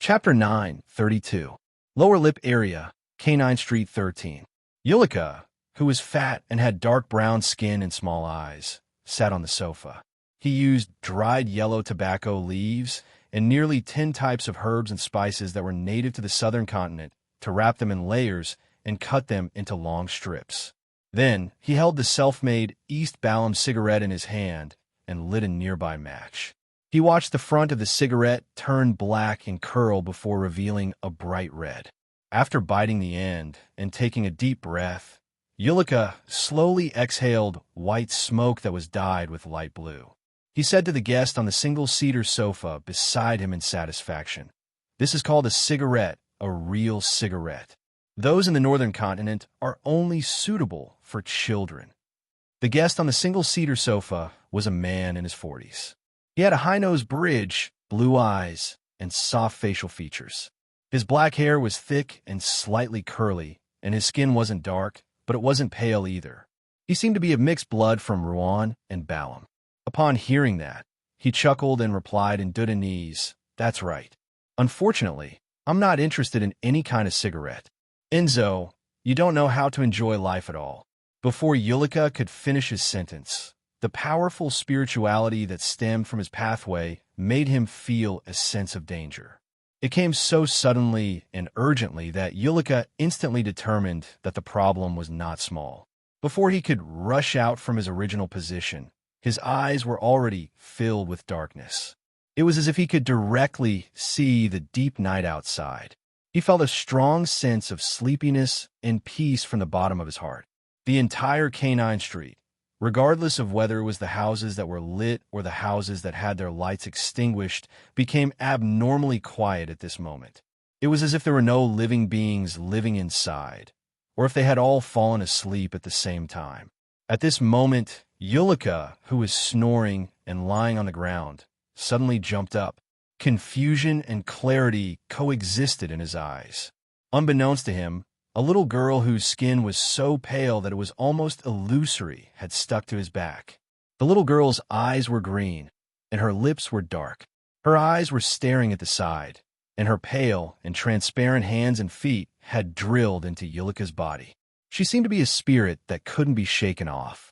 Chapter 9:32. Lower Lip Area, Canine Street 13. Ulika, who was fat and had dark brown skin and small eyes, sat on the sofa. He used dried yellow tobacco leaves and nearly 10 types of herbs and spices that were native to the southern continent to wrap them in layers and cut them into long strips. Then, he held the self-made East Balham cigarette in his hand and lit a nearby match. He watched the front of the cigarette turn black and curl before revealing a bright red. After biting the end and taking a deep breath, Ulika slowly exhaled white smoke that was dyed with light blue. He said to the guest on the single-seater sofa beside him in satisfaction, "This is called a cigarette, a real cigarette. Those in the northern continent are only suitable for children." The guest on the single-seater sofa was a man in his 40s. He had a high-nosed bridge, blue eyes, and soft facial features. His black hair was thick and slightly curly, and his skin wasn't dark, but it wasn't pale either. He seemed to be of mixed blood from Rouen and Balham. Upon hearing that, he chuckled and replied in Dudanese, "That's right. Unfortunately, I'm not interested in any kind of cigarette. Enzo, you don't know how to enjoy life at all." Before Ulika could finish his sentence, the powerful spirituality that stemmed from his pathway made him feel a sense of danger. It came so suddenly and urgently that Ulika instantly determined that the problem was not small. Before he could rush out from his original position, his eyes were already filled with darkness. It was as if he could directly see the deep night outside. He felt a strong sense of sleepiness and peace from the bottom of his heart. The entire Canine Street, regardless of whether it was the houses that were lit or the houses that had their lights extinguished, became abnormally quiet at this moment. It was as if there were no living beings living inside, or if they had all fallen asleep at the same time. At this moment, Ulika, who was snoring and lying on the ground, suddenly jumped up. Confusion and clarity coexisted in his eyes. Unbeknownst to him, a little girl whose skin was so pale that it was almost illusory had stuck to his back. The little girl's eyes were green, and her lips were dark. Her eyes were staring at the side, and her pale and transparent hands and feet had drilled into Ulika's body. She seemed to be a spirit that couldn't be shaken off.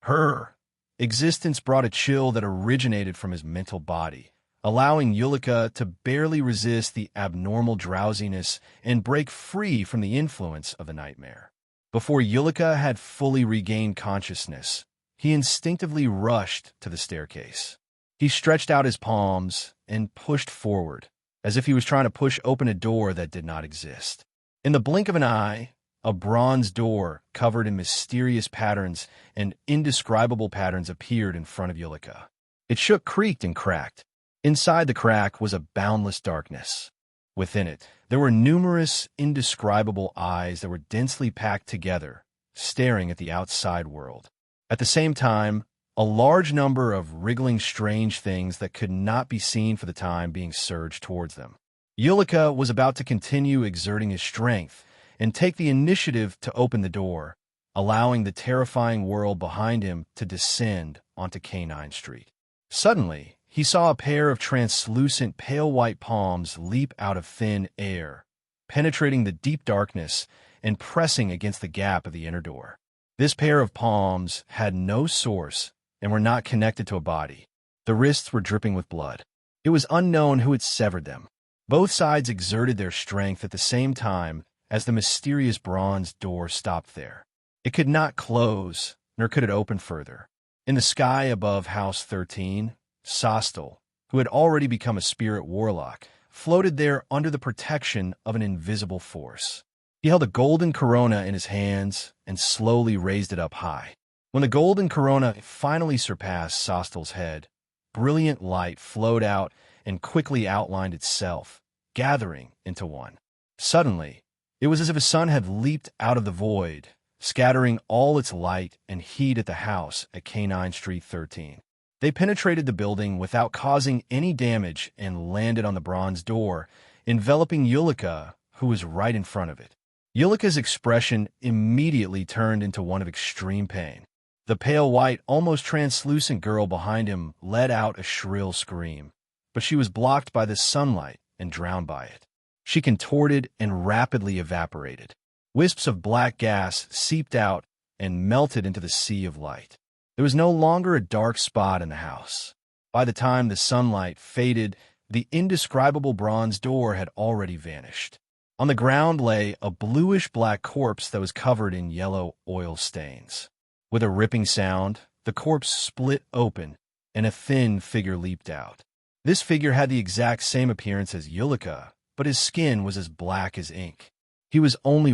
Her existence brought a chill that originated from his mental body, allowing Ulika to barely resist the abnormal drowsiness and break free from the influence of the nightmare. Before Ulika had fully regained consciousness, he instinctively rushed to the staircase. He stretched out his palms and pushed forward, as if he was trying to push open a door that did not exist. In the blink of an eye, a bronze door covered in mysterious patterns and indescribable patterns appeared in front of Ulika. It shook, creaked, and cracked. Inside the crack was a boundless darkness. Within it, there were numerous indescribable eyes that were densely packed together, staring at the outside world. At the same time, a large number of wriggling strange things that could not be seen for the time being surged towards them. Ulika was about to continue exerting his strength and take the initiative to open the door, allowing the terrifying world behind him to descend onto Canine Street. Suddenly, he saw a pair of translucent pale white palms leap out of thin air, penetrating the deep darkness and pressing against the gap of the inner door. This pair of palms had no source and were not connected to a body. The wrists were dripping with blood. It was unknown who had severed them. Both sides exerted their strength at the same time as the mysterious bronze door stopped there. It could not close, nor could it open further. In the sky above House 13, Sostel, who had already become a spirit warlock, floated there under the protection of an invisible force. He held a golden corona in his hands and slowly raised it up high. When the golden corona finally surpassed Sostel's head, brilliant light flowed out and quickly outlined itself, gathering into one. Suddenly, it was as if a sun had leaped out of the void, scattering all its light and heat at the house at Canine Street 13. They penetrated the building without causing any damage and landed on the bronze door, enveloping Ulika, who was right in front of it. Ulika's expression immediately turned into one of extreme pain. The pale white, almost translucent girl behind him let out a shrill scream, but she was blocked by the sunlight and drowned by it. She contorted and rapidly evaporated. Wisps of black gas seeped out and melted into the sea of light. There was no longer a dark spot in the house. By the time the sunlight faded, the indescribable bronze door had already vanished. On the ground lay a bluish-black corpse that was covered in yellow oil stains. With a ripping sound, the corpse split open, and a thin figure leaped out. This figure had the exact same appearance as Ulika, but his skin was as black as ink. He was only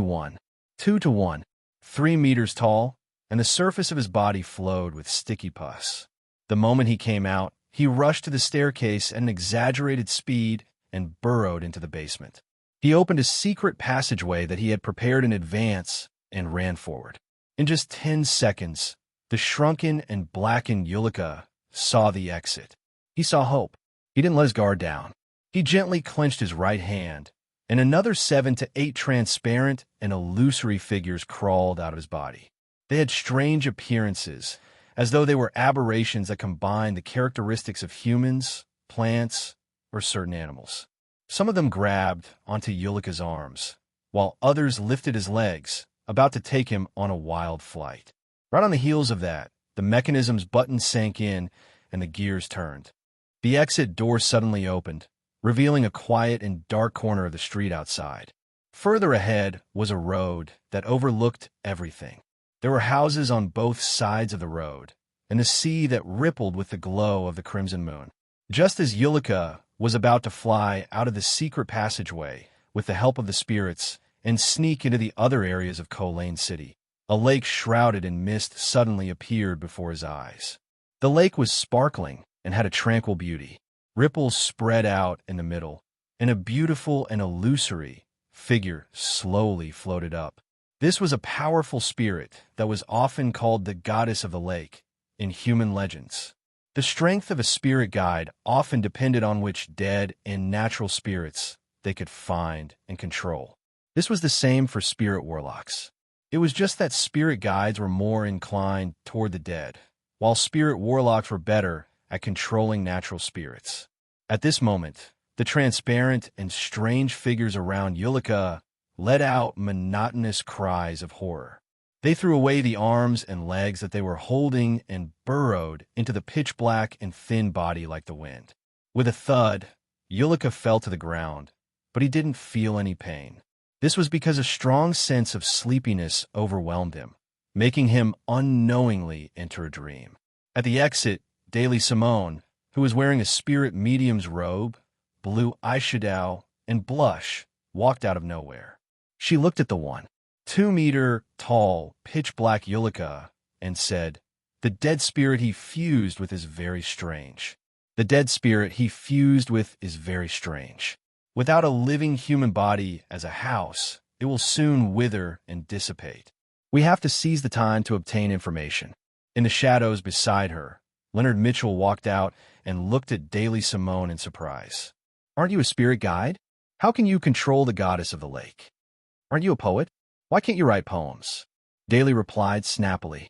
2 to 1, 3 meters tall, and the surface of his body flowed with sticky pus. The moment he came out, he rushed to the staircase at an exaggerated speed and burrowed into the basement. He opened a secret passageway that he had prepared in advance and ran forward. In just 10 seconds, the shrunken and blackened Ulika saw the exit. He saw hope. He didn't let his guard down. He gently clenched his right hand, and another 7 to 8 transparent and illusory figures crawled out of his body. They had strange appearances, as though they were aberrations that combined the characteristics of humans, plants, or certain animals. Some of them grabbed onto Ulika's arms, while others lifted his legs, about to take him on a wild flight. Right on the heels of that, the mechanism's button sank in and the gears turned. The exit door suddenly opened, revealing a quiet and dark corner of the street outside. Further ahead was a road that overlooked everything. There were houses on both sides of the road, and the sea that rippled with the glow of the crimson moon. Just as Ulika was about to fly out of the secret passageway with the help of the spirits and sneak into the other areas of Kolain City, a lake shrouded in mist suddenly appeared before his eyes. The lake was sparkling and had a tranquil beauty. Ripples spread out in the middle, and a beautiful and illusory figure slowly floated up. This was a powerful spirit that was often called the goddess of the lake in human legends. The strength of a spirit guide often depended on which dead and natural spirits they could find and control. This was the same for spirit warlocks. It was just that spirit guides were more inclined toward the dead, while spirit warlocks were better at controlling natural spirits. At this moment, the transparent and strange figures around Ulika let out monotonous cries of horror. They threw away the arms and legs that they were holding and burrowed into the pitch-black and thin body like the wind. With a thud, Ulika fell to the ground, but he didn't feel any pain. This was because a strong sense of sleepiness overwhelmed him, making him unknowingly enter a dream. At the exit, Deity Simone, who was wearing a spirit medium's robe, blue eyeshadow, and blush, walked out of nowhere. She looked at the 2-meter tall, pitch-black Ulika and said, "The dead spirit he fused with is very strange. The dead spirit he fused with is very strange. Without a living human body as a house, it will soon wither and dissipate. We have to seize the time to obtain information." In the shadows beside her, Leonard Mitchell walked out and looked at Deity Simone in surprise. "Aren't you a spirit guide? How can you control the goddess of the lake? Aren't you a poet? Why can't you write poems?" Deity replied snappily.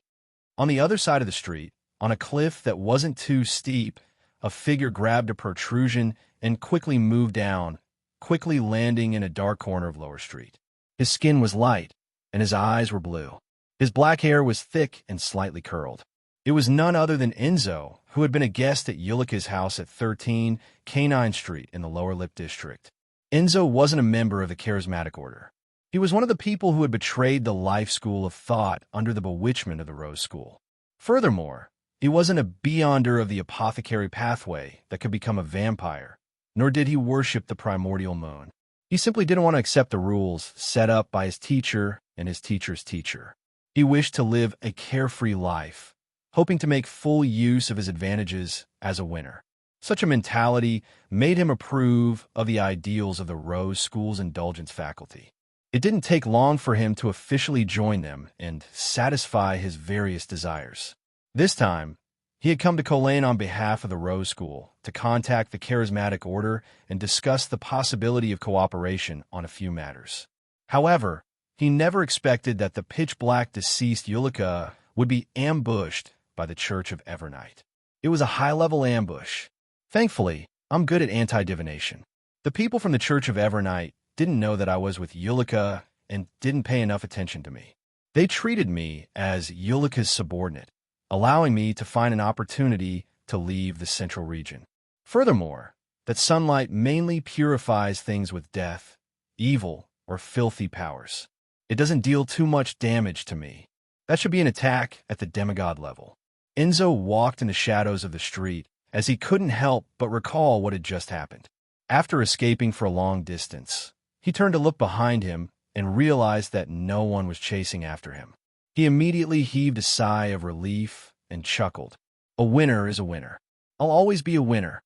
On the other side of the street, on a cliff that wasn't too steep, a figure grabbed a protrusion and quickly moved down, quickly landing in a dark corner of Lower Street. His skin was light, and his eyes were blue. His black hair was thick and slightly curled. It was none other than Enzo, who had been a guest at Ulika's house at 13 Canine Street in the Lower Lip District. Enzo wasn't a member of the Charismatic Order. He was one of the people who had betrayed the life school of thought under the bewitchment of the Rose School. Furthermore, he wasn't a beyonder of the apothecary pathway that could become a vampire, nor did he worship the primordial moon. He simply didn't want to accept the rules set up by his teacher and his teacher's teacher. He wished to live a carefree life, hoping to make full use of his advantages as a winner. Such a mentality made him approve of the ideals of the Rose School's indulgence faculty. It didn't take long for him to officially join them and satisfy his various desires. This time, he had come to Kolain on behalf of the Rose School to contact the Charismatic Order and discuss the possibility of cooperation on a few matters. However, he never expected that the pitch-black deceased Ulika would be ambushed by the Church of Evernight. It was a high-level ambush. Thankfully, I'm good at anti-divination. The people from the Church of Evernight didn't know that I was with Ulika and didn't pay enough attention to me. They treated me as Ulika's subordinate, allowing me to find an opportunity to leave the central region. Furthermore, that sunlight mainly purifies things with death, evil, or filthy powers. It doesn't deal too much damage to me. That should be an attack at the demigod level. Enzo walked in the shadows of the street as he couldn't help but recall what had just happened. After escaping for a long distance, he turned to look behind him and realized that no one was chasing after him. He immediately heaved a sigh of relief and chuckled. A winner is a winner. I'll always be a winner.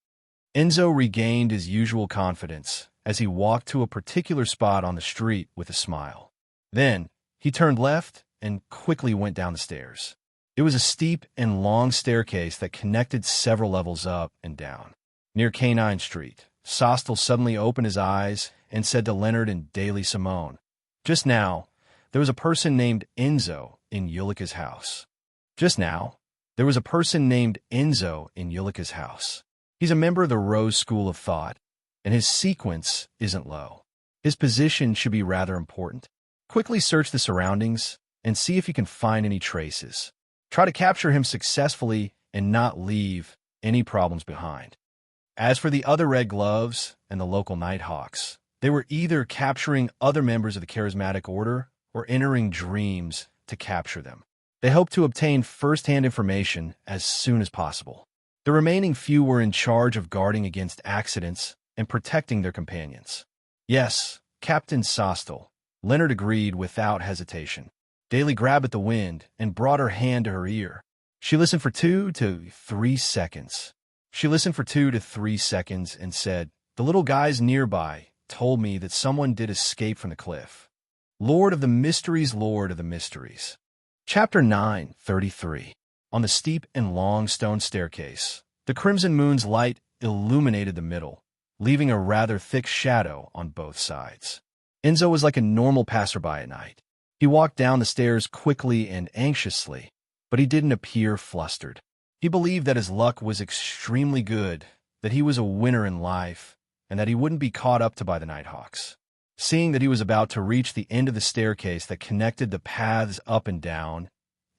Enzo regained his usual confidence as he walked to a particular spot on the street with a smile. Then, he turned left and quickly went down the stairs. It was a steep and long staircase that connected several levels up and down. Near Canine Street, Sostel suddenly opened his eyes and said to Leonard and Daily Simone, "Just now, there was a person named Enzo in Ulika's house. Just now, there was a person named Enzo in Ulika's house. He's a member of the Rose School of Thought, and his sequence isn't low. His position should be rather important. Quickly search the surroundings and see if you can find any traces. Try to capture him successfully and not leave any problems behind." As for the other Red Gloves and the local Nighthawks, they were either capturing other members of the Charismatic Order or entering dreams to capture them. They hoped to obtain first-hand information as soon as possible. The remaining few were in charge of guarding against accidents and protecting their companions. "Yes, Captain Sostel," Leonard agreed without hesitation. Daly grabbed at the wind and brought her hand to her ear. She listened for 2 to 3 seconds. She listened for 2 to 3 seconds and said, "The little guys nearby told me that someone did escape from the cliff. Lord of the Mysteries, Lord of the Mysteries." Chapter 9:33. On the steep and long stone staircase, the crimson moon's light illuminated the middle, leaving a rather thick shadow on both sides. Enzo was like a normal passerby at night. He walked down the stairs quickly and anxiously, but he didn't appear flustered. He believed that his luck was extremely good, that he was a winner in life, and that he wouldn't be caught up to by the Nighthawks. Seeing that he was about to reach the end of the staircase that connected the paths up and down,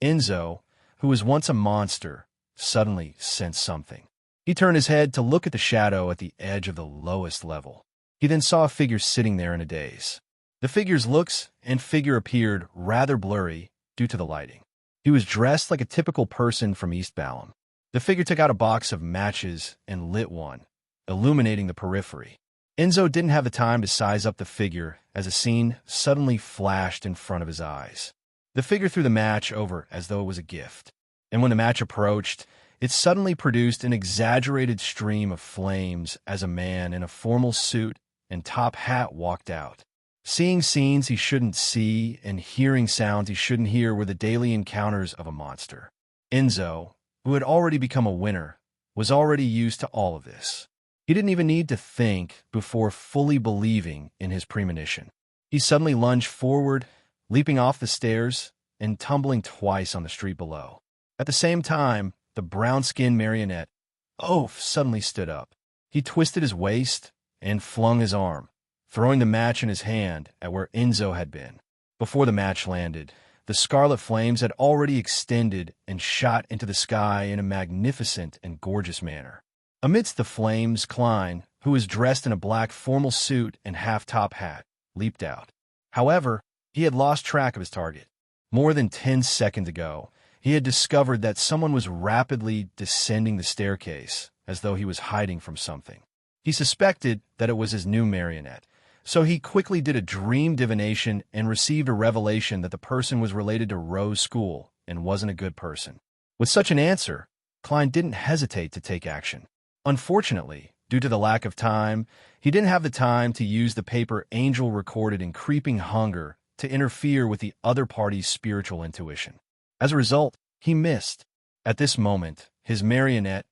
Enzo, who was once a monster, suddenly sensed something. He turned his head to look at the shadow at the edge of the lowest level. He then saw a figure sitting there in a daze. The figure's looks and figure appeared rather blurry due to the lighting. He was dressed like a typical person from East Balham. The figure took out a box of matches and lit one, illuminating the periphery. Enzo didn't have the time to size up the figure as a scene suddenly flashed in front of his eyes. The figure threw the match over as though it was a gift, and when the match approached, it suddenly produced an exaggerated stream of flames as a man in a formal suit and top hat walked out. Seeing scenes he shouldn't see and hearing sounds he shouldn't hear were the daily encounters of a monster. Enzo, who had already become a winner, was already used to all of this. He didn't even need to think before fully believing in his premonition. He suddenly lunged forward, leaping off the stairs and tumbling twice on the street below. At the same time, the brown-skinned marionette, Oaf, suddenly stood up. He twisted his waist and flung his arm, throwing the match in his hand at where Enzo had been. Before the match landed, the scarlet flames had already extended and shot into the sky in a magnificent and gorgeous manner. Amidst the flames, Klein, who was dressed in a black formal suit and half-top hat, leaped out. However, he had lost track of his target. More than 10 seconds ago, he had discovered that someone was rapidly descending the staircase as though he was hiding from something. He suspected that it was his new marionette, so he quickly did a dream divination and received a revelation that the person was related to Rose School and wasn't a good person. With such an answer, Klein didn't hesitate to take action. Unfortunately, due to the lack of time, he didn't have the time to use the paper Angel recorded in Creeping Hunger to interfere with the other party's spiritual intuition. As a result, he missed. At this moment, his marionette,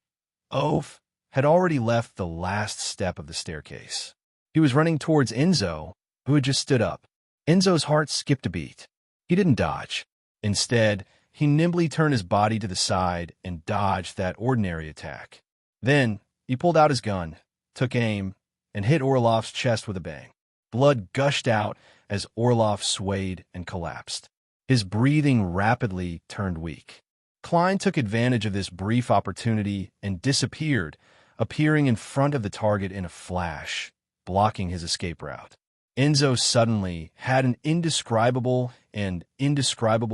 Oaf, had already left the last step of the staircase. He was running towards Enzo, who had just stood up. Enzo's heart skipped a beat. He didn't dodge. Instead, he nimbly turned his body to the side and dodged that ordinary attack. Then, he pulled out his gun, took aim, and hit Orlov's chest with a bang. Blood gushed out as Orlov swayed and collapsed. His breathing rapidly turned weak. Klein took advantage of this brief opportunity and disappeared, appearing in front of the target in a flash, blocking his escape route. Enzo suddenly had an indescribable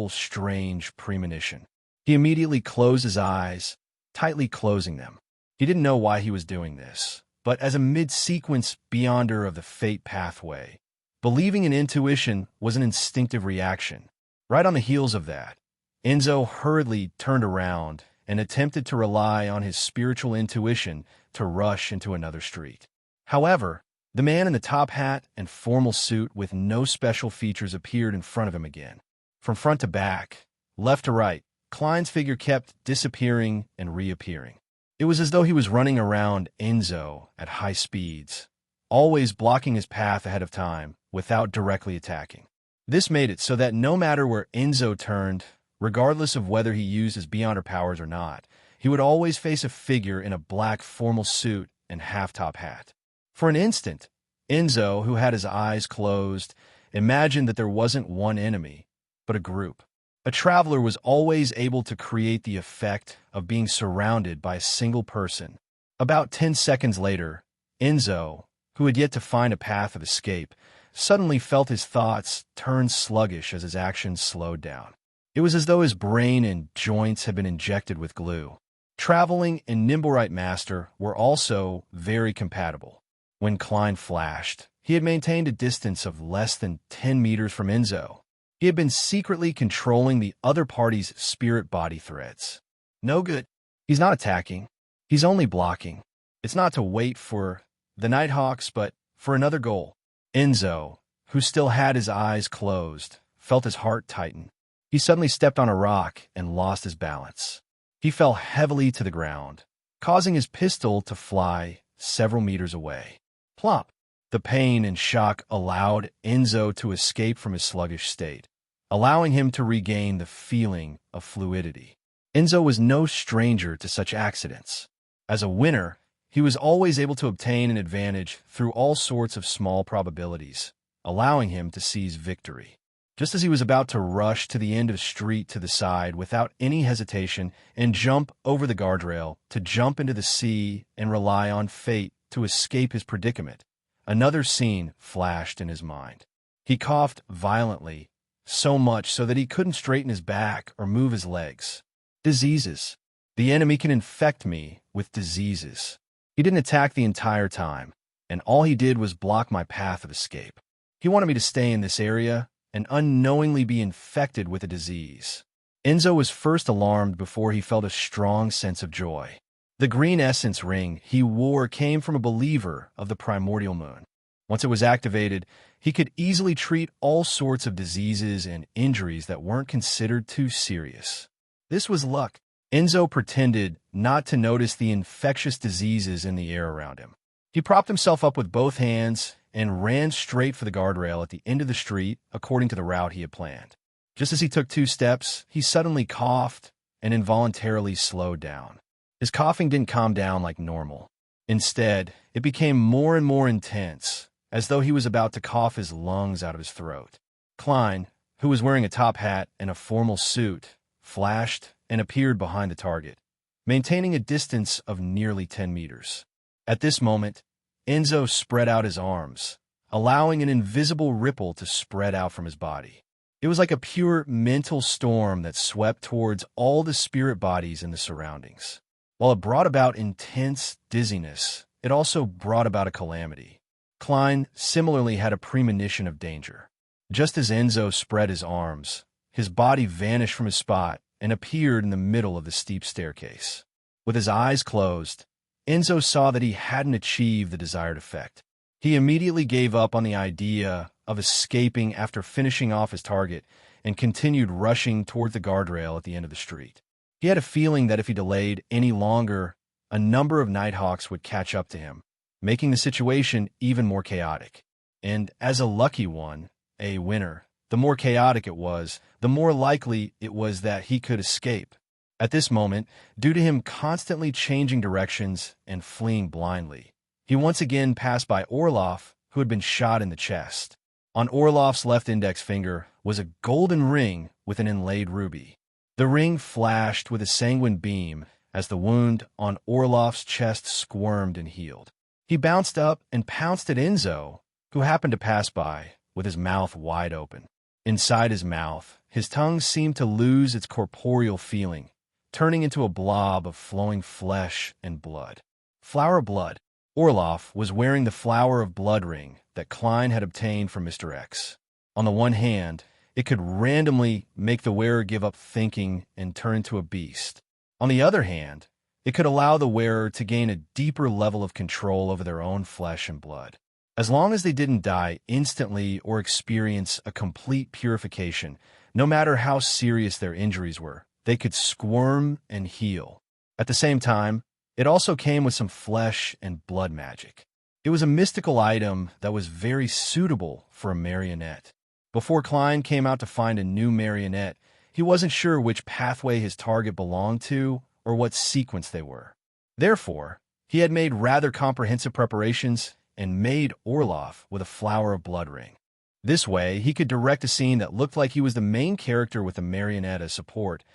strange premonition. He immediately closed his eyes, tightly closing them. He didn't know why he was doing this, but as a mid-sequence beyonder of the fate pathway, believing in intuition was an instinctive reaction. Right on the heels of that, Enzo hurriedly turned around and attempted to rely on his spiritual intuition to rush into another street. However, the man in the top hat and formal suit with no special features appeared in front of him again. From front to back, left to right, Klein's figure kept disappearing and reappearing. It was as though he was running around Enzo at high speeds, always blocking his path ahead of time without directly attacking. This made it so that no matter where Enzo turned, regardless of whether he used his Beyonder powers or not, he would always face a figure in a black formal suit and half-top hat. For an instant, Enzo, who had his eyes closed, imagined that there wasn't one enemy, but a group. A traveler was always able to create the effect of being surrounded by a single person. About 10 seconds later, Enzo, who had yet to find a path of escape, suddenly felt his thoughts turn sluggish as his actions slowed down. It was as though his brain and joints had been injected with glue. Traveling and Nimblewright Master were also very compatible. When Klein flashed, he had maintained a distance of less than 10 meters from Enzo. He had been secretly controlling the other party's spirit body threads. No good. He's not attacking. He's only blocking. It's not to wait for the Nighthawks, but for another goal. Enzo, who still had his eyes closed, felt his heart tighten. He suddenly stepped on a rock and lost his balance. He fell heavily to the ground, causing his pistol to fly several meters away. Plop! The pain and shock allowed Enzo to escape from his sluggish state, allowing him to regain the feeling of fluidity. Enzo was no stranger to such accidents. As a winner, he was always able to obtain an advantage through all sorts of small probabilities, allowing him to seize victory. Just as he was about to rush to the end of the street to the side without any hesitation and jump over the guardrail to jump into the sea and rely on fate to escape his predicament, another scene flashed in his mind. He coughed violently, so much so that he couldn't straighten his back or move his legs. Diseases. The enemy can infect me with diseases. He didn't attack the entire time, and all he did was block my path of escape. He wanted me to stay in this area and unknowingly be infected with a disease. Enzo was first alarmed before he felt a strong sense of joy. The green essence ring he wore came from a believer of the primordial moon. Once it was activated, he could easily treat all sorts of diseases and injuries that weren't considered too serious. This was luck. Enzo pretended not to notice the infectious diseases in the air around him. He propped himself up with both hands and ran straight for the guardrail at the end of the street according to the route he had planned. Just as he took 2 steps, he suddenly coughed and involuntarily slowed down. His coughing didn't calm down like normal. Instead, it became more and more intense, as though he was about to cough his lungs out of his throat. Klein, who was wearing a top hat and a formal suit, flashed and appeared behind the target, maintaining a distance of nearly 10 meters. At this moment, Enzo spread out his arms, allowing an invisible ripple to spread out from his body. It was like a pure mental storm that swept towards all the spirit bodies in the surroundings. While it brought about intense dizziness, it also brought about a calamity. Klein similarly had a premonition of danger. Just as Enzo spread his arms, his body vanished from his spot and appeared in the middle of the steep staircase. With his eyes closed, Enzo saw that he hadn't achieved the desired effect. He immediately gave up on the idea of escaping after finishing off his target and continued rushing toward the guardrail at the end of the street. He had a feeling that if he delayed any longer, a number of Nighthawks would catch up to him, making the situation even more chaotic. And as a lucky one, a winner, the more chaotic it was, the more likely it was that he could escape. At this moment, due to him constantly changing directions and fleeing blindly, He once again passed by Orloff, who had been shot in the chest. On Orloff's left index finger was a golden ring with an inlaid ruby. The ring flashed with a sanguine beam as the wound on Orloff's chest squirmed and healed. He bounced up and pounced at Enzo, who happened to pass by, with his mouth wide open. Inside his mouth, his tongue seemed to lose its corporeal feeling, turning into a blob of flowing flesh and blood. Flower of blood. Orloff was wearing the flower of blood ring that Klein had obtained from Mr. X. On the one hand, it could randomly make the wearer give up thinking and turn into a beast. On the other hand, it could allow the wearer to gain a deeper level of control over their own flesh and blood. As long as they didn't die instantly or experience a complete purification, no matter how serious their injuries were, they could squirm and heal. At the same time, it also came with some flesh and blood magic. It was a mystical item that was very suitable for a marionette. Before Klein came out to find a new marionette, he wasn't sure which pathway his target belonged to or what sequence they were. Therefore, he had made rather comprehensive preparations and made Orloff with a flower of blood ring. This way, he could direct a scene that looked like he was the main character with a marionette as support,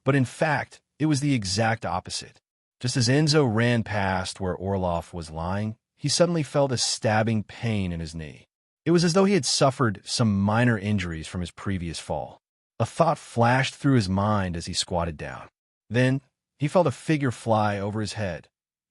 but in fact, it was the exact opposite. Just as Enzo ran past where Orloff was lying, he suddenly felt a stabbing pain in his knee. It was as though he had suffered some minor injuries from his previous fall. A thought flashed through his mind as he squatted down. Then, he felt a figure fly over his head.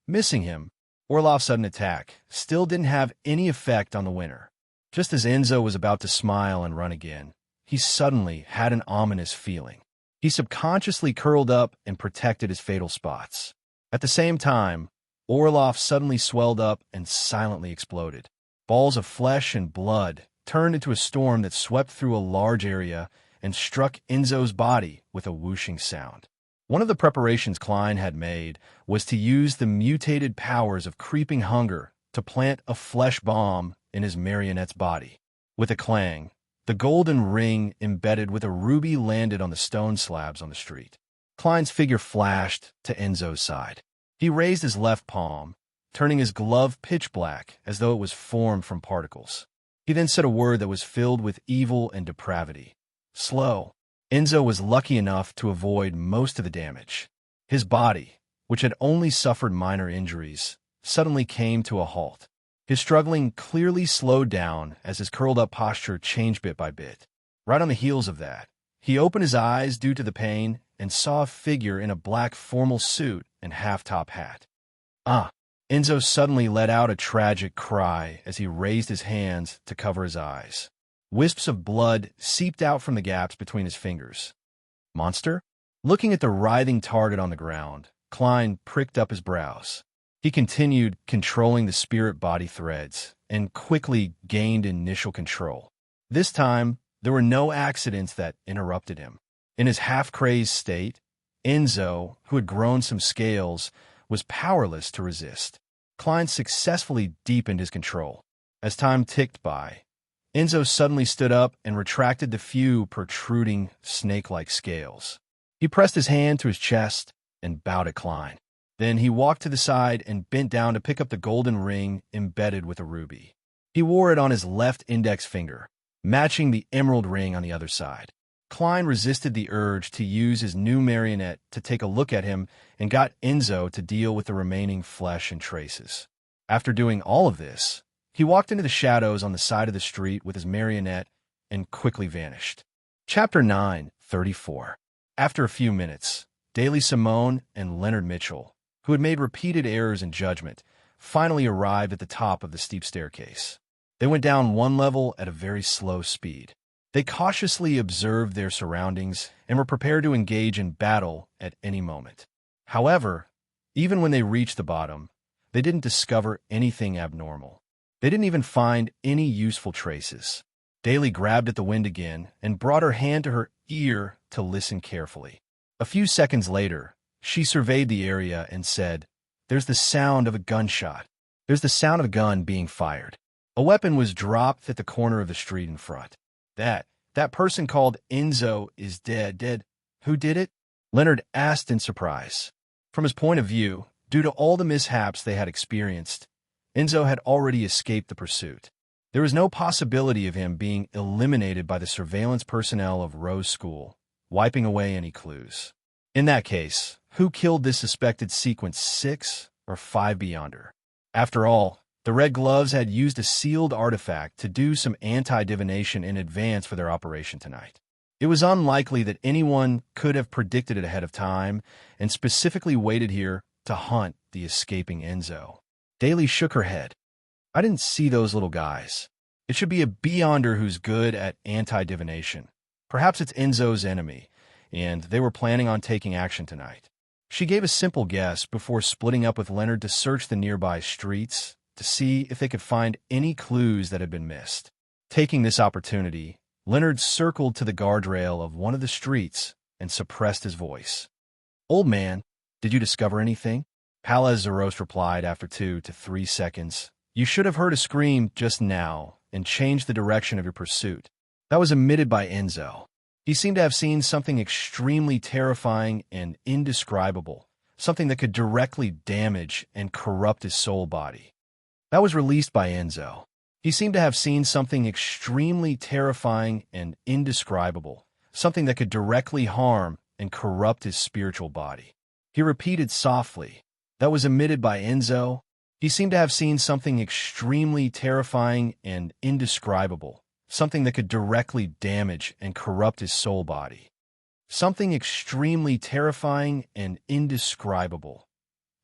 Missing him, Orloff's sudden attack still didn't have any effect on the winner. Just as Enzo was about to smile and run again, he suddenly had an ominous feeling. He subconsciously curled up and protected his fatal spots. At the same time, Orloff suddenly swelled up and silently exploded. Balls of flesh and blood turned into a storm that swept through a large area and struck Enzo's body with a whooshing sound. One of the preparations Klein had made was to use the mutated powers of creeping hunger to plant a flesh bomb in his marionette's body. With a clang, the golden ring embedded with a ruby landed on the stone slabs on the street. Klein's figure flashed to Enzo's side. He raised his left palm, turning his glove pitch black as though it was formed from particles. He then said a word that was filled with evil and depravity. Slow. Enzo was lucky enough to avoid most of the damage. His body, which had only suffered minor injuries, suddenly came to a halt. His struggling clearly slowed down as his curled-up posture changed bit by bit. Right on the heels of that, he opened his eyes due to the pain and saw a figure in a black formal suit and half-top hat. Enzo suddenly let out a tragic cry as he raised his hands to cover his eyes. Wisps of blood seeped out from the gaps between his fingers. Monster? Looking at the writhing target on the ground, Klein pricked up his brows. He continued controlling the spirit-body threads and quickly gained initial control. This time, there were no accidents that interrupted him. In his half-crazed state, Enzo, who had grown some scales, was powerless to resist. Klein successfully deepened his control. As time ticked by, Enzo suddenly stood up and retracted the few protruding snake-like scales. He pressed his hand to his chest and bowed at Klein. Then he walked to the side and bent down to pick up the golden ring embedded with a ruby. He wore it on his left index finger, matching the emerald ring on the other side. Klein resisted the urge to use his new marionette to take a look at him and got Enzo to deal with the remaining flesh and traces. After doing all of this, he walked into the shadows on the side of the street with his marionette and quickly vanished. Chapter 9:34. After a few minutes, Daly Simone and Leonard Mitchell, who had made repeated errors in judgment, finally arrived at the top of the steep staircase. They went down one level at a very slow speed. They cautiously observed their surroundings and were prepared to engage in battle at any moment. However, even when they reached the bottom, they didn't discover anything abnormal. They didn't even find any useful traces. Daly grabbed at the wind again and brought her hand to her ear to listen carefully. A few seconds later, she surveyed the area and said, "There's the sound of a gunshot. There's the sound of a gun being fired." A weapon was dropped at the corner of the street in front. That person called Enzo is dead. Dead? Who did it? Leonard asked in surprise. From his point of view, due to all the mishaps they had experienced, Enzo had already escaped the pursuit. There was no possibility of him being eliminated by the surveillance personnel of Rose School, wiping away any clues. In that case, who killed this suspected Sequence 6 or 5 Beyonder? After all, the Red Gloves had used a sealed artifact to do some anti-divination in advance for their operation tonight. It was unlikely that anyone could have predicted it ahead of time and specifically waited here to hunt the escaping Enzo. Daly shook her head. I didn't see those little guys. It should be a Beyonder who's good at anti-divination. Perhaps it's Enzo's enemy, and they were planning on taking action tonight. She gave a simple guess before splitting up with Leonard to search the nearby streets to see if they could find any clues that had been missed. Taking this opportunity, Leonard circled to the guardrail of one of the streets and suppressed his voice. Old man, did you discover anything? Palaz Zaros replied after 2 to 3 seconds. You should have heard a scream just now and changed the direction of your pursuit. That was emitted by Enzo. He seemed to have seen something extremely terrifying and indescribable, something that could directly damage and corrupt his soul body. That was released by Enzo. He seemed to have seen something extremely terrifying and indescribable, something that could directly harm and corrupt his spiritual body. He repeated softly, that was emitted by Enzo. He seemed to have seen something extremely terrifying and indescribable, something that could directly damage and corrupt his soul body. Something extremely terrifying and indescribable.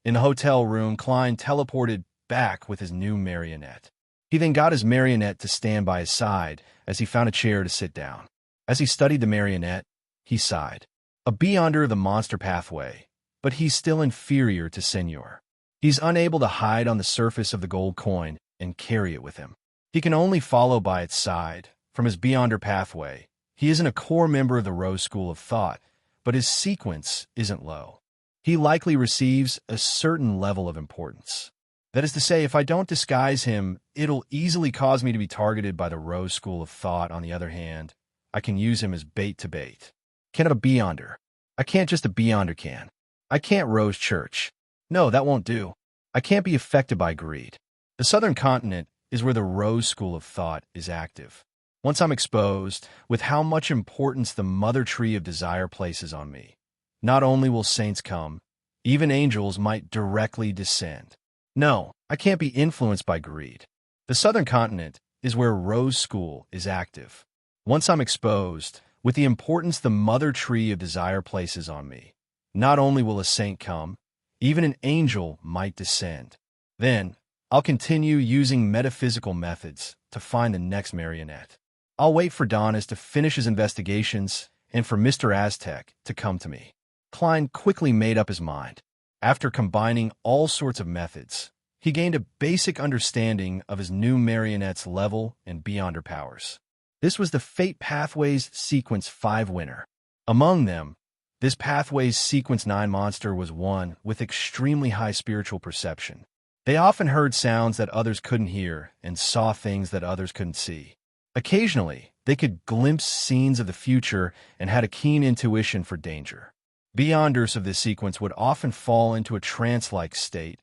In the hotel room, Klein teleported back with his new marionette. He then got his marionette to stand by his side as he found a chair to sit down. As he studied the marionette, he sighed. A Beyonder of the monster pathway, but he's still inferior to Senor. He's unable to hide on the surface of the gold coin and carry it with him. He can only follow by its side. From his Beyonder pathway, he isn't a core member of the Rose School of Thought, but his sequence isn't low. He likely receives a certain level of importance. That is to say, if I don't disguise him, it'll easily cause me to be targeted by the Rose School of Thought. On the other hand, I can use him as bait to bait. Can a Beyonder? I can't just a Beyonder can. I can't Rose Church. No, that won't do. I can't be affected by greed. The southern continent is where the Rose School of Thought is active. Once I'm exposed with how much importance the Mother Tree of Desire places on me, not only will saints come, even angels might directly descend. No, I can't be influenced by greed. The southern continent is where Rose School is active. Once I'm exposed with the importance the Mother Tree of Desire places on me, not only will a saint come, even an angel might descend. Then, I'll continue using metaphysical methods to find the next marionette. I'll wait for Donis to finish his investigations and for Mr. Aztec to come to me. Klein quickly made up his mind. After combining all sorts of methods, he gained a basic understanding of his new marionette's level and Beyonder powers. This was the Fate Pathways Sequence 5 winner. Among them, this Pathways Sequence 9 monster was one with extremely high spiritual perception. They often heard sounds that others couldn't hear and saw things that others couldn't see. Occasionally, they could glimpse scenes of the future and had a keen intuition for danger. Beyonders of this sequence would often fall into a trance-like state,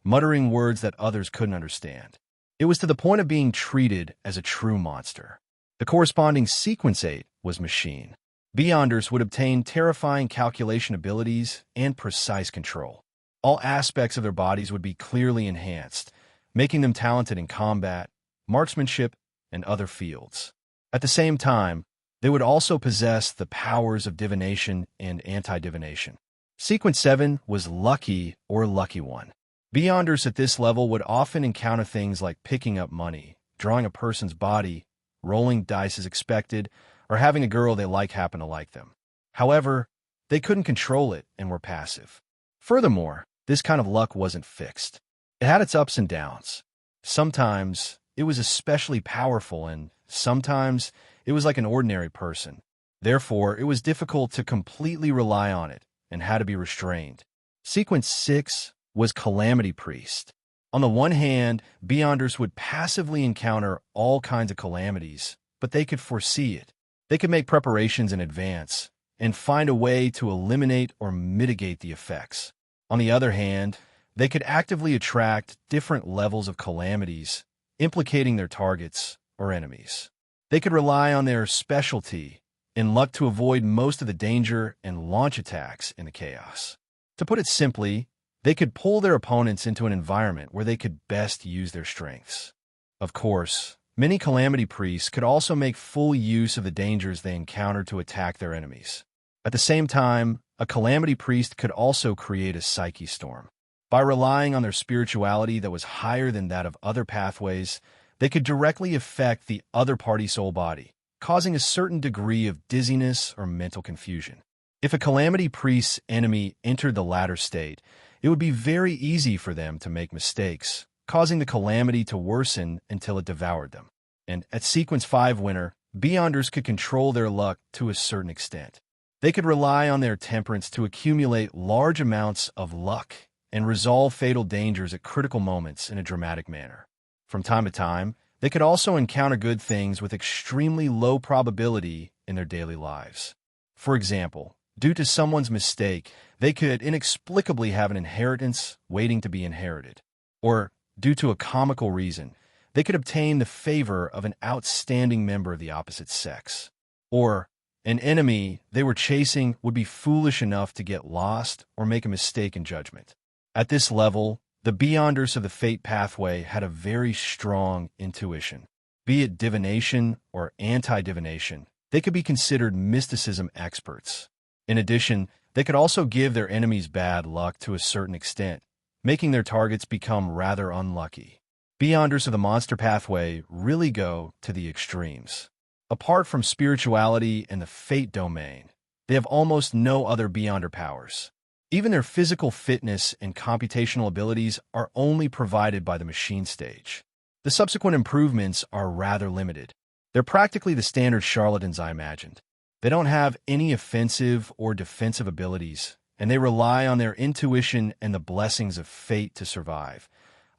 muttering words that others couldn't understand. It was to the point of being treated as a true monster. The corresponding Sequence 8 was Machine. Beyonders would obtain terrifying calculation abilities and precise control. All aspects of their bodies would be clearly enhanced, making them talented in combat, marksmanship, and other fields. At the same time, they would also possess the powers of divination and anti-divination. Sequence 7 was Lucky or Lucky One. Beyonders at this level would often encounter things like picking up money, drawing a person's body, rolling dice as expected, or having a girl they like happen to like them. However, they couldn't control it and were passive. Furthermore, this kind of luck wasn't fixed. It had its ups and downs. Sometimes it was especially powerful, and sometimes it was like an ordinary person. Therefore, it was difficult to completely rely on it and had to be restrained. Sequence 6 was Calamity Priest. On the one hand, Beyonders would passively encounter all kinds of calamities, but they could foresee it. They could make preparations in advance and find a way to eliminate or mitigate the effects. On the other hand, They could actively attract different levels of calamities, implicating their targets or enemies. They could rely on their specialty in luck to avoid most of the danger and launch attacks in the chaos. To put it simply, they could pull their opponents into an environment where they could best use their strengths. Of course, many calamity priests could also make full use of the dangers they encounter to attack their enemies. At the same time, a calamity priest could also create a psyche storm. By relying on their spirituality that was higher than that of other pathways, they could directly affect the other party's soul body, causing a certain degree of dizziness or mental confusion. If a calamity priest's enemy entered the latter state, it would be very easy for them to make mistakes, causing the calamity to worsen until it devoured them. And at Sequence 5 winner, Beyonders could control their luck to a certain extent. They could rely on their temperance to accumulate large amounts of luck and resolve fatal dangers at critical moments in a dramatic manner. From time to time, they could also encounter good things with extremely low probability in their daily lives. For example, due to someone's mistake, they could inexplicably have an inheritance waiting to be inherited. Or, due to a comical reason, they could obtain the favor of an outstanding member of the opposite sex. Or, an enemy they were chasing would be foolish enough to get lost or make a mistake in judgment. At this level, the Beyonders of the Fate pathway had a very strong intuition. Be it divination or anti-divination, they could be considered mysticism experts. In addition, they could also give their enemies bad luck to a certain extent, making their targets become rather unlucky. Beyonders of the monster pathway really go to the extremes. Apart from spirituality and the fate domain, they have almost no other Beyonder powers. Even their physical fitness and computational abilities are only provided by the machine stage. The subsequent improvements are rather limited. They're practically the standard charlatans I imagined. They don't have any offensive or defensive abilities, and they rely on their intuition and the blessings of fate to survive.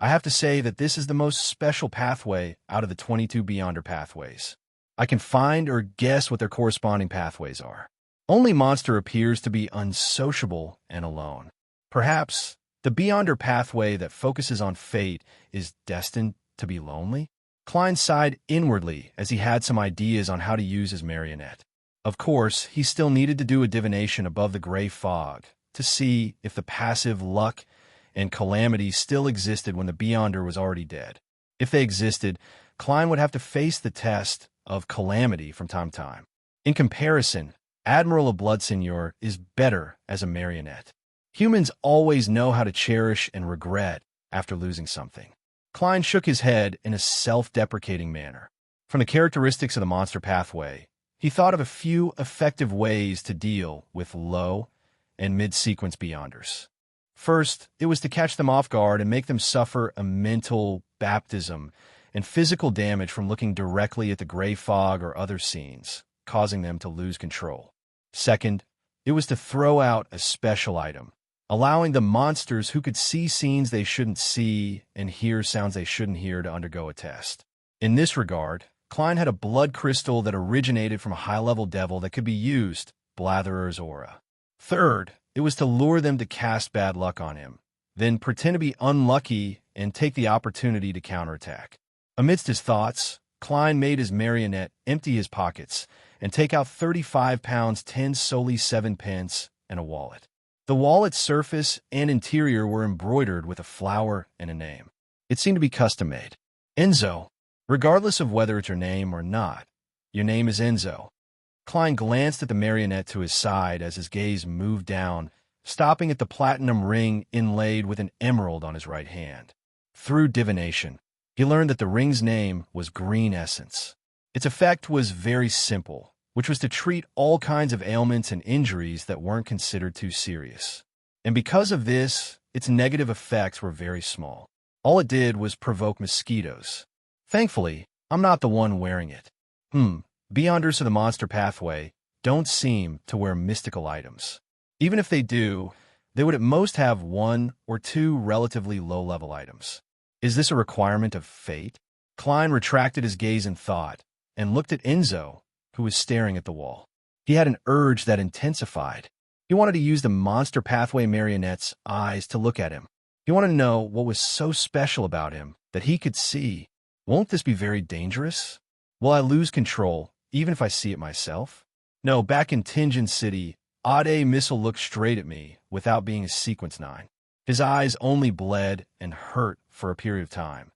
I have to say that this is the most special pathway out of the 22 Beyonder pathways. I can find or guess what their corresponding pathways are. Only Monster appears to be unsociable and alone. Perhaps the Beyonder pathway that focuses on fate is destined to be lonely? Klein sighed inwardly as he had some ideas on how to use his marionette. Of course, he still needed to do a divination above the gray fog to see if the passive luck and calamity still existed when the Beyonder was already dead. If they existed, Klein would have to face the test of calamity from time to time. In comparison, Admiral of Bloodseigneur is better as a marionette. Humans always know how to cherish and regret after losing something. Klein shook his head in a self-deprecating manner. From the characteristics of the monster pathway, he thought of a few effective ways to deal with low and mid-sequence Beyonders. First, it was to catch them off guard and make them suffer a mental baptism and physical damage from looking directly at the gray fog or other scenes, causing them to lose control. Second, it was to throw out a special item, allowing the monsters who could see scenes they shouldn't see and hear sounds they shouldn't hear to undergo a test. In this regard, Klein had a blood crystal that originated from a high-level devil that could be used, Blatherer's aura. Third, it was to lure them to cast bad luck on him, then pretend to be unlucky and take the opportunity to counterattack. Amidst his thoughts, Klein made his marionette empty his pockets and take out 35 pounds 10 solely 7 pence and a wallet. The wallet's surface and interior were embroidered with a flower and a name. It seemed to be custom-made. Enzo. Regardless of whether it's your name or not, your name is Enzo. Klein glanced at the marionette to his side as his gaze moved down, stopping at the platinum ring inlaid with an emerald on his right hand. Through divination, he learned that the ring's name was Green Essence. Its effect was very simple, which was to treat all kinds of ailments and injuries that weren't considered too serious. And because of this, its negative effects were very small. All it did was provoke mosquitoes. Thankfully, I'm not the one wearing it. Beyonders of the monster pathway don't seem to wear mystical items. Even if they do, they would at most have 1 or 2 relatively low-level items. Is this a requirement of fate? Klein retracted his gaze in thought and looked at Enzo, who was staring at the wall. He had an urge that intensified. He wanted to use the monster pathway marionette's eyes to look at him. You want to know what was so special about him that he could see? Won't this be very dangerous? Will I lose control, even if I see it myself? No, back in Tingen City, Ade Missile looked straight at me without being a sequence 9. His eyes only bled and hurt for a period of time.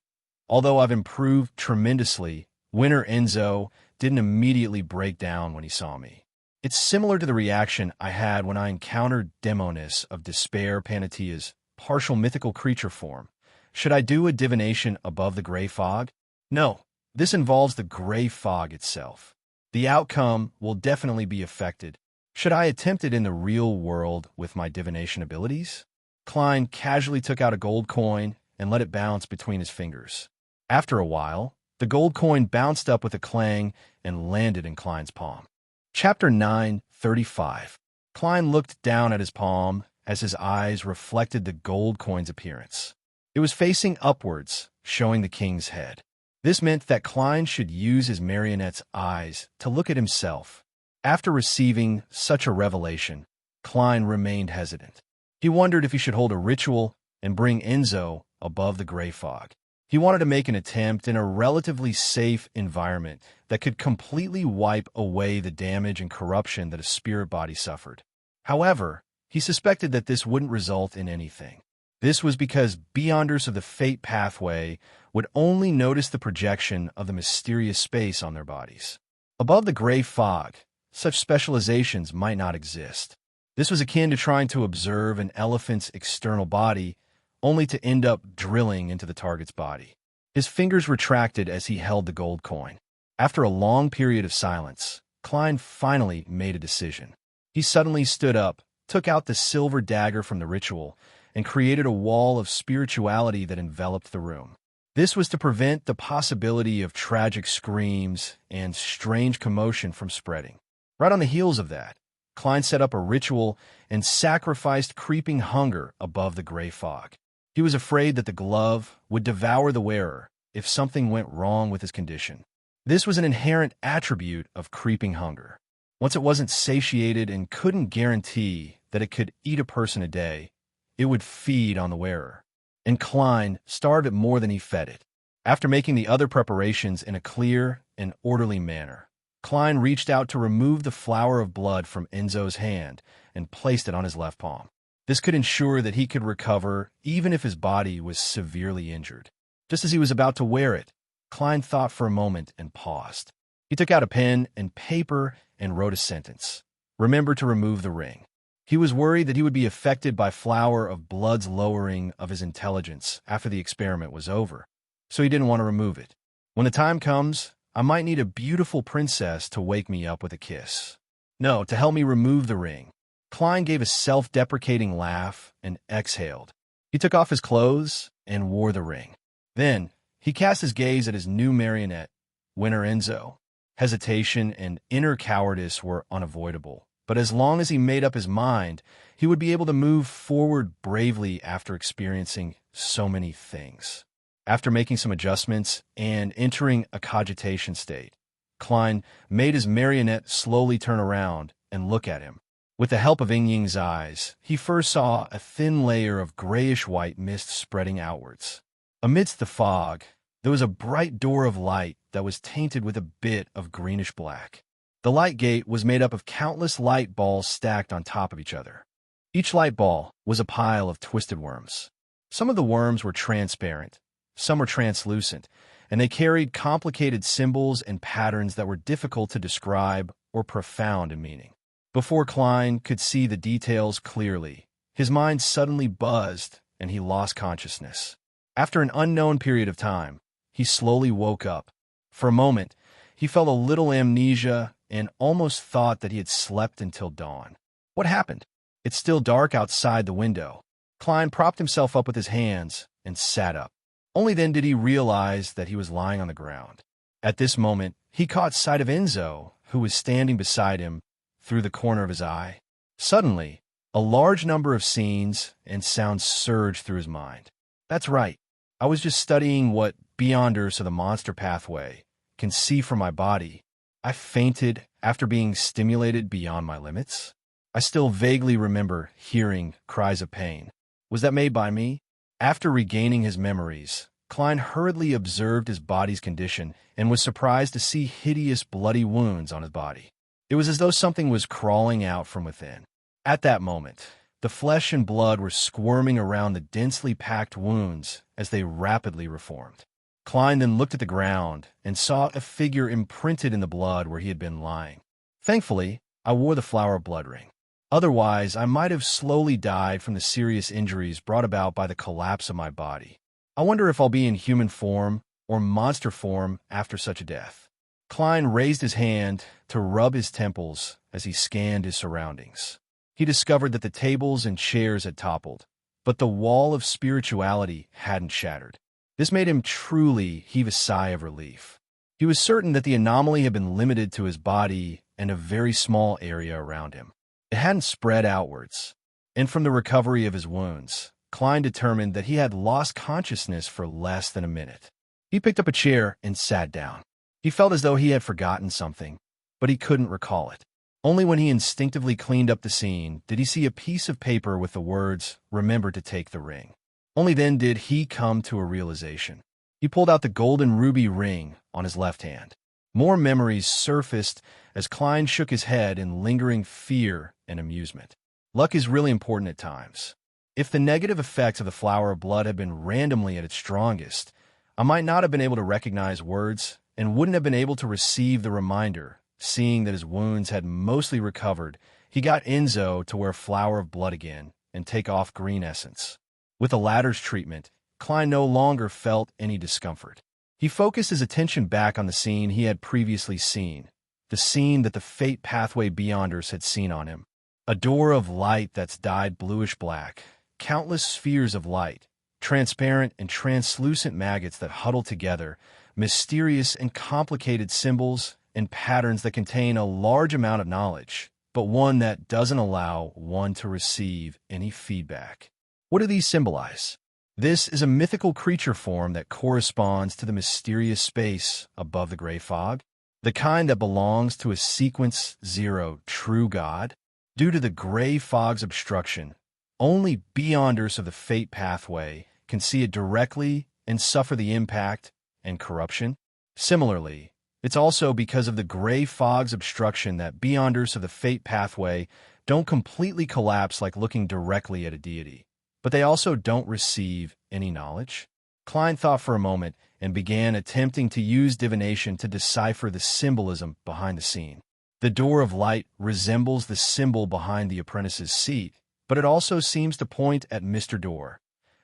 Although I've improved tremendously, Winter Enzo didn't immediately break down when he saw me. It's similar to the reaction I had when I encountered Demonis of Despair Panatia's partial mythical creature form. Should I do a divination above the gray fog? No, this involves the gray fog itself. The outcome will definitely be affected. Should I attempt it in the real world with my divination abilities? Klein casually took out a gold coin and let it bounce between his fingers. After a while, the gold coin bounced up with a clang and landed in Klein's palm. Chapter 9:35. Klein looked down at his palm as his eyes reflected the gold coin's appearance. It was facing upwards, showing the king's head. This meant that Klein should use his marionette's eyes to look at himself. After receiving such a revelation, Klein remained hesitant. He wondered if he should hold a ritual and bring Enzo above the gray fog. He wanted to make an attempt in a relatively safe environment that could completely wipe away the damage and corruption that a spirit body suffered. However, he suspected that this wouldn't result in anything. This was because Beyonders of the Fate pathway would only notice the projection of the mysterious space on their bodies. Above the gray fog, such specializations might not exist. This was akin to trying to observe an elephant's external body, only to end up drilling into the target's body. His fingers retracted as he held the gold coin. After a long period of silence, Klein finally made a decision. He suddenly stood up, took out the silver dagger from the ritual, and created a wall of spirituality that enveloped the room. This was to prevent the possibility of tragic screams and strange commotion from spreading. Right on the heels of that, Klein set up a ritual and sacrificed creeping hunger above the gray fog. He was afraid that the glove would devour the wearer if something went wrong with his condition. This was an inherent attribute of creeping hunger. Once it wasn't satiated and couldn't guarantee that it could eat a person a day, it would feed on the wearer. And Klein starved it more than he fed it. After making the other preparations in a clear and orderly manner, Klein reached out to remove the flower of blood from Enzo's hand and placed it on his left palm. This could ensure that he could recover even if his body was severely injured. Just as he was about to wear it, Klein thought for a moment and paused. He took out a pen and paper and wrote a sentence. Remember to remove the ring. He was worried that he would be affected by Flower of Blood's lowering of his intelligence after the experiment was over, so he didn't want to remove it. When the time comes, I might need a beautiful princess to wake me up with a kiss. No, to help me remove the ring. Klein gave a self-deprecating laugh and exhaled. He took off his clothes and wore the ring. Then, he cast his gaze at his new marionette, Winter Enzo. Hesitation and inner cowardice were unavoidable, but as long as he made up his mind, he would be able to move forward bravely after experiencing so many things. After making some adjustments and entering a cogitation state, Klein made his marionette slowly turn around and look at him. With the help of Ying's eyes, he first saw a thin layer of grayish-white mist spreading outwards. Amidst the fog, there was a bright door of light that was tainted with a bit of greenish-black. The light gate was made up of countless light balls stacked on top of each other. Each light ball was a pile of twisted worms. Some of the worms were transparent, some were translucent, and they carried complicated symbols and patterns that were difficult to describe or profound in meaning. Before Klein could see the details clearly, his mind suddenly buzzed and he lost consciousness. After an unknown period of time, he slowly woke up. For a moment, he felt a little amnesia and almost thought that he had slept until dawn. What happened? It's still dark outside the window. Klein propped himself up with his hands and sat up. Only then did he realize that he was lying on the ground. At this moment, he caught sight of Enzo, who was standing beside him, through the corner of his eye. Suddenly, a large number of scenes and sounds surged through his mind. That's right. I was just studying what Beyonders of the Monster Pathway can see from my body. I fainted after being stimulated beyond my limits. I still vaguely remember hearing cries of pain. Was that made by me? After regaining his memories, Klein hurriedly observed his body's condition and was surprised to see hideous bloody wounds on his body. It was as though something was crawling out from within. At that moment, the flesh and blood were squirming around the densely packed wounds as they rapidly reformed. Klein then looked at the ground and saw a figure imprinted in the blood where he had been lying. Thankfully, I wore the flower blood ring. Otherwise, I might have slowly died from the serious injuries brought about by the collapse of my body. I wonder if I'll be in human form or monster form after such a death. Klein raised his hand to rub his temples as he scanned his surroundings. He discovered that the tables and chairs had toppled, but the wall of spirituality hadn't shattered. This made him truly heave a sigh of relief. He was certain that the anomaly had been limited to his body and a very small area around him. It hadn't spread outwards. And from the recovery of his wounds, Klein determined that he had lost consciousness for less than a minute. He picked up a chair and sat down. He felt as though he had forgotten something, but he couldn't recall it. Only when he instinctively cleaned up the scene did he see a piece of paper with the words, "Remember to take the ring." Only then did he come to a realization. He pulled out the golden ruby ring on his left hand. More memories surfaced as Klein shook his head in lingering fear and amusement. Luck is really important at times. If the negative effects of the flower of blood had been randomly at its strongest, I might not have been able to recognize words and wouldn't have been able to receive the reminder. Seeing that his wounds had mostly recovered, he got Enzo to wear flower of blood again and take off green essence. With the latter's treatment, Klein no longer felt any discomfort. He focused his attention back on the scene he had previously seen, the scene that the fate pathway beyonders had seen on him. A door of light that's dyed bluish-black, countless spheres of light, transparent and translucent maggots that huddle together, mysterious and complicated symbols and patterns that contain a large amount of knowledge, but one that doesn't allow one to receive any feedback. What do these symbolize? This is a mythical creature form that corresponds to the mysterious space above the gray fog, the kind that belongs to a sequence zero true God. Due to the gray fog's obstruction, only beyonders of the fate pathway can see it directly and suffer the impact and corruption. Similarly, it's also because of the gray fog's obstruction that beyonders of the fate pathway don't completely collapse like looking directly at a deity, but they also don't receive any knowledge. Klein thought for a moment and began attempting to use divination to decipher the symbolism behind the scene. The door of light resembles the symbol behind the apprentice's seat, but it also seems to point at Mr. Door.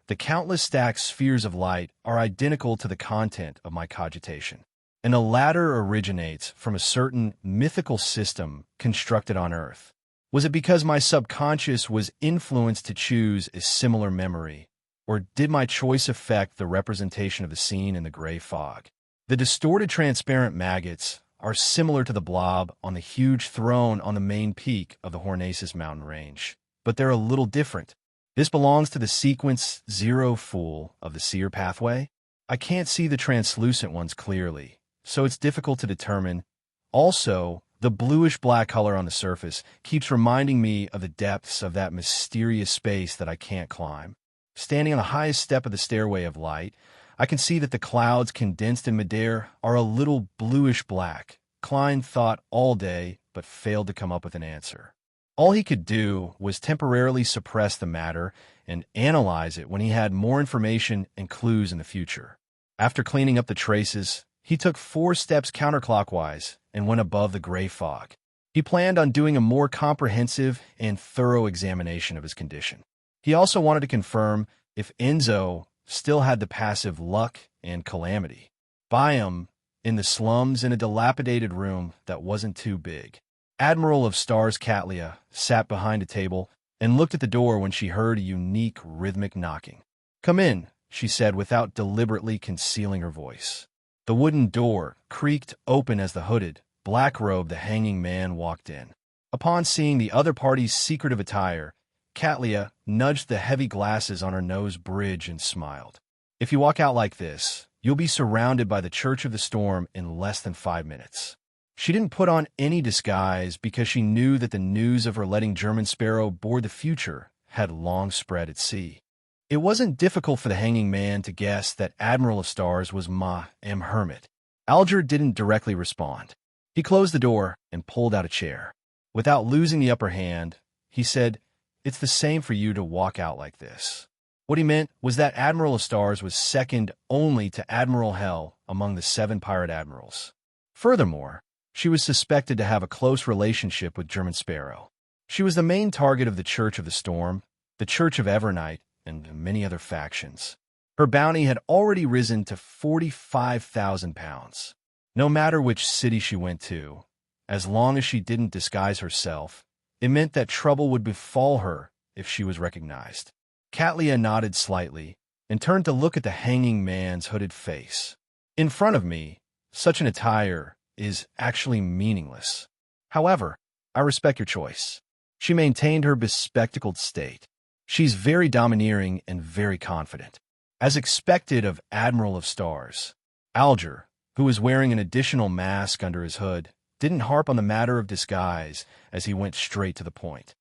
The countless stacked spheres of light are identical to the content of my cogitation, and the latter originates from a certain mythical system constructed on Earth. Was it because my subconscious was influenced to choose a similar memory, or did my choice affect the representation of the scene in the gray fog? The distorted transparent maggots are similar to the blob on the huge throne on the main peak of the Hornaces mountain range, but they're a little different. This belongs to the sequence zero fool of the seer pathway. I can't see the translucent ones clearly, so it's difficult to determine. Also, the bluish-black color on the surface keeps reminding me of the depths of that mysterious space that I can't climb. Standing on the highest step of the stairway of light, I can see that the clouds condensed in midair are a little bluish-black. Klein thought all day, but failed to come up with an answer. All he could do was temporarily suppress the matter and analyze it when he had more information and clues in the future. After cleaning up the traces, he took 4 steps counterclockwise and went above the gray fog. He planned on doing a more comprehensive and thorough examination of his condition. He also wanted to confirm if Enzo still had the passive luck and calamity. Biome in the slums in a dilapidated room that wasn't too big. Admiral of Stars Catlia sat behind a table and looked at the door when she heard a unique rhythmic knocking. "Come in," she said without deliberately concealing her voice. The wooden door creaked open as the hooded, black-robed the hanging man walked in. Upon seeing the other party's secretive attire, Catlia nudged the heavy glasses on her nose bridge and smiled. "If you walk out like this, you'll be surrounded by the Church of the Storm in less than 5 minutes." She didn't put on any disguise because she knew that the news of her letting German Sparrow board the future had long spread at sea. It wasn't difficult for the hanging man to guess that Admiral of Stars was Hermit. Alger didn't directly respond. He closed the door and pulled out a chair. Without losing the upper hand, he said, "It's the same for you to walk out like this." What he meant was that Admiral of Stars was second only to Admiral Hell among the 7 pirate admirals. Furthermore, she was suspected to have a close relationship with German Sparrow. She was the main target of the Church of the Storm, the Church of Evernight, and many other factions. Her bounty had already risen to 45,000 pounds. No matter which city she went to, as long as she didn't disguise herself, it meant that trouble would befall her if she was recognized. Katlia nodded slightly and turned to look at the hanging man's hooded face. In front of me, such an attire is actually meaningless. However, I respect your choice. She maintained her bespectacled state. She's very domineering and very confident. As expected of Admiral of Stars, Alger, who was wearing an additional mask under his hood, didn't harp on the matter of disguise as he went straight to the point.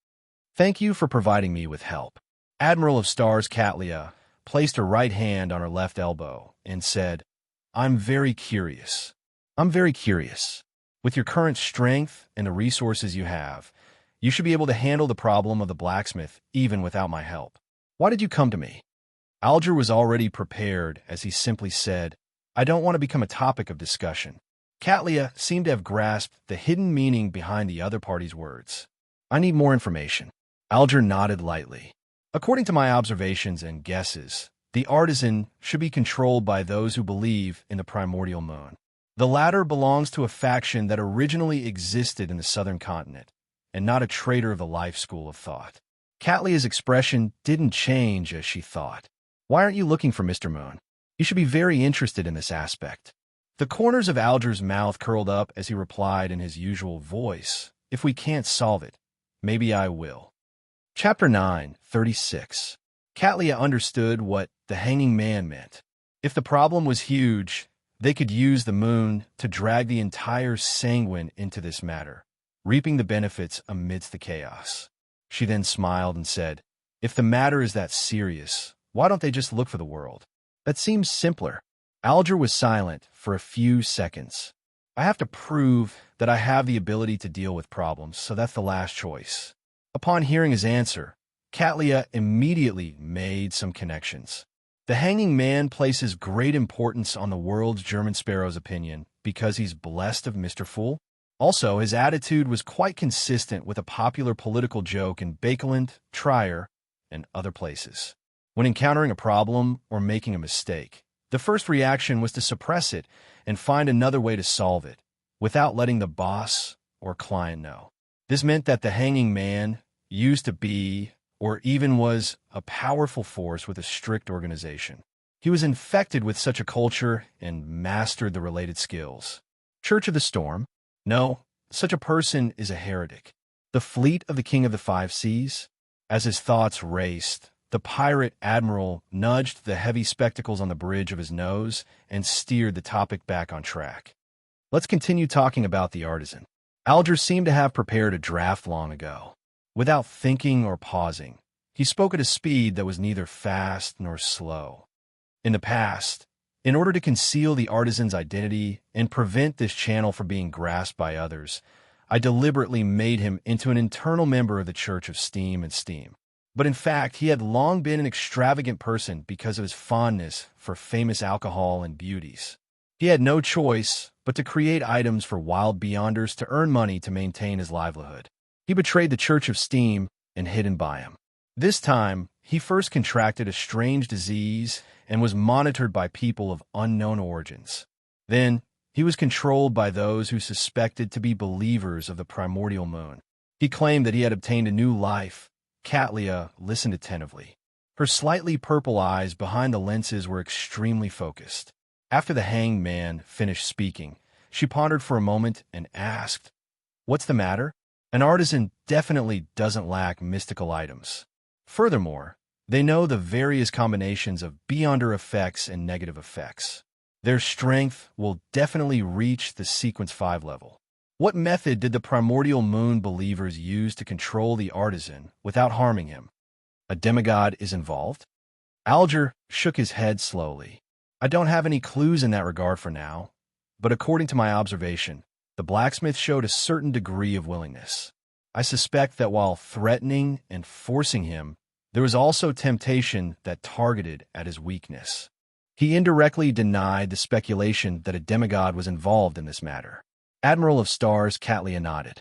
"Thank you for providing me with help." Admiral of Stars Katlia placed her right hand on her left elbow and said, I'm very curious. With your current strength and the resources you have, you should be able to handle the problem of the blacksmith even without my help. Why did you come to me?" Alger was already prepared as he simply said, "I don't want to become a topic of discussion." Katlia seemed to have grasped the hidden meaning behind the other party's words. "I need more information." Alger nodded lightly. "According to my observations and guesses, the artisan should be controlled by those who believe in the primordial moon. The latter belongs to a faction that originally existed in the southern continent, and not a traitor of the life school of thought." Katlia's expression didn't change as she thought. "Why aren't you looking for Mr. Moon? You should be very interested in this aspect." The corners of Alger's mouth curled up as he replied in his usual voice, "If we can't solve it, maybe I will." Chapter 9, 36. Katlia understood what the hanging man meant. If the problem was huge, they could use the moon to drag the entire sanguine into this matter, reaping the benefits amidst the chaos. She then smiled and said, "If the matter is that serious, why don't they just look for the world? That seems simpler." Alger was silent for a few seconds. "I have to prove that I have the ability to deal with problems, so that's the last choice." Upon hearing his answer, Katlia immediately made some connections. The hanging man places great importance on the world's German Sparrow's opinion because he's blessed of Mr. Fool. Also, his attitude was quite consistent with a popular political joke in Bakeland, Trier, and other places. When encountering a problem or making a mistake, the first reaction was to suppress it and find another way to solve it, without letting the boss or client know. This meant that the hanging man used to be, or even was, a powerful force with a strict organization. He was infected with such a culture and mastered the related skills. Church of the Storm? No, such a person is a heretic. The fleet of the King of the Five Seas? As his thoughts raced, the pirate admiral nudged the heavy spectacles on the bridge of his nose and steered the topic back on track. "Let's continue talking about the artisan." Alger seemed to have prepared a draft long ago. Without thinking or pausing, he spoke at a speed that was neither fast nor slow. In the past, in order to conceal the artisan's identity and prevent this channel from being grasped by others, I deliberately made him into an internal member of the Church of Steam and Steam. But in fact, he had long been an extravagant person because of his fondness for famous alcohol and beauties. He had no choice but to create items for wild beyonders to earn money to maintain his livelihood. He betrayed the Church of Steam and hidden by him. This time, he first contracted a strange disease and was monitored by people of unknown origins. Then, he was controlled by those who suspected to be believers of the primordial moon. He claimed that he had obtained a new life. Katlia listened attentively. Her slightly purple eyes behind the lenses were extremely focused. After the hanged man finished speaking, she pondered for a moment and asked, "What's the matter?" An artisan definitely doesn't lack mystical items. Furthermore, they know the various combinations of beyonder effects and negative effects. Their strength will definitely reach the Sequence 5 level. What method did the primordial moon believers use to control the artisan without harming him? A demigod is involved? Alger shook his head slowly. I don't have any clues in that regard for now, but according to my observation, the blacksmith showed a certain degree of willingness. I suspect that while threatening and forcing him, there was also temptation that targeted at his weakness. He indirectly denied the speculation that a demigod was involved in this matter. Admiral of Stars Catlia nodded.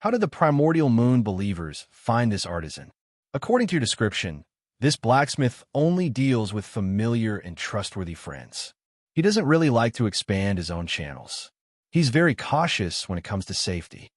How did the primordial moon believers find this artisan? According to your description, this blacksmith only deals with familiar and trustworthy friends. He doesn't really like to expand his own channels. He's very cautious when it comes to safety.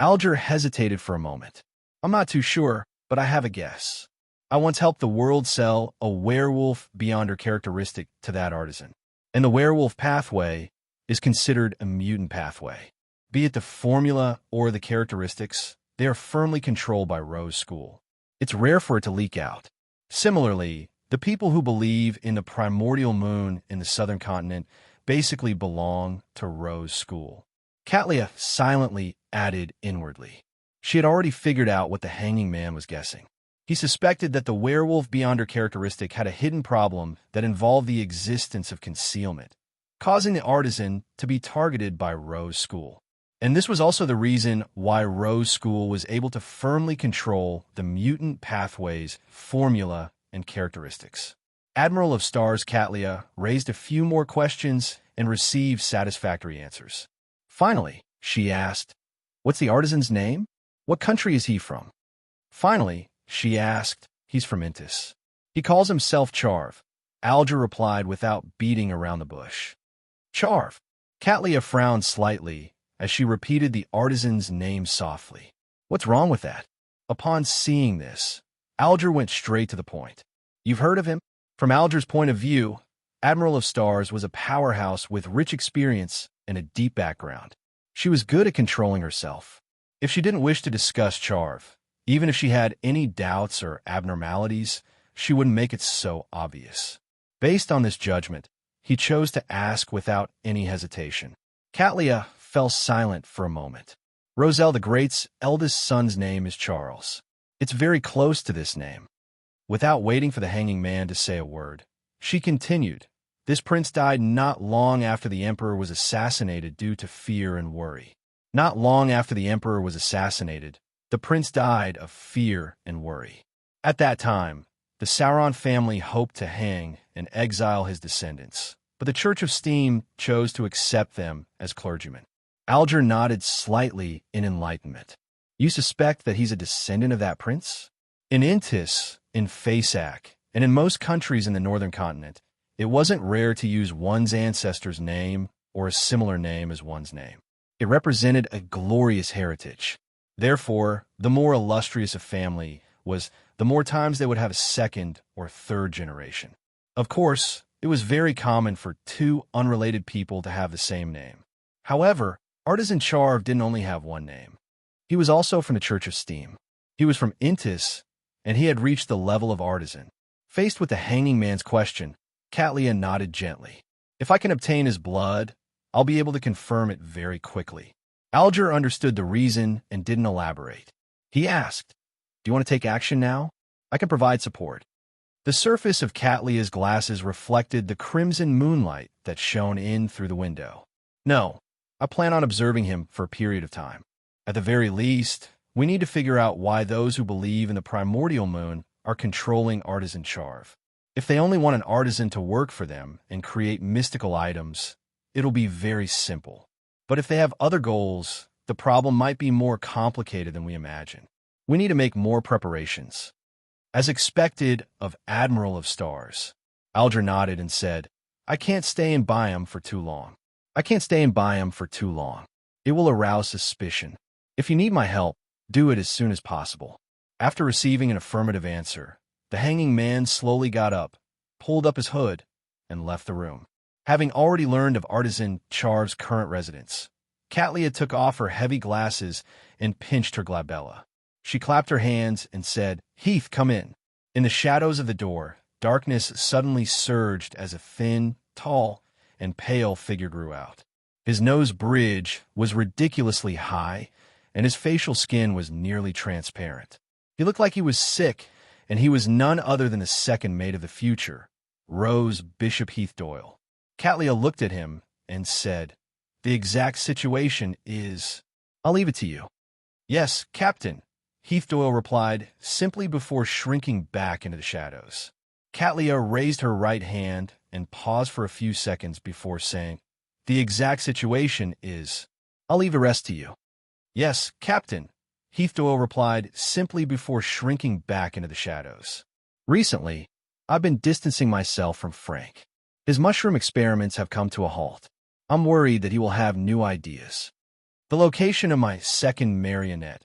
Alger hesitated for a moment. I'm not too sure, but I have a guess. I once helped the world sell a werewolf beyond her characteristic to that artisan. And the werewolf pathway is considered a mutant pathway. Be it the formula or the characteristics, they are firmly controlled by Rose School. It's rare for it to leak out. Similarly, the people who believe in the primordial moon in the southern continent basically belong to Rose School. Catlia silently added inwardly. She had already figured out what the hanging man was guessing. He suspected that the werewolf beyond her characteristic had a hidden problem that involved the existence of concealment, causing the artisan to be targeted by Rose School. And this was also the reason why Rose School was able to firmly control the mutant pathway's formula and characteristics. Admiral of Stars Catlia raised a few more questions and received satisfactory answers. Finally, she asked, "What's the artisan's name? What country is he from?" Finally, she asked, "He's from Intis. He calls himself Charv." Alger replied without beating around the bush. "Charv." Catlia frowned slightly as she repeated the artisan's name softly. "What's wrong with that?" Upon seeing this, Alger went straight to the point. "You've heard of him?" From Alger's point of view, Admiral of Stars was a powerhouse with rich experience and a deep background. She was good at controlling herself. If she didn't wish to discuss Charv, even if she had any doubts or abnormalities, she wouldn't make it so obvious. Based on this judgment, he chose to ask without any hesitation. Catlia fell silent for a moment. Roselle the Great's eldest son's name is Charles. It's very close to this name. Without waiting for the hanging man to say a word, she continued, "This prince died not long after the emperor was assassinated due to fear and worry. Not long after the emperor was assassinated, the prince died of fear and worry. At that time, the Sauron family hoped to hang and exile his descendants, but the Church of Steam chose to accept them as clergymen." Alger nodded slightly in enlightenment. "You suspect that he's a descendant of that prince?" In Intis, in Faceac, and in most countries in the northern continent, it wasn't rare to use one's ancestor's name or a similar name as one's name. It represented a glorious heritage. Therefore, the more illustrious a family was, the more times they would have a second or third generation. Of course, it was very common for two unrelated people to have the same name. However, Artisan Charv didn't only have one name. He was also from the Church of Steam. He was from Intis, and he had reached the level of artisan. Faced with the hanging man's question, Catlia nodded gently. "If I can obtain his blood, I'll be able to confirm it very quickly." Alger understood the reason and didn't elaborate. He asked, "Do you want to take action now? I can provide support." The surface of Catlia's glasses reflected the crimson moonlight that shone in through the window. "No, I plan on observing him for a period of time. At the very least, we need to figure out why those who believe in the primordial moon are controlling Artisan Charv. If they only want an artisan to work for them and create mystical items, it'll be very simple. But if they have other goals, the problem might be more complicated than we imagine. We need to make more preparations." As expected of Admiral of Stars, Alger nodded and said, "I can't stay in Byam for too long. It will arouse suspicion. If you need my help, do it as soon as possible." After receiving an affirmative answer, the hanging man slowly got up, pulled up his hood, and left the room. Having already learned of Artisan Charv's current residence, Catlia took off her heavy glasses and pinched her glabella. She clapped her hands and said, "Heath, come in." In the shadows of the door, darkness suddenly surged as a thin, tall, and pale figure grew out. His nose bridge was ridiculously high, and his facial skin was nearly transparent. He looked like he was sick and he was none other than the second mate of the future, Rose Bishop Heath Doyle. Catlia looked at him and said, "The exact situation is... I'll leave it to you." "Yes, Captain," Heath Doyle replied, simply before shrinking back into the shadows. Catlia raised her right hand and paused for a few seconds before saying, "The exact situation is... I'll leave the rest to you." "Yes, Captain," Heath Doyle replied, simply before shrinking back into the shadows. "Recently, I've been distancing myself from Frank. His mushroom experiments have come to a halt. I'm worried that he will have new ideas." The location of my second marionette.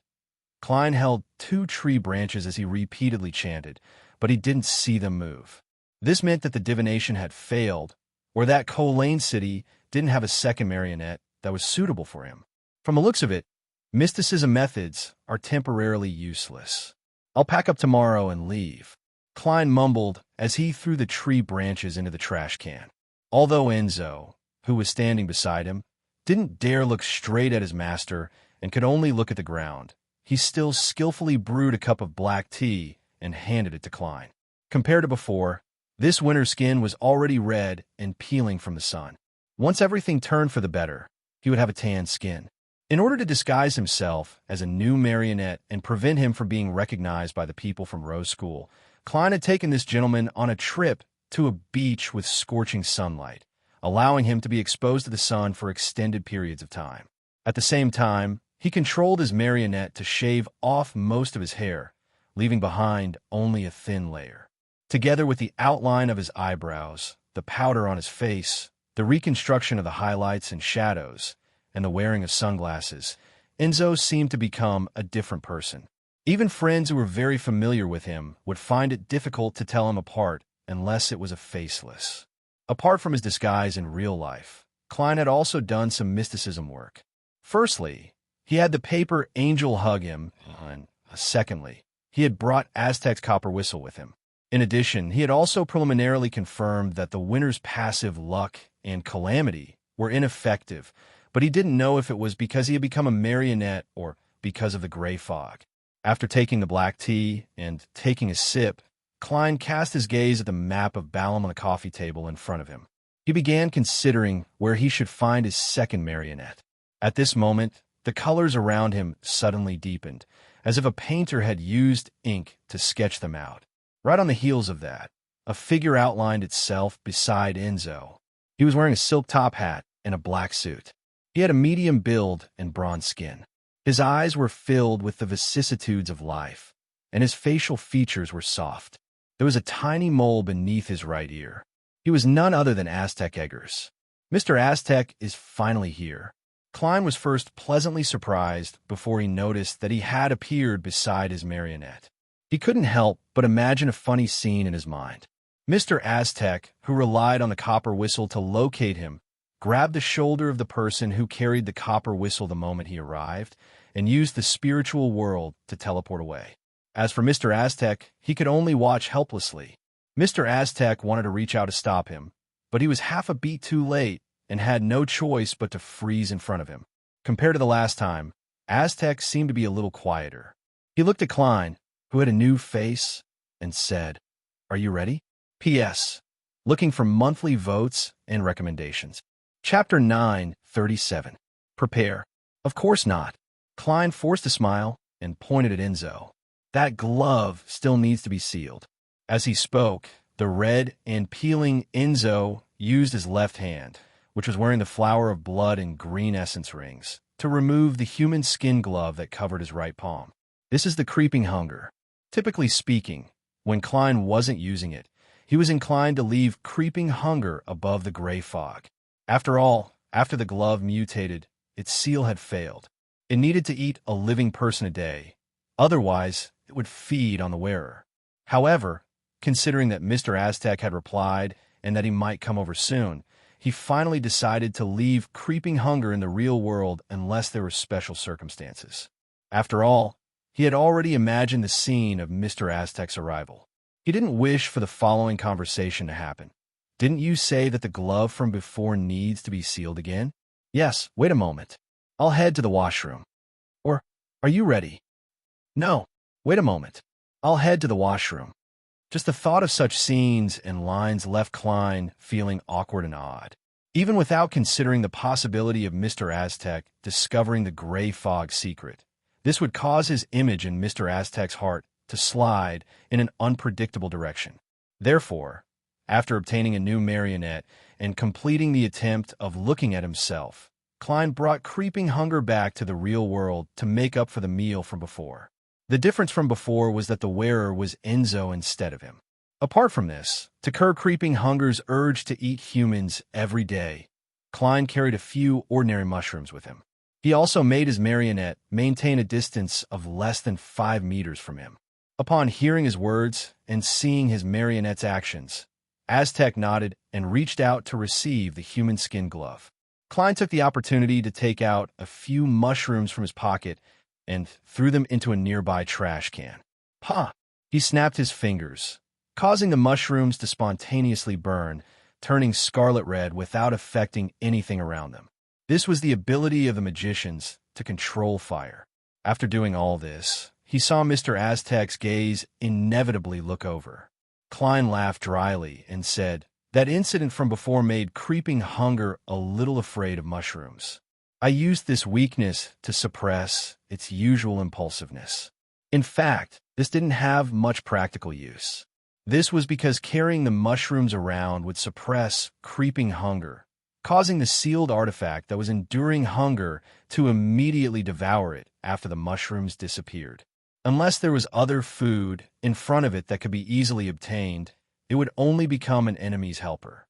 Klein held 2 tree branches as he repeatedly chanted, but he didn't see them move. This meant that the divination had failed, or that Colane City didn't have a second marionette that was suitable for him. From the looks of it, mysticism methods are temporarily useless. "I'll pack up tomorrow and leave," Klein mumbled as he threw the tree branches into the trash can. Although Enzo, who was standing beside him, didn't dare look straight at his master and could only look at the ground, he still skillfully brewed a cup of black tea and handed it to Klein. Compared to before, this winter's skin was already red and peeling from the sun. Once everything turned for the better, he would have a tan skin. In order to disguise himself as a new marionette and prevent him from being recognized by the people from Rose School, Klein had taken this gentleman on a trip to a beach with scorching sunlight, allowing him to be exposed to the sun for extended periods of time. At the same time, he controlled his marionette to shave off most of his hair, leaving behind only a thin layer. Together with the outline of his eyebrows, the powder on his face, the reconstruction of the highlights and shadows, and the wearing of sunglasses, Enzo seemed to become a different person. Even friends who were very familiar with him would find it difficult to tell him apart unless it was a faceless. Apart from his disguise in real life, Klein had also done some mysticism work. Firstly, he had the paper angel hug him, and secondly, he had brought Aztec's copper whistle with him. In addition, he had also preliminarily confirmed that the winter's passive luck and calamity were ineffective, but he didn't know if it was because he had become a marionette or because of the gray fog. After taking the black tea and taking a sip, Klein cast his gaze at the map of Balam on the coffee table in front of him. He began considering where he should find his second marionette. At this moment, the colors around him suddenly deepened, as if a painter had used ink to sketch them out. Right on the heels of that, a figure outlined itself beside Enzo. He was wearing a silk top hat and a black suit. He had a medium build and bronze skin. His eyes were filled with the vicissitudes of life, and his facial features were soft. There was a tiny mole beneath his right ear. He was none other than Aztec Eggers. Mr. Aztec is finally here. Klein was first pleasantly surprised before he noticed that he had appeared beside his marionette. He couldn't help but imagine a funny scene in his mind. Mr. Aztec, who relied on the copper whistle to locate him, grabbed the shoulder of the person who carried the copper whistle the moment he arrived, and used the spiritual world to teleport away. As for Mr. Aztec, he could only watch helplessly. Mr. Aztec wanted to reach out to stop him, but he was half a beat too late and had no choice but to freeze in front of him. Compared to the last time, Aztec seemed to be a little quieter. He looked at Klein, who had a new face, and said, "Are you ready? P.S. Looking for monthly votes and recommendations." Chapter 9:37. Prepare. Of course not. Klein forced a smile and pointed at Enzo. That glove still needs to be sealed. As he spoke, the red and peeling Enzo used his left hand, which was wearing the flower of blood and green essence rings, to remove the human skin glove that covered his right palm. This is the creeping hunger. Typically speaking, when Klein wasn't using it, he was inclined to leave creeping hunger above the gray fog. After all, after the glove mutated, its seal had failed. It needed to eat a living person a day. Otherwise, it would feed on the wearer. However, considering that Mr. Aztec had replied and that he might come over soon, he finally decided to leave creeping hunger in the real world unless there were special circumstances. After all, he had already imagined the scene of Mr. Aztec's arrival. He didn't wish for the following conversation to happen. "Didn't you say that the glove from before needs to be sealed again?" "Yes, wait a moment. I'll head to the washroom." Or, "Are you ready?" "No, wait a moment. I'll head to the washroom. Just the thought of such scenes and lines left Klein feeling awkward and odd. Even without considering the possibility of Mr. Aztec discovering the gray fog secret, this would cause his image in Mr. Aztec's heart to slide in an unpredictable direction. Therefore, after obtaining a new marionette and completing the attempt of looking at himself, Klein brought creeping hunger back to the real world to make up for the meal from before. The difference from before was that the wearer was Enzo instead of him. Apart from this, to curb creeping hunger's urge to eat humans every day, Klein carried a few ordinary mushrooms with him. He also made his marionette maintain a distance of less than 5 meters from him. Upon hearing his words and seeing his marionette's actions, Aztec nodded and reached out to receive the human skin glove. Klein took the opportunity to take out a few mushrooms from his pocket and threw them into a nearby trash can. Ha! He snapped his fingers, causing the mushrooms to spontaneously burn, turning scarlet red without affecting anything around them. This was the ability of the magicians to control fire. After doing all this, he saw Mr. Aztec's gaze inevitably look over. Klein laughed dryly and said, "That incident from before made creeping hunger a little afraid of mushrooms. I used this weakness to suppress its usual impulsiveness. In fact, this didn't have much practical use. This was because carrying the mushrooms around would suppress creeping hunger, causing the sealed artifact that was enduring hunger to immediately devour it after the mushrooms disappeared. Unless there was other food in front of it that could be easily obtained, it would only become an enemy's helper."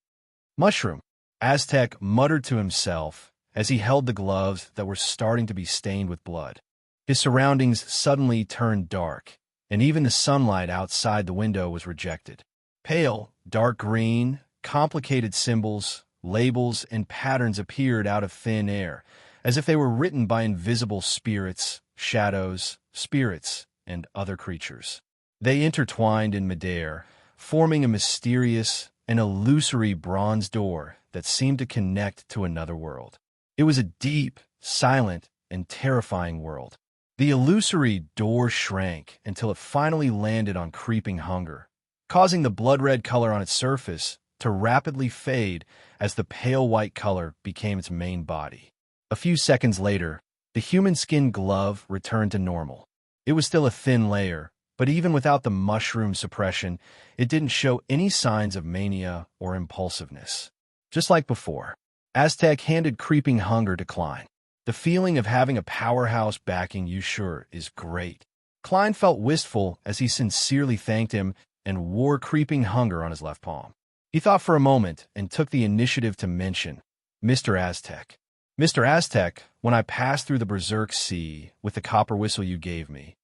"Mushroom," Aztec muttered to himself as he held the gloves that were starting to be stained with blood. His surroundings suddenly turned dark, and even the sunlight outside the window was rejected. Pale, dark green, complicated symbols, labels, and patterns appeared out of thin air, as if they were written by invisible spirits, shadows, spirits, and other creatures. They intertwined in midair, forming a mysterious and illusory bronze door that seemed to connect to another world. It was a deep, silent, and terrifying world. The illusory door shrank until it finally landed on creeping hunger, causing the blood-red color on its surface to rapidly fade as the pale white color became its main body. A few seconds later, the human skin glove returned to normal. It was still a thin layer, but even without the mushroom suppression, it didn't show any signs of mania or impulsiveness. Just like before, Aztec handed creeping hunger to Klein. "The feeling of having a powerhouse backing you sure is great." Klein felt wistful as he sincerely thanked him and wore creeping hunger on his left palm. He thought for a moment and took the initiative to mention, "Mr. Aztec. Mr. Aztec, when I passed through the Berserk Sea with the copper whistle you gave me,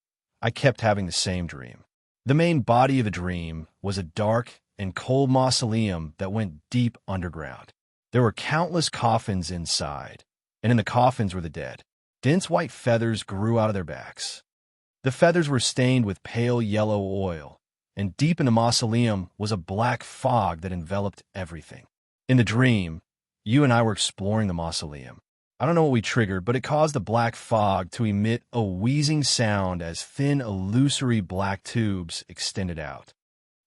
I kept having the same dream. The main body of the dream was a dark and cold mausoleum that went deep underground. There were countless coffins inside, and in the coffins were the dead. Dense white feathers grew out of their backs. The feathers were stained with pale yellow oil, and deep in the mausoleum was a black fog that enveloped everything. In the dream, you and I were exploring the mausoleum. I don't know what we triggered, but it caused the black fog to emit a wheezing sound as thin, illusory black tubes extended out.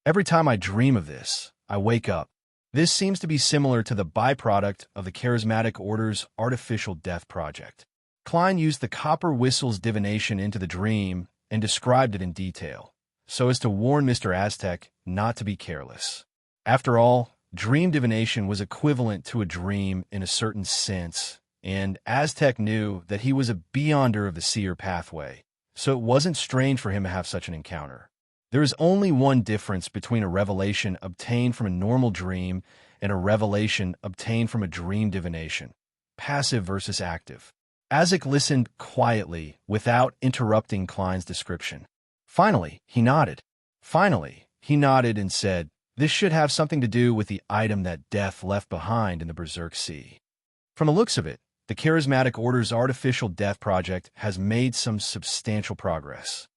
Every time I dream of this, I wake up. This seems to be similar to the byproduct of the Charismatic Order's artificial death project." Klein used the copper whistle's divination into the dream and described it in detail, so as to warn Mr. Aztec not to be careless. After all, dream divination was equivalent to a dream in a certain sense, and Aztec knew that he was a beyonder of the seer pathway, so it wasn't strange for him to have such an encounter. There is only one difference between a revelation obtained from a normal dream and a revelation obtained from a dream divination: passive versus active. Aztec listened quietly without interrupting Klein's description. Finally, he nodded and said, "This should have something to do with the item that Death left behind in the Berserk Sea. From the looks of it, the Charismatic Order's artificial death project has made some substantial progress.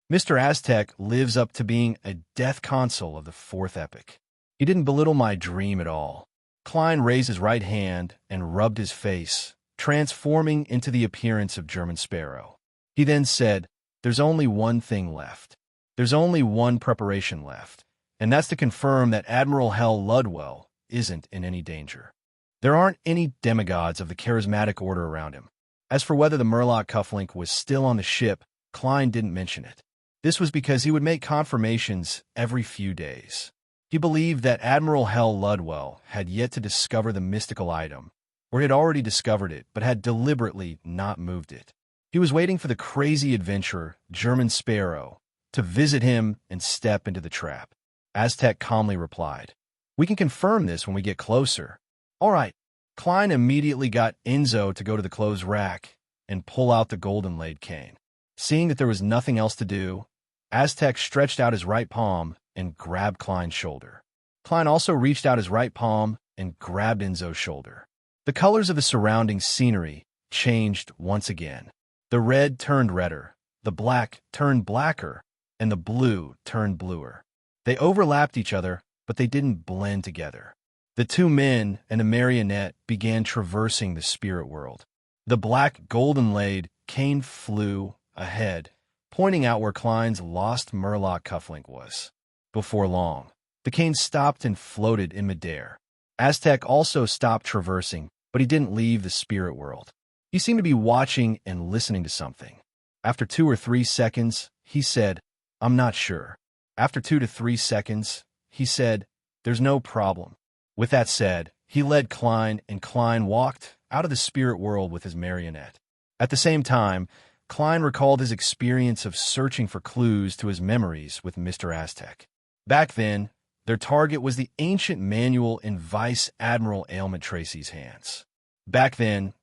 Mr. Aztec lives up to being a death consul of the fourth epoch." He didn't belittle my dream at all. Klein raised his right hand and rubbed his face, transforming into the appearance of German Sparrow. He then said, "There's only one thing left. There's only one preparation left, and that's to confirm that Admiral Hell Ludwell isn't in any danger. There aren't any demigods of the charismatic order around him. As for whether the Murloc cufflink was still on the ship, Klein didn't mention it. This was because he would make confirmations every few days. He believed that Admiral Hell Ludwell had yet to discover the mystical item, or had already discovered it but had deliberately not moved it. He was waiting for the crazy adventurer, German Sparrow, to visit him and step into the trap. Aztec calmly replied, "We can confirm this when we get closer." All right. Klein immediately got Enzo to go to the clothes rack and pull out the golden laid cane. Seeing that there was nothing else to do, Aztec stretched out his right palm and grabbed Klein's shoulder. Klein also reached out his right palm and grabbed Enzo's shoulder. The colors of the surrounding scenery changed once again. The red turned redder, the black turned blacker, and the blue turned bluer. They overlapped each other, but they didn't blend together. The two men and the marionette began traversing the spirit world. The black golden-laid cane flew ahead, pointing out where Klein's lost Murloc cufflink was. Before long, the cane stopped and floated in midair. Aztec also stopped traversing, but he didn't leave the spirit world. He seemed to be watching and listening to something. After 2 or 3 seconds, he said, "I'm not sure." After 2 to 3 seconds, he said, "There's no problem." With that said, he led Klein, and Klein walked out of the spirit world with his marionette. At the same time, Klein recalled his experience of searching for clues to his memories with Mr. Aztec. Back then, their target was the ancient manual in Vice Admiral Ailment Tracy's hands. Back then,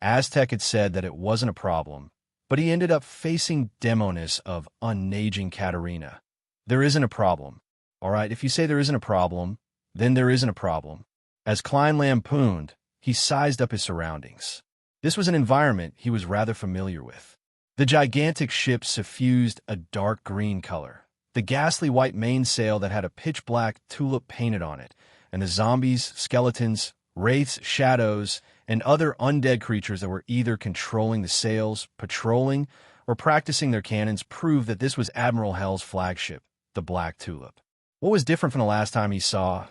Aztec had said that it wasn't a problem, but he ended up facing demoness of Unaging Katerina. There isn't a problem. All right, if you say there isn't a problem, then there isn't a problem. As Klein lampooned, he sized up his surroundings. This was an environment he was rather familiar with. The gigantic ship suffused a dark green color, the ghastly white mainsail that had a pitch-black tulip painted on it, and the zombies, skeletons, wraiths, shadows, and other undead creatures that were either controlling the sails, patrolling, or practicing their cannons proved that this was Admiral Hell's flagship, the Black Tulip. What was different from the last time he saw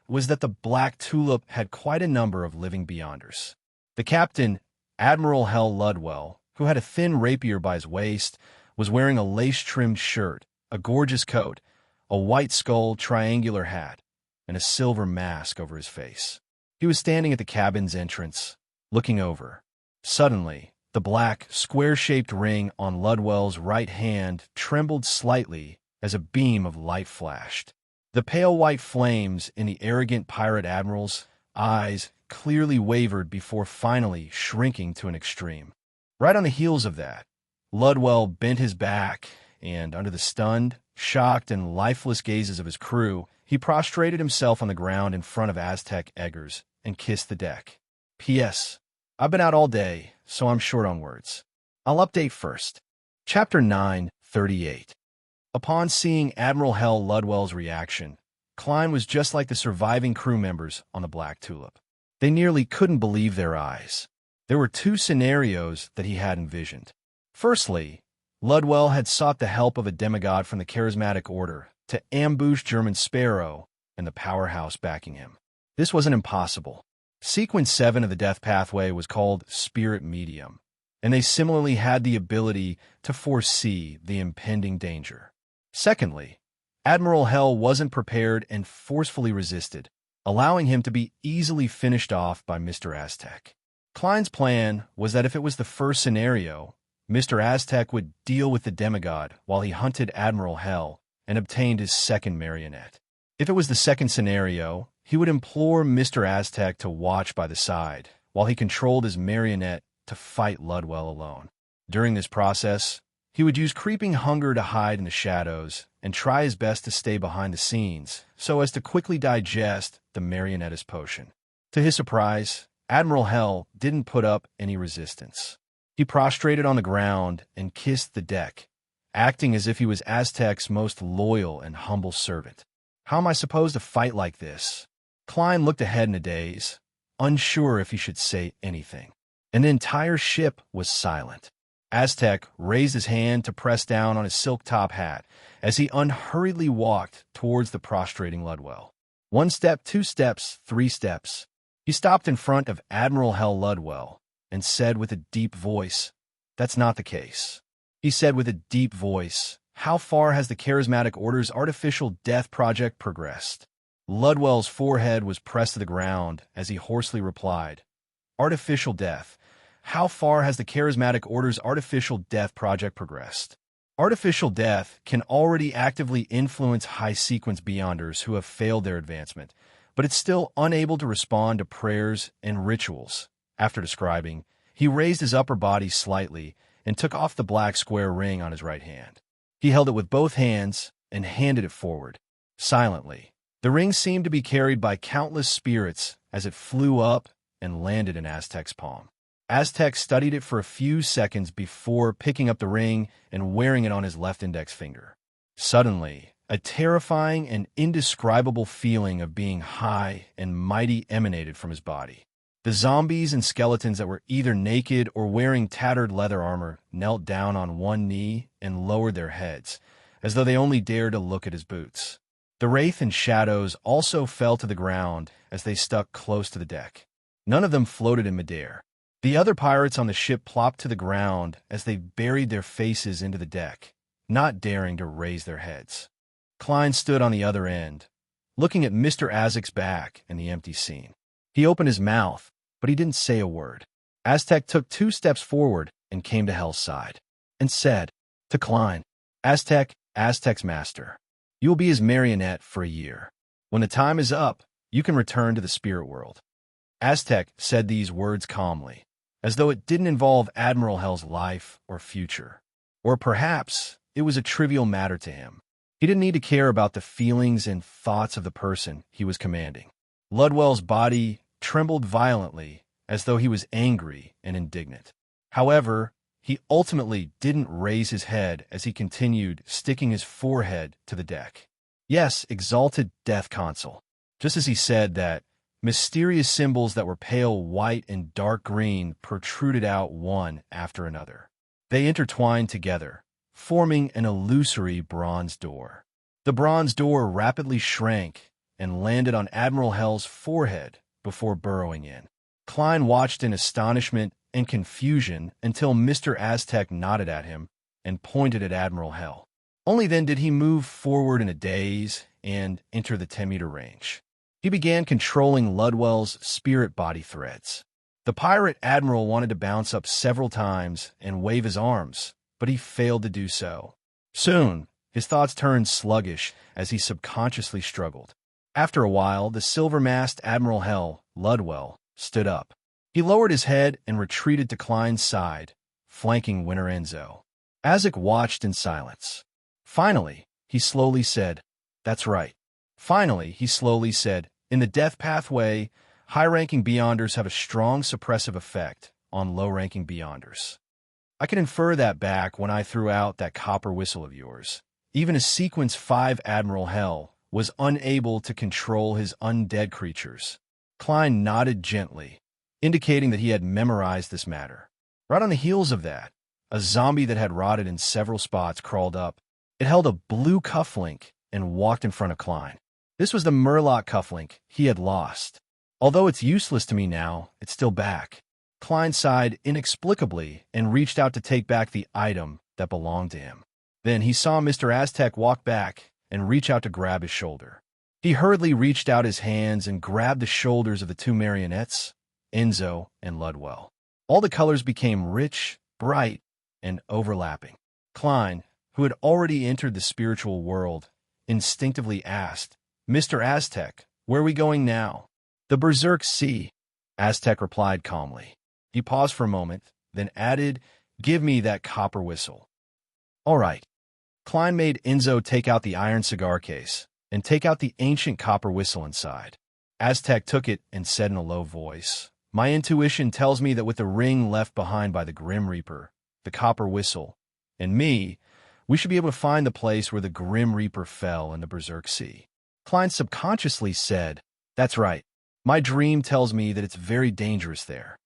was that the Black Tulip had quite a number of living beyonders. The captain, Admiral Hell Ludwell, who had a thin rapier by his waist, was wearing a lace-trimmed shirt, a gorgeous coat, a white skull triangular hat, and a silver mask over his face. He was standing at the cabin's entrance, looking over. Suddenly, the black, square-shaped ring on Ludwell's right hand trembled slightly as a beam of light flashed. The pale white flames in the arrogant pirate admiral's eyes clearly wavered before finally shrinking to an extreme. Right on the heels of that, Ludwell bent his back, and under the stunned, shocked, and lifeless gazes of his crew, he prostrated himself on the ground in front of Aztec Eggers and kissed the deck. P.S. I've been out all day, so I'm short on words. I'll update first. Chapter 9:38. Upon seeing Admiral Hell Ludwell's reaction, Klein was just like the surviving crew members on the Black Tulip. They nearly couldn't believe their eyes. There were 2 scenarios that he had envisioned. Firstly, Ludwell had sought the help of a demigod from the charismatic order to ambush German Sparrow and the powerhouse backing him. This wasn't impossible. Sequence 7 of the Death Pathway was called Spirit Medium, and they similarly had the ability to foresee the impending danger. Secondly, Admiral Hell wasn't prepared and forcefully resisted, allowing him to be easily finished off by Mr. Aztec. Klein's plan was that if it was the first scenario, Mr. Aztec would deal with the demigod while he hunted Admiral Hell and obtained his second marionette. If it was the second scenario, he would implore Mr. Aztec to watch by the side while he controlled his marionette to fight Ludwell alone. During this process, he would use creeping hunger to hide in the shadows and try his best to stay behind the scenes so as to quickly digest the marionettist potion. To his surprise, Admiral Hell didn't put up any resistance. He prostrated on the ground and kissed the deck, acting as if he was Aztec's most loyal and humble servant. How am I supposed to fight like this? Klein looked ahead in a daze, unsure if he should say anything, and the entire ship was silent. Aztec raised his hand to press down on his silk top hat as he unhurriedly walked towards the prostrating Ludwell. 1 step, 2 steps, 3 steps. He stopped in front of Admiral Hell Ludwell and said with a deep voice, "That's not the case." He said with a deep voice, "How far has the Charismatic Order's artificial death project progressed?" Ludwell's forehead was pressed to the ground as he hoarsely replied, "Artificial death. How far has the Charismatic Order's artificial death project progressed?" Artificial death can already actively influence high-sequence beyonders who have failed their advancement, but it's still unable to respond to prayers and rituals. After describing, he raised his upper body slightly and took off the black square ring on his right hand. He held it with both hands and handed it forward, silently. The ring seemed to be carried by countless spirits as it flew up and landed in Aztec's palm. Aztec studied it for a few seconds before picking up the ring and wearing it on his left index finger. Suddenly, a terrifying and indescribable feeling of being high and mighty emanated from his body. The zombies and skeletons that were either naked or wearing tattered leather armor knelt down on one knee and lowered their heads, as though they only dared to look at his boots. The wraith and shadows also fell to the ground as they stuck close to the deck. None of them floated in midair. The other pirates on the ship plopped to the ground as they buried their faces into the deck, not daring to raise their heads. Klein stood on the other end, looking at Mr. Azek's back and the empty scene. He opened his mouth, but he didn't say a word. Aztec took 2 steps forward and came to Hell's side, and said to Klein, Aztec's master, you will be his marionette for a year. When the time is up, you can return to the spirit world." Aztec said these words calmly, as though it didn't involve Admiral Hell's life or future. Or perhaps it was a trivial matter to him. He didn't need to care about the feelings and thoughts of the person he was commanding. Ludwell's body trembled violently, as though he was angry and indignant. However, he ultimately didn't raise his head as he continued sticking his forehead to the deck. Yes, exalted death consul. Just as he said that, mysterious symbols that were pale white and dark green protruded out one after another. They intertwined together, forming an illusory bronze door. The bronze door rapidly shrank and landed on Admiral Hell's forehead before burrowing in. Klein watched in astonishment and confusion until Mr. Aztec nodded at him and pointed at Admiral Hell. Only then did he move forward in a daze and enter the 10-meter range. He began controlling Ludwell's spirit body threads. The pirate admiral wanted to bounce up several times and wave his arms, but he failed to do so. Soon, his thoughts turned sluggish as he subconsciously struggled. After a while, the silver-masked Admiral Hell, Ludwell, stood up. He lowered his head and retreated to Klein's side, flanking Winter Enzo. Azek watched in silence. Finally, he slowly said, "That's right." Finally, he slowly said, "In the death pathway, high-ranking Beyonders have a strong suppressive effect on low-ranking Beyonders. I can infer that back when I threw out that copper whistle of yours. Even a Sequence 5 Admiral Hell was unable to control his undead creatures." Klein nodded gently, indicating that he had memorized this matter. Right on the heels of that, a zombie that had rotted in several spots crawled up. It held a blue cufflink and walked in front of Klein. This was the Murloc cufflink he had lost. Although it's useless to me now, it's still back. Klein sighed inexplicably and reached out to take back the item that belonged to him. Then he saw Mr. Aztec walk back and reach out to grab his shoulder. He hurriedly reached out his hands and grabbed the shoulders of the 2 marionettes, Enzo and Ludwell. All the colors became rich, bright, and overlapping. Klein, who had already entered the spiritual world, instinctively asked, "Mr. Aztec, where are we going now?" "The Berserk Sea," Aztec replied calmly. He paused for a moment, then added, "Give me that copper whistle." "All right." Klein made Enzo take out the iron cigar case and take out the ancient copper whistle inside. Aztec took it and said in a low voice, "My intuition tells me that with the ring left behind by the Grim Reaper, the copper whistle, and me, we should be able to find the place where the Grim Reaper fell in the Berserk Sea." Klein subconsciously said, "That's right. My dream tells me that it's very dangerous there."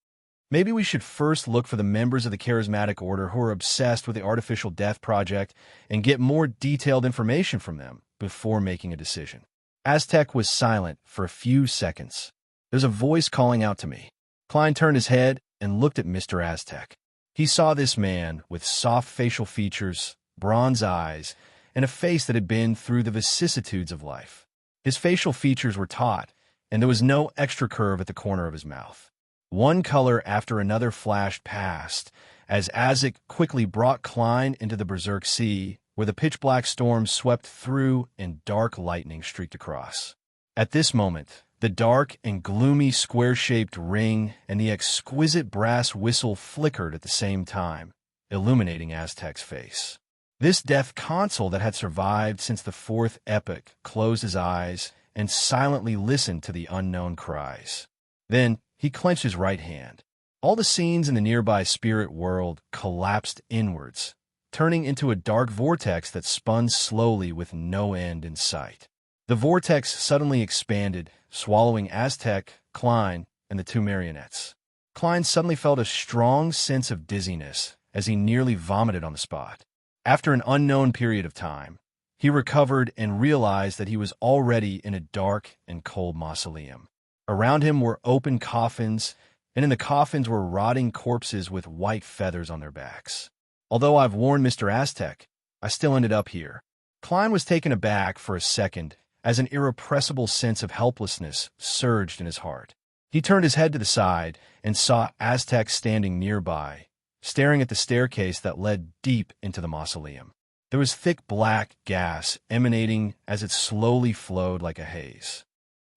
Maybe we should first look for the members of the charismatic order who are obsessed with the artificial death project and get more detailed information from them before making a decision. Aztec was silent for a few seconds. There's a voice calling out to me. Klein turned his head and looked at Mr. Aztec. He saw this man with soft facial features, bronze eyes, and a face that had been through the vicissitudes of life. His facial features were taut, and there was no extra curve at the corner of his mouth. One color after another flashed past, as Aztec quickly brought Klein into the berserk sea, where the pitch-black storm swept through and dark lightning streaked across. At this moment, the dark and gloomy square-shaped ring and the exquisite brass whistle flickered at the same time, illuminating Aztec's face. This death consul that had survived since the fourth epoch closed his eyes and silently listened to the unknown cries. Then he clenched his right hand. All the scenes in the nearby spirit world collapsed inwards, turning into a dark vortex that spun slowly with no end in sight. The vortex suddenly expanded, swallowing Aztec, Klein, and the two marionettes. Klein suddenly felt a strong sense of dizziness as he nearly vomited on the spot. After an unknown period of time, he recovered and realized that he was already in a dark and cold mausoleum. Around him were open coffins, and in the coffins were rotting corpses with white feathers on their backs. Although I've warned Mr. Aztec, I still ended up here. Klein was taken aback for a second as an irrepressible sense of helplessness surged in his heart. He turned his head to the side and saw Aztec standing nearby, staring at the staircase that led deep into the mausoleum. There was thick black gas emanating as it slowly flowed like a haze.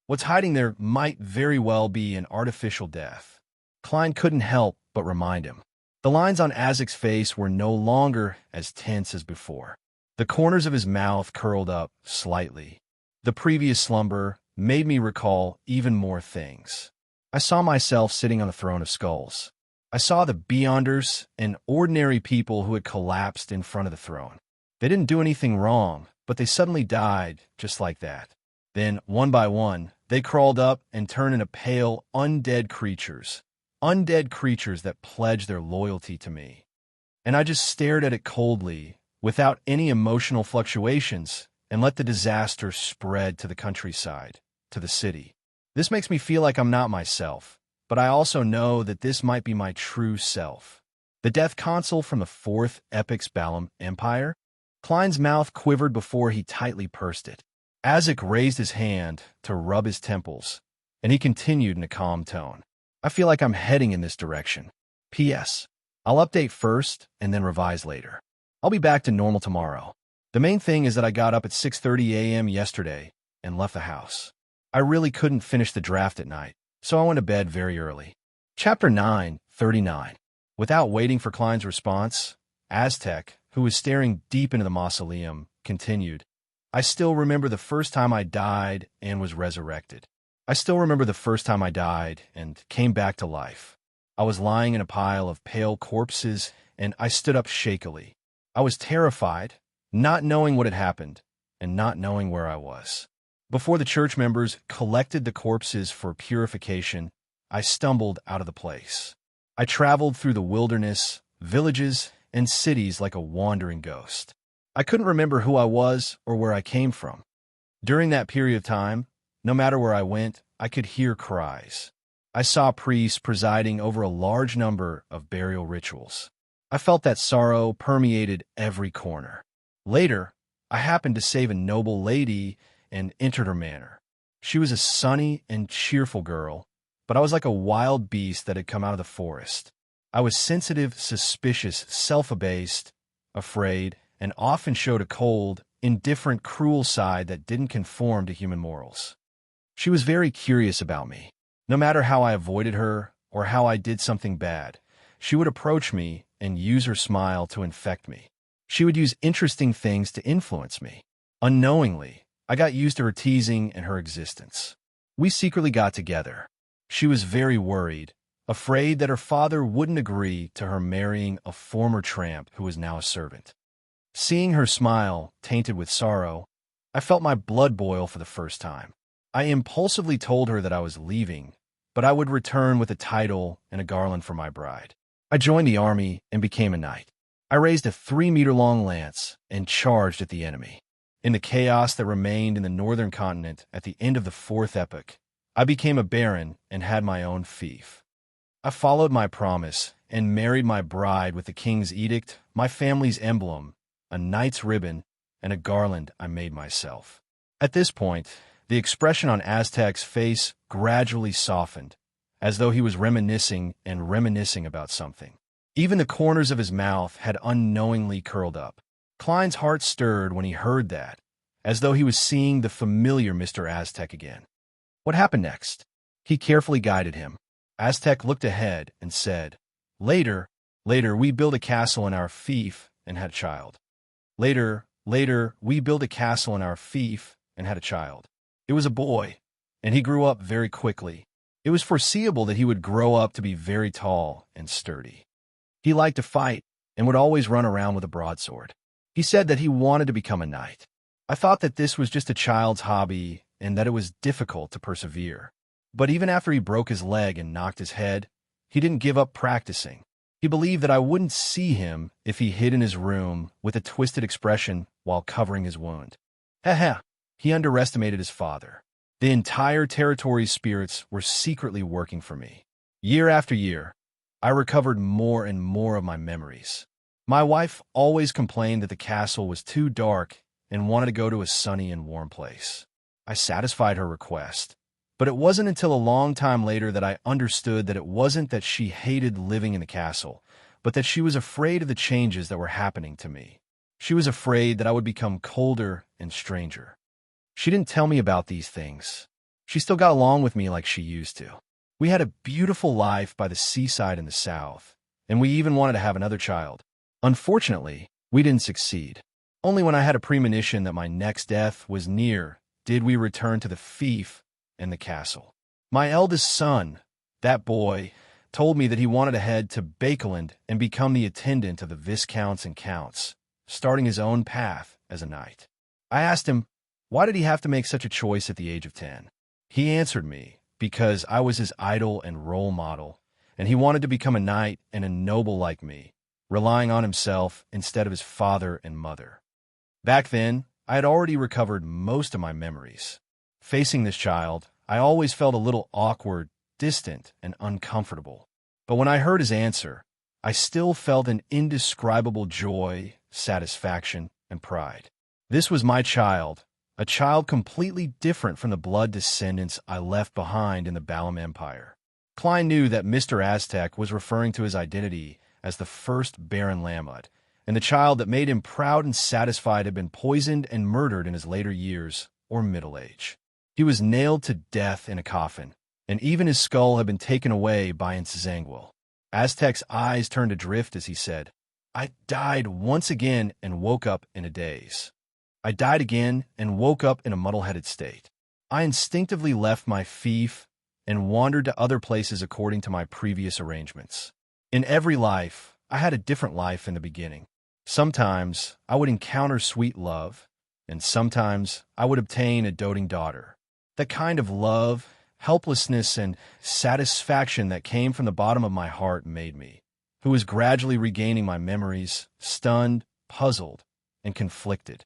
What's hiding there might very well be an artificial death. Klein couldn't help but remind him. The lines on Aztec's face were no longer as tense as before. The corners of his mouth curled up slightly. The previous slumber made me recall even more things. I saw myself sitting on the throne of skulls. I saw the Beyonders and ordinary people who had collapsed in front of the throne. They didn't do anything wrong, but they suddenly died just like that. Then, one by one, they crawled up and turned into pale, undead creatures that pledged their loyalty to me. And I just stared at it coldly, without any emotional fluctuations, and let the disaster spread to the countryside, to the city. This makes me feel like I'm not myself, but I also know that this might be my true self. The death consul from the fourth Epic's Balam Empire? Klein's mouth quivered before he tightly pursed it. Aztec raised his hand to rub his temples, and he continued in a calm tone. I feel like I'm heading in this direction. P.S. I'll update first and then revise later. I'll be back to normal tomorrow. The main thing is that I got up at 6:30 a.m. yesterday and left the house. I really couldn't finish the draft at night, so I went to bed very early. Chapter 9:39. Without waiting for Klein's response, Aztec, who was staring deep into the mausoleum, continued. I still remember the first time I died and was resurrected. I still remember the first time I died and came back to life. I was lying in a pile of pale corpses, and I stood up shakily. I was terrified, not knowing what had happened, and not knowing where I was. Before the church members collected the corpses for purification, I stumbled out of the place. I traveled through the wilderness, villages, and cities like a wandering ghost. I couldn't remember who I was or where I came from. During that period of time, no matter where I went, I could hear cries. I saw priests presiding over a large number of burial rituals. I felt that sorrow permeated every corner. Later, I happened to save a noble lady and entered her manor. She was a sunny and cheerful girl, but I was like a wild beast that had come out of the forest. I was sensitive, suspicious, self-abased, afraid, and often showed a cold, indifferent, cruel side that didn't conform to human morals. She was very curious about me. No matter how I avoided her or how I did something bad, she would approach me and use her smile to infect me. She would use interesting things to influence me. Unknowingly, I got used to her teasing and her existence. We secretly got together. She was very worried, afraid that her father wouldn't agree to her marrying a former tramp who was now a servant. Seeing her smile, tainted with sorrow, I felt my blood boil for the first time. I impulsively told her that I was leaving, but I would return with a title and a garland for my bride. I joined the army and became a knight. I raised a 3-meter-long lance and charged at the enemy. In the chaos that remained in the northern continent at the end of the fourth epoch, I became a baron and had my own fief. I followed my promise and married my bride with the king's edict, my family's emblem, a knight's ribbon, and a garland I made myself. At this point, the expression on Aztec's face gradually softened, as though he was reminiscing about something. Even the corners of his mouth had unknowingly curled up. Klein's heart stirred when he heard that, as though he was seeing the familiar Mr. Aztec again. What happened next? He carefully guided him. Aztec looked ahead and said, Later, we built a castle in our fief and had a child. Later, we built a castle in our fief and had a child. It was a boy, and he grew up very quickly. It was foreseeable that he would grow up to be very tall and sturdy. He liked to fight and would always run around with a broadsword. He said that he wanted to become a knight. I thought that this was just a child's hobby and that it was difficult to persevere. But even after he broke his leg and knocked his head, he didn't give up practicing. He believed that I wouldn't see him if he hid in his room with a twisted expression while covering his wound. He underestimated his father. The entire territory's spirits were secretly working for me. Year after year, I recovered more and more of my memories. My wife always complained that the castle was too dark and wanted to go to a sunny and warm place. I satisfied her request, but it wasn't until a long time later that I understood that it wasn't that she hated living in the castle, but that she was afraid of the changes that were happening to me. She was afraid that I would become colder and stranger. She didn't tell me about these things. She still got along with me like she used to. We had a beautiful life by the seaside in the south, and we even wanted to have another child. Unfortunately, we didn't succeed. Only when I had a premonition that my next death was near did we return to the fief and the castle. My eldest son, that boy, told me that he wanted to head to Bakeland and become the attendant of the viscounts and counts, starting his own path as a knight. I asked him, why did he have to make such a choice at the age of 10? He answered me, because I was his idol and role model, and he wanted to become a knight and a noble like me, relying on himself instead of his father and mother. Back then, I had already recovered most of my memories. Facing this child, I always felt a little awkward, distant, and uncomfortable. But when I heard his answer, I still felt an indescribable joy, satisfaction, and pride. This was my child, a child completely different from the blood descendants I left behind in the Balam Empire. Klein knew that Mr. Aztec was referring to his identity as the first Baron Lamut, and the child that made him proud and satisfied had been poisoned and murdered in his later years or middle age. He was nailed to death in a coffin, and even his skull had been taken away by Enzangwil. Aztec's eyes turned adrift as he said, I died once again and woke up in a daze. I died again and woke up in a muddle-headed state. I instinctively left my fief and wandered to other places according to my previous arrangements. In every life, I had a different life in the beginning. Sometimes I would encounter sweet love, and sometimes I would obtain a doting daughter. The kind of love, helplessness, and satisfaction that came from the bottom of my heart made me, who was gradually regaining my memories, stunned, puzzled, and conflicted.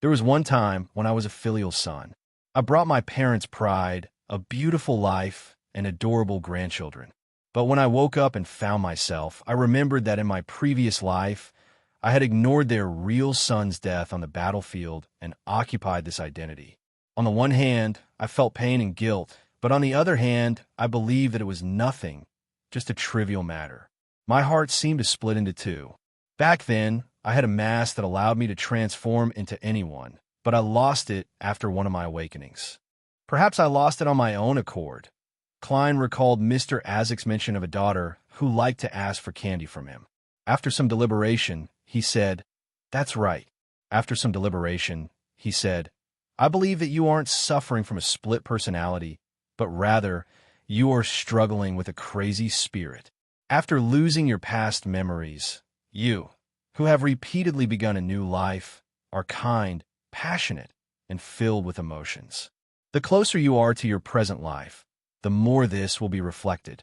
There was one time when I was a filial son. I brought my parents pride, a beautiful life, and adorable grandchildren. But when I woke up and found myself, I remembered that in my previous life, I had ignored their real son's death on the battlefield and occupied this identity. On the one hand, I felt pain and guilt, but on the other hand, I believed that it was nothing, just a trivial matter. My heart seemed to split into two. Back then, I had a mask that allowed me to transform into anyone, but I lost it after one of my awakenings. Perhaps I lost it on my own accord. Klein recalled Mr. Azek's mention of a daughter who liked to ask for candy from him. After some deliberation, he said, That's right. After some deliberation, he said, I believe that you aren't suffering from a split personality, but rather, you are struggling with a crazy spirit. After losing your past memories, you, who have repeatedly begun a new life, are kind, passionate, and filled with emotions. The closer you are to your present life, the more this will be reflected.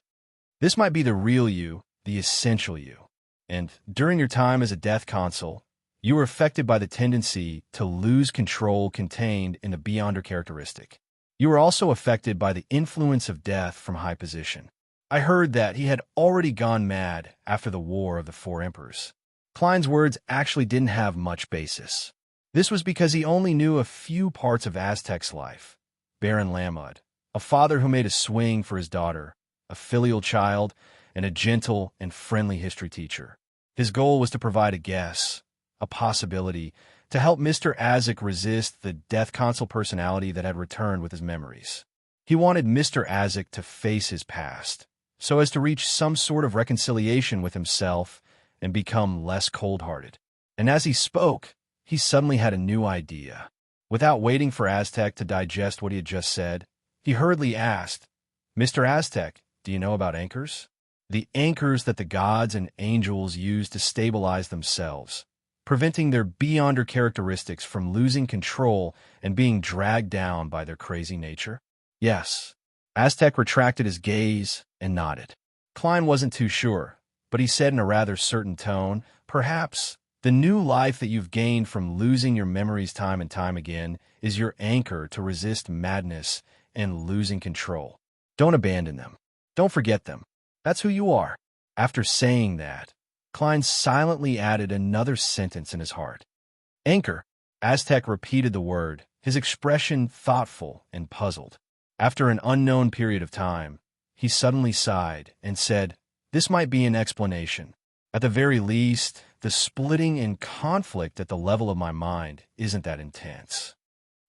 This might be the real you, the essential you. And during your time as a death consul, you were affected by the tendency to lose control contained in the beyonder characteristic. You were also affected by the influence of death from high position. I heard that he had already gone mad after the War of the Four Emperors. Klein's words actually didn't have much basis. This was because he only knew a few parts of Aztec's life. Baron Lamud, a father who made a swing for his daughter, a filial child, and a gentle and friendly history teacher. His goal was to provide a guess, a possibility, to help Mr. Azek resist the death consul personality that had returned with his memories. He wanted Mr. Azek to face his past, so as to reach some sort of reconciliation with himself and become less cold-hearted. And as he spoke, he suddenly had a new idea. Without waiting for Aztec to digest what he had just said, he hurriedly asked, "Mr. Aztec, do you know about anchors?" The anchors that the gods and angels use to stabilize themselves, preventing their beyonder characteristics from losing control and being dragged down by their crazy nature? Yes. Aztec retracted his gaze and nodded. Klein wasn't too sure, but he said in a rather certain tone, "Perhaps the new life that you've gained from losing your memories time and time again is your anchor to resist madness and losing control. Don't abandon them. Don't forget them. That's who you are." After saying that, Klein silently added another sentence in his heart. "Anchor." Aztec repeated the word, his expression thoughtful and puzzled. After an unknown period of time, he suddenly sighed and said, "This might be an explanation. At the very least, the splitting and conflict at the level of my mind isn't that intense.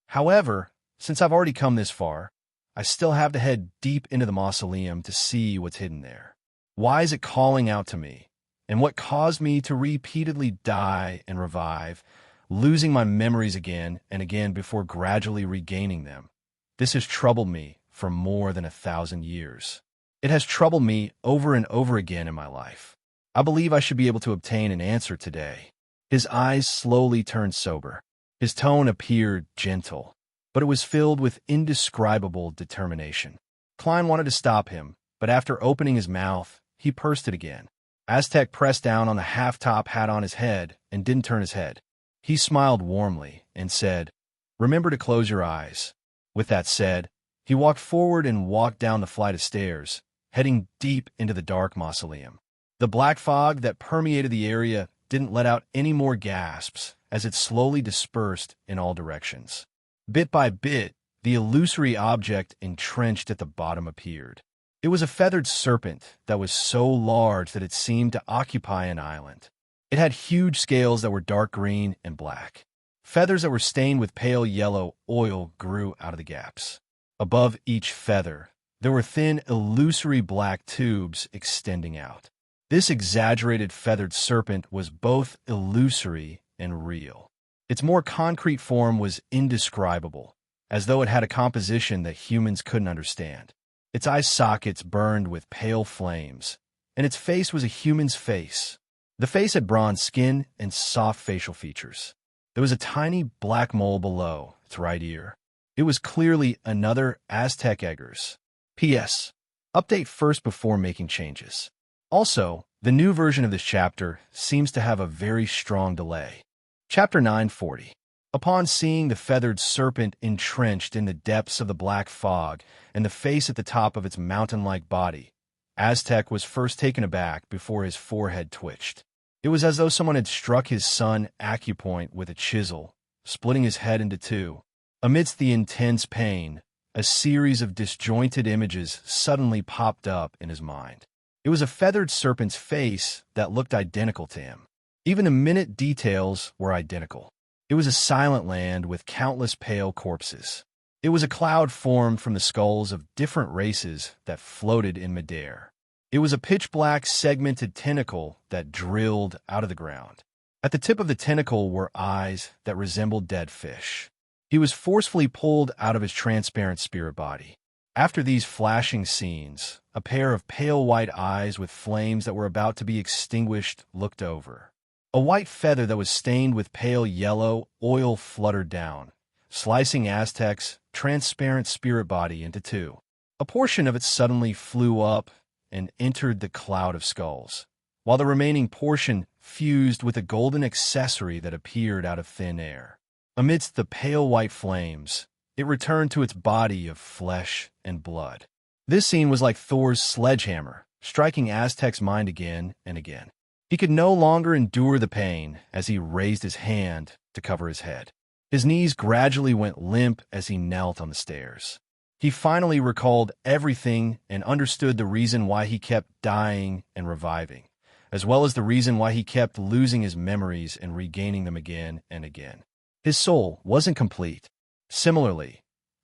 However, since I've already come this far, I still have to head deep into the mausoleum to see what's hidden there. Why is it calling out to me? And what caused me to repeatedly die and revive, losing my memories again and again before gradually regaining them? This has troubled me for more than 1,000 years. It has troubled me over and over again in my life. I believe I should be able to obtain an answer today." His eyes slowly turned sober. His tone appeared gentle, but it was filled with indescribable determination. Klein wanted to stop him, but after opening his mouth, he pursed it again. Aztec pressed down on the half-top hat on his head and didn't turn his head. He smiled warmly and said, "Remember to close your eyes." With that said, he walked forward and walked down the flight of stairs, heading deep into the dark mausoleum. The black fog that permeated the area didn't let out any more gasps as it slowly dispersed in all directions. Bit by bit, the illusory object entrenched at the bottom appeared. It was a feathered serpent that was so large that it seemed to occupy an island. It had huge scales that were dark green and black. Feathers that were stained with pale yellow oil grew out of the gaps. Above each feather, there were thin, illusory black tubes extending out. This exaggerated feathered serpent was both illusory and real. Its more concrete form was indescribable, as though it had a composition that humans couldn't understand. Its eye sockets burned with pale flames, and its face was a human's face. The face had bronze skin and soft facial features. There was a tiny black mole below its right ear. It was clearly another Aztec Eggers. P.S. Update first before making changes. Also, the new version of this chapter seems to have a very strong delay. Chapter 940. Upon seeing the feathered serpent entrenched in the depths of the black fog and the face at the top of its mountain-like body, Aztec was first taken aback before his forehead twitched. It was as though someone had struck his son acupoint with a chisel, splitting his head into two. Amidst the intense pain, a series of disjointed images suddenly popped up in his mind. It was a feathered serpent's face that looked identical to him. Even the minute details were identical. It was a silent land with countless pale corpses. It was a cloud formed from the skulls of different races that floated in midair. It was a pitch-black segmented tentacle that drilled out of the ground. At the tip of the tentacle were eyes that resembled dead fish. He was forcefully pulled out of his transparent spirit body. After these flashing scenes, a pair of pale white eyes with flames that were about to be extinguished looked over. A white feather that was stained with pale yellow oil fluttered down, slicing Aztec's transparent spirit body into two. A portion of it suddenly flew up and entered the cloud of skulls, while the remaining portion fused with a golden accessory that appeared out of thin air. Amidst the pale white flames, it returned to its body of flesh and blood. This scene was like Thor's sledgehammer, striking Aztec's mind again and again. He could no longer endure the pain as he raised his hand to cover his head. His knees gradually went limp as he knelt on the stairs. He finally recalled everything and understood the reason why he kept dying and reviving, as well as the reason why he kept losing his memories and regaining them again and again. His soul wasn't complete. Similarly,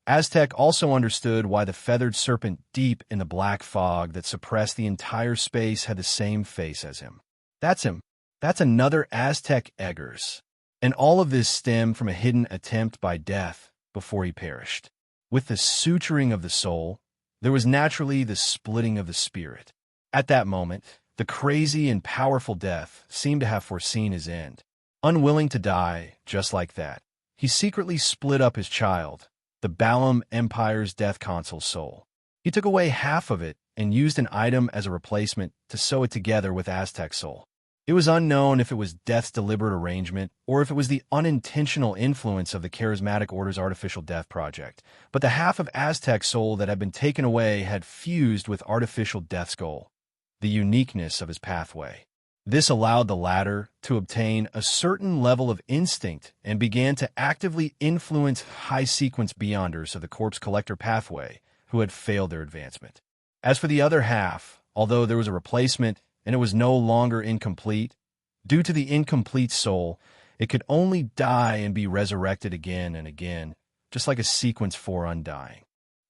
Aztec also understood why the feathered serpent deep in the black fog that suppressed the entire space had the same face as him. That's him. That's another Aztec Eggers. And all of this stemmed from a hidden attempt by death before he perished. With the suturing of the soul, there was naturally the splitting of the spirit. At that moment, the crazy and powerful death seemed to have foreseen his end. Unwilling to die just like that, he secretly split up his child, the Balam Empire's death consul's soul. He took away half of it and used an item as a replacement to sew it together with Aztec's soul. It was unknown if it was Death's deliberate arrangement or if it was the unintentional influence of the Charismatic Order's artificial death project, but the half of Aztec's soul that had been taken away had fused with artificial Death's goal, the uniqueness of his pathway. This allowed the latter to obtain a certain level of instinct and began to actively influence high-sequence beyonders of the Corpse Collector pathway who had failed their advancement. As for the other half, although there was a replacement and it was no longer incomplete, due to the incomplete soul, it could only die and be resurrected again and again, just like a sequence for undying.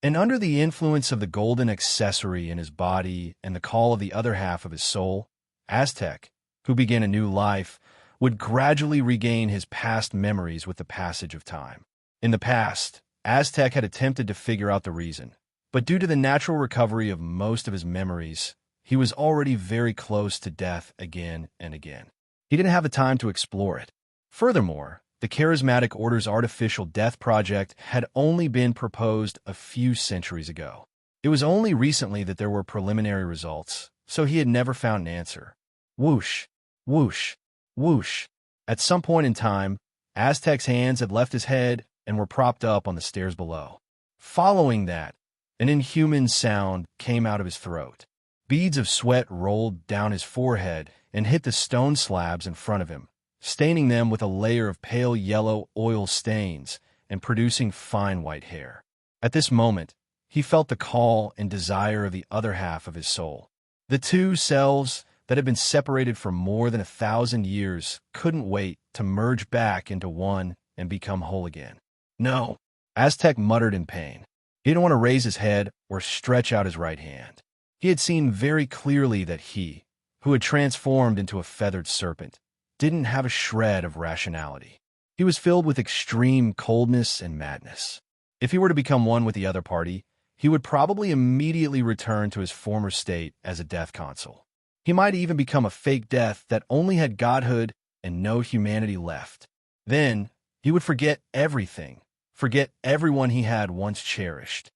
And under the influence of the golden accessory in his body and the call of the other half of his soul, Aztec, who began a new life, would gradually regain his past memories with the passage of time. In the past, Aztec had attempted to figure out the reason, but due to the natural recovery of most of his memories, he was already very close to death again and again. He didn't have the time to explore it. Furthermore, the Charismatic Order's artificial death project had only been proposed a few centuries ago. It was only recently that there were preliminary results, so he had never found an answer. Whoosh, whoosh, whoosh. At some point in time, Aztec's hands had left his head and were propped up on the stairs below. Following that, an inhuman sound came out of his throat. Beads of sweat rolled down his forehead and hit the stone slabs in front of him, staining them with a layer of pale yellow oil stains and producing fine white hair. At this moment, he felt the call and desire of the other half of his soul. The two selves that had been separated for more than 1,000 years couldn't wait to merge back into one and become whole again. No, Aztec muttered in pain. He didn't want to raise his head or stretch out his right hand. He had seen very clearly that he, who had transformed into a feathered serpent, didn't have a shred of rationality. He was filled with extreme coldness and madness. If he were to become one with the other party, he would probably immediately return to his former state as a death consul. He might even become a fake death that only had godhood and no humanity left. Then, he would forget everything, forget everyone he had once cherished.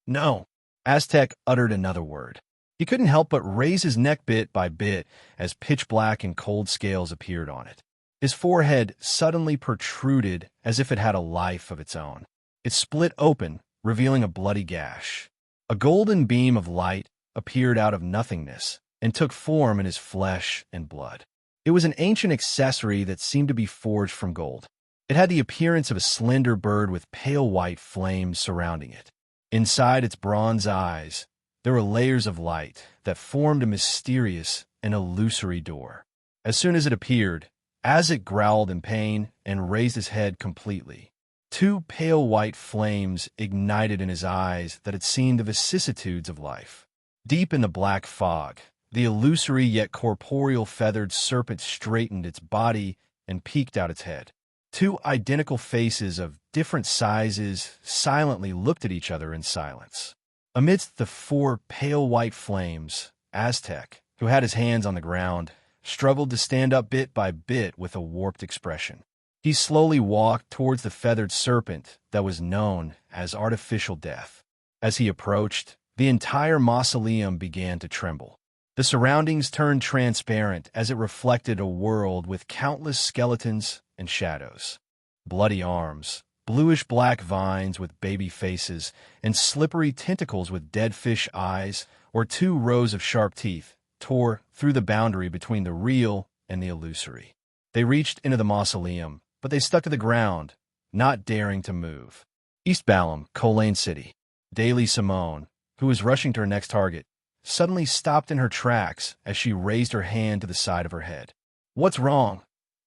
No, Aztec uttered another word. He couldn't help but raise his neck bit by bit as pitch black and cold scales appeared on it. His forehead suddenly protruded as if it had a life of its own. It split open, revealing a bloody gash. A golden beam of light appeared out of nothingness and took form in his flesh and blood. It was an ancient accessory that seemed to be forged from gold. It had the appearance of a slender bird with pale white flames surrounding it. Inside its bronze eyes, there were layers of light that formed a mysterious and illusory door. As soon as it appeared, Aztec growled in pain and raised his head completely. Two pale white flames ignited in his eyes that had seen the vicissitudes of life. Deep in the black fog, the illusory yet corporeal feathered serpent straightened its body and peeked out its head. Two identical faces of different sizes silently looked at each other in silence. Amidst the four pale white flames, Aztec, who had his hands on the ground, struggled to stand up bit by bit with a warped expression. He slowly walked towards the feathered serpent that was known as artificial death. As he approached, The entire mausoleum began to tremble. The surroundings turned transparent as it reflected a world with countless skeletons and shadows. Bloody arms, bluish-black vines with baby faces, and slippery tentacles with dead fish eyes, or 2 rows of sharp teeth, tore through the boundary between the real and the illusory. They reached into the mausoleum, but they stuck to the ground, not daring to move. East Balham, Colane City. Daily Simone, who was rushing to her next target, suddenly stopped in her tracks as she raised her hand to the side of her head. "What's wrong?"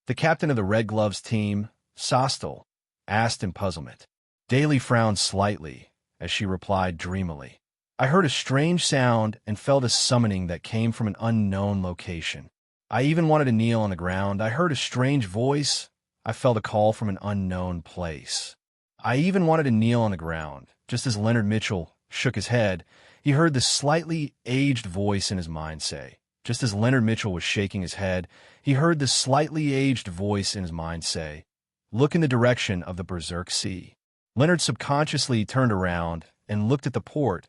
The captain of the Red Gloves team, Sostel, asked in puzzlement. Daly frowned slightly as she replied dreamily. "I heard a strange sound and felt a summoning that came from an unknown location. I even wanted to kneel on the ground. I heard a strange voice. I felt a call from an unknown place. I even wanted to kneel on the ground. Just as Leonard Mitchell shook his head, he heard the slightly aged voice in his mind say. Just as Leonard Mitchell was shaking his head, he heard the slightly aged voice in his mind say, 'Look in the direction of the Berserk Sea.' Leonard subconsciously turned around and looked at the port,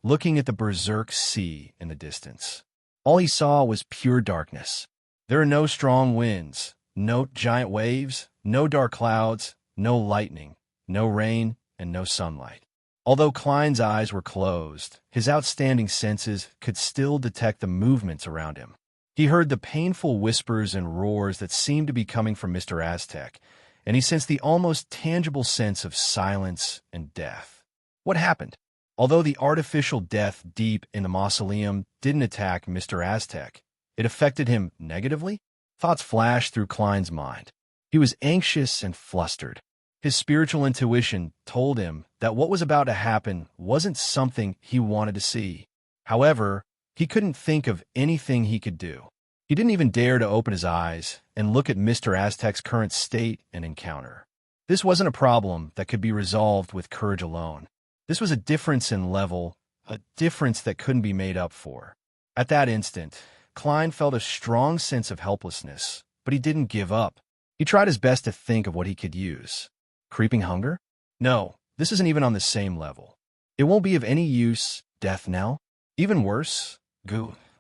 looking at the Berserk Sea in the distance. All he saw was pure darkness. There are no strong winds, no giant waves, no dark clouds, no lightning, no rain, and no sunlight. Although Klein's eyes were closed, his outstanding senses could still detect the movements around him. He heard the painful whispers and roars that seemed to be coming from Mr. Aztec, and he sensed the almost tangible sense of silence and death. What happened? Although the artificial death deep in the mausoleum didn't attack Mr. Aztec, it affected him negatively? Thoughts flashed through Klein's mind. He was anxious and flustered. His spiritual intuition told him that what was about to happen wasn't something he wanted to see. However, he couldn't think of anything he could do. He didn't even dare to open his eyes and look at Mr. Aztec's current state and encounter. This wasn't a problem that could be resolved with courage alone. This was a difference in level, a difference that couldn't be made up for. At that instant, Klein felt a strong sense of helplessness, but he didn't give up. He tried his best to think of what he could use. Creeping hunger? No, this isn't even on the same level. It won't be of any use. Death knell? Even worse.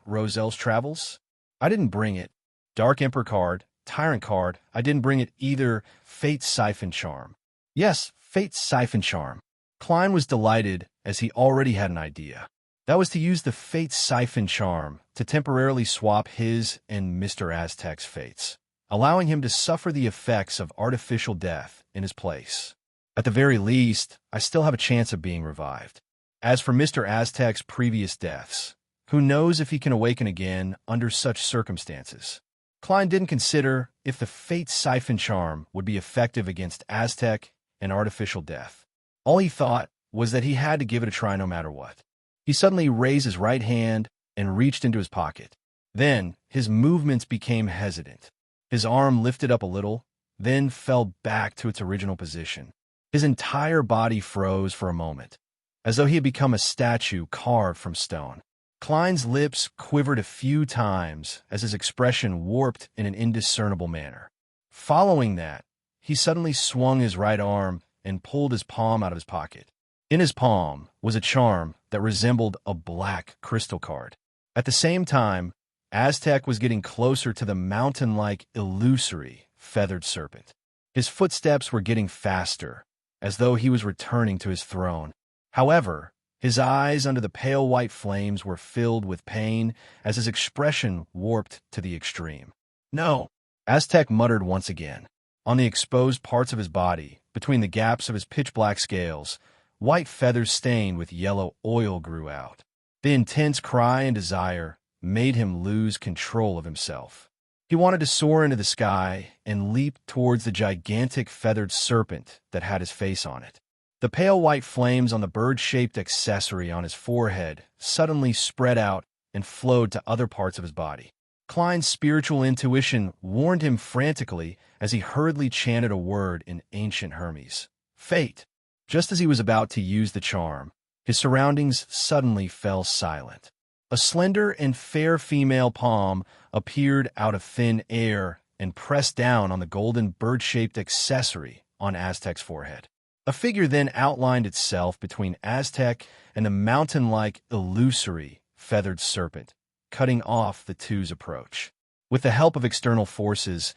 Roselle's travels? I didn't bring it. Dark Emperor card, Tyrant card, I didn't bring it either. Fate's Siphon Charm. Yes, Fate's Siphon Charm. Klein was delighted as he already had an idea. That was to use the Fate's Siphon Charm to temporarily swap his and Mr. Aztec's fates, allowing him to suffer the effects of artificial death in his place. At the very least, I still have a chance of being revived. As for Mr. Aztec's previous deaths, who knows if he can awaken again under such circumstances? Klein didn't consider if the Fate's Siphon Charm would be effective against Aztec and artificial death. All he thought was that he had to give it a try no matter what. He suddenly raised his right hand and reached into his pocket. Then his movements became hesitant. His arm lifted up a little, then fell back to its original position. His entire body froze for a moment, as though he had become a statue carved from stone. Klein's lips quivered a few times as his expression warped in an indiscernible manner. Following that, he suddenly swung his right arm and pulled his palm out of his pocket. In his palm was a charm that resembled a black crystal card. At the same time, Aztec was getting closer to the mountain-like, illusory, feathered serpent. His footsteps were getting faster, as though he was returning to his throne. However, his eyes under the pale white flames were filled with pain as his expression warped to the extreme. "No!" Aztec muttered once again. On the exposed parts of his body, between the gaps of his pitch-black scales, white feathers stained with yellow oil grew out. The intense cry and desire made him lose control of himself. He wanted to soar into the sky and leap towards the gigantic feathered serpent that had his face on it. The pale white flames on the bird-shaped accessory on his forehead suddenly spread out and flowed to other parts of his body. Klein's spiritual intuition warned him frantically as he hurriedly chanted a word in ancient Hermes. Fate! Just as he was about to use the charm, his surroundings suddenly fell silent. A slender and fair female palm appeared out of thin air and pressed down on the golden bird-shaped accessory on Aztec's forehead. A figure then outlined itself between Aztec and the mountain-like illusory feathered serpent, cutting off the two's approach. With the help of external forces,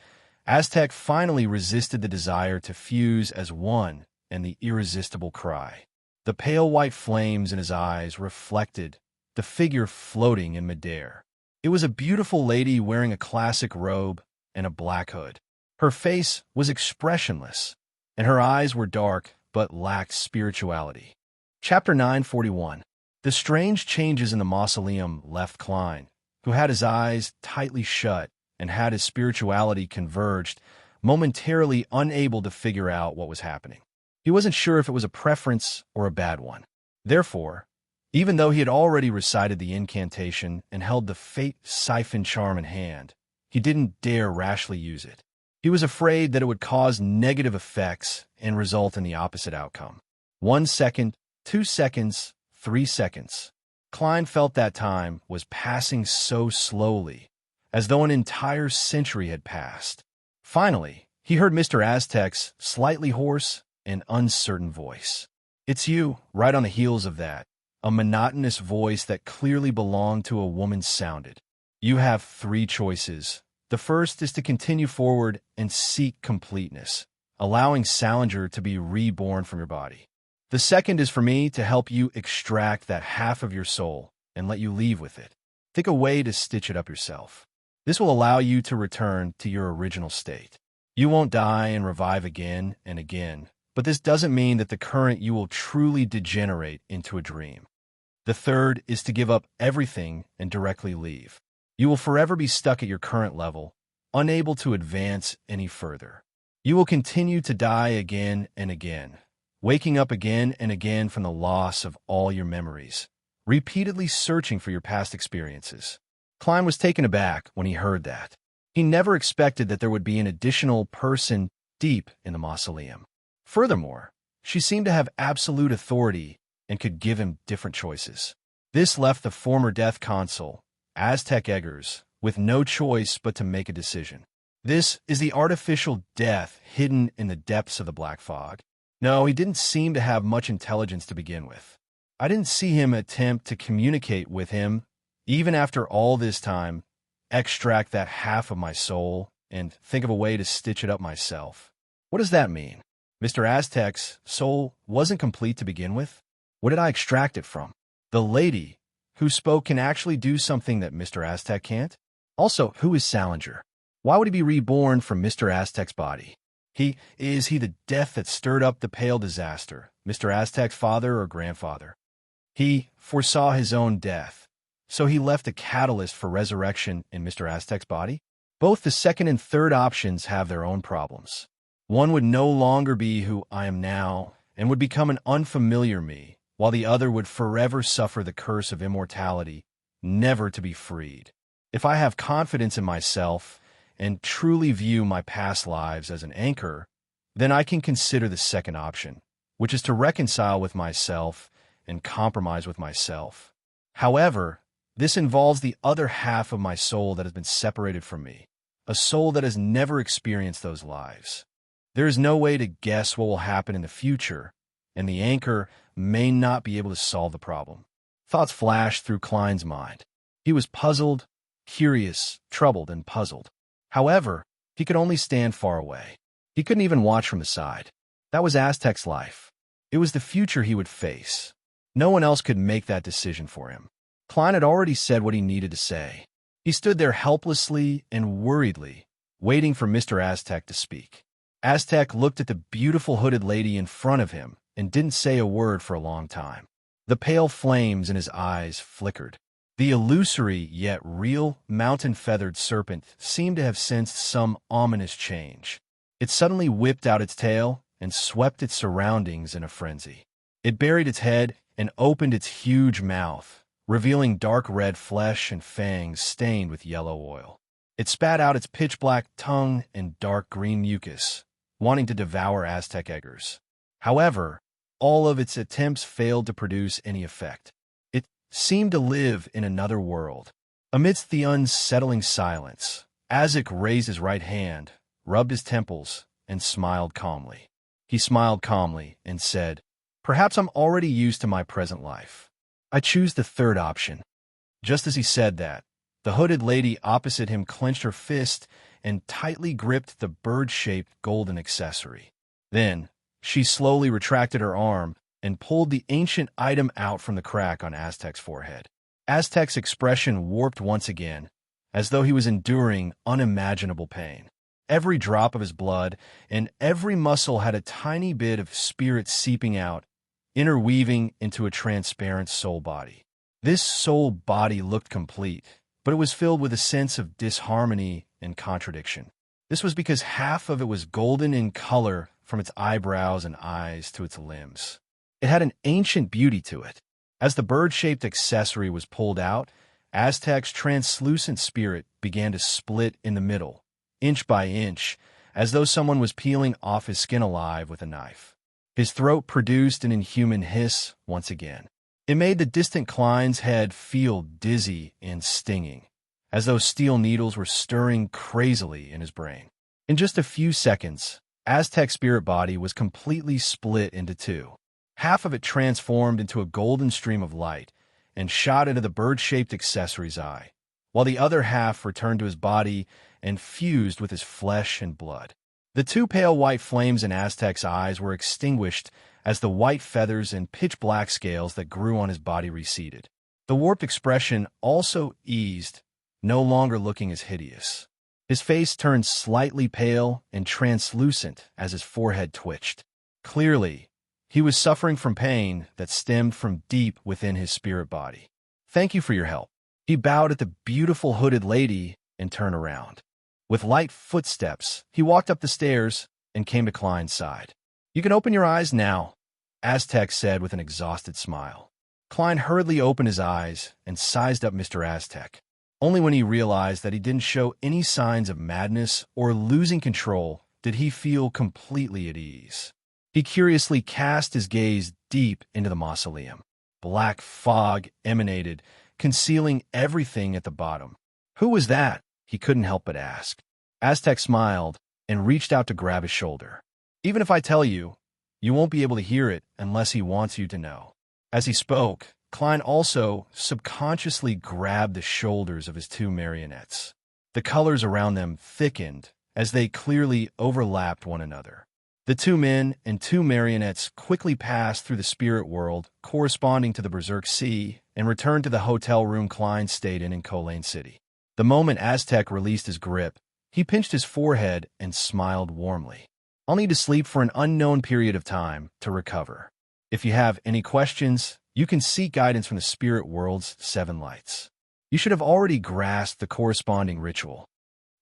Aztec finally resisted the desire to fuse as one and the irresistible cry. The pale white flames in his eyes reflected the figure floating in midair. It was a beautiful lady wearing a classic robe and a black hood. Her face was expressionless, and her eyes were dark but lacked spirituality. Chapter 941. The strange changes in the mausoleum left Klein, who had his eyes tightly shut and had his spirituality converged, momentarily unable to figure out what was happening. He wasn't sure if it was a preference or a bad one. Therefore, even though he had already recited the incantation and held the fate siphon charm in hand, he didn't dare rashly use it. He was afraid that it would cause negative effects and result in the opposite outcome. 1 second, 2 seconds, 3 seconds. Klein felt that time was passing so slowly, as though an entire century had passed. Finally, he heard Mr. Aztec's slightly hoarse and uncertain voice. "It's you," right on the heels of that. A monotonous voice that clearly belonged to a woman sounded. "You have 3 choices. The first is to continue forward and seek completeness, allowing Salinger to be reborn from your body. The second is for me to help you extract that half of your soul and let you leave with it. Think a way to stitch it up yourself. This will allow you to return to your original state. You won't die and revive again and again, but this doesn't mean that the current you will truly degenerate into a dream. The third is to give up everything and directly leave. You will forever be stuck at your current level, unable to advance any further. You will continue to die again and again, waking up again and again from the loss of all your memories, repeatedly searching for your past experiences." Klein was taken aback when he heard that. He never expected that there would be an additional person deep in the mausoleum. Furthermore, she seemed to have absolute authority and could give him different choices. This left the former death consul, Aztec Eggers, with no choice but to make a decision. This is the artificial death hidden in the depths of the black fog. No, he didn't seem to have much intelligence to begin with. I didn't see him attempt to communicate with him, even after all this time, extract that half of my soul and think of a way to stitch it up myself. What does that mean? Mr. Aztec's soul wasn't complete to begin with? What did I extract it from? The lady who spoke can actually do something that Mr. Aztec can't? Also, who is Salinger? Why would he be reborn from Mr. Aztec's body? Is he the death that stirred up the Pale disaster, Mr. Aztec's father or grandfather? He foresaw his own death, so he left a catalyst for resurrection in Mr. Aztec's body? Both the second and third options have their own problems. One would no longer be who I am now and would become an unfamiliar me, while the other would forever suffer the curse of immortality, never to be freed. If I have confidence in myself and truly view my past lives as an anchor, then I can consider the second option, which is to reconcile with myself and compromise with myself. However, this involves the other half of my soul that has been separated from me, a soul that has never experienced those lives. There is no way to guess what will happen in the future, and the anchor may not be able to solve the problem. Thoughts flashed through Klein's mind. He was puzzled, curious, troubled, and puzzled. However, he could only stand far away. He couldn't even watch from the side. That was Aztec's life. It was the future he would face. No one else could make that decision for him. Klein had already said what he needed to say. He stood there helplessly and worriedly, waiting for Mr. Aztec to speak. Aztec looked at the beautiful hooded lady in front of him and didn't say a word for a long time. The pale flames in his eyes flickered. The illusory yet real mountain-feathered serpent seemed to have sensed some ominous change. It suddenly whipped out its tail and swept its surroundings in a frenzy. It buried its head and opened its huge mouth, revealing dark red flesh and fangs stained with yellow oil. It spat out its pitch-black tongue and dark green mucus, wanting to devour Aztec Eggers. However, all of its attempts failed to produce any effect. It seemed to live in another world. Amidst the unsettling silence, Aztec raised his right hand, rubbed his temples, and smiled calmly. He smiled calmly and said, "Perhaps I'm already used to my present life. I choose the third option." Just as he said that, the hooded lady opposite him clenched her fist and tightly gripped the bird-shaped golden accessory. Then, she slowly retracted her arm and pulled the ancient item out from the crack on Aztec's forehead. Aztec's expression warped once again, as though he was enduring unimaginable pain. Every drop of his blood and every muscle had a tiny bit of spirit seeping out, interweaving into a transparent soul body. This soul body looked complete, but it was filled with a sense of disharmony and contradiction. This was because half of it was golden in color from its eyebrows and eyes to its limbs. It had an ancient beauty to it. As the bird-shaped accessory was pulled out, Aztec's translucent spirit began to split in the middle, inch by inch, as though someone was peeling off his skin alive with a knife. His throat produced an inhuman hiss once again. It made the distant Klein's head feel dizzy and stinging, as though steel needles were stirring crazily in his brain. In just a few seconds, Aztec's spirit body was completely split into two. Half of it transformed into a golden stream of light and shot into the bird-shaped accessory's eye, while the other half returned to his body and fused with his flesh and blood. The two pale white flames in Aztec's eyes were extinguished as the white feathers and pitch-black scales that grew on his body receded. The warped expression also eased, no longer looking as hideous. His face turned slightly pale and translucent as his forehead twitched. Clearly, he was suffering from pain that stemmed from deep within his spirit body. "Thank you for your help." He bowed at the beautiful hooded lady and turned around. With light footsteps, he walked up the stairs and came to Klein's side. "You can open your eyes now," Aztec said with an exhausted smile. Klein hurriedly opened his eyes and sized up Mr. Aztec. Only when he realized that he didn't show any signs of madness or losing control did he feel completely at ease. He curiously cast his gaze deep into the mausoleum. Black fog emanated, concealing everything at the bottom. "Who was that?" he couldn't help but ask. Aztec smiled and reached out to grab his shoulder. "Even if I tell you, you won't be able to hear it unless he wants you to know." As he spoke, Klein also subconsciously grabbed the shoulders of his two marionettes. The colors around them thickened as they clearly overlapped one another. The two men and two marionettes quickly passed through the spirit world corresponding to the Berserk Sea and returned to the hotel room Klein stayed in Colane City. The moment Aztec released his grip, he pinched his forehead and smiled warmly. "I'll need to sleep for an unknown period of time to recover. If you have any questions, you can seek guidance from the spirit world's 7 lights. You should have already grasped the corresponding ritual."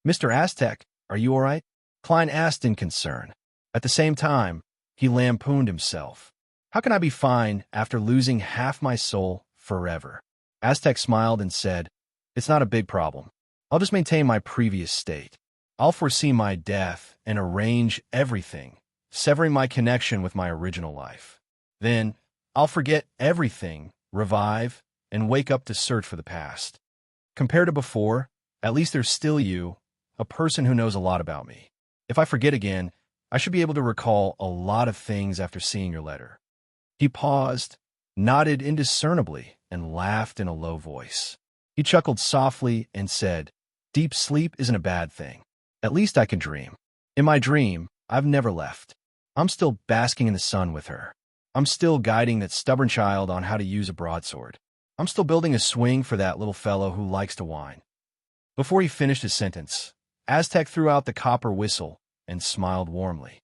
"Mr. Aztec, are you all right?" Klein asked in concern. At the same time, he lampooned himself. "How can I be fine after losing half my soul forever?" Aztec smiled and said, "It's not a big problem. I'll just maintain my previous state. I'll foresee my death and arrange everything, severing my connection with my original life. Then, I'll forget everything, revive, and wake up to search for the past. Compared to before, at least there's still you, a person who knows a lot about me. If I forget again, I should be able to recall a lot of things after seeing your letter." He paused, nodded indiscernibly, and laughed in a low voice. He chuckled softly and said, "Deep sleep isn't a bad thing. At least I can dream. In my dream, I've never left. I'm still basking in the sun with her. I'm still guiding that stubborn child on how to use a broadsword. I'm still building a swing for that little fellow who likes to whine." Before he finished his sentence, Aztec threw out the copper whistle and smiled warmly.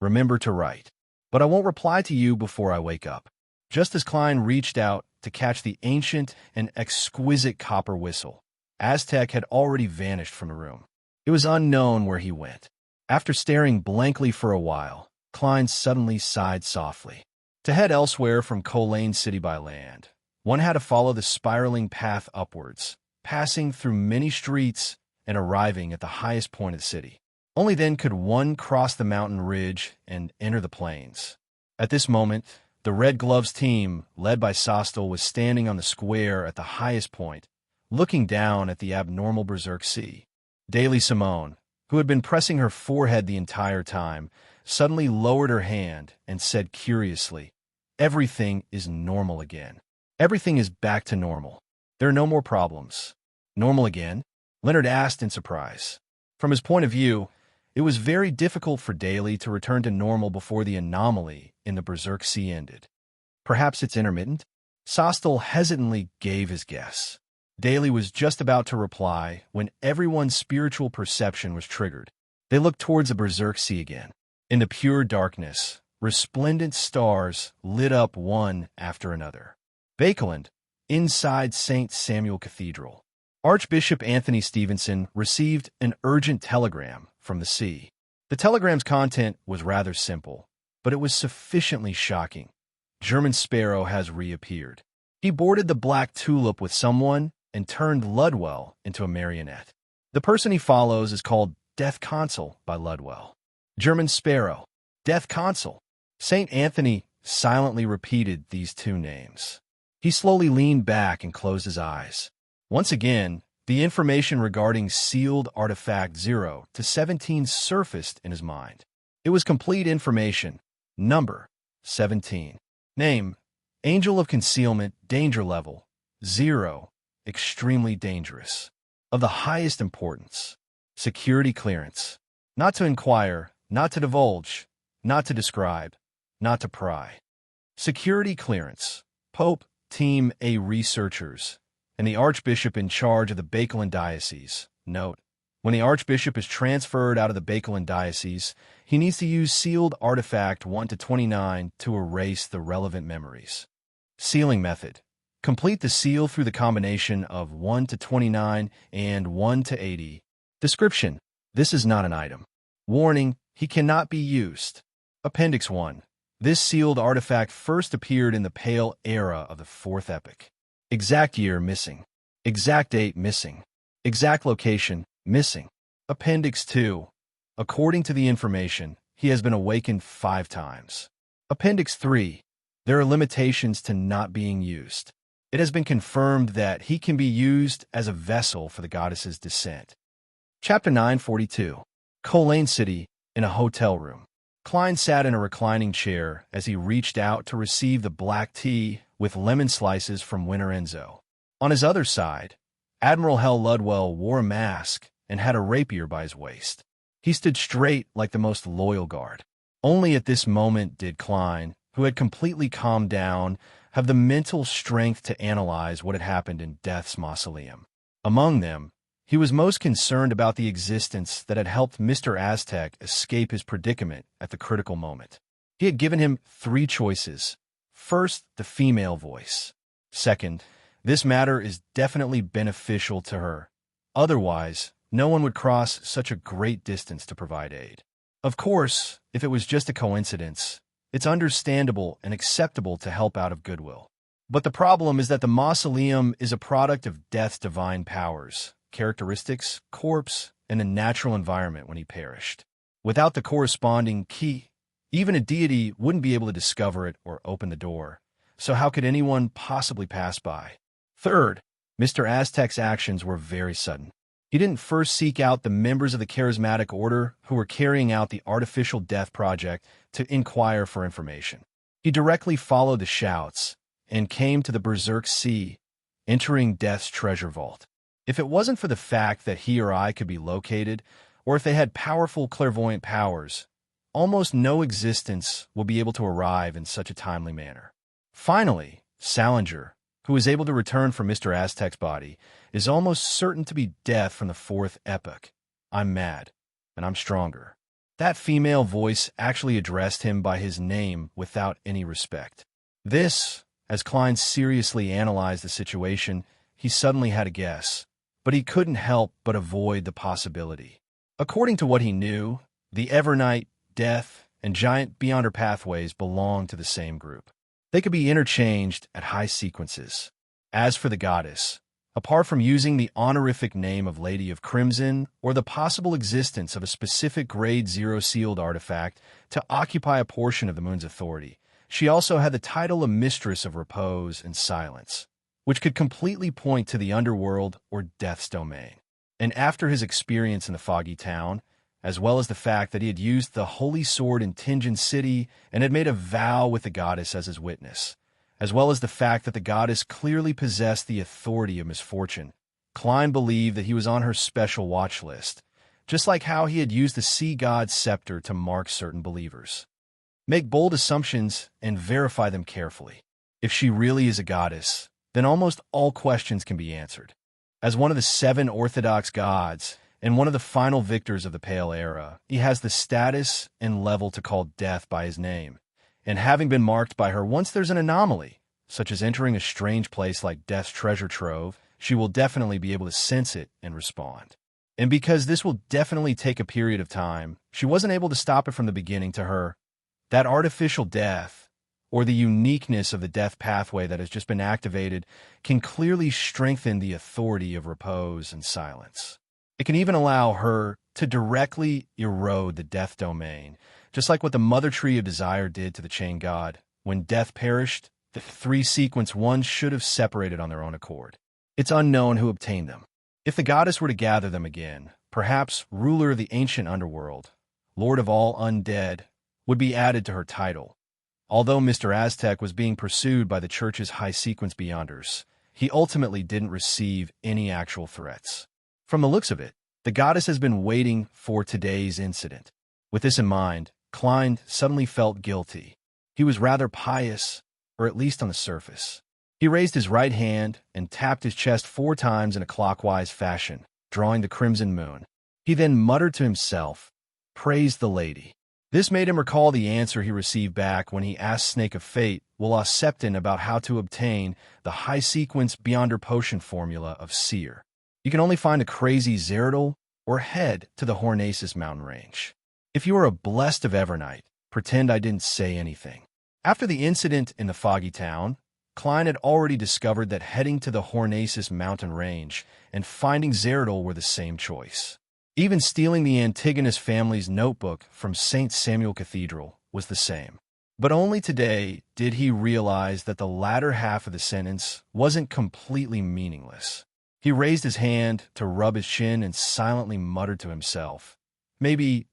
"Remember to write. But I won't reply to you before I wake up." Just as Klein reached out to catch the ancient and exquisite copper whistle, Aztec had already vanished from the room. It was unknown where he went. After staring blankly for a while, Klein suddenly sighed softly. To head elsewhere from Colane City by land, one had to follow the spiraling path upwards, passing through many streets and arriving at the highest point of the city. Only then could one cross the mountain ridge and enter the plains. At this moment, the Red Gloves team, led by Sostel, was standing on the square at the highest point, looking down at the abnormal Berserk Sea. Daily Simone, who had been pressing her forehead the entire time, suddenly lowered her hand and said curiously, "Everything is normal again. Everything is back to normal. There are no more problems." "Normal again?" Leonard asked in surprise. From his point of view, it was very difficult for Daly to return to normal before the anomaly in the Berserk Sea ended. "Perhaps it's intermittent?" Sostel hesitantly gave his guess. Daly was just about to reply when everyone's spiritual perception was triggered. They looked towards the Berserk Sea again. In the pure darkness, resplendent stars lit up one after another. Bakeland, inside St. Samuel Cathedral. Archbishop Anthony Stevenson received an urgent telegram from the sea. The telegram's content was rather simple, but it was sufficiently shocking. German Sparrow has reappeared. He boarded the Black Tulip with someone and turned Ludwell into a marionette. The person he follows is called Death Consul by Ludwell. German Sparrow, Death Consul. St. Anthony silently repeated these two names. He slowly leaned back and closed his eyes. Once again, the information regarding sealed artifact 0 to 17 surfaced in his mind. It was complete information. Number, 17. Name, Angel of Concealment, danger level, 0, extremely dangerous. Of the highest importance. Security clearance. Not to inquire, not to divulge, not to describe, not to pry. Security clearance. Pope, Team A researchers, and the Archbishop in charge of the Bakeland Diocese. Note, when the Archbishop is transferred out of the Bakeland Diocese, he needs to use sealed artifact 1 to 29 to erase the relevant memories. Sealing method. Complete the seal through the combination of 1 to 29 and 1 to 80. Description. This is not an item. Warning, he cannot be used. Appendix 1. This sealed artifact first appeared in the Pale Era of the 4th Epoch. Exact year missing. Exact date missing. Exact location missing. Appendix 2. According to the information, he has been awakened 5 times. Appendix 3. There are limitations to not being used. It has been confirmed that he can be used as a vessel for the goddess's descent. Chapter 942. Colane City, in a hotel room. Klein sat in a reclining chair as he reached out to receive the black tea with lemon slices from Winter Enzo. On his other side, Admiral Hell Ludwell wore a mask and had a rapier by his waist. He stood straight like the most loyal guard. Only at this moment did Klein, who had completely calmed down, have the mental strength to analyze what had happened in Death's mausoleum. Among them, he was most concerned about the existence that had helped Mr. Aztec escape his predicament at the critical moment. He had given him 3 choices. First, the female voice. Second, this matter is definitely beneficial to her. Otherwise, no one would cross such a great distance to provide aid. Of course, if it was just a coincidence, it's understandable and acceptable to help out of goodwill. But the problem is that the mausoleum is a product of Death's divine powers, characteristics, corpse, and a natural environment when he perished. Without the corresponding key, even a deity wouldn't be able to discover it or open the door. So how could anyone possibly pass by? Third, Mr. Aztec's actions were very sudden. He didn't first seek out the members of the charismatic order who were carrying out the artificial death project to inquire for information. He directly followed the shouts and came to the Berserk Sea, entering Death's treasure vault. If it wasn't for the fact that he or I could be located, or if they had powerful clairvoyant powers, almost no existence will be able to arrive in such a timely manner. Finally, Salinger, who is able to return from Mr. Aztec's body, is almost certain to be Death from the 4th Epoch. I'm mad, and I'm stronger. That female voice actually addressed him by his name without any respect. This, as Klein seriously analyzed the situation, he suddenly had a guess, but he couldn't help but avoid the possibility. According to what he knew, the Evernight, Death, and Giant Beyonder pathways belonged to the same group. They could be interchanged at high sequences. As for the goddess, apart from using the honorific name of Lady of Crimson or the possible existence of a specific Grade 0 sealed artifact to occupy a portion of the moon's authority, she also had the title of Mistress of Repose and Silence, which could completely point to the underworld or Death's domain. And after his experience in the foggy town, as well as the fact that he had used the holy sword in Tinjin City and had made a vow with the goddess as his witness, as well as the fact that the goddess clearly possessed the authority of misfortune, Klein believed that he was on her special watch list, just like how he had used the sea god's scepter to mark certain believers. Make bold assumptions and verify them carefully. If she really is a goddess, then almost all questions can be answered. As one of the 7 orthodox gods and one of the final victors of the Pale Era, he has the status and level to call death by his name. And having been marked by her, once there's an anomaly, such as entering a strange place like Death's treasure trove, she will definitely be able to sense it and respond. And because this will definitely take a period of time, she wasn't able to stop it from the beginning. To her, that artificial death, or the uniqueness of the death pathway that has just been activated, can clearly strengthen the authority of repose and silence. It can even allow her to directly erode the death domain, just like what the Mother Tree of Desire did to the Chain God. When death perished, the 3 sequence ones should have separated on their own accord. It's unknown who obtained them. If the goddess were to gather them again, perhaps ruler of the ancient underworld, lord of all undead, would be added to her title. Although Mr. Aztec was being pursued by the church's high sequence beyonders, he ultimately didn't receive any actual threats. From the looks of it, the goddess has been waiting for today's incident. With this in mind, Klein suddenly felt guilty. He was rather pious, or at least on the surface. He raised his right hand and tapped his chest 4 times in a clockwise fashion, drawing the crimson moon. He then muttered to himself, "Praise the lady." This made him recall the answer he received back when he asked Snake of Fate, Willa Septon, about how to obtain the high-sequence Beyonder Potion formula of Seer. You can only find a crazy Zeridol or head to the Hornacis mountain range. If you are a blessed of Evernight, pretend I didn't say anything. After the incident in the Foggy Town, Klein had already discovered that heading to the Hornacis mountain range and finding Zeridol were the same choice. Even stealing the Antigonus family's notebook from St. Samuel Cathedral was the same. But only today did he realize that the latter half of the sentence wasn't completely meaningless. He raised his hand to rub his chin and silently muttered to himself, maybe,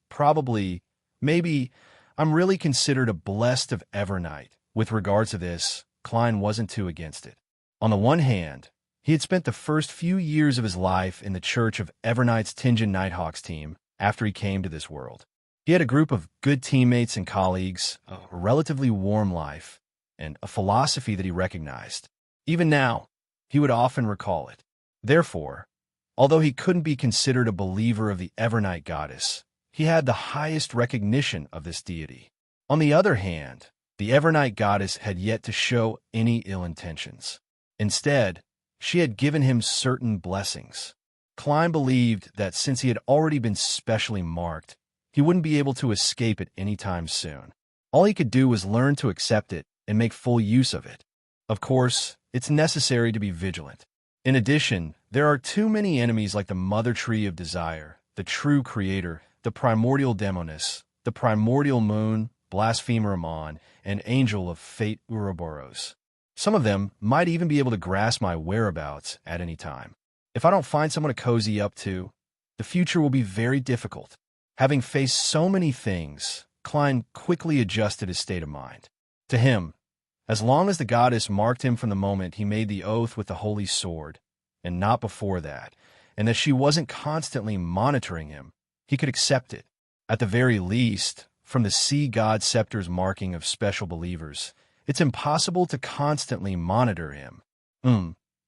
I'm really considered a blessed of Evernight. With regards to this, Klein wasn't too against it. On the one hand, he had spent the first few years of his life in the Church of Evernight's Tinjin Nighthawks team after he came to this world. He had a group of good teammates and colleagues, a relatively warm life, and a philosophy that he recognized. Even now, he would often recall it. Therefore, although he couldn't be considered a believer of the Evernight goddess, he had the highest recognition of this deity. On the other hand, the Evernight goddess had yet to show any ill intentions. Instead, she had given him certain blessings. Klein believed that since he had already been specially marked, he wouldn't be able to escape it anytime soon. All he could do was learn to accept it and make full use of it. Of course, it's necessary to be vigilant. In addition, there are too many enemies like the Mother Tree of Desire, the True Creator, the Primordial Demoness, the Primordial Moon, Blasphemer Amon, and Angel of Fate Ouroboros. Some of them might even be able to grasp my whereabouts at any time. If I don't find someone to cozy up to, the future will be very difficult. Having faced so many things, Klein quickly adjusted his state of mind. To him, as long as the goddess marked him from the moment he made the oath with the holy sword, and not before that, and that she wasn't constantly monitoring him, he could accept it. At the very least, from the sea god scepter's marking of special believers, it's impossible to constantly monitor him.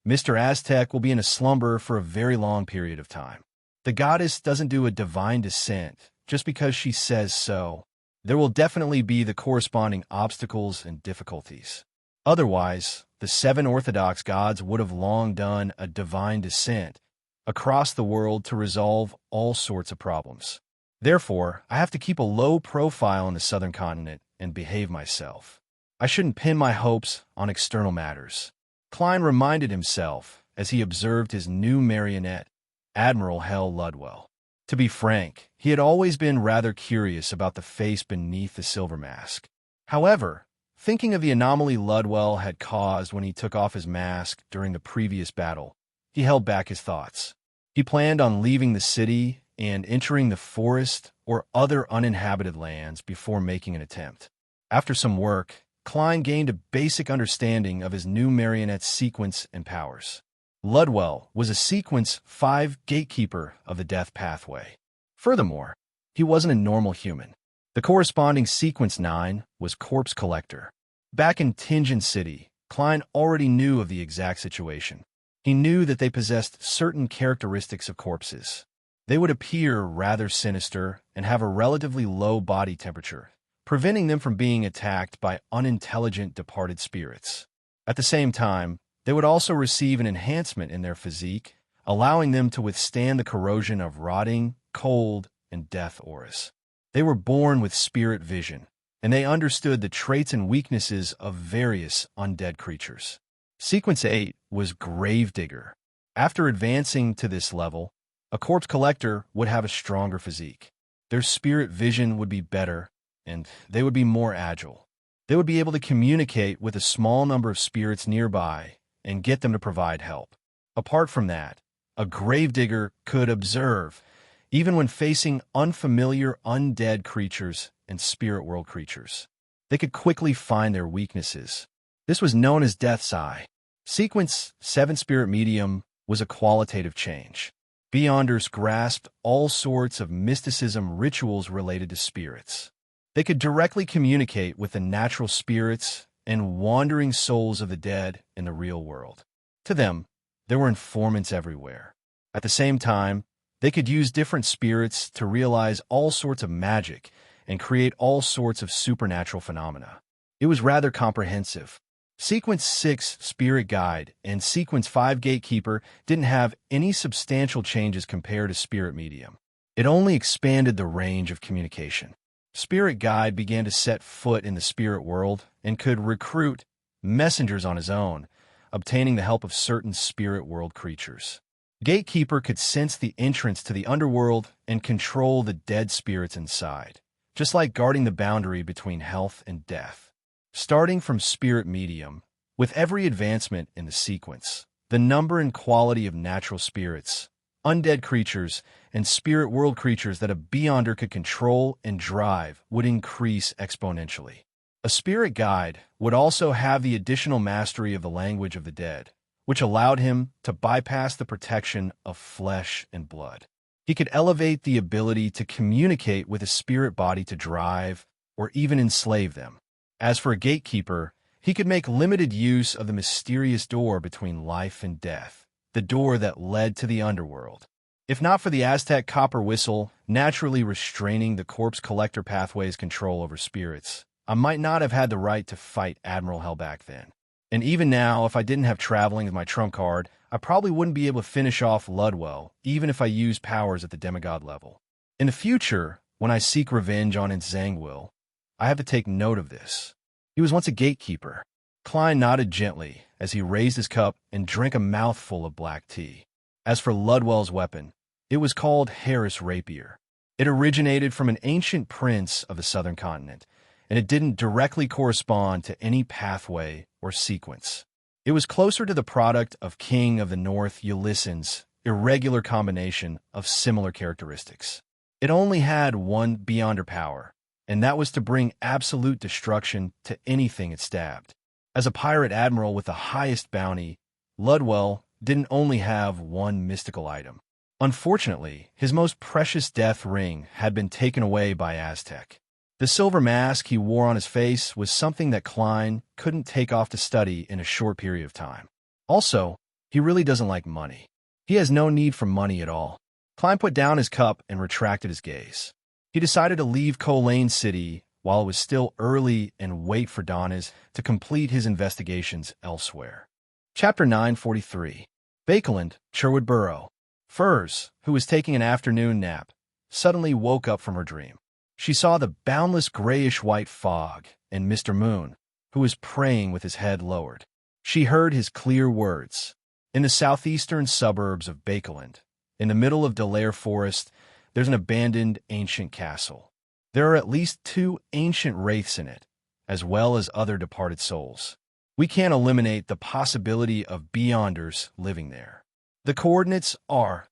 Mr. Aztec will be in a slumber for a very long period of time. The goddess doesn't do a divine descent just because she says so. There will definitely be the corresponding obstacles and difficulties. Otherwise, the 7 orthodox gods would have long done a divine descent across the world to resolve all sorts of problems. Therefore, I have to keep a low profile on the southern continent and behave myself. I shouldn't pin my hopes on external matters. Klein reminded himself as he observed his new marionette, Admiral Hell Ludwell. To be frank, he had always been rather curious about the face beneath the silver mask. However, thinking of the anomaly Ludwell had caused when he took off his mask during the previous battle, he held back his thoughts. He planned on leaving the city and entering the forest or other uninhabited lands before making an attempt. After some work, Klein gained a basic understanding of his new marionette's sequence and powers. Ludwell was a Sequence 5 gatekeeper of the death pathway. Furthermore, he wasn't a normal human. The corresponding Sequence 9 was Corpse Collector. Back in Tingen City, Klein already knew of the exact situation. He knew that they possessed certain characteristics of corpses. They would appear rather sinister and have a relatively low body temperature, preventing them from being attacked by unintelligent departed spirits. At the same time, they would also receive an enhancement in their physique, allowing them to withstand the corrosion of rotting, cold, and death auras. They were born with spirit vision, and they understood the traits and weaknesses of various undead creatures. Sequence 8 was Gravedigger. After advancing to this level, a corpse collector would have a stronger physique. Their spirit vision would be better, and they would be more agile. They would be able to communicate with a small number of spirits nearby and get them to provide help. Apart from that, a gravedigger could observe, even when facing unfamiliar undead creatures and spirit world creatures. They could quickly find their weaknesses. This was known as Death's Eye. Sequence 7 Spirit Medium was a qualitative change. Beyonders grasped all sorts of mysticism rituals related to spirits. They could directly communicate with the natural spirits and wandering souls of the dead in the real world. To them, there were informants everywhere. At the same time, they could use different spirits to realize all sorts of magic and create all sorts of supernatural phenomena. It was rather comprehensive. Sequence 6 Spirit Guide and Sequence 5 Gatekeeper didn't have any substantial changes compared to Spirit Medium. It only expanded the range of communication. Spirit Guide began to set foot in the spirit world and could recruit messengers on his own, obtaining the help of certain spirit world creatures. Gatekeeper could sense the entrance to the underworld and control the dead spirits inside, just like guarding the boundary between health and death. Starting from Spirit Medium, with every advancement in the sequence, the number and quality of natural spirits, undead creatures, and spirit world creatures that a Beyonder could control and drive would increase exponentially. A spirit guide would also have the additional mastery of the language of the dead, which allowed him to bypass the protection of flesh and blood. He could elevate the ability to communicate with a spirit body to drive or even enslave them. As for a gatekeeper, he could make limited use of the mysterious door between life and death, the door that led to the underworld. If not for the Aztec copper whistle naturally restraining the corpse collector pathway's control over spirits, I might not have had the right to fight Admiral Hell back then. And even now, if I didn't have traveling as my trump card, I probably wouldn't be able to finish off Ludwell, even if I used powers at the demigod level. In the future, when I seek revenge on Zangwill, I have to take note of this. He was once a gatekeeper. Klein nodded gently as he raised his cup and drank a mouthful of black tea. As for Ludwell's weapon, it was called Harris Rapier. It originated from an ancient prince of the southern continent, and it didn't directly correspond to any pathway or sequence. It was closer to the product of King of the North Ulyssen's irregular combination of similar characteristics. It only had one Beyonder power, and that was to bring absolute destruction to anything it stabbed. As a pirate admiral with the highest bounty, Ludwell didn't only have one mystical item. Unfortunately, his most precious death ring had been taken away by Aztec. The silver mask he wore on his face was something that Klein couldn't take off to study in a short period of time. Also, he really doesn't like money. He has no need for money at all. Klein put down his cup and retracted his gaze. He decided to leave Colane City while it was still early and wait for Donis to complete his investigations elsewhere. Chapter 943. Bakeland, Sherwood Borough. Furs, who was taking an afternoon nap, suddenly woke up from her dream. She saw the boundless grayish-white fog and Mr. Moon, who was praying with his head lowered. She heard his clear words. In the southeastern suburbs of Bakeland, in the middle of Delaire Forest, there's an abandoned ancient castle. There are at least 2 ancient wraiths in it, as well as other departed souls. We can't eliminate the possibility of Beyonders living there. The coordinates are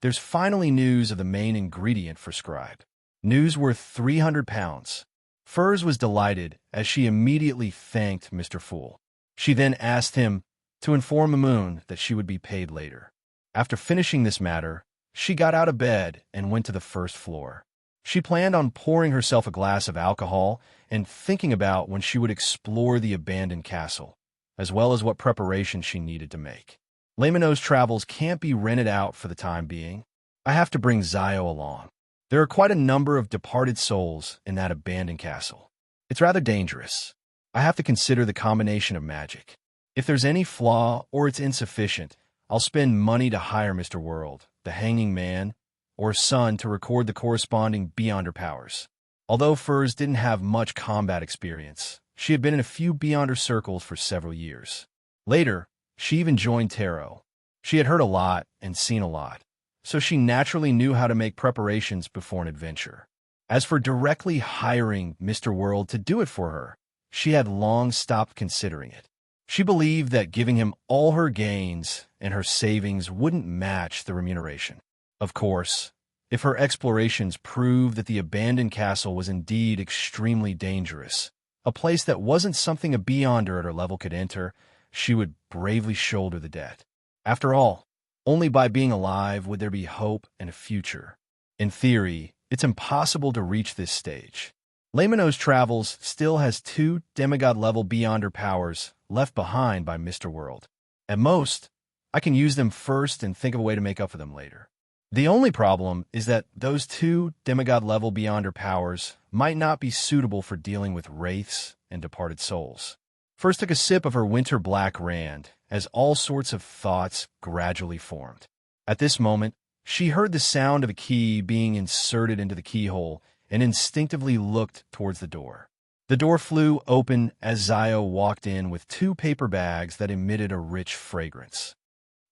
there's finally news of the main ingredient for Scribe. News worth 300 pounds. Furs was delighted as she immediately thanked Mr. Fool. She then asked him to inform the moon that she would be paid later. After finishing this matter, she got out of bed and went to the first floor. She planned on pouring herself a glass of alcohol and thinking about when she would explore the abandoned castle, as well as what preparations she needed to make. Lemano's travels can't be rented out for the time being. I have to bring Zio along. There are quite a number of departed souls in that abandoned castle. It's rather dangerous. I have to consider the combination of magic. If there's any flaw or it's insufficient, I'll spend money to hire Mr. World, the Hanging Man, or Sun to record the corresponding Beyonder powers. Although Furs didn't have much combat experience, she had been in a few Beyonder circles for several years. Later, she even joined Tarot. She had heard a lot and seen a lot, so she naturally knew how to make preparations before an adventure. As for directly hiring Mr. World to do it for her, she had long stopped considering it. She believed that giving him all her gains and her savings wouldn't match the remuneration. Of course, if her explorations proved that the abandoned castle was indeed extremely dangerous, a place that wasn't something a Beyonder at her level could enter, she would bravely shoulder the debt. After all, only by being alive would there be hope and a future. In theory, it's impossible to reach this stage. Lemano's travels still has 2 demigod-level Beyonder powers left behind by Mr. World. At most, I can use them first and think of a way to make up for them later. The only problem is that those 2 demigod-level Beyonder powers might not be suitable for dealing with wraiths and departed souls. First took a sip of her winter black rand as all sorts of thoughts gradually formed. At this moment, she heard the sound of a key being inserted into the keyhole and instinctively looked towards the door. The door flew open as Zio walked in with 2 paper bags that emitted a rich fragrance.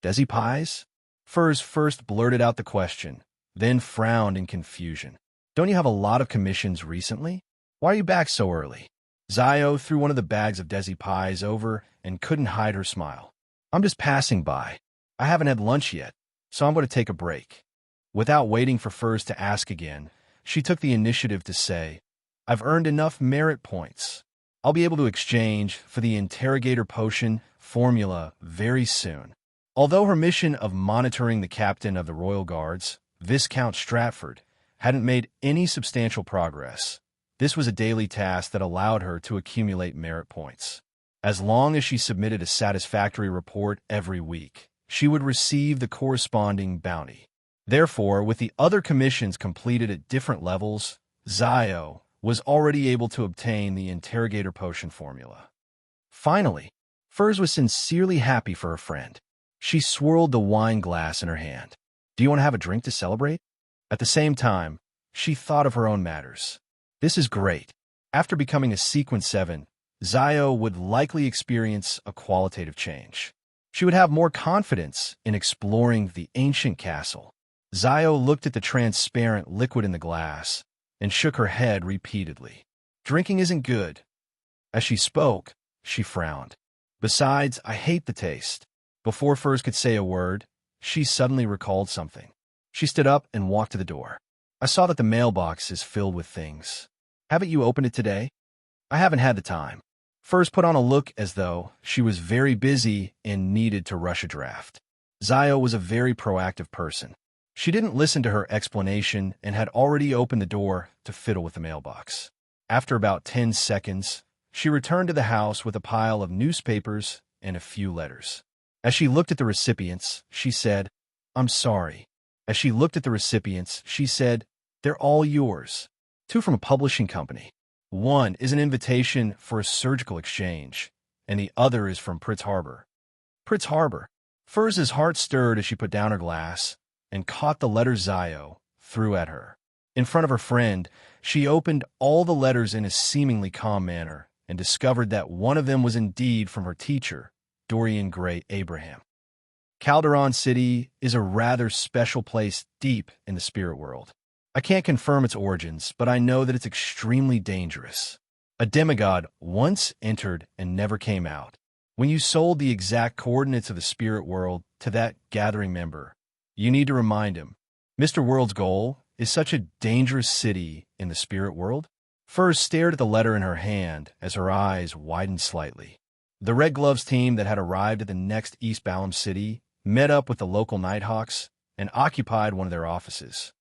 "Desi pies?" Furs first blurted out the question, then frowned in confusion. "Don't you have a lot of commissions recently? Why are you back so early?" Zio threw one of the bags of Desi pies over and couldn't hide her smile. "I'm just passing by. I haven't had lunch yet, so I'm going to take a break." Without waiting for Furs to ask again, she took the initiative to say, "I've earned enough merit points. I'll be able to exchange for the interrogator potion formula very soon." Although her mission of monitoring the captain of the Royal Guards, Viscount Stratford, hadn't made any substantial progress, this was a daily task that allowed her to accumulate merit points. As long as she submitted a satisfactory report every week, she would receive the corresponding bounty. Therefore, with the other commissions completed at different levels, Zio was already able to obtain the interrogator potion formula. Finally, Furs was sincerely happy for her friend. She swirled the wine glass in her hand. "Do you want to have a drink to celebrate?" At the same time, she thought of her own matters. This is great. After becoming a Sequence 7, Zio would likely experience a qualitative change. She would have more confidence in exploring the ancient castle. Zio looked at the transparent liquid in the glass and shook her head repeatedly. "Drinking isn't good." As she spoke, she frowned. "Besides, I hate the taste." Before Furs could say a word, she suddenly recalled something. She stood up and walked to the door. "I saw that the mailbox is filled with things. Haven't you opened it today?" "I haven't had the time." Furs put on a look as though she was very busy and needed to rush a draft. Zio was a very proactive person. She didn't listen to her explanation and had already opened the door to fiddle with the mailbox. After about 10 seconds, she returned to the house with a pile of newspapers and a few letters. As she looked at the recipients, she said, "I'm sorry." As she looked at the recipients, she said, "They're all yours." 2 from a publishing company. 1 is an invitation for a surgical exchange, and the other is from Pritz Harbor. Pritz Harbor. Furs's heart stirred as she put down her glass and caught the letter Zio threw at her. In front of her friend, she opened all the letters in a seemingly calm manner and discovered that one of them was indeed from her teacher, Dorian Gray Abraham. Calderon City is a rather special place deep in the spirit world. I can't confirm its origins, but I know that it's extremely dangerous. A demigod once entered and never came out. When you sold the exact coordinates of the spirit world to that gathering member, You need to remind him. Mr. World's goal is such a dangerous city in the spirit world. Furs stared at the letter in her hand as her eyes widened slightly. The Red Gloves team that had arrived at the next East Balam city met up with the local Nighthawks and occupied one of their offices.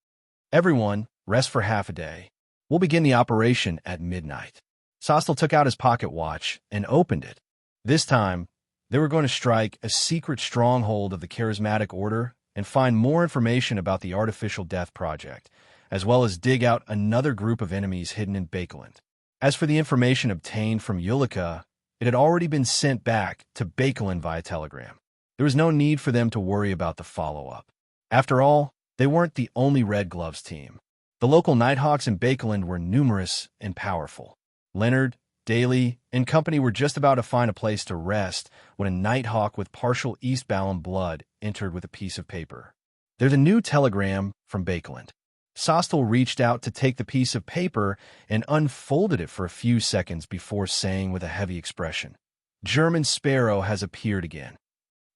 Everyone, rest for half a day. We'll begin the operation at midnight. Sostel took out his pocket watch and opened it. This time, they were going to strike a secret stronghold of the Charismatic Order and find more information about the Artificial Death Project, as well as dig out another group of enemies hidden in Bakeland. As for the information obtained from Ulika, it had already been sent back to Bakeland via telegram. There was no need for them to worry about the follow-up. After all, they weren't the only Red Gloves team. The local Nighthawks in Bakeland were numerous and powerful. Leonard, Daly, and company were just about to find a place to rest when a Nighthawk with partial East Balam blood entered with a piece of paper. There's a new telegram from Bakeland. Sostel reached out to take the piece of paper and unfolded it for a few seconds before saying with a heavy expression, "German Sparrow has appeared again.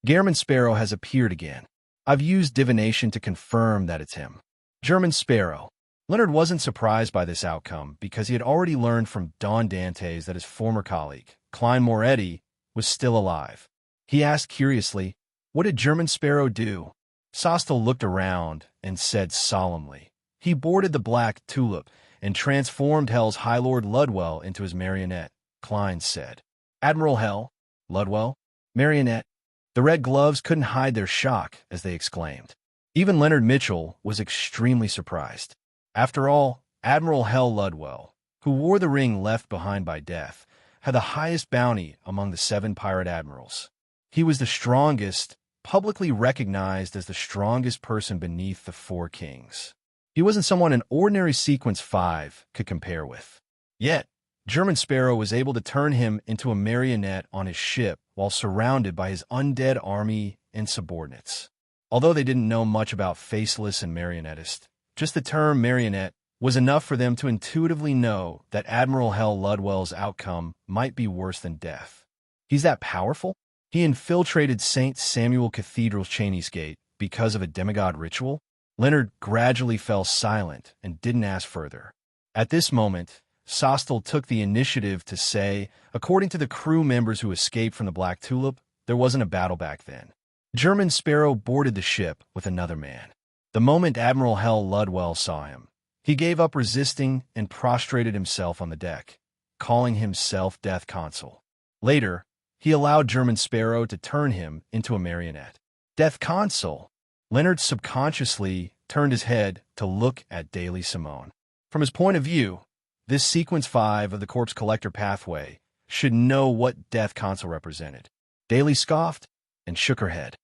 German Sparrow has appeared again. I've used divination to confirm that it's him. German Sparrow." Leonard wasn't surprised by this outcome because he had already learned from Don Dantes that his former colleague, Klein Moretti, was still alive. He asked curiously, "What did German Sparrow do?" Sostel looked around and said solemnly, "He boarded the Black Tulip and transformed Hell's High Lord Ludwell into his marionette," Klein said. "Admiral Hell? Ludwell? Marionette?" The Red Gloves couldn't hide their shock as they exclaimed. Even Leonard Mitchell was extremely surprised. After all, Admiral Hell Ludwell, who wore the ring left behind by death, had the highest bounty among the 7 pirate admirals. He was the strongest, publicly recognized as the strongest person beneath the 4 kings. He wasn't someone an ordinary Sequence 5 could compare with. Yet, German Sparrow was able to turn him into a marionette on his ship while surrounded by his undead army and subordinates. Although they didn't know much about Faceless and Marionettist, just the term marionette was enough for them to intuitively know that Admiral Hell Ludwell's outcome might be worse than death. He's that powerful? He infiltrated St. Samuel Cathedral's Cheney's Gate because of a demigod ritual? Leonard gradually fell silent and didn't ask further. At this moment, Sostel took the initiative to say, according to the crew members who escaped from the Black Tulip, there wasn't a battle back then. German Sparrow boarded the ship with another man. The moment Admiral Hell Ludwell saw him, he gave up resisting and prostrated himself on the deck, calling himself Death Consul. Later, he allowed German Sparrow to turn him into a marionette. Death Consul! Leonard subconsciously turned his head to look at Daly Simone. From his point of view, this Sequence 5 of the Corpse Collector pathway should know what Death Consul represented. Daly scoffed and shook her head.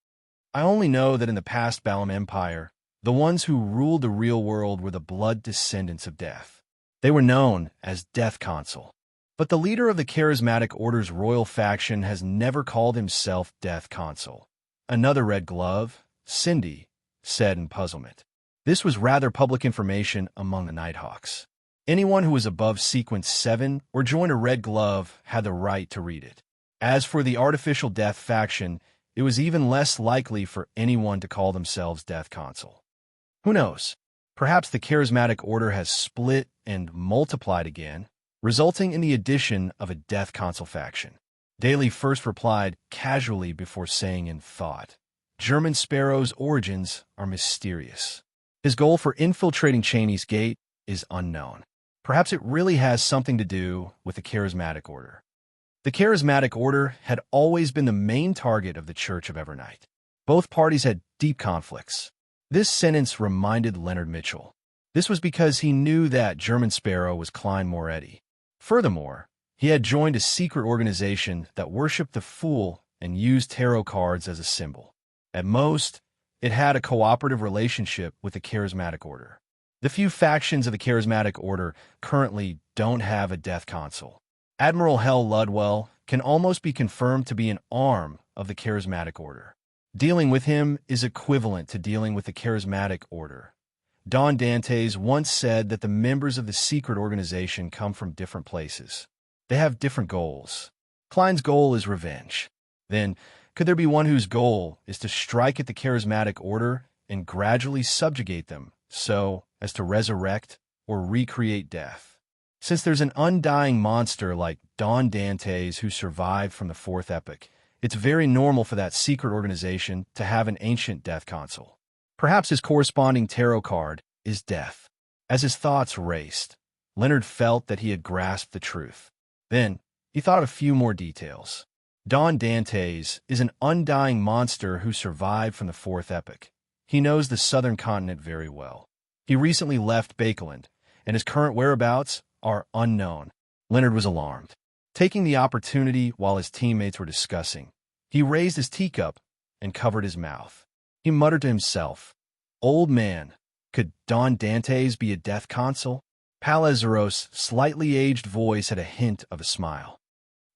"I only know that in the past Balam Empire, the ones who ruled the real world were the blood descendants of death. They were known as Death Consul. But the leader of the Charismatic Order's royal faction has never called himself Death Consul." Another Red Glove, Cindy, said in puzzlement. This was rather public information among the Nighthawks. Anyone who was above Sequence 7 or joined a Red Glove had the right to read it. As for the Artificial Death faction, it was even less likely for anyone to call themselves Death Consul. Who knows? Perhaps the Charismatic Order has split and multiplied again, resulting in the addition of a Death Consul faction. Daly first replied casually before saying in thought, "German Sparrow's origins are mysterious. His goal for infiltrating Cheney's Gate is unknown. Perhaps it really has something to do with the Charismatic Order." The Charismatic Order had always been the main target of the Church of Evernight. Both parties had deep conflicts. This sentence reminded Leonard Mitchell. This was because he knew that German Sparrow was Klein Moretti. Furthermore, he had joined a secret organization that worshipped the Fool and used tarot cards as a symbol. At most, it had a cooperative relationship with the Charismatic Order. The few factions of the Charismatic Order currently don't have a Death Consul. Admiral Hell Ludwell can almost be confirmed to be an arm of the Charismatic Order. Dealing with him is equivalent to dealing with the Charismatic Order. Don Dantes once said that the members of the secret organization come from different places. They have different goals. Klein's goal is revenge. Then, could there be one whose goal is to strike at the Charismatic Order and gradually subjugate them so as to resurrect or recreate death. Since there's an undying monster like Don Dantes who survived from the fourth epoch, it's very normal for that secret organization to have an ancient death console. Perhaps his corresponding tarot card is death. As his thoughts raced, Leonard felt that he had grasped the truth. Then, he thought of a few more details. Don Dantes is an undying monster who survived from the fourth epoch. He knows the southern continent very well. He recently left Bakeland, and his current whereabouts are unknown. Leonard was alarmed. Taking the opportunity while his teammates were discussing, he raised his teacup and covered his mouth. He muttered to himself, "Old man, could Don Dantes be a death console?" Palazzaro's slightly aged voice had a hint of a smile.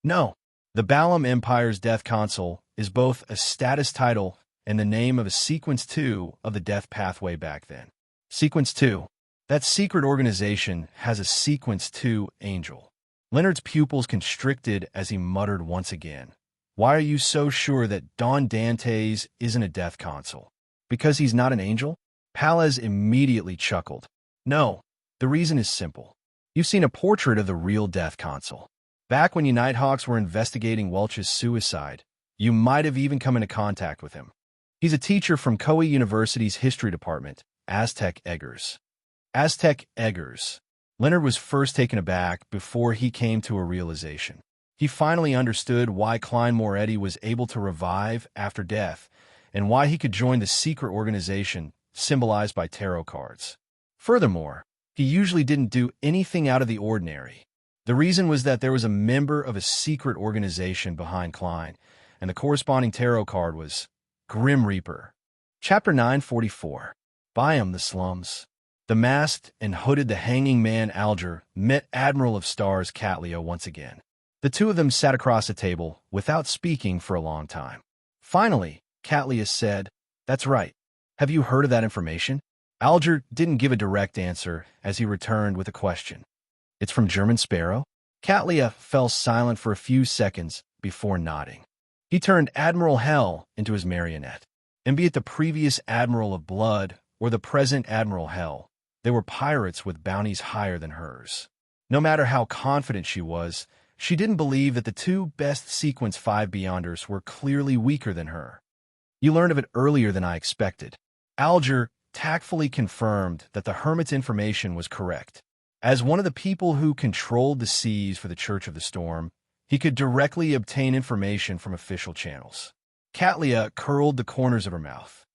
No, the Balam Empire's death console is both a status title and the name of a Sequence 2 of the death pathway back then. Sequence 2. That secret organization has a Sequence 2 angel. Leonard's pupils constricted as he muttered once again, "Why are you so sure that Don Dantes isn't a death console? Because he's not an angel?" Palaz immediately chuckled. "No, the reason is simple. You've seen a portrait of the real death console. Back when you Nighthawks were investigating Welch's suicide, you might have even come into contact with him. He's a teacher from Koei University's history department, Aztec Eggers." Aztec Eggers. Leonard was first taken aback before he came to a realization. He finally understood why Klein Moretti was able to revive after death and why he could join the secret organization symbolized by tarot cards. Furthermore, he usually didn't do anything out of the ordinary. The reason was that there was a member of a secret organization behind Klein, and the corresponding tarot card was Grim Reaper. Chapter 944. Biome the Slums. The masked and hooded the hanging man Alger met Admiral of Stars Catlea once again. The two of them sat across a table without speaking for a long time. Finally, Catlea said, "That's right. Have you heard of that information?" Alger didn't give a direct answer as he returned with a question. "It's from German Sparrow?" Catlea fell silent for a few seconds before nodding. He turned Admiral Hell into his marionette. And be it the previous Admiral of Blood or the present Admiral Hell, they were pirates with bounties higher than hers. No matter how confident she was, she didn't believe that the two best Sequence 5 Beyonders were clearly weaker than her. "You learned of it earlier than I expected." Alger tactfully confirmed that the Hermit's information was correct. As one of the people who controlled the seas for the Church of the Storm, he could directly obtain information from official channels. Catlea curled the corners of her mouth.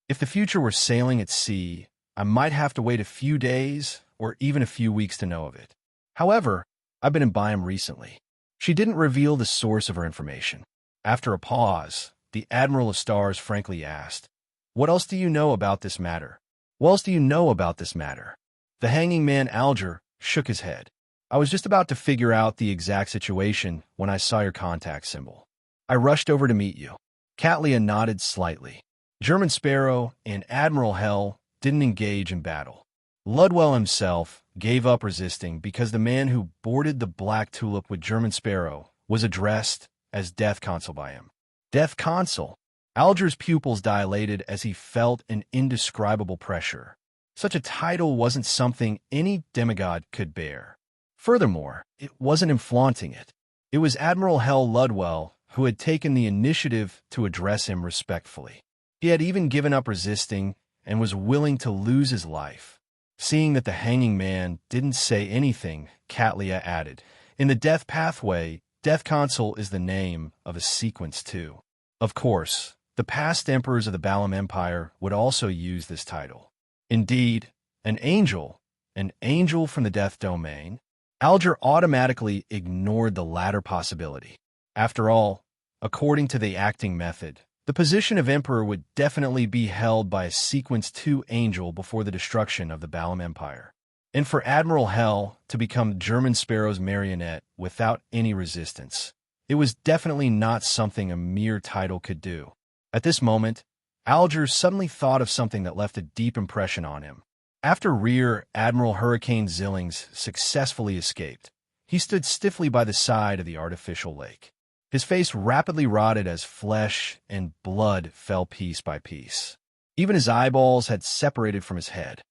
"If the future were sailing at sea, I might have to wait a few days or even a few weeks to know of it. However, I've been in Biome recently." She didn't reveal the source of her information. After a pause, the Admiral of Stars frankly asked, "What else do you know about this matter?" "What else do you know about this matter?" The hanging man Alger shook his head. "I was just about to figure out the exact situation when I saw your contact symbol. I rushed over to meet you." Catlea nodded slightly. German Sparrow and Admiral Hell didn't engage in battle. Ludwell himself gave up resisting because the man who boarded the Black Tulip with German Sparrow was addressed as Death Consul by him. Death Consul? Alger's pupils dilated as he felt an indescribable pressure. Such a title wasn't something any demigod could bear. Furthermore, it wasn't him flaunting it. It was Admiral Hell Ludwell who had taken the initiative to address him respectfully. He had even given up resisting and was willing to lose his life. Seeing that the hanging man didn't say anything, Catlea added, "In the death pathway, Death Consul is the name of a Sequence 2. Of course, the past emperors of the Balam Empire would also use this title. Indeed, an angel from the death domain." Alger automatically ignored the latter possibility. After all, according to the acting method, the position of emperor would definitely be held by a Sequence 2 angel before the destruction of the Balam Empire. And for Admiral Hell to become German Sparrow's marionette without any resistance, it was definitely not something a mere title could do. At this moment, Alger suddenly thought of something that left a deep impression on him. After Rear Admiral Hurricane Zillings successfully escaped, he stood stiffly by the side of the artificial lake. His face rapidly rotted as flesh and blood fell piece by piece. Even his eyeballs had separated from his head.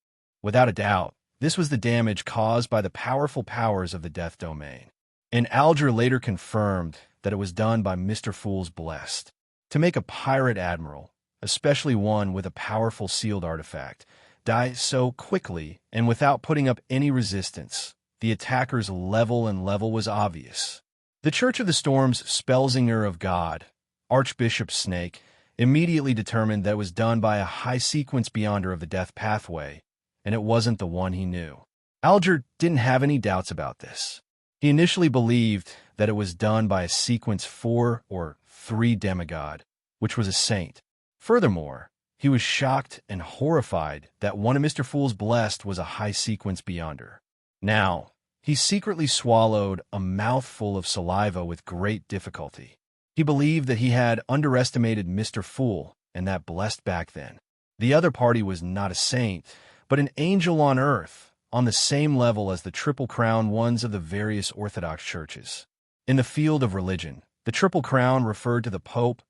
Without a doubt, this was the damage caused by the powerful powers of the death domain. And Alger later confirmed that it was done by Mr. Fool's Blessed. To make a pirate admiral, especially one with a powerful sealed artifact, die so quickly and without putting up any resistance, the attacker's level was obvious. The Church of the Storm's Spellsinger of God, Archbishop Snake, immediately determined that it was done by a high-sequence beyonder of the death pathway, and it wasn't the one he knew. Alger didn't have any doubts about this. He initially believed that it was done by a sequence 4 or 3 demigod, which was a saint. Furthermore, he was shocked and horrified that one of Mr. Fool's Blessed was a high-sequence beyonder. Now, he secretly swallowed a mouthful of saliva with great difficulty. He believed that he had underestimated Mr. Fool and that Blessed back then. The other party was not a saint, but an angel on earth, on the same level as the Triple Crown ones of the various Orthodox churches. In the field of religion, the Triple Crown referred to the Pope,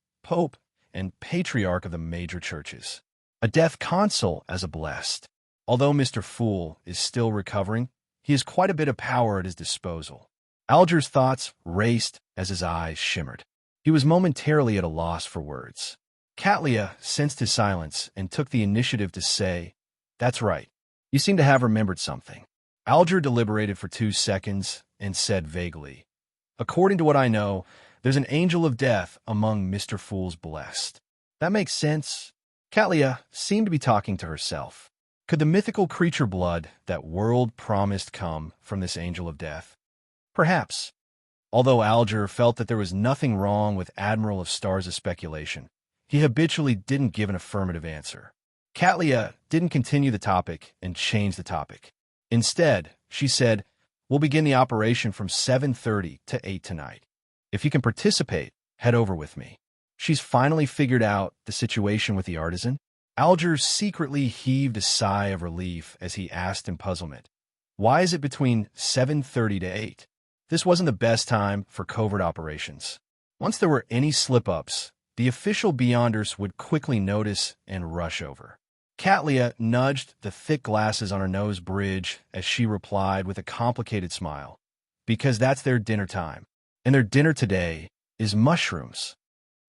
and Patriarch of the major churches. A death consul as a Blessed. Although Mr. Fool is still recovering, he has quite a bit of power at his disposal. Alger's thoughts raced as his eyes shimmered. He was momentarily at a loss for words. Catlia sensed his silence and took the initiative to say, "That's right. You seem to have remembered something." Alger deliberated for 2 seconds and said vaguely, "According to what I know, there's an angel of death among Mr. Fool's Blessed." "That makes sense." Catlia seemed to be talking to herself. Could the mythical creature blood that world promised come from this angel of death? Perhaps. Although Alger felt that there was nothing wrong with Admiral of Stars' speculation, he habitually didn't give an affirmative answer. Catlia didn't continue the topic and change the topic. Instead, she said, "We'll begin the operation from 7:30 to 8 tonight. If you can participate, head over with me." She's finally figured out the situation with the artisan? Alger secretly heaved a sigh of relief as he asked in puzzlement, "Why is it between 7:30 to 8? This wasn't the best time for covert operations. Once there were any slip-ups, the official Beyonders would quickly notice and rush over." Catlia nudged the thick glasses on her nose bridge as she replied with a complicated smile, "Because that's their dinner time. And their dinner today is mushrooms.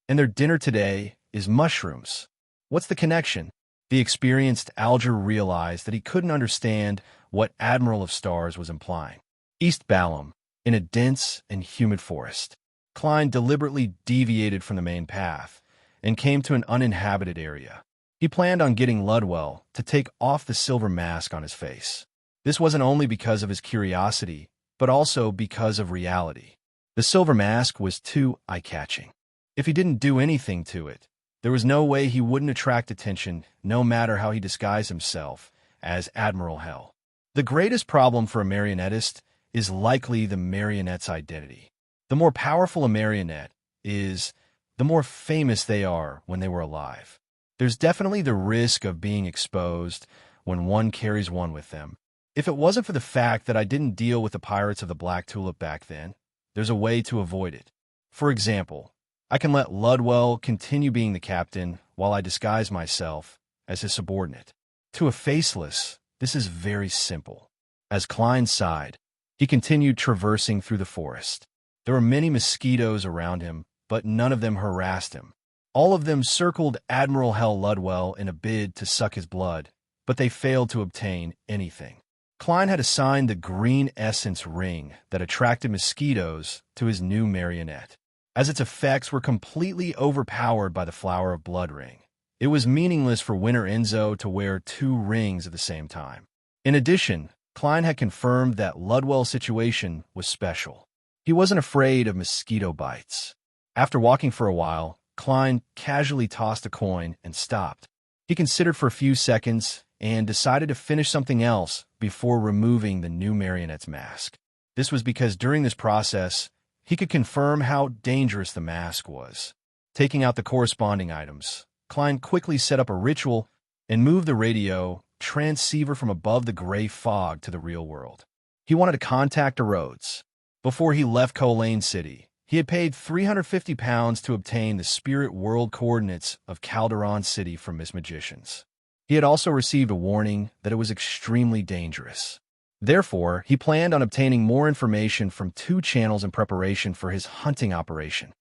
And their dinner today is mushrooms." What's the connection? The experienced Alger realized that he couldn't understand what Admiral of Stars was implying. East Balam, in a dense and humid forest. Klein deliberately deviated from the main path and came to an uninhabited area. He planned on getting Ludwell to take off the silver mask on his face. This wasn't only because of his curiosity, but also because of reality. The silver mask was too eye-catching. If he didn't do anything to it, there was no way he wouldn't attract attention, no matter how he disguised himself as Admiral Hell. The greatest problem for a marionettist is likely the marionette's identity. The more powerful a marionette is, the more famous they are when they were alive. There's definitely the risk of being exposed when one carries one with them. If it wasn't for the fact that I didn't deal with the pirates of the Black Tulip back then, there's a way to avoid it. For example, I can let Ludwell continue being the captain while I disguise myself as his subordinate. To a faceless, this is very simple. As Klein sighed, he continued traversing through the forest. There were many mosquitoes around him, but none of them harassed him. All of them circled Admiral Hell Ludwell in a bid to suck his blood, but they failed to obtain anything. Klein had assigned the green essence ring that attracted mosquitoes to his new marionette. As its effects were completely overpowered by the Flower of Blood ring, it was meaningless for Winter Enzo to wear 2 rings at the same time. In addition, Klein had confirmed that Ludwell's situation was special. He wasn't afraid of mosquito bites. After walking for a while, Klein casually tossed a coin and stopped. He considered for a few seconds and decided to finish something else before removing the new marionette's mask. This was because during this process, he could confirm how dangerous the mask was. Taking out the corresponding items, Klein quickly set up a ritual and moved the radio transceiver from above the gray fog to the real world. He wanted to contact the Rhodes. Before he left Colane City, He had paid £350 to obtain the spirit world coordinates of Calderon City from his magicians. He had also received a warning that it was extremely dangerous. Therefore, he planned on obtaining more information from two channels in preparation for his hunting operation.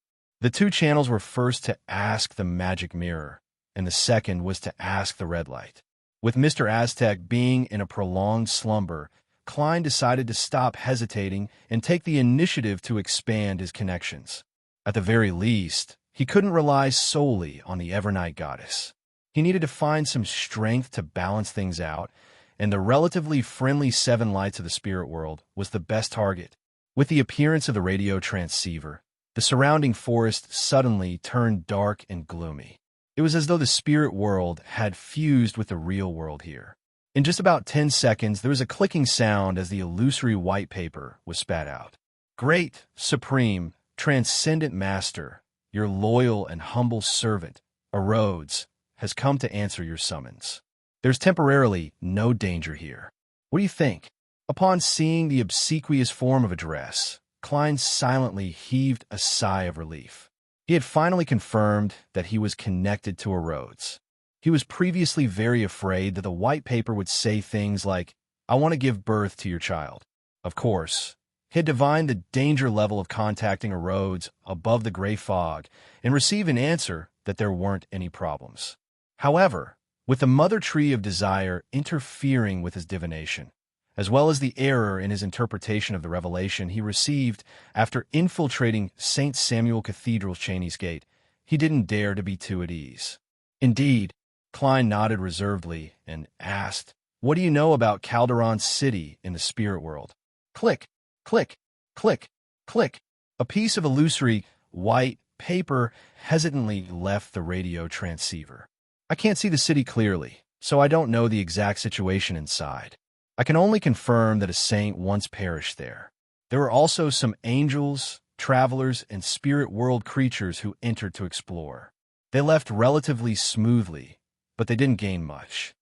The two channels were first to ask the magic mirror, and the second was to ask the red light. With Mr. Aztec being in a prolonged slumber, Klein decided to stop hesitating and take the initiative to expand his connections. At the very least, he couldn't rely solely on the Evernight goddess. He needed to find some strength to balance things out, and the relatively friendly seven lights of the spirit world was the best target. With the appearance of the radio transceiver, the surrounding forest suddenly turned dark and gloomy. It was as though the spirit world had fused with the real world here. In just about 10 seconds, there was a clicking sound as the illusory white paper was spat out. Great, supreme, transcendent master, your loyal and humble servant, Rhodes, has come to answer your summons. There's temporarily no danger here. What do you think? Upon seeing the obsequious form of address, Klein silently heaved a sigh of relief. He had finally confirmed that he was connected to Rhodes. He was previously very afraid that the white paper would say things like, "I want to give birth to your child." Of course, he had divined the danger level of contacting Rhodes above the gray fog and received an answer that there weren't any problems. However, with the mother tree of desire interfering with his divination, as well as the error in his interpretation of the revelation he received after infiltrating St. Samuel Cathedral's Cheney's Gate, he didn't dare to be too at ease. Indeed, Klein nodded reservedly and asked, "What do you know about Calderon City in the spirit world?" Click, click, click, click. A piece of illusory white paper hesitantly left the radio transceiver. "I can't see the city clearly, so I don't know the exact situation inside. I can only confirm that a saint once perished there. There were also some angels, travelers, and spirit world creatures who entered to explore. They left relatively smoothly, but they didn't gain much.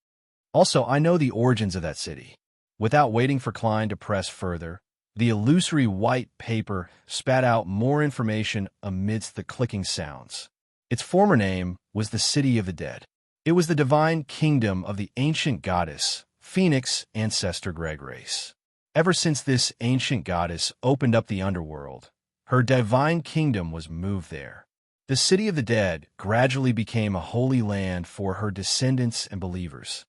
Also, I know the origins of that city." Without waiting for Klein to press further, the illusory white paper spat out more information amidst the clicking sounds. Its former name was the City of the Dead. It was the divine kingdom of the ancient goddess, Phoenix ancestor Greggrace. Ever since this ancient goddess opened up the underworld, her divine kingdom was moved there. The City of the Dead gradually became a holy land for her descendants and believers.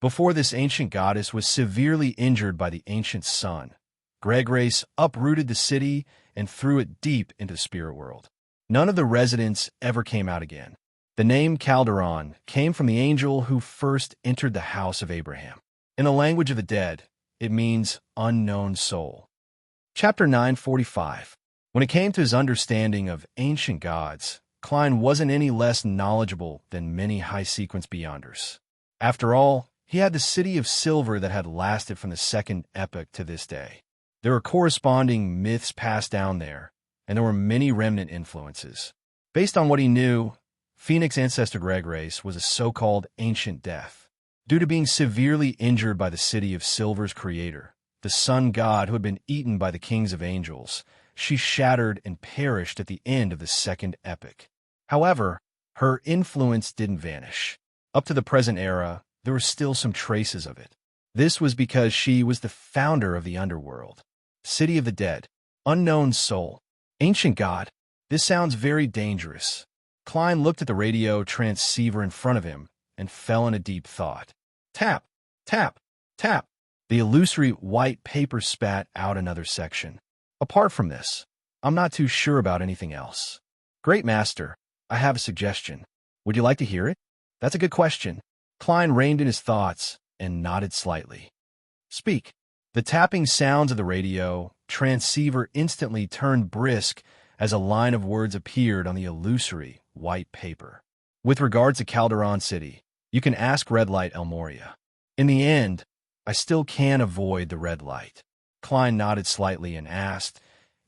Before this ancient goddess was severely injured by the ancient sun, Greggrace uprooted the city and threw it deep into the spirit world. None of the residents ever came out again. The name Calderon came from the angel who first entered the house of Abraham. In the language of the dead, it means unknown soul. Chapter 945. When it came to his understanding of ancient gods, Klein wasn't any less knowledgeable than many high-sequence beyonders. After all, he had the City of Silver that had lasted from the second epoch to this day. There were corresponding myths passed down there, and there were many remnant influences. Based on what he knew, Phoenix ancestor Greggrace was a so-called ancient death. Due to being severely injured by the City of Silver's creator, the sun god who had been eaten by the kings of angels, she shattered and perished at the end of the second epoch. However, her influence didn't vanish. Up to the present era, there were still some traces of it. This was because she was the founder of the underworld. City of the Dead, unknown soul, ancient god. This sounds very dangerous. Klein looked at the radio transceiver in front of him and fell in a deep thought. Tap, tap, tap. The illusory white paper spat out another section. Apart from this, I'm not too sure about anything else. Great Master, I have a suggestion. Would you like to hear it? That's a good question. Klein reined in his thoughts and nodded slightly. Speak. The tapping sounds of the radio transceiver instantly turned brisk as a line of words appeared on the illusory white paper. With regards to Calderon City, you can ask Red Light El Moria. In the end, I still can avoid the red light. Klein nodded slightly and asked,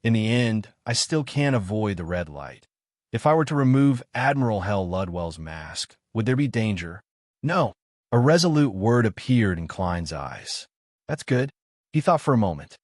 In the end, I still can avoid the red light. If I were to remove Admiral Hell Ludwell's mask, would there be danger? No. A resolute word appeared in Klein's eyes. That's good. He thought for a moment.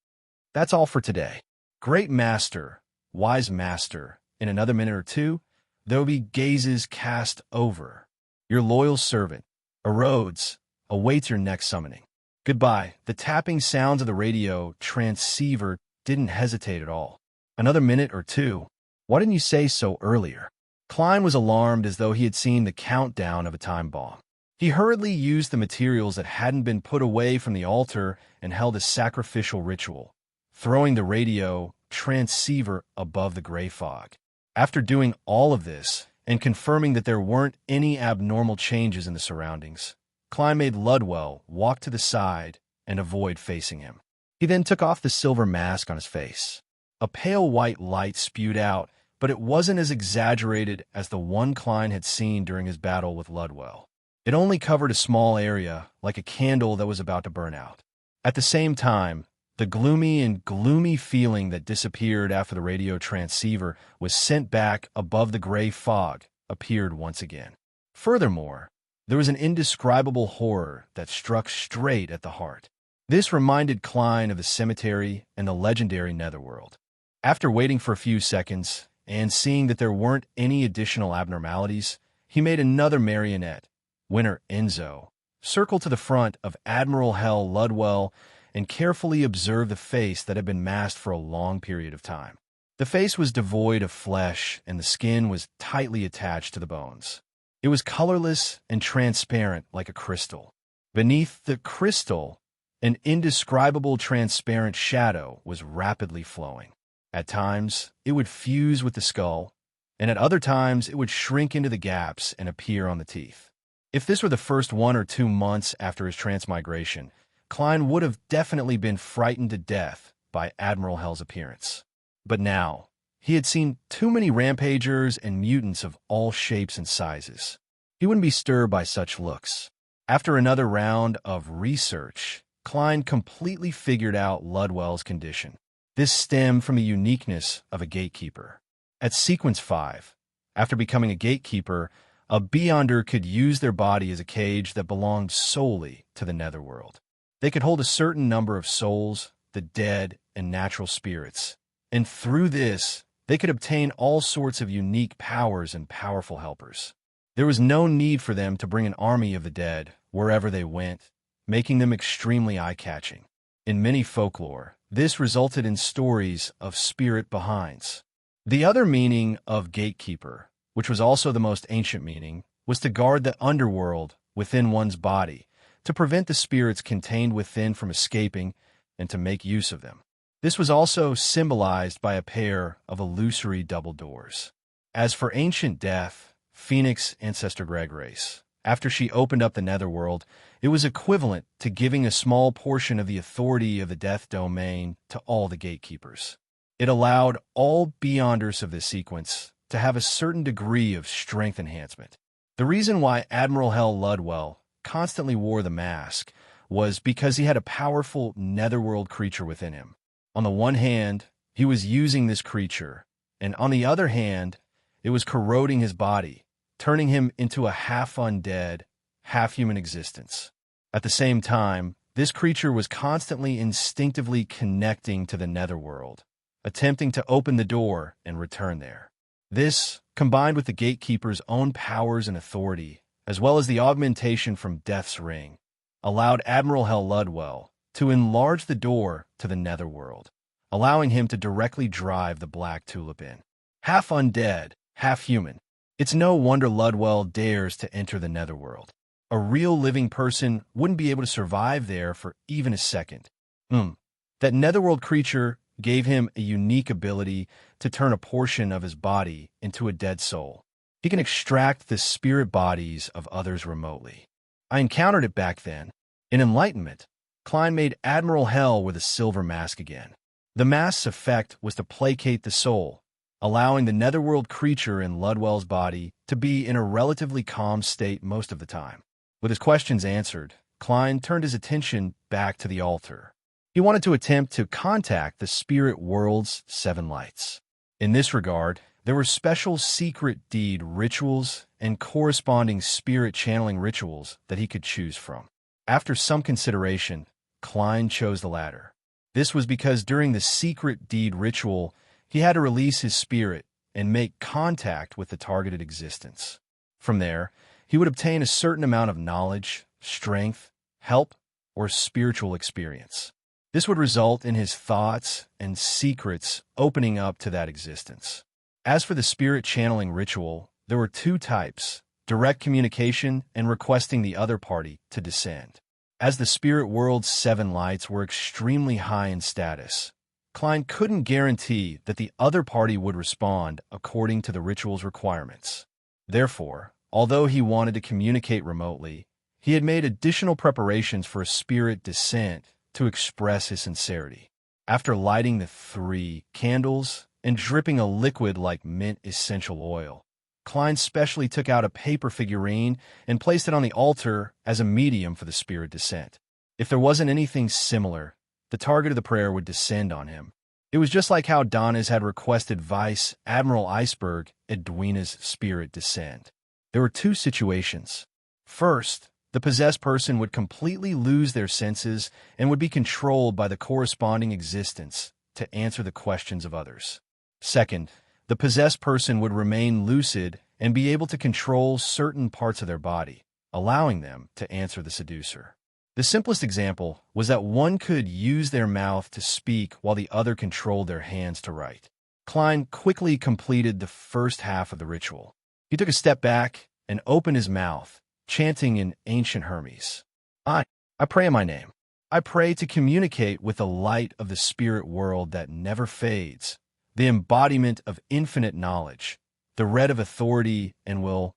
That's all for today. Great Master, "Wise master, in another minute or two, there will be gazes cast over. Your loyal servant, Erodes, awaits your next summoning. Goodbye." The tapping sounds of the radio transceiver didn't hesitate at all. "Another minute or two? Why didn't you say so earlier?" Klein was alarmed as though he had seen the countdown of a time bomb. He hurriedly used the materials that hadn't been put away from the altar and held a sacrificial ritual, throwing the radio transceiver above the gray fog. After doing all of this and confirming that there weren't any abnormal changes in the surroundings, Klein made Ludwell walk to the side and avoid facing him. He then took off the silver mask on his face. A pale white light spewed out, but it wasn't as exaggerated as the one Klein had seen during his battle with Ludwell. It only covered a small area, like a candle that was about to burn out. At the same time, the gloomy feeling that disappeared after the radio transceiver was sent back above the gray fog appeared once again. Furthermore, there was an indescribable horror that struck straight at the heart. This reminded Klein of the cemetery and the legendary Netherworld. After waiting for a few seconds and seeing that there weren't any additional abnormalities, he made another marionette, Winter Enzo, circle to the front of Admiral Hell Ludwell and carefully observe the face that had been masked for a long period of time. The face was devoid of flesh and the skin was tightly attached to the bones. It was colorless and transparent like a crystal. Beneath the crystal, an indescribable transparent shadow was rapidly flowing. At times, it would fuse with the skull, and at other times it would shrink into the gaps and appear on the teeth. If this were the first 1 or 2 months after his transmigration, Klein would have definitely been frightened to death by Admiral Hell's appearance. But now, he had seen too many rampagers and mutants of all shapes and sizes. He wouldn't be stirred by such looks. After another round of research, Klein completely figured out Ludwell's condition. This stemmed from the uniqueness of a gatekeeper. At Sequence 5, after becoming a gatekeeper, a Beyonder could use their body as a cage that belonged solely to the Netherworld. They could hold a certain number of souls, the dead, and natural spirits, and through this, they could obtain all sorts of unique powers and powerful helpers. There was no need for them to bring an army of the dead wherever they went, making them extremely eye-catching. In many folklore, this resulted in stories of spirit behinds. The other meaning of gatekeeper, which was also the most ancient meaning, was to guard the underworld within one's body, to prevent the spirits contained within from escaping and to make use of them. This was also symbolized by a pair of illusory double doors. As for ancient death, Phoenix ancestor Gregrace, after she opened up the Netherworld, it was equivalent to giving a small portion of the authority of the death domain to all the gatekeepers. It allowed all Beyonders of this sequence to have a certain degree of strength enhancement. The reason why Admiral Hell Ludwell constantly wore the mask was because he had a powerful Netherworld creature within him. On the one hand, he was using this creature, and on the other hand, it was corroding his body, turning him into a half-undead, half-human existence. At the same time, this creature was constantly instinctively connecting to the Netherworld, attempting to open the door and return there. This, combined with the gatekeeper's own powers and authority, as well as the augmentation from Death's Ring, allowed Admiral Hell Ludwell to enlarge the door to the Netherworld, allowing him to directly drive the Black Tulip in. Half undead, half human. It's no wonder Ludwell dares to enter the Netherworld. A real living person wouldn't be able to survive there for even a second. That Netherworld creature gave him a unique ability to turn a portion of his body into a dead soul. He can extract the spirit bodies of others remotely. I encountered it back then. In Enlightenment, Klein made Admiral Hell with a silver mask again. The mask's effect was to placate the soul, allowing the Netherworld creature in Ludwell's body to be in a relatively calm state most of the time. With his questions answered, Klein turned his attention back to the altar. He wanted to attempt to contact the spirit world's 7 lights. In this regard, there were special secret deed rituals and corresponding spirit channeling rituals that he could choose from. After some consideration, Klein chose the latter. This was because during the secret deed ritual, He had to release his spirit and make contact with the targeted existence. From there, he would obtain a certain amount of knowledge, strength, help, or spiritual experience. This would result in his thoughts and secrets opening up to that existence. As for the spirit channeling ritual, there were two types: direct communication and requesting the other party to descend. As the spirit world's 7 lights were extremely high in status, Klein couldn't guarantee that the other party would respond according to the ritual's requirements. Therefore, although he wanted to communicate remotely, he had made additional preparations for a spirit descent to express his sincerity. After lighting the 3 candles and dripping a liquid like mint essential oil, Klein specially took out a paper figurine and placed it on the altar as a medium for the spirit descent. If there wasn't anything similar, the target of the prayer would descend on him. It was just like how Donna's had requested Vice Admiral Iceberg Edwina's spirit descend. There were 2 situations. First, the possessed person would completely lose their senses and would be controlled by the corresponding existence to answer the questions of others. Second, the possessed person would remain lucid and be able to control certain parts of their body, allowing them to answer the seducer. The simplest example was that one could use their mouth to speak while the other controlled their hands to write. Klein quickly completed the first half of the ritual. He took a step back and opened his mouth, chanting in ancient Hermes. I pray in my name. I pray to communicate with the light of the spirit world that never fades, the embodiment of infinite knowledge, the red of authority and will.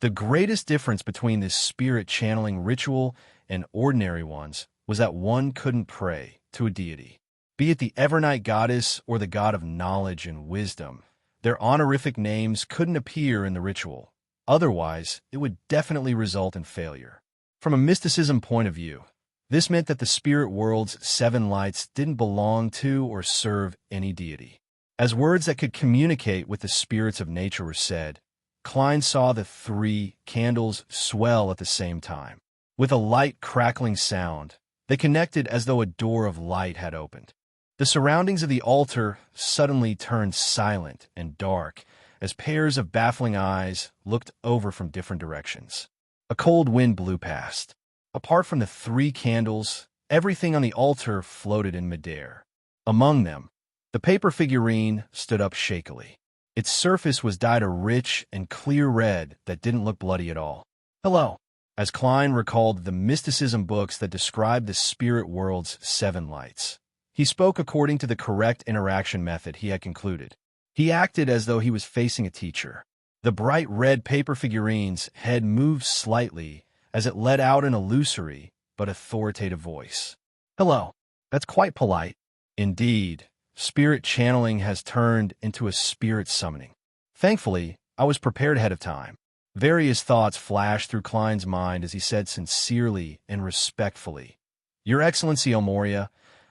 The greatest difference between this spirit channeling ritual and ordinary ones was that one couldn't pray to a deity. Be it the Evernight goddess or the god of knowledge and wisdom, their honorific names couldn't appear in the ritual. Otherwise, it would definitely result in failure. From a mysticism point of view, this meant that the spirit world's 7 lights didn't belong to or serve any deity. As words that could communicate with the spirits of nature were said, Klein saw the 3 candles swell at the same time. With a light crackling sound, they connected as though a door of light had opened. The surroundings of the altar suddenly turned silent and dark as pairs of baffling eyes looked over from different directions. A cold wind blew past. Apart from the 3 candles, everything on the altar floated in midair. Among them, the paper figurine stood up shakily. Its surface was dyed a rich and clear red that didn't look bloody at all. Hello. As Klein recalled the mysticism books that described the spirit world's 7 lights, he spoke according to the correct interaction method he had concluded. He acted as though he was facing a teacher. The bright red paper figurine's head moved slightly as it let out an illusory but authoritative voice. Hello. That's quite polite. Indeed, spirit channeling has turned into a spirit summoning. Thankfully, I was prepared ahead of time. Various thoughts flashed through Klein's mind as he said sincerely and respectfully, Your Excellency Elmoria,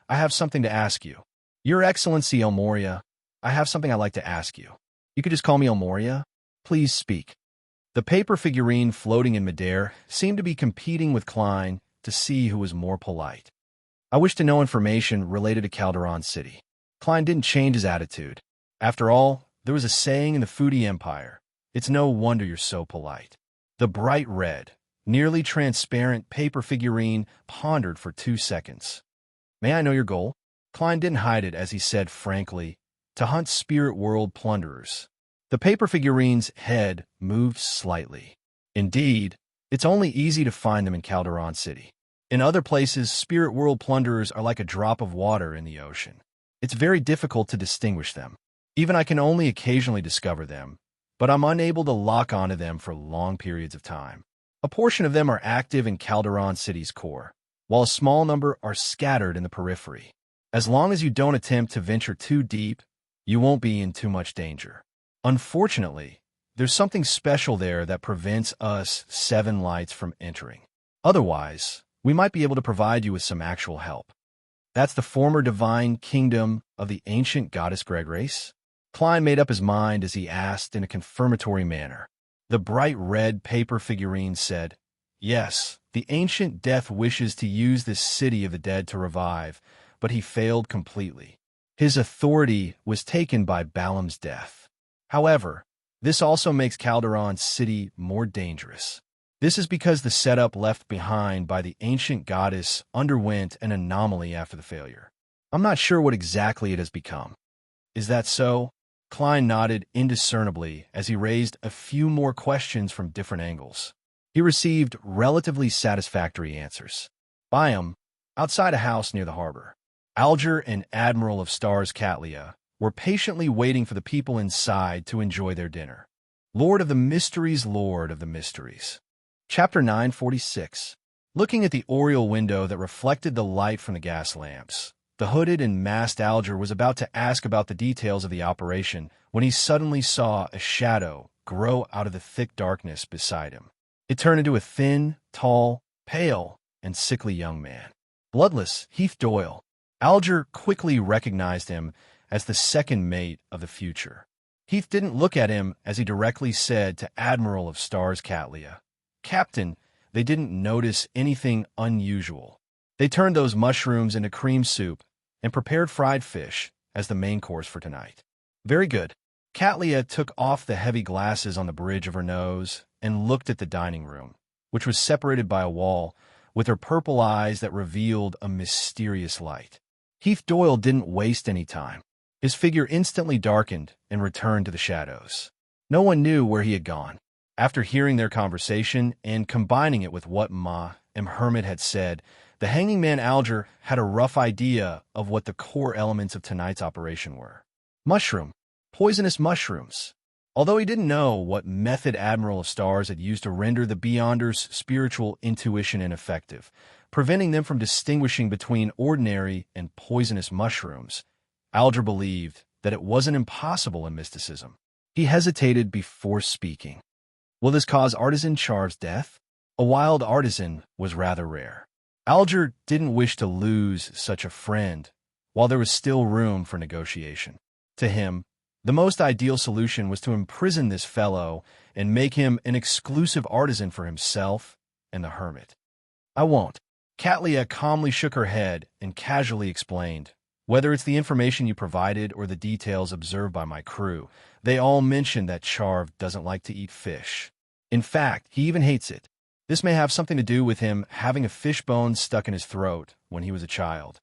I have something to ask you. Your Excellency Elmoria, I have something I'd like to ask you. You could just call me Elmoria. Please speak. The paper figurine floating in midair seemed to be competing with Klein to see who was more polite. I wish to know information related to Calderon City. Klein didn't change his attitude. After all, there was a saying in the Foodie Empire, it's no wonder you're so polite. The bright red, nearly transparent paper figurine pondered for 2 seconds. May I know your goal? Klein didn't hide it as he said frankly, to hunt spirit world plunderers. The paper figurine's head moved slightly. Indeed, it's only easy to find them in Calderon City. In other places, spirit world plunderers are like a drop of water in the ocean. It's very difficult to distinguish them. Even I can only occasionally discover them, but I'm unable to lock onto them for long periods of time. A portion of them are active in Calderon City's core, while a small number are scattered in the periphery. As long as you don't attempt to venture too deep, you won't be in too much danger. Unfortunately, there's something special there that prevents us 7 lights from entering. Otherwise, we might be able to provide you with some actual help. That's the former divine kingdom of the ancient goddess Greg race? Klein made up his mind as he asked in a confirmatory manner. The bright red paper figurine said, Yes, the ancient death wishes to use this city of the dead to revive, but he failed completely. His authority was taken by Balaam's death. However, this also makes Calderon's city more dangerous. This is because the setup left behind by the ancient goddess underwent an anomaly after the failure. I'm not sure what exactly it has become. Is that so? Klein nodded indiscernibly as he raised a few more questions from different angles. He received relatively satisfactory answers. Biome, outside a house near the harbor. Alger and Admiral of Stars Catlia were patiently waiting for the people inside to enjoy their dinner. Lord of the Mysteries, Lord of the Mysteries. Chapter 946. Looking at the oriel window that reflected the light from the gas lamps, the hooded and masked Alger was about to ask about the details of the operation when he suddenly saw a shadow grow out of the thick darkness beside him. It turned into a thin, tall, pale, and sickly young man. Bloodless Heath Doyle. Alger quickly recognized him as the second mate of the future. Heath didn't look at him as he directly said to Admiral of Stars Catlia, "Captain, they didn't notice anything unusual. They turned those mushrooms into cream soup and prepared fried fish as the main course for tonight." "Very good." Catlia took off the heavy glasses on the bridge of her nose and looked at the dining room, which was separated by a wall, with her purple eyes that revealed a mysterious light. Heath Doyle didn't waste any time. His figure instantly darkened and returned to the shadows. No one knew where he had gone. After hearing their conversation and combining it with what Ma and Hermit had said, the hanging man Alger had a rough idea of what the core elements of tonight's operation were. Poisonous mushrooms. Although he didn't know what method Admiral of Stars had used to render the Beyonders' spiritual intuition ineffective, preventing them from distinguishing between ordinary and poisonous mushrooms, Alger believed that it wasn't impossible in mysticism. He hesitated before speaking. Will this cause Artisan Char's death? A wild artisan was rather rare. Alger didn't wish to lose such a friend, while there was still room for negotiation. To him, the most ideal solution was to imprison this fellow and make him an exclusive artisan for himself and the hermit. "I won't." Catlia calmly shook her head and casually explained, "Whether it's the information you provided or the details observed by my crew, they all mention that Charv doesn't like to eat fish. In fact, he even hates it. This may have something to do with him having a fish bone stuck in his throat when he was a child."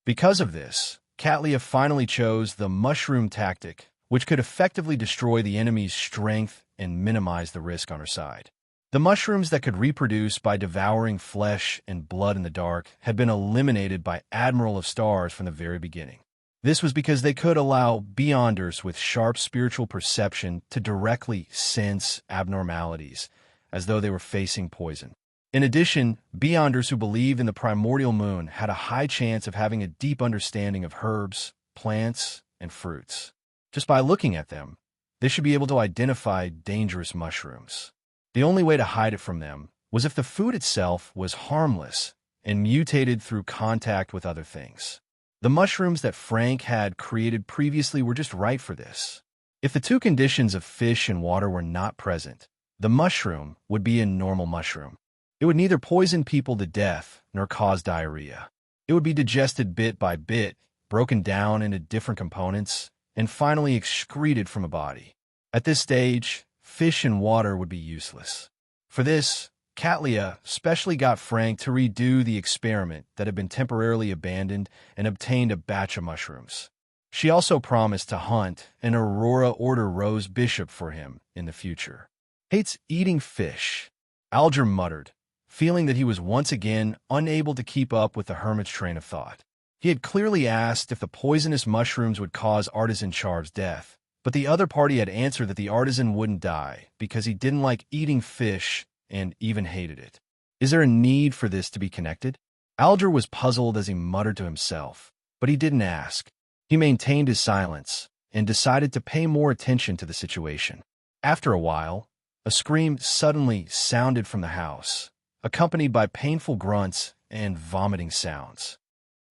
Because of this, Catlia finally chose the mushroom tactic, which could effectively destroy the enemy's strength and minimize the risk on her side. The mushrooms that could reproduce by devouring flesh and blood in the dark had been eliminated by Admiral of Stars from the very beginning. This was because they could allow Beyonders with sharp spiritual perception to directly sense abnormalities, as though they were facing poison. In addition, Beyonders who believed in the primordial moon had a high chance of having a deep understanding of herbs, plants, and fruits. Just by looking at them, they should be able to identify dangerous mushrooms. The only way to hide it from them was if the food itself was harmless and mutated through contact with other things. The mushrooms that Frank had created previously were just right for this. If the two conditions of fish and water were not present, the mushroom would be a normal mushroom. It would neither poison people to death nor cause diarrhea. It would be digested bit by bit, broken down into different components, and finally excreted from a body. At this stage, fish and water would be useless. For this, Catlia specially got Frank to redo the experiment that had been temporarily abandoned and obtained a batch of mushrooms. She also promised to hunt an Aurora Order Rose Bishop for him in the future. "Hates eating fish," Alger muttered, feeling that he was once again unable to keep up with the hermit's train of thought. He had clearly asked if the poisonous mushrooms would cause Artisan Charv's death, but the other party had answered that the artisan wouldn't die because he didn't like eating fish and even hated it. Is there a need for this to be connected? Alger was puzzled as he muttered to himself, but he didn't ask. He maintained his silence and decided to pay more attention to the situation. After a while, a scream suddenly sounded from the house, accompanied by painful grunts and vomiting sounds.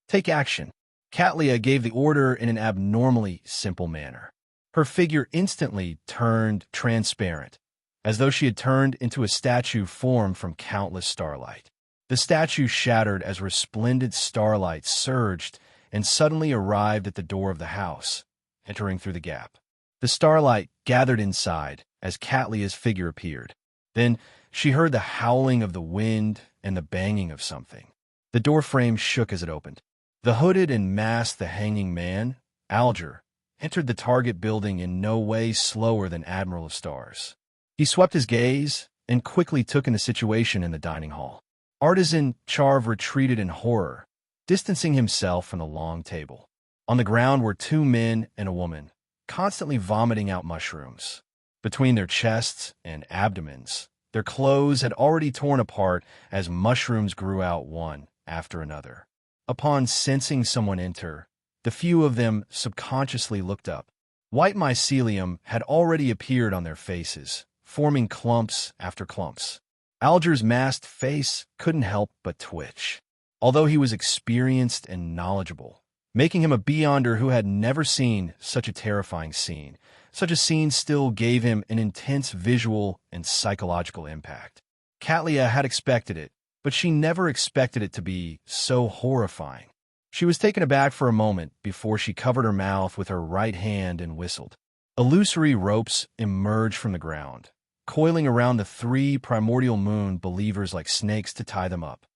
"Take action." Catlia gave the order in an abnormally simple manner. Her figure instantly turned transparent, as though she had turned into a statue formed from countless starlight. The statue shattered as resplendent starlight surged and suddenly arrived at the door of the house, entering through the gap. The starlight gathered inside as Catlia's figure appeared. Then she heard the howling of the wind and the banging of something. The door frame shook as it opened. The hooded and masked the hanging man, Alger, entered the target building in no way slower than Admiral of Stars. He swept his gaze and quickly took in the situation in the dining hall. Artisan Charv retreated in horror, distancing himself from the long table. On the ground were two men and a woman, constantly vomiting out mushrooms. Between their chests and abdomens, their clothes had already torn apart as mushrooms grew out one after another. Upon sensing someone enter, the few of them subconsciously looked up. White mycelium had already appeared on their faces, forming clumps after clumps. Alger's masked face couldn't help but twitch, although he was experienced and knowledgeable, making him a beyonder who had never seen such a terrifying scene. Such a scene still gave him an intense visual and psychological impact. Catlia had expected it, but she never expected it to be so horrifying. She was taken aback for a moment before she covered her mouth with her right hand and whistled. Illusory ropes emerged from the ground, coiling around the three primordial moon believers like snakes to tie them up.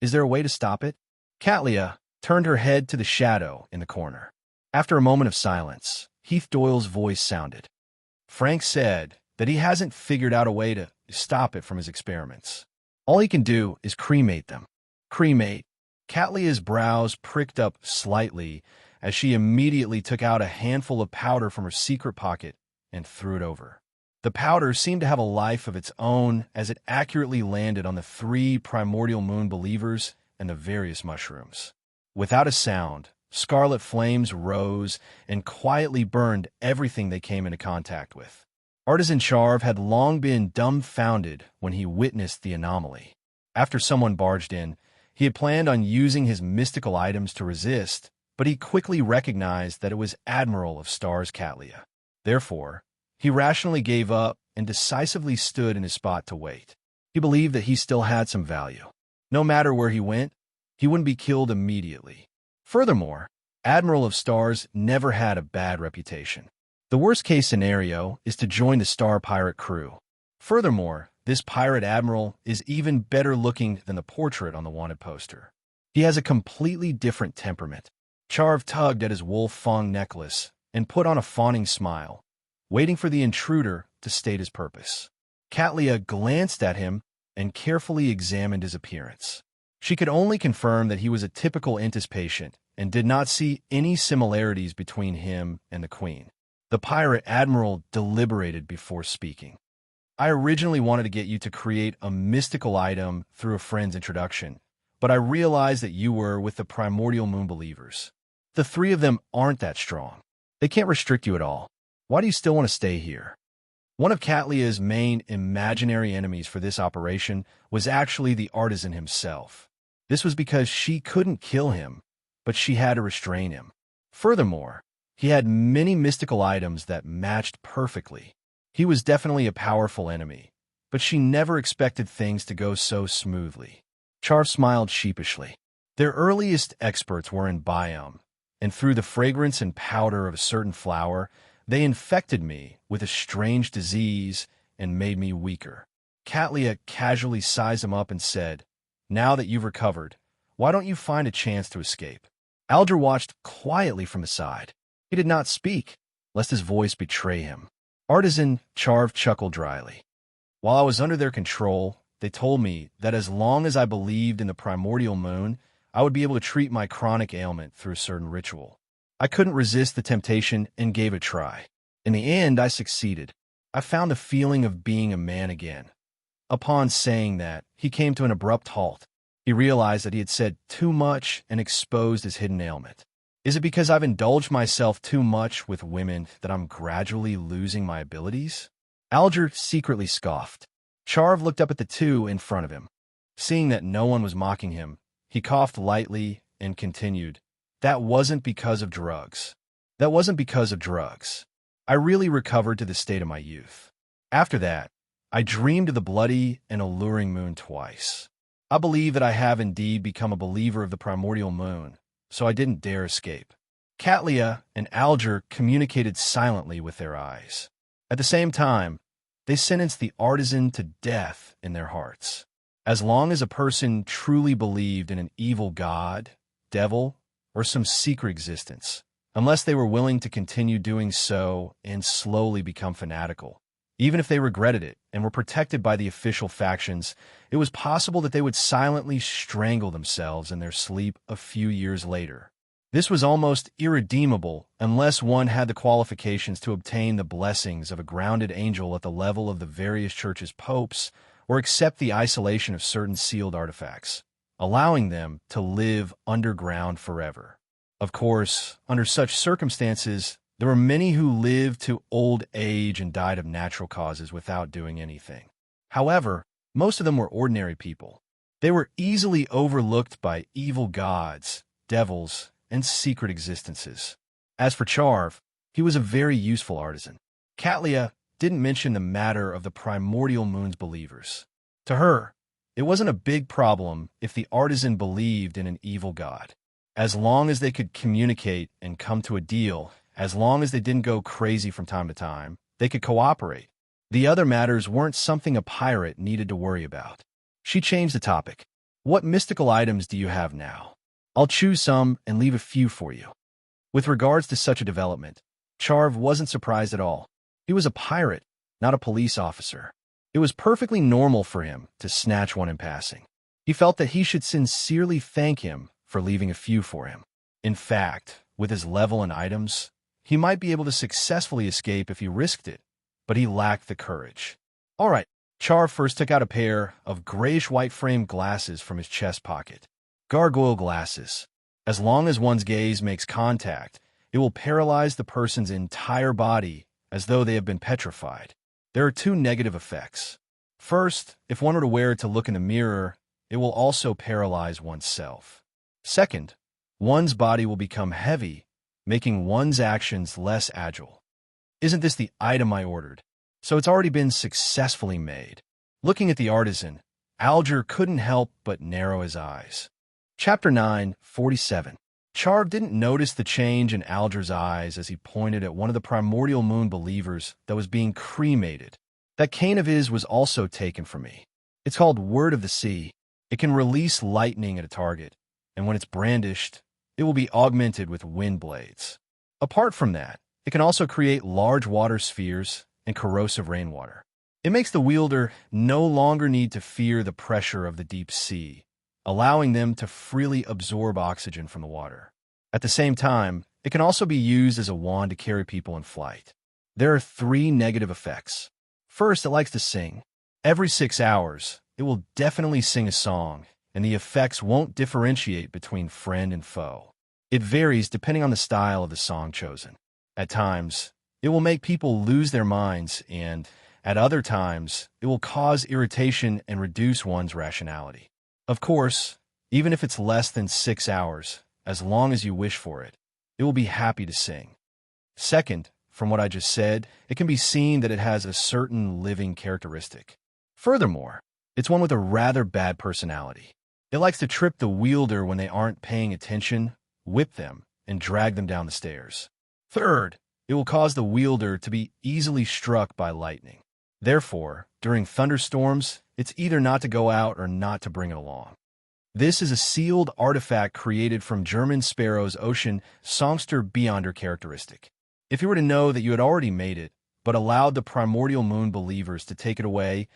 Is there a way to stop it? Catlia turned her head to the shadow in the corner. After a moment of silence, Heath Doyle's voice sounded. Frank said that he hasn't figured out a way to stop it from his experiments. All he can do is cremate them. Cremate. Catlia's brows pricked up slightly as she immediately took out a handful of powder from her secret pocket and threw it over. The powder seemed to have a life of its own as it accurately landed on the three primordial moon believers and the various mushrooms. Without a sound, scarlet flames rose and quietly burned everything they came into contact with. Artisan Charv had long been dumbfounded when he witnessed the anomaly. After someone barged in, he had planned on using his mystical items to resist, but he quickly recognized that it was Admiral of Stars Catlia. Therefore, he rationally gave up and decisively stood in his spot to wait. He believed that he still had some value. No matter where he went, he wouldn't be killed immediately. Furthermore, Admiral of Stars never had a bad reputation. The worst-case scenario is to join the Star Pirate crew. Furthermore, this pirate admiral is even better looking than the portrait on the wanted poster. He has a completely different temperament. Charv tugged at his wolf fang necklace and put on a fawning smile, waiting for the intruder to state his purpose. Catlia glanced at him and carefully examined his appearance. She could only confirm that he was a typical Intis patient and did not see any similarities between him and the Queen. The pirate admiral deliberated before speaking. I originally wanted to get you to create a mystical item through a friend's introduction, but I realized that you were with the primordial moon believers. The three of them aren't that strong. They can't restrict you at all. Why do you still want to stay here? One of Catlia's main imaginary enemies for this operation was actually the artisan himself. This was because she couldn't kill him, but she had to restrain him. Furthermore, he had many mystical items that matched perfectly. He was definitely a powerful enemy, but she never expected things to go so smoothly. Charv smiled sheepishly. Their earliest experts were in biome, and through the fragrance and powder of a certain flower, they infected me with a strange disease and made me weaker. Catlia casually sized him up and said, "Now that you've recovered, why don't you find a chance to escape?" Alger watched quietly from his side. He did not speak, lest his voice betray him. Artisan Charv chuckled dryly. While I was under their control, they told me that as long as I believed in the primordial moon, I would be able to treat my chronic ailment through a certain ritual. I couldn't resist the temptation and gave it a try. In the end, I succeeded. I found the feeling of being a man again. Upon saying that, he came to an abrupt halt. He realized that he had said too much and exposed his hidden ailment. Is it because I've indulged myself too much with women that I'm gradually losing my abilities? Alger secretly scoffed. Charv looked up at the two in front of him. Seeing that no one was mocking him, he coughed lightly and continued, "That wasn't because of drugs. That wasn't because of drugs. I really recovered to the state of my youth. After that, I dreamed of the bloody and alluring moon twice. I believe that I have indeed become a believer of the primordial moon, so I didn't dare escape. Catlia and Alger communicated silently with their eyes. At the same time, they sentenced the artisan to death in their hearts. As long as a person truly believed in an evil god, devil, or some secret existence, unless they were willing to continue doing so and slowly become fanatical. Even if they regretted it and were protected by the official factions, it was possible that they would silently strangle themselves in their sleep a few years later. This was almost irredeemable unless one had the qualifications to obtain the blessings of a grounded angel at the level of the various churches' popes or accept the isolation of certain sealed artifacts, allowing them to live underground forever. Of course, under such circumstances, there were many who lived to old age and died of natural causes without doing anything. However, most of them were ordinary people. They were easily overlooked by evil gods, devils, and secret existences. As for Charv, he was a very useful artisan. Catlia didn't mention the matter of the primordial moon's believers. To her, it wasn't a big problem if the artisan believed in an evil god. As long as they could communicate and come to a deal, as long as they didn't go crazy from time to time, they could cooperate. The other matters weren't something a pirate needed to worry about. She changed the topic. What mystical items do you have now? I'll choose some and leave a few for you. With regards to such a development, Charv wasn't surprised at all. He was a pirate, not a police officer. It was perfectly normal for him to snatch one in passing. He felt that he should sincerely thank him for leaving a few for him. In fact, with his level and items, he might be able to successfully escape if he risked it, but he lacked the courage. All right, Charv first took out a pair of grayish-white framed glasses from his chest pocket. Gargoyle glasses. As long as one's gaze makes contact, it will paralyze the person's entire body as though they have been petrified. There are two negative effects. First, if one were to wear it to look in the mirror, it will also paralyze oneself. Second, one's body will become heavy, making one's actions less agile. Isn't this the item I ordered? So it's already been successfully made. Looking at the artisan, Alger couldn't help but narrow his eyes. Chapter 9:47. Charv didn't notice the change in Alger's eyes as he pointed at one of the primordial moon believers that was being cremated. That cane of his was also taken from me. It's called Word of the Sea. It can release lightning at a target, and when it's brandished, it will be augmented with wind blades. Apart from that, it can also create large water spheres and corrosive rainwater. It makes the wielder no longer need to fear the pressure of the deep sea, allowing them to freely absorb oxygen from the water. At the same time, it can also be used as a wand to carry people in flight. There are three negative effects. First, it likes to sing. Every 6 hours, it will definitely sing a song, and the effects won't differentiate between friend and foe. It varies depending on the style of the song chosen. At times, it will make people lose their minds, and at other times, it will cause irritation and reduce one's rationality. Of course, even if it's less than 6 hours, as long as you wish for it, it will be happy to sing. Second, from what I just said, it can be seen that it has a certain living characteristic. Furthermore, it's one with a rather bad personality. It likes to trip the wielder when they aren't paying attention, whip them, and drag them down the stairs. Third, it will cause the wielder to be easily struck by lightning. Therefore, during thunderstorms, it's either not to go out or not to bring it along. This is a sealed artifact created from German Sparrow's ocean songster beyonder characteristic. If you were to know that you had already made it, but allowed the primordial moon believers to take it away,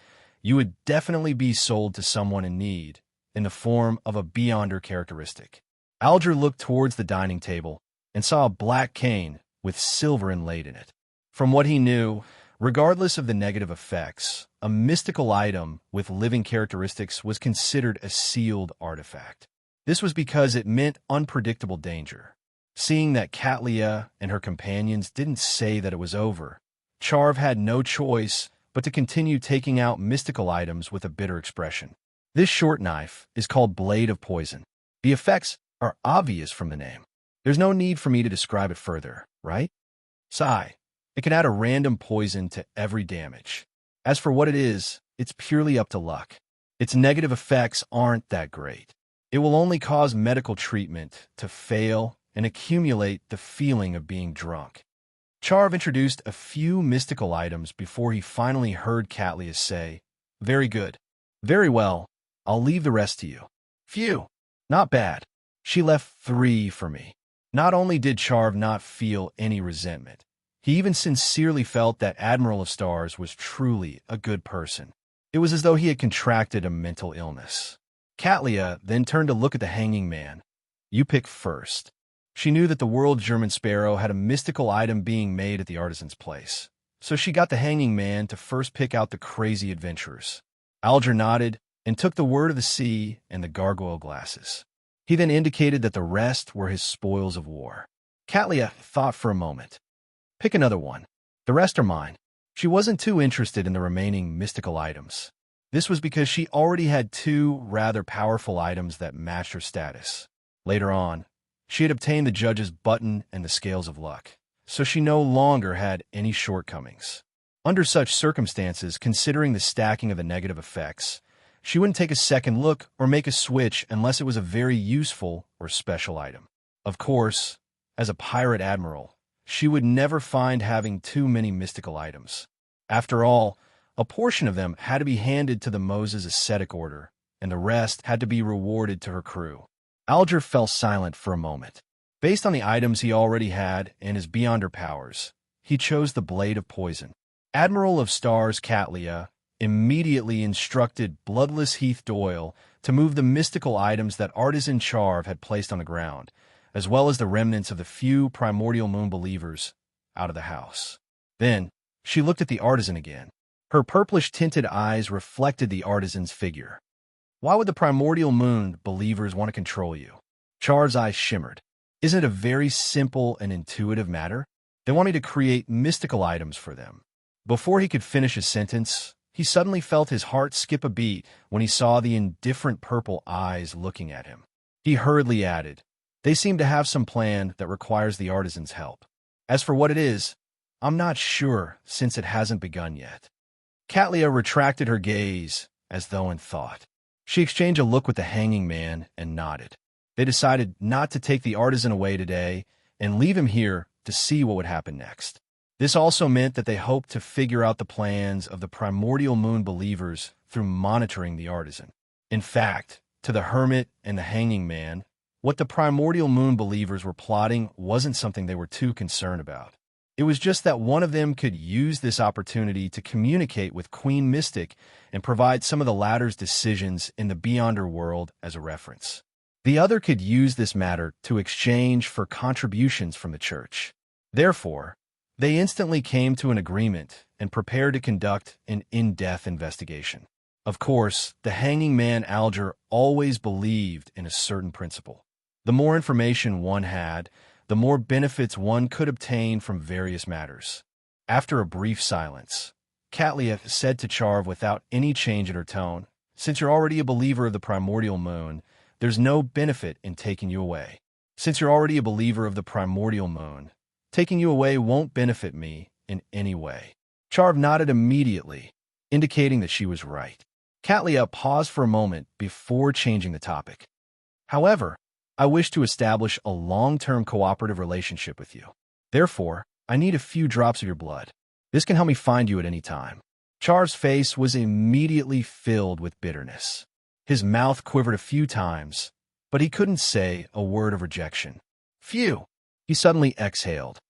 you would definitely be sold to someone in need, in the form of a beyonder characteristic. Alger looked towards the dining table and saw a black cane with silver inlaid in it. From what he knew, regardless of the negative effects, a mystical item with living characteristics was considered a sealed artifact. This was because it meant unpredictable danger. Seeing that Catlia and her companions didn't say that it was over, Charv had no choice but to continue taking out mystical items with a bitter expression. This short knife is called Blade of Poison. The effects are obvious from the name. There's no need for me to describe it further, right? Sigh. It can add a random poison to every damage. As for what it is, it's purely up to luck. Its negative effects aren't that great. It will only cause medical treatment to fail and accumulate the feeling of being drunk. Charv introduced a few mystical items before he finally heard Catlia say, "Very good. Very well. I'll leave the rest to you." "Phew. Not bad. She left 3 for me." Not only did Charv not feel any resentment, he even sincerely felt that Admiral of Stars was truly a good person. It was as though he had contracted a mental illness. Catlia then turned to look at the hanging man. "You pick first." She knew that the World German Sparrow had a mystical item being made at the artisan's place, so she got the hanging man to first pick out the crazy adventurers. Alger nodded and took the Word of the Sea and the gargoyle glasses. He then indicated that the rest were his spoils of war. Catlia thought for a moment. "Pick another one. The rest are mine." She wasn't too interested in the remaining mystical items. This was because she already had 2 rather powerful items that matched her status. Later on, she had obtained the judge's button and the scales of luck, so she no longer had any shortcomings. Under such circumstances, considering the stacking of the negative effects, she wouldn't take a second look or make a switch unless it was a very useful or special item. Of course, as a pirate admiral, she would never find having too many mystical items. After all, a portion of them had to be handed to the Moses ascetic order, and the rest had to be rewarded to her crew. Alger fell silent for a moment. Based on the items he already had and his beyonder powers, he chose the Blade of Poison. Admiral of Stars Catlia immediately instructed Bloodless Heath Doyle to move the mystical items that Artisan Charv had placed on the ground, as well as the remnants of the few primordial moon believers, out of the house. Then, she looked at the artisan again. Her purplish-tinted eyes reflected the artisan's figure. "Why would the primordial moon believers want to control you?" Char's eyes shimmered. "Isn't it a very simple and intuitive matter? They want me to create mystical items for them." Before he could finish his sentence, he suddenly felt his heart skip a beat when he saw the indifferent purple eyes looking at him. He hurriedly added, "They seem to have some plan that requires the artisan's help. As for what it is, I'm not sure since it hasn't begun yet." Catlia retracted her gaze, as though in thought. She exchanged a look with the hanging man and nodded. They decided not to take the artisan away today and leave him here to see what would happen next. This also meant that they hoped to figure out the plans of the primordial moon believers through monitoring the artisan. In fact, to the hermit and the hanging man, what the primordial moon believers were plotting wasn't something they were too concerned about. It was just that one of them could use this opportunity to communicate with Queen Mystic and provide some of the latter's decisions in the Beyonder world as a reference. The other could use this matter to exchange for contributions from the church. Therefore, they instantly came to an agreement and prepared to conduct an in-depth investigation. Of course, the hanging man Alger always believed in a certain principle. The more information one had, the more benefits one could obtain from various matters. After a brief silence, Catlia said to Charv without any change in her tone, "Since you're already a believer of the primordial moon, there's no benefit in taking you away. Since you're already a believer of the primordial moon, taking you away won't benefit me in any way." Charv nodded immediately, indicating that she was right. Catlia paused for a moment before changing the topic. "However, I wish to establish a long-term cooperative relationship with you. Therefore, I need a few drops of your blood. This can help me find you at any time." Char's face was immediately filled with bitterness. His mouth quivered a few times, but he couldn't say a word of rejection. "Phew!" He suddenly exhaled.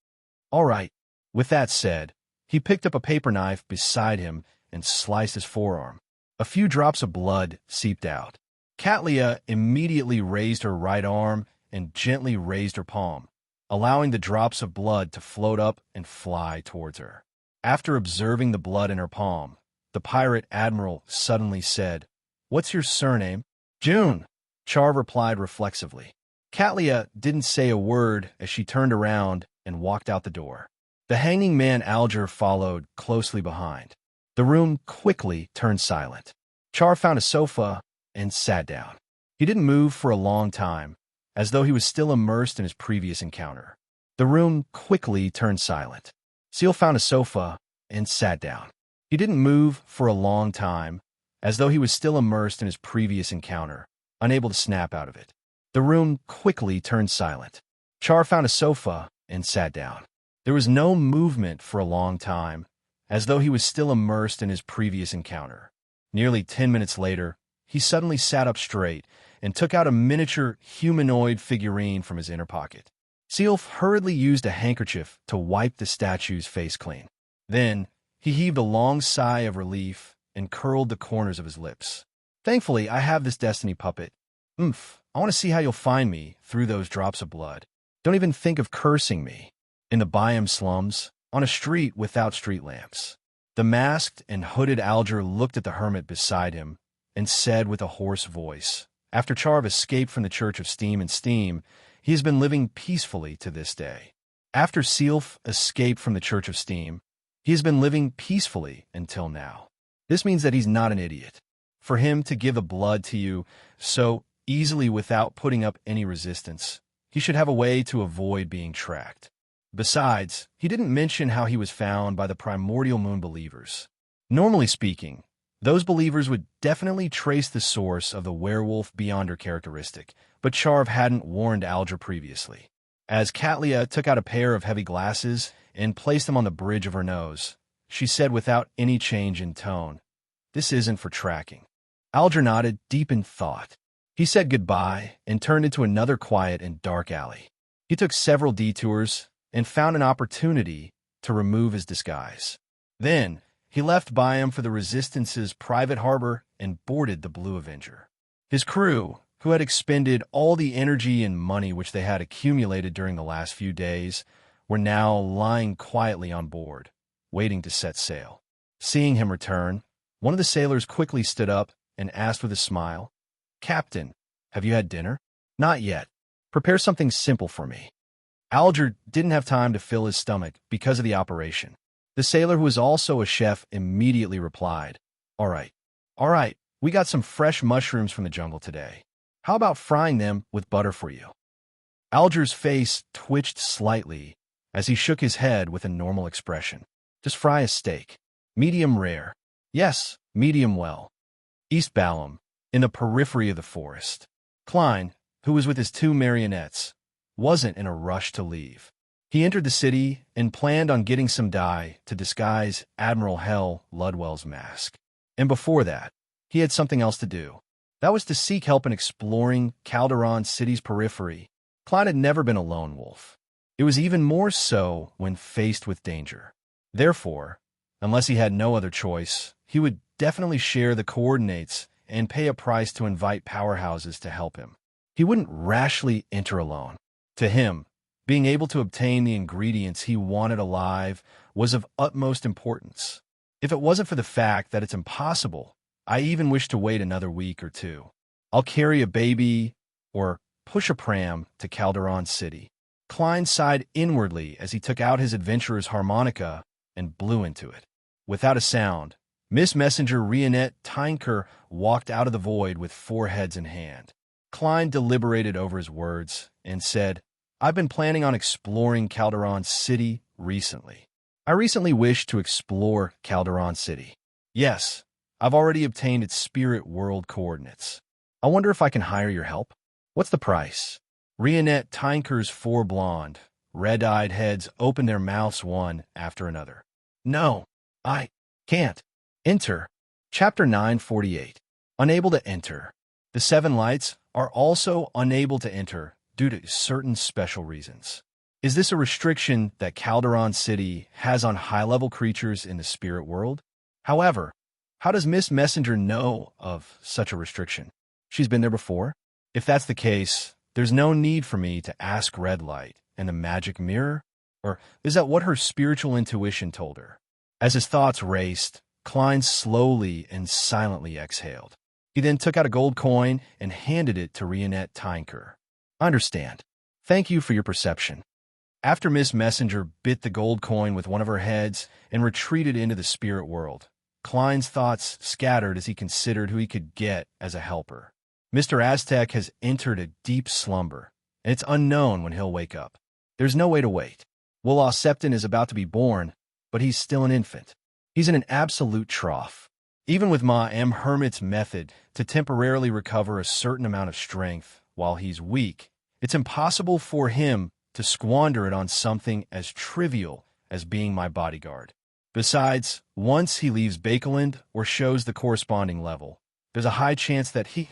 "All right." With that said, he picked up a paper knife beside him and sliced his forearm. A few drops of blood seeped out. Catlia immediately raised her right arm and gently raised her palm, allowing the drops of blood to float up and fly towards her. After observing the blood in her palm, the pirate admiral suddenly said, "What's your surname?" "June," Char replied reflexively. Catlia didn't say a word as she turned around and walked out the door. The hanging man Alger followed closely behind. The room quickly turned silent. Char found a sofa and sat down. He didn't move for a long time, as though he was still immersed in his previous encounter. The room quickly turned silent. Seal found a sofa and sat down. He didn't move for a long time, as though he was still immersed in his previous encounter. unable to snap out of it. The room quickly turned silent. Char found a sofa and sat down. There was no movement for a long time, as though he was still immersed in his previous encounter. Nearly 10 minutes later, he suddenly sat up straight and took out a miniature humanoid figurine from his inner pocket. Sealf hurriedly used a handkerchief to wipe the statue's face clean. Then, he heaved a long sigh of relief and curled the corners of his lips. Thankfully, I have this destiny puppet. I want to see how you'll find me through those drops of blood. Don't even think of cursing me. In the Byam slums, on a street without street lamps. The masked and hooded Alger looked at the hermit beside him and said with a hoarse voice, after Charv escaped from the Church of Steam and Steam, he has been living peacefully to this day. After Sealf escaped from the Church of Steam, he has been living peacefully until now. This means that he's not an idiot. For him to give the blood to you so easily without putting up any resistance, he should have a way to avoid being tracked. Besides, he didn't mention how he was found by the primordial moon believers. Normally speaking, those believers would definitely trace the source of the werewolf beyonder characteristic, but Charv hadn't warned Alger previously. As Katlia took out a pair of heavy glasses and placed them on the bridge of her nose, she said without any change in tone, "This isn't for tracking." Alger nodded, deep in thought. He said goodbye and turned into another quiet and dark alley. He took several detours and found an opportunity to remove his disguise. Then, he left Byam for the Resistance's private harbor and boarded the Blue Avenger. His crew, who had expended all the energy and money which they had accumulated during the last few days, were now lying quietly on board, waiting to set sail. Seeing him return, one of the sailors quickly stood up and asked with a smile, "Captain, have you had dinner?" "Not yet. Prepare something simple for me." Alger didn't have time to fill his stomach because of the operation. The sailor, who was also a chef, immediately replied, All right, we got some fresh mushrooms from the jungle today. How about frying them with butter for you?" Alger's face twitched slightly as he shook his head with a normal expression. "Just fry a steak. Medium rare." "Yes, medium well." East Balam, in the periphery of the forest. Klein, who was with his two marionettes, wasn't in a rush to leave. He entered the city and planned on getting some dye to disguise Admiral Hell Ludwell's mask. And before that, he had something else to do. That was to seek help in exploring Calderon City's periphery. Klein had never been a lone wolf. It was even more so when faced with danger. Therefore, unless he had no other choice, he would definitely share the coordinates and pay a price to invite powerhouses to help him. He wouldn't rashly enter alone. To him, being able to obtain the ingredients he wanted alive was of utmost importance. If it wasn't for the fact that it's impossible, I even wish to wait another week or two. I'll carry a baby or push a pram to Calderon City. Klein sighed inwardly as he took out his adventurer's harmonica and blew into it. Without a sound, Miss Messenger Rionette Tynker walked out of the void with 4 heads in hand. Klein deliberated over his words and said, "I've been planning on exploring Calderon City recently. I recently wish to explore Calderon City. Yes, I've already obtained its spirit world coordinates. I wonder if I can hire your help? What's the price?" Rionette Tynker's 4 blonde, red-eyed heads opened their mouths one after another. "No, I can't. Enter." Chapter 948. Unable to enter. The 7 lights are also unable to enter due to certain special reasons. Is this a restriction that Calderon City has on high-level creatures in the spirit world? However, how does Miss Messenger know of such a restriction? She's been there before? If that's the case, there's no need for me to ask Red Light and the magic mirror? Or is that what her spiritual intuition told her? As his thoughts raced, Klein slowly and silently exhaled. He then took out a gold coin and handed it to Rionette Tynker. "Understand. Thank you for your perception." After Miss Messenger bit the gold coin with one of her heads and retreated into the spirit world, Klein's thoughts scattered as he considered who he could get as a helper. Mr. Aztec has entered a deep slumber, and it's unknown when he'll wake up. There's no way to wait. Willow Septon is about to be born, but he's still an infant. He's in an absolute trough. Even with Ma M. Hermit's method to temporarily recover a certain amount of strength while he's weak, it's impossible for him to squander it on something as trivial as being my bodyguard. Besides, once he leaves Bakeland or shows the corresponding level, there's a high chance that he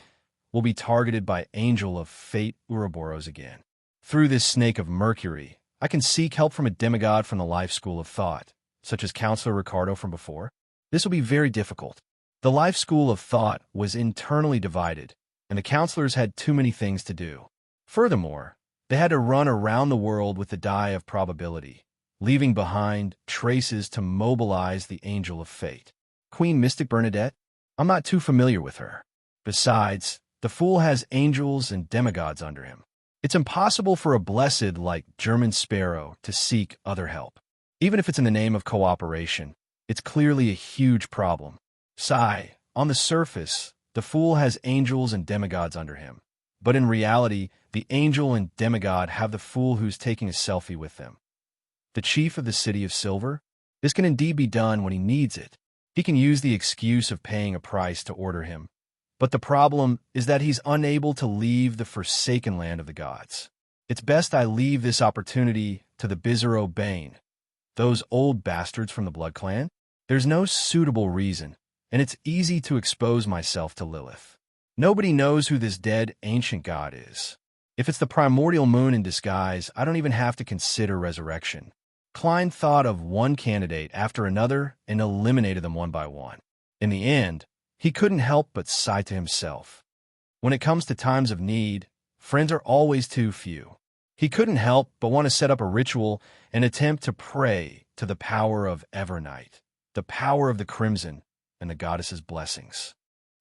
will be targeted by Angel of Fate Ouroboros again. Through this snake of Mercury, I can seek help from a demigod from the life school of thought, such as Counselor Ricardo from before. This will be very difficult. The life school of thought was internally divided, and the counselors had too many things to do. Furthermore, they had to run around the world with the die of probability, leaving behind traces to mobilize the Angel of Fate. Queen Mystic Bernadette? I'm not too familiar with her. Besides, the fool has angels and demigods under him. It's impossible for a blessed like German Sparrow to seek other help. Even if it's in the name of cooperation, it's clearly a huge problem. Sigh, on the surface, the fool has angels and demigods under him. But in reality, the angel and demigod have the fool who's taking a selfie with them. The chief of the City of Silver? This can indeed be done when he needs it. He can use the excuse of paying a price to order him. But the problem is that he's unable to leave the forsaken land of the gods. It's best I leave this opportunity to the Bizarro Bane. Those old bastards from the Blood Clan? There's no suitable reason, and it's easy to expose myself to Lilith. Nobody knows who this dead ancient god is. If it's the primordial moon in disguise, I don't even have to consider resurrection. Klein thought of one candidate after another and eliminated them one by one. In the end, he couldn't help but sigh to himself. When it comes to times of need, friends are always too few. He couldn't help but want to set up a ritual and attempt to pray to the power of Evernight, the power of the Crimson, and the goddess's blessings.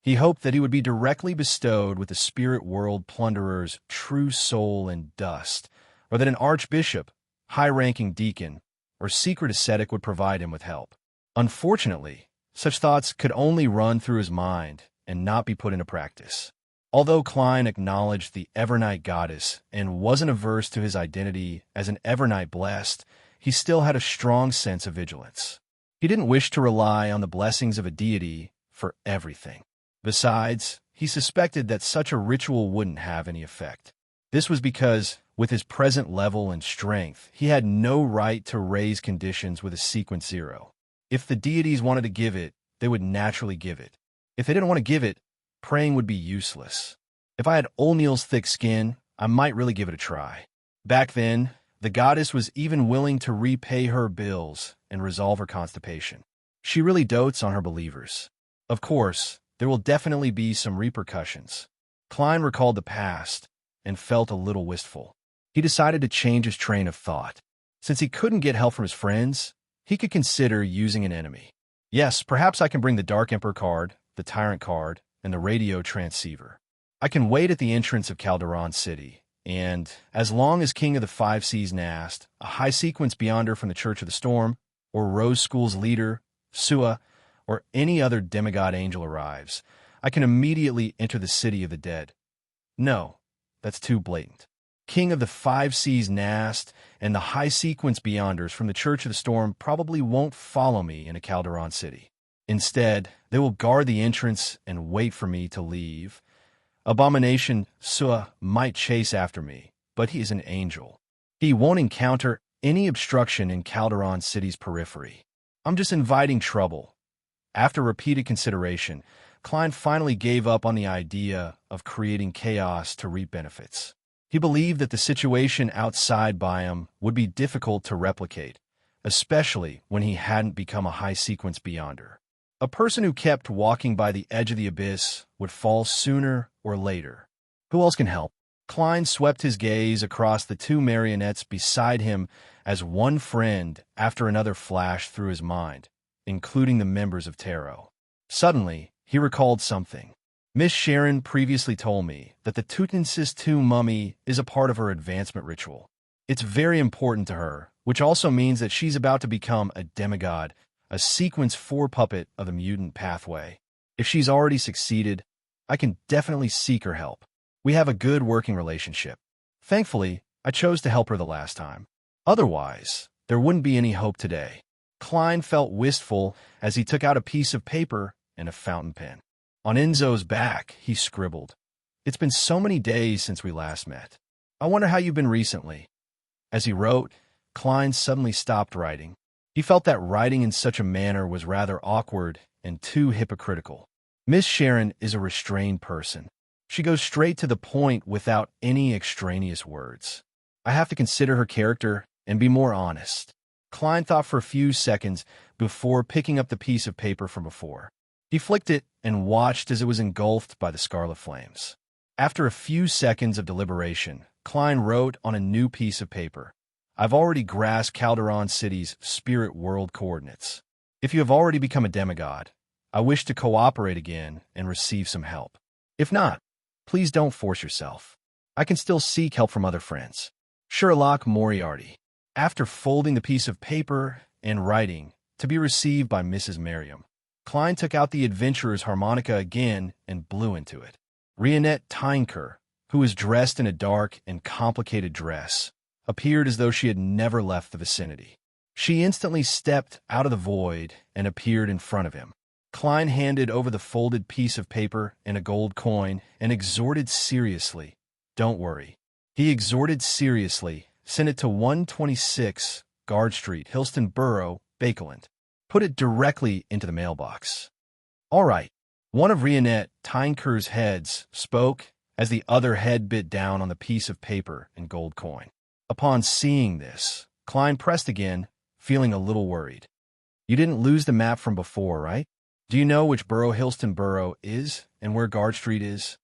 He hoped that he would be directly bestowed with the spirit world plunderer's true soul and dust, or that an archbishop, high-ranking deacon, or secret ascetic would provide him with help. Unfortunately, such thoughts could only run through his mind and not be put into practice. Although Klein acknowledged the Evernight goddess and wasn't averse to his identity as an Evernight blessed, he still had a strong sense of vigilance. He didn't wish to rely on the blessings of a deity for everything. Besides, he suspected that such a ritual wouldn't have any effect. This was because, with his present level and strength, he had no right to raise conditions with a sequence 0. If the deities wanted to give it, they would naturally give it. If they didn't want to give it, praying would be useless. If I had Olneil's thick skin, I might really give it a try. Back then, the goddess was even willing to repay her bills and resolve her constipation. She really dotes on her believers. Of course, there will definitely be some repercussions. Klein recalled the past and felt a little wistful. He decided to change his train of thought. Since he couldn't get help from his friends, he could consider using an enemy. Yes, perhaps I can bring the Dark Emperor card, the Tyrant card, and the radio transceiver. I can wait at the entrance of Calderon City, and, as long as King of the Five Seas Nast, a high sequence beyonder from the Church of the Storm, or Rose School's leader, Sua, or any other demigod angel arrives, I can immediately enter the City of the Dead. No, that's too blatant. King of the Five Seas Nast and the high sequence beyonders from the Church of the Storm probably won't follow me into Calderon City. Instead, they will guard the entrance and wait for me to leave. Abomination Sua might chase after me, but he is an angel. He won't encounter any obstruction in Calderon City's periphery. I'm just inviting trouble. After repeated consideration, Klein finally gave up on the idea of creating chaos to reap benefits. He believed that the situation outside Biome would be difficult to replicate, especially when he hadn't become a high-sequence beyonder. A person who kept walking by the edge of the abyss would fall sooner or later. Who else can help? Klein swept his gaze across the two marionettes beside him as one friend after another flashed through his mind, including the members of Tarot. Suddenly, he recalled something. Miss Sharon previously told me that the Tutnsis II mummy is a part of her advancement ritual. It's very important to her, which also means that she's about to become a demigod, a sequence 4 puppet of the mutant pathway. If she's already succeeded, I can definitely seek her help. We have a good working relationship. Thankfully, I chose to help her the last time. Otherwise, there wouldn't be any hope today. Klein felt wistful as he took out a piece of paper and a fountain pen. On Enzo's back, he scribbled, "It's been so many days since we last met. I wonder how you've been recently." As he wrote, Klein suddenly stopped writing. He felt that writing in such a manner was rather awkward and too hypocritical. Miss Sharon is a restrained person. She goes straight to the point without any extraneous words. I have to consider her character and be more honest. Klein thought for a few seconds before picking up the piece of paper from before. He flicked it and watched as it was engulfed by the scarlet flames. After a few seconds of deliberation, Klein wrote on a new piece of paper, "I've already grasped Calderon City's spirit world coordinates. If you have already become a demigod, I wish to cooperate again and receive some help. If not, please don't force yourself. I can still seek help from other friends. Sherlock Moriarty." After folding the piece of paper and writing, "To be received by Mrs. Merriam," Klein took out the adventurer's harmonica again and blew into it. Rionette Tyneker, who was dressed in a dark and complicated dress, appeared as though she had never left the vicinity. She instantly stepped out of the void and appeared in front of him. Klein handed over the folded piece of paper and a gold coin and exhorted seriously, "Don't worry." He exhorted seriously, "Send it to 126 Guard Street, Hillston Borough, Bakeland. Put it directly into the mailbox." "All right." One of Rionette Tyneker's heads spoke as the other head bit down on the piece of paper and gold coin. Upon seeing this, Klein pressed again, feeling a little worried. "You didn't lose the map from before, right? Do you know which borough Hillston Borough is and where Guard Street is?"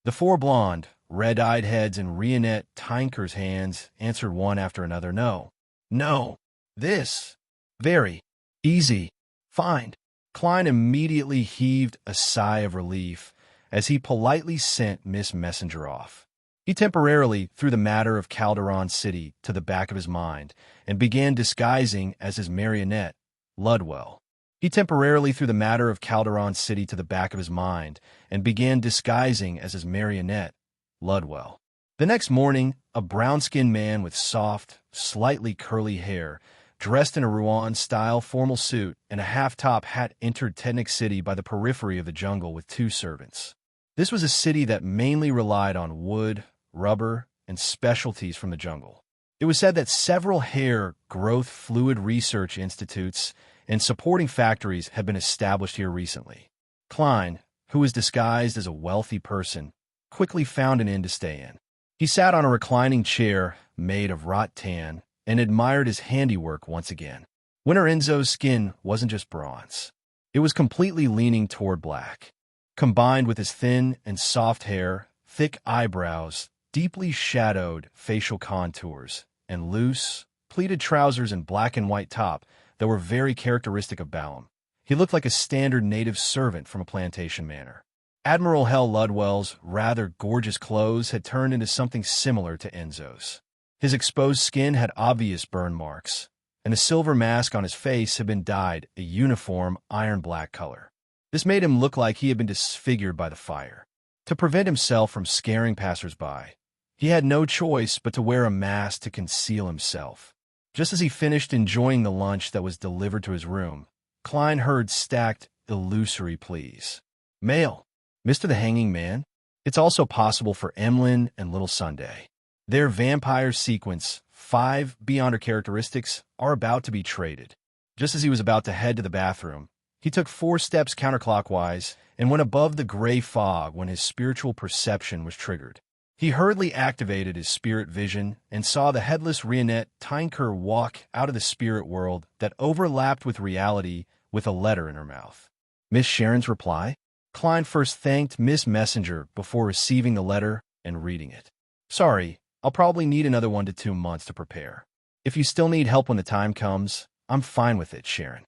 The four blonde, red-eyed heads in Rionette Tyneker's hands answered one after another, "No. No. This. Very. Easy. Find." Klein immediately heaved a sigh of relief as he politely sent Miss Messenger off. He temporarily threw the matter of Calderon City to the back of his mind and began disguising as his marionette, Ludwell. He temporarily threw the matter of Calderon City to the back of his mind and began disguising as his marionette, Ludwell. The next morning, a brown-skinned man with soft, slightly curly hair, dressed in a Rouen-style formal suit and a half-top hat, entered Technic City by the periphery of the jungle with two servants. This was a city that mainly relied on wood, rubber, and specialties from the jungle. It was said that several hair growth fluid research institutes and supporting factories had been established here recently. Klein, who was disguised as a wealthy person, quickly found an inn to stay in. He sat on a reclining chair made of wrought tan and admired his handiwork once again. Winter Enzo's skin wasn't just bronze. It was completely leaning toward black. Combined with his thin and soft hair, thick eyebrows, deeply shadowed facial contours, and loose, pleated trousers and black and white top that were very characteristic of Balam, he looked like a standard native servant from a plantation manor. Admiral Hell Ludwell's rather gorgeous clothes had turned into something similar to Enzo's. His exposed skin had obvious burn marks, and the silver mask on his face had been dyed a uniform iron-black color. This made him look like he had been disfigured by the fire. To prevent himself from scaring passers-by, he had no choice but to wear a mask to conceal himself. Just as he finished enjoying the lunch that was delivered to his room, Klein heard stacked, illusory pleas. "Mail. Mr. the Hanging Man. It's also possible for Emlyn and Little Sunday. Their vampire sequence, 5 beyond her characteristics, are about to be traded." Just as he was about to head to the bathroom, he took 4 steps counterclockwise and went above the gray fog when his spiritual perception was triggered. He hurriedly activated his spirit vision and saw the headless Rionette Tyneker walk out of the spirit world that overlapped with reality with a letter in her mouth. Miss Sharon's reply? Klein first thanked Miss Messenger before receiving the letter and reading it. "Sorry, I'll probably need another 1 to 2 months to prepare. If you still need help when the time comes, I'm fine with it, Sharon.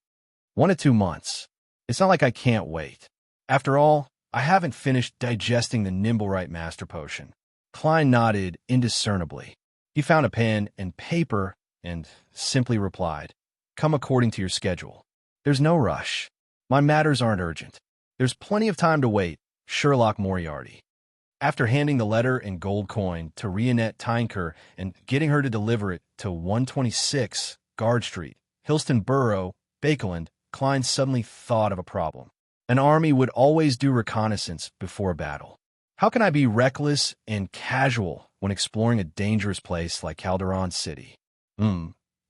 1 to 2 months. It's not like I can't wait. After all, I haven't finished digesting the Nimblewright Master Potion." Klein nodded indiscernibly. He found a pen and paper and simply replied, "Come according to your schedule. There's no rush. My matters aren't urgent. There's plenty of time to wait, Sherlock Moriarty." After handing the letter and gold coin to Rionette Tyneker and getting her to deliver it to 126 Guard Street, Hillston Borough, Bakeland, Klein suddenly thought of a problem. An army would always do reconnaissance before a battle. How can I be reckless and casual when exploring a dangerous place like Calderon City?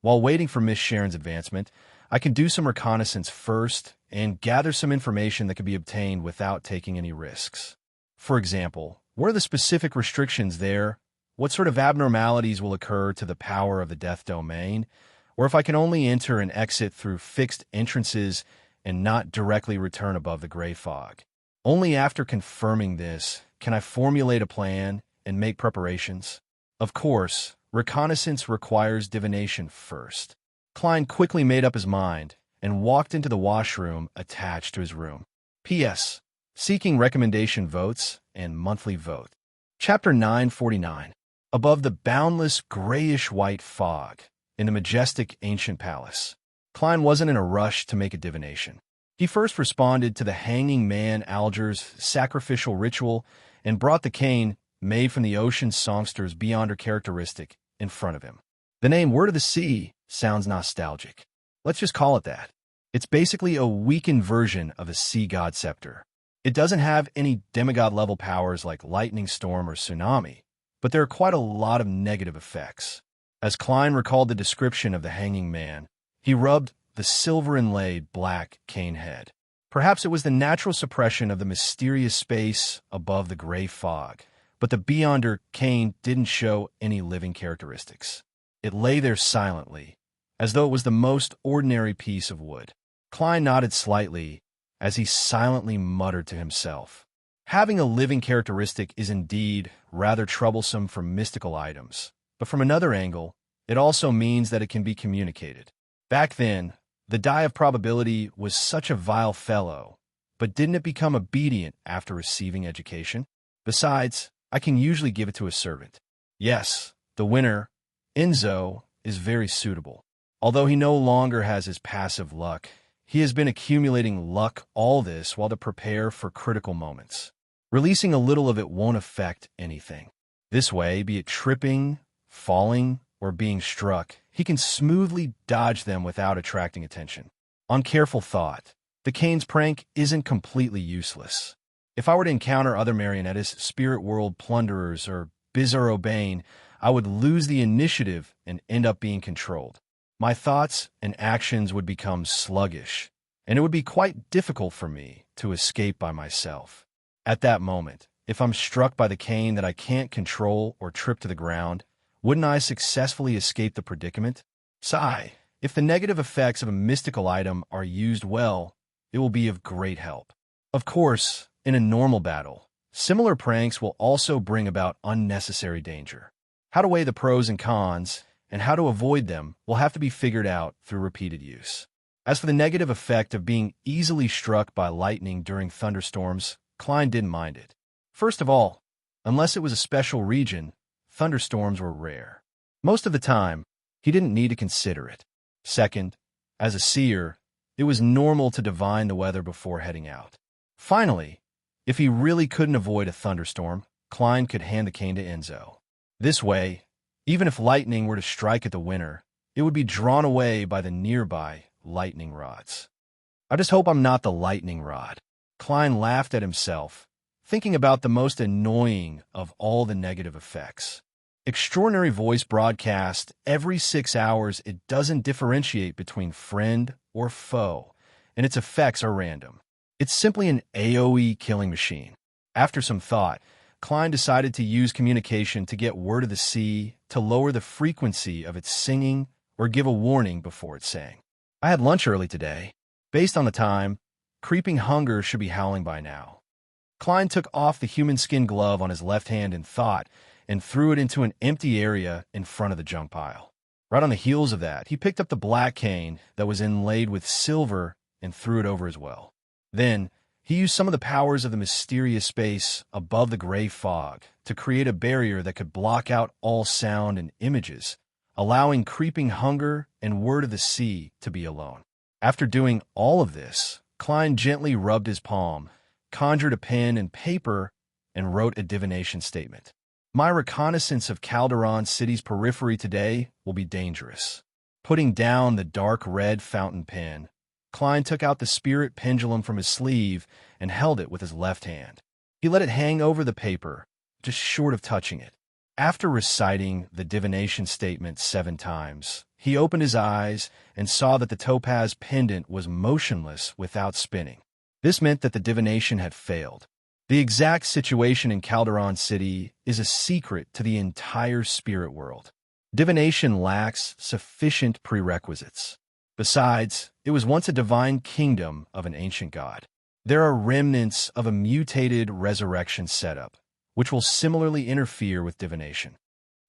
While waiting for Miss Sharon's advancement, I can do some reconnaissance first and gather some information that can be obtained without taking any risks. For example, what are the specific restrictions there? What sort of abnormalities will occur to the power of the death domain? Or if I can only enter and exit through fixed entrances and not directly return above the gray fog. Only after confirming this can I formulate a plan and make preparations. Of course, reconnaissance requires divination first. Klein quickly made up his mind and walked into the washroom attached to his room. P.S. Seeking recommendation votes and monthly vote. Chapter 949. Above the boundless grayish-white fog in the majestic ancient palace, Klein wasn't in a rush to make a divination. He first responded to the hanging man Alger's sacrificial ritual and brought the cane, made from the ocean songster's Beyonder characteristic, in front of him. The name Word of the Sea sounds nostalgic. Let's just call it that. It's basically a weakened version of a sea god scepter. It doesn't have any demigod-level powers like lightning storm or tsunami, but there are quite a lot of negative effects. As Klein recalled the description of the hanging man, he rubbed the silver-inlaid black cane head. Perhaps it was the natural suppression of the mysterious space above the gray fog, but the Beyonder cane didn't show any living characteristics. It lay there silently, as though it was the most ordinary piece of wood. Klein nodded slightly as he silently muttered to himself. Having a living characteristic is indeed rather troublesome for mystical items, but from another angle, it also means that it can be communicated. Back then, the die of probability was such a vile fellow, but didn't it become obedient after receiving education? Besides, I can usually give it to a servant. Yes, the winner, Enzo, is very suitable. Although he no longer has his passive luck, he has been accumulating luck all this while to prepare for critical moments. Releasing a little of it won't affect anything. This way, be it tripping, falling, or being struck, he can smoothly dodge them without attracting attention. On careful thought, the cane's prank isn't completely useless. If I were to encounter other marionettes, spirit world plunderers, or Bizarro Bane, I would lose the initiative and end up being controlled. My thoughts and actions would become sluggish, and it would be quite difficult for me to escape by myself. At that moment, if I'm struck by the cane that I can't control or trip to the ground, wouldn't I successfully escape the predicament? Sigh, if the negative effects of a mystical item are used well, it will be of great help. Of course, in a normal battle, similar pranks will also bring about unnecessary danger. How to weigh the pros and cons, and how to avoid them will have to be figured out through repeated use. As for the negative effect of being easily struck by lightning during thunderstorms, Klein didn't mind it. First of all, unless it was a special region, thunderstorms were rare. Most of the time, he didn't need to consider it. Second, as a seer, it was normal to divine the weather before heading out. Finally, if he really couldn't avoid a thunderstorm, Klein could hand the cane to Enzo. This way, even if lightning were to strike at the winner, it would be drawn away by the nearby lightning rods. I just hope I'm not the lightning rod. Klein laughed at himself, thinking about the most annoying of all the negative effects. Extraordinary voice broadcast every 6 hours. It doesn't differentiate between friend or foe, and its effects are random. It's simply an AoE killing machine. After some thought, Klein decided to use communication to get Word of the Sea to lower the frequency of its singing or give a warning before it sang. I had lunch early today. Based on the time, creeping hunger should be howling by now. Klein took off the human skin glove on his left hand in thought and threw it into an empty area in front of the junk pile. Right on the heels of that, he picked up the black cane that was inlaid with silver and threw it over as well. Then, he used some of the powers of the mysterious space above the gray fog to create a barrier that could block out all sound and images, allowing creeping hunger and Word of the Sea to be alone. After doing all of this, Klein gently rubbed his palm, conjured a pen and paper, and wrote a divination statement. My reconnaissance of Calderon City's periphery today will be dangerous. Putting down the dark red fountain pen, Klein took out the spirit pendulum from his sleeve and held it with his left hand. He let it hang over the paper, just short of touching it. After reciting the divination statement 7 times, he opened his eyes and saw that the topaz pendant was motionless without spinning. This meant that the divination had failed. The exact situation in Calderon City is a secret to the entire spirit world. Divination lacks sufficient prerequisites. Besides, it was once a divine kingdom of an ancient god. There are remnants of a mutated resurrection setup, which will similarly interfere with divination.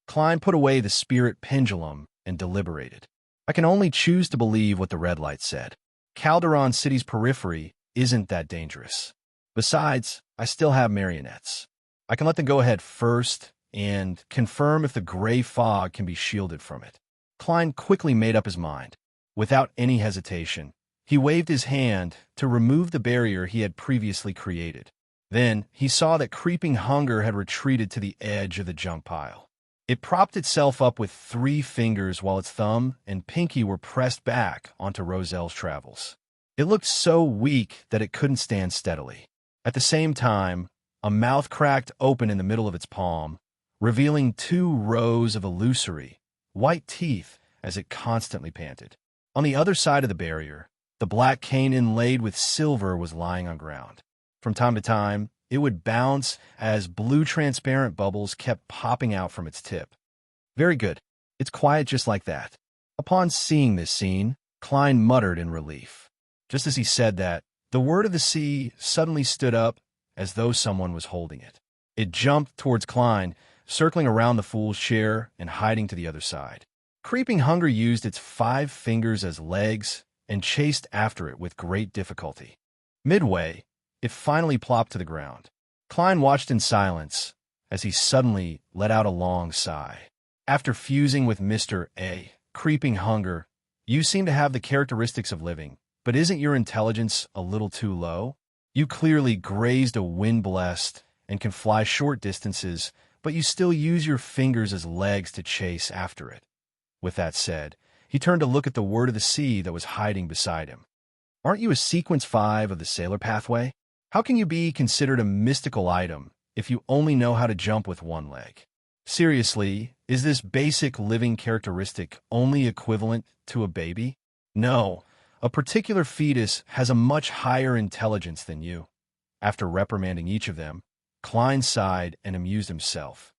Klein put away the spirit pendulum and deliberated. I can only choose to believe what the red light said. Calderon City's periphery isn't that dangerous. Besides, I still have marionettes. I can let them go ahead first and confirm if the gray fog can be shielded from it. Klein quickly made up his mind. Without any hesitation, he waved his hand to remove the barrier he had previously created. Then he saw that creeping hunger had retreated to the edge of the junk pile. It propped itself up with 3 fingers while its thumb and pinky were pressed back onto Roselle's travels. It looked so weak that it couldn't stand steadily. At the same time, a mouth cracked open in the middle of its palm, revealing 2 rows of illusory, white teeth as it constantly panted. On the other side of the barrier, the black cane inlaid with silver was lying on ground. From time to time, it would bounce as blue transparent bubbles kept popping out from its tip. Very good. It's quiet just like that. Upon seeing this scene, Klein muttered in relief. Just as he said that, the word of the sea suddenly stood up as though someone was holding it. It jumped towards Klein, circling around the fool's chair and hiding to the other side. Creeping hunger used its 5 fingers as legs and chased after it with great difficulty. Midway, it finally plopped to the ground. Klein watched in silence as he suddenly let out a long sigh. After fusing with Mr. A, creeping hunger, you seem to have the characteristics of living, but isn't your intelligence a little too low? You clearly grazed a wind-blessed and can fly short distances, but you still use your fingers as legs to chase after it. With that said, he turned to look at the word of the sea that was hiding beside him. Aren't you a sequence 5 of the sailor pathway? How can you be considered a mystical item if you only know how to jump with 1 leg? Seriously, is this basic living characteristic only equivalent to a baby? No, a particular fetus has a much higher intelligence than you. After reprimanding each of them, Klein sighed and amused himself.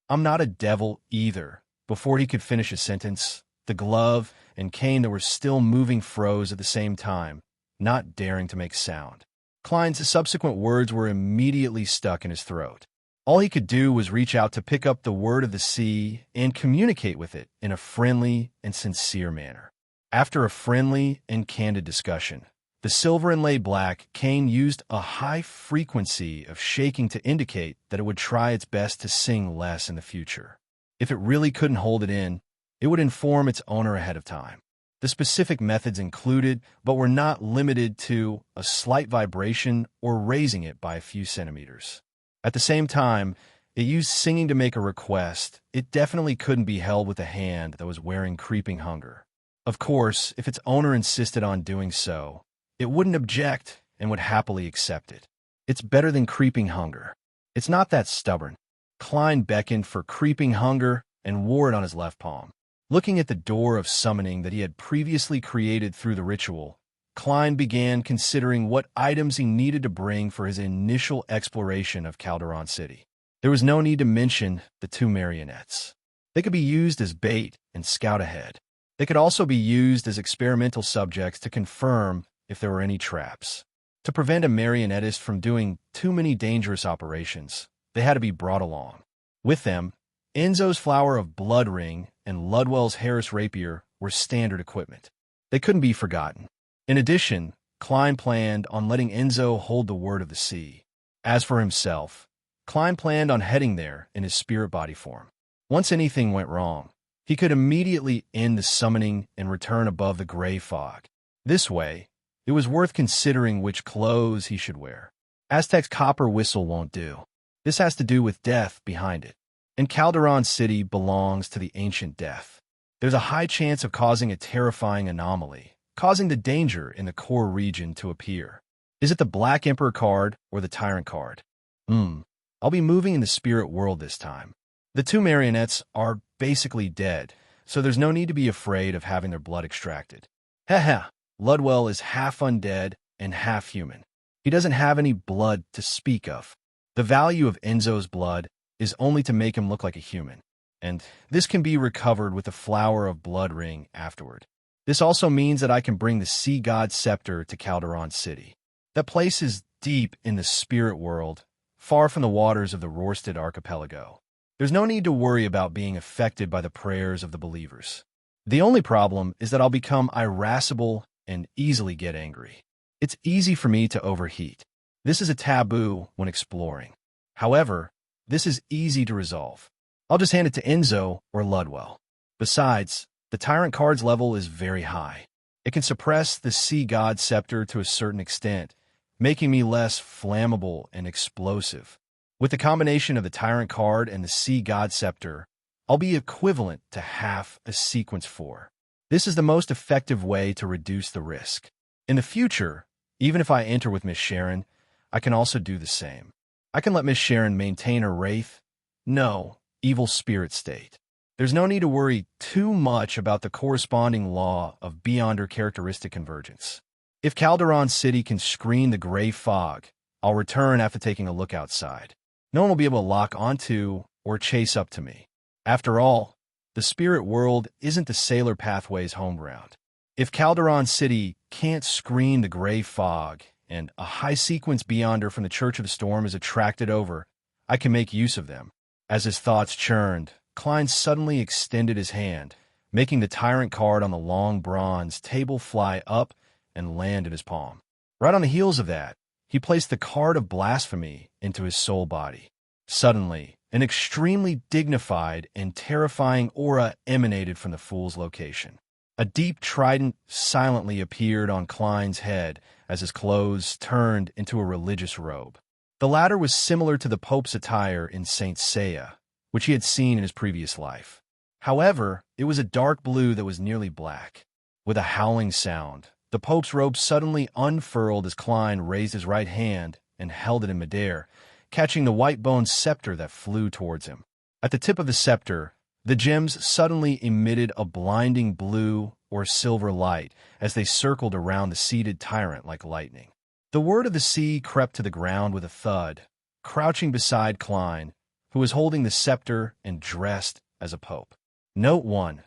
I'm not a devil either. Before he could finish his sentence, the glove and cane that were still moving froze at the same time, not daring to make sound. Klein's subsequent words were immediately stuck in his throat. All he could do was reach out to pick up the word of the sea and communicate with it in a friendly and sincere manner. After a friendly and candid discussion, the silver inlaid black cane used a high frequency of shaking to indicate that it would try its best to sing less in the future. If it really couldn't hold it in, it would inform its owner ahead of time. The specific methods included, but were not limited to, a slight vibration or raising it by a few centimeters. At the same time, it used singing to make a request. It definitely couldn't be held with a hand that was wearing creeping hunger. Of course, if its owner insisted on doing so, it wouldn't object and would happily accept it. It's better than creeping hunger. It's not that stubborn. Klein beckoned for creeping hunger and wore it on his left palm. Looking at the door of summoning that he had previously created through the ritual, Klein began considering what items he needed to bring for his initial exploration of Calderon City. There was no need to mention the 2 marionettes. They could be used as bait and scout ahead. They could also be used as experimental subjects to confirm if there were any traps. To prevent a marionettist from doing too many dangerous operations, they had to be brought along. With them, Enzo's flower of blood ring and Ludwell's Harris rapier were standard equipment. They couldn't be forgotten. In addition, Klein planned on letting Enzo hold the word of the sea. As for himself, Klein planned on heading there in his spirit body form. Once anything went wrong, he could immediately end the summoning and return above the gray fog. This way, it was worth considering which clothes he should wear. Aztec's copper whistle won't do. This has to do with death behind it. And Calderon City belongs to the ancient death. There's a high chance of causing a terrifying anomaly, causing the danger in the core region to appear. Is it the Black Emperor card or the Tyrant card? I'll be moving in the spirit world this time. The two marionettes are basically dead, so there's no need to be afraid of having their blood extracted. Haha, Ludwell is half undead and half human. He doesn't have any blood to speak of. The value of Enzo's blood is only to make him look like a human, and this can be recovered with the Flower of Blood ring afterward. This also means that I can bring the Sea God Scepter to Calderon City. That place is deep in the spirit world, far from the waters of the Rorstad archipelago. There's no need to worry about being affected by the prayers of the believers. The only problem is that I'll become irascible and easily get angry. It's easy for me to overheat. This is a taboo when exploring. However, this is easy to resolve. I'll just hand it to Enzo or Ludwell. Besides, the Tyrant card's level is very high. It can suppress the Sea God Scepter to a certain extent, making me less flammable and explosive. With the combination of the Tyrant card and the Sea God Scepter, I'll be equivalent to half a Sequence 4. This is the most effective way to reduce the risk. In the future, even if I enter with Miss Sharon, I can also do the same. I can let Miss Sharon maintain her wraith, no, evil spirit state. There's no need to worry too much about the corresponding law of Beyonder characteristic convergence. If Calderon City can screen the gray fog, I'll return after taking a look outside. No one will be able to lock onto or chase up to me. After all, the spirit world isn't the Sailor Pathway's home ground. If Calderon City can't screen the gray fog and a high-sequence Beyonder from the Church of the Storm is attracted over, I can make use of them. As his thoughts churned, Klein suddenly extended his hand, making the Tyrant card on the long bronze table fly up and land in his palm. Right on the heels of that, he placed the card of blasphemy into his soul body. Suddenly, an extremely dignified and terrifying aura emanated from the fool's location. A deep trident silently appeared on Klein's head as his clothes turned into a religious robe. The latter was similar to the Pope's attire in Saint Seiya, which he had seen in his previous life. However, it was a dark blue that was nearly black. With a howling sound, the Pope's robe suddenly unfurled as Klein raised his right hand and held it in midair, catching the white-bone scepter that flew towards him. At the tip of the scepter, the gems suddenly emitted a blinding blue or silver light as they circled around the seated tyrant like lightning. The Word of the Sea crept to the ground with a thud, crouching beside Klein, who was holding the scepter and dressed as a pope. Note 1.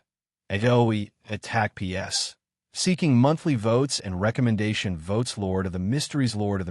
Adoe Attack PS. Seeking monthly votes and recommendation votes Lord of the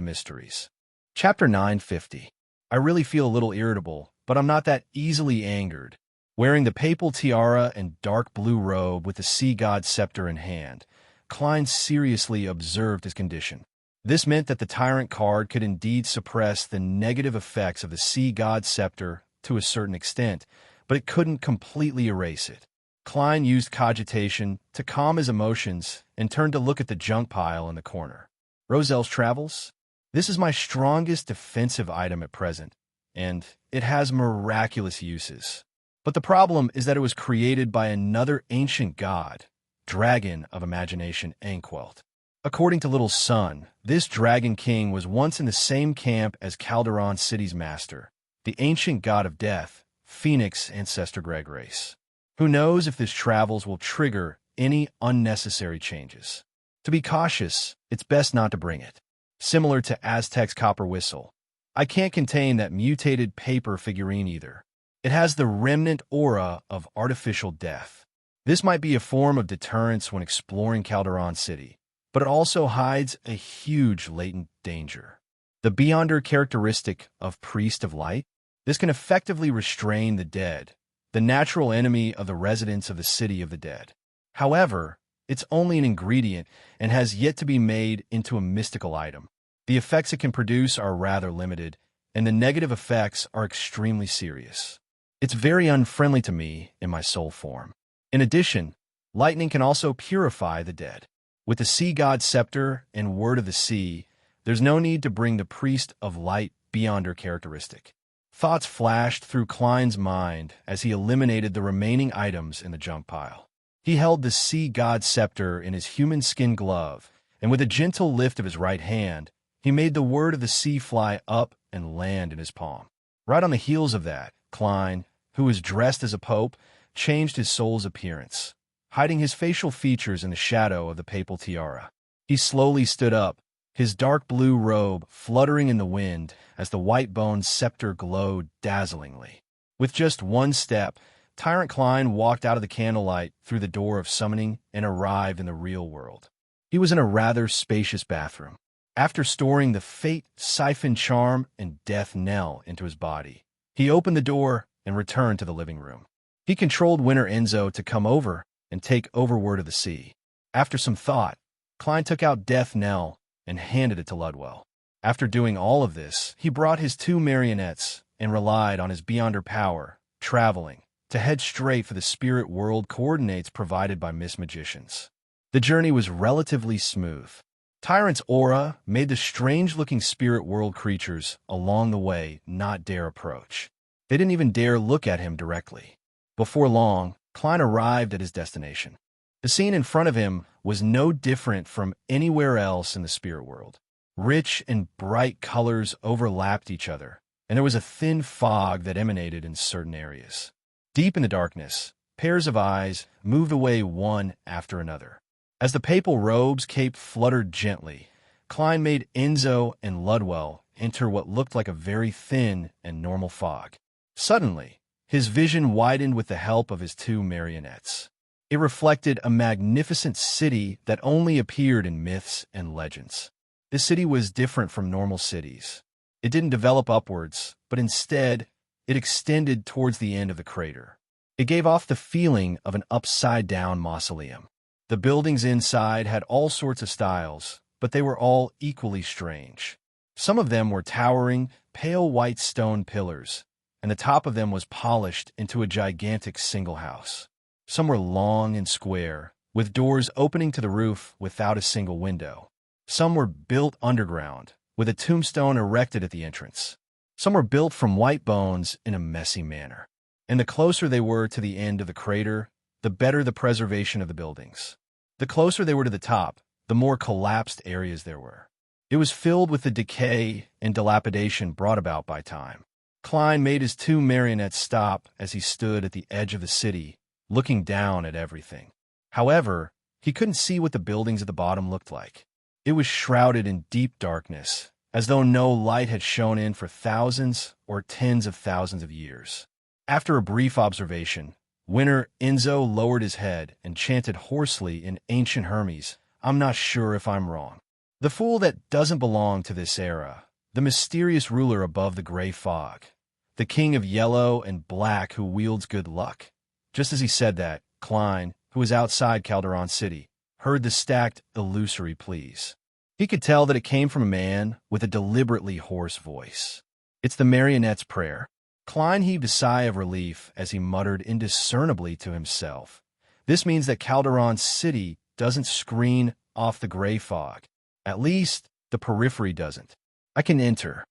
Mysteries. Chapter 950. I really feel a little irritable, but I'm not that easily angered. Wearing the papal tiara and dark blue robe with the Sea God Scepter in hand, Klein seriously observed his condition. This meant that the Tyrant card could indeed suppress the negative effects of the Sea God Scepter to a certain extent, but it couldn't completely erase it. Klein used cogitation to calm his emotions and turned to look at the junk pile in the corner. Roselle's Travels? This is my strongest defensive item at present, and it has miraculous uses. But the problem is that it was created by another ancient god, Dragon of Imagination Anquelt. According to Little Sun, this Dragon King was once in the same camp as Calderon City's master, the ancient god of death, Phoenix Ancestor Gregrace. Who knows if this travels will trigger any unnecessary changes. To be cautious, it's best not to bring it. Similar to Aztec's Copper Whistle, I can't contain that mutated paper figurine either. It has the remnant aura of artificial death. This might be a form of deterrence when exploring Calderon City, but it also hides a huge latent danger. The Beyonder characteristic of Priest of Light? This can effectively restrain the dead, the natural enemy of the residents of the City of the Dead. However, it's only an ingredient and has yet to be made into a mystical item. The effects it can produce are rather limited, and the negative effects are extremely serious. It's very unfriendly to me in my soul form. In addition, lightning can also purify the dead. With the Sea God Scepter and Word of the Sea, there's no need to bring the Priest of Light Beyonder characteristic. Thoughts flashed through Klein's mind as he eliminated the remaining items in the junk pile. He held the sea god scepter in his human skin glove, and with a gentle lift of his right hand, he made the word of the sea fly up and land in his palm. Right on the heels of that, Klein, who was dressed as a pope, changed his soul's appearance, hiding his facial features in the shadow of the papal tiara. He slowly stood up, his dark blue robe fluttering in the wind as the white-boned scepter glowed dazzlingly. With just one step, Tyrant Klein walked out of the candlelight through the door of summoning and arrived in the real world. He was in a rather spacious bathroom. After storing the fate, siphon charm, and death knell into his body, he opened the door and returned to the living room. He controlled Winter Enzo to come over and take over Word of the Sea. After some thought, Klein took out Death Knell and handed it to Ludwell. After doing all of this, he brought his two marionettes and relied on his beyonder power, traveling, to head straight for the spirit world coordinates provided by Miss Magicians. The journey was relatively smooth. Tyrant's aura made the strange-looking spirit world creatures along the way not dare approach. They didn't even dare look at him directly. Before long, Klein arrived at his destination. The scene in front of him was no different from anywhere else in the spirit world. Rich and bright colors overlapped each other, and there was a thin fog that emanated in certain areas. Deep in the darkness, pairs of eyes moved away one after another. As the papal robe's cape fluttered gently, Klein made Enzo and Ludwell enter what looked like a very thin and normal fog. Suddenly, his vision widened with the help of his two marionettes. It reflected a magnificent city that only appeared in myths and legends. This city was different from normal cities. It didn't develop upwards, but instead, it extended towards the end of the crater. It gave off the feeling of an upside-down mausoleum. The buildings inside had all sorts of styles, but they were all equally strange. Some of them were towering, pale white stone pillars, and the top of them was polished into a gigantic single house. Some were long and square, with doors opening to the roof without a single window. Some were built underground, with a tombstone erected at the entrance. Some were built from white bones in a messy manner. And the closer they were to the end of the crater, the better the preservation of the buildings. The closer they were to the top, the more collapsed areas there were. It was filled with the decay and dilapidation brought about by time. Klein made his two marionettes stop as he stood at the edge of the city, looking down at everything. However, he couldn't see what the buildings at the bottom looked like. It was shrouded in deep darkness, as though no light had shone in for thousands or tens of thousands of years. After a brief observation, Winter Enzo lowered his head and chanted hoarsely in ancient Hermes, "I'm not sure if I'm wrong." The fool that doesn't belong to this era, the mysterious ruler above the gray fog, the king of yellow and black who wields good luck. Just as he said that, Klein, who was outside Calderon City, heard the stacked, illusory pleas. He could tell that it came from a man with a deliberately hoarse voice. "It's the marionette's prayer." Klein heaved a sigh of relief as he muttered indiscernibly to himself. "This means that Calderon City doesn't screen off the gray fog. At least, the periphery doesn't. I can enter."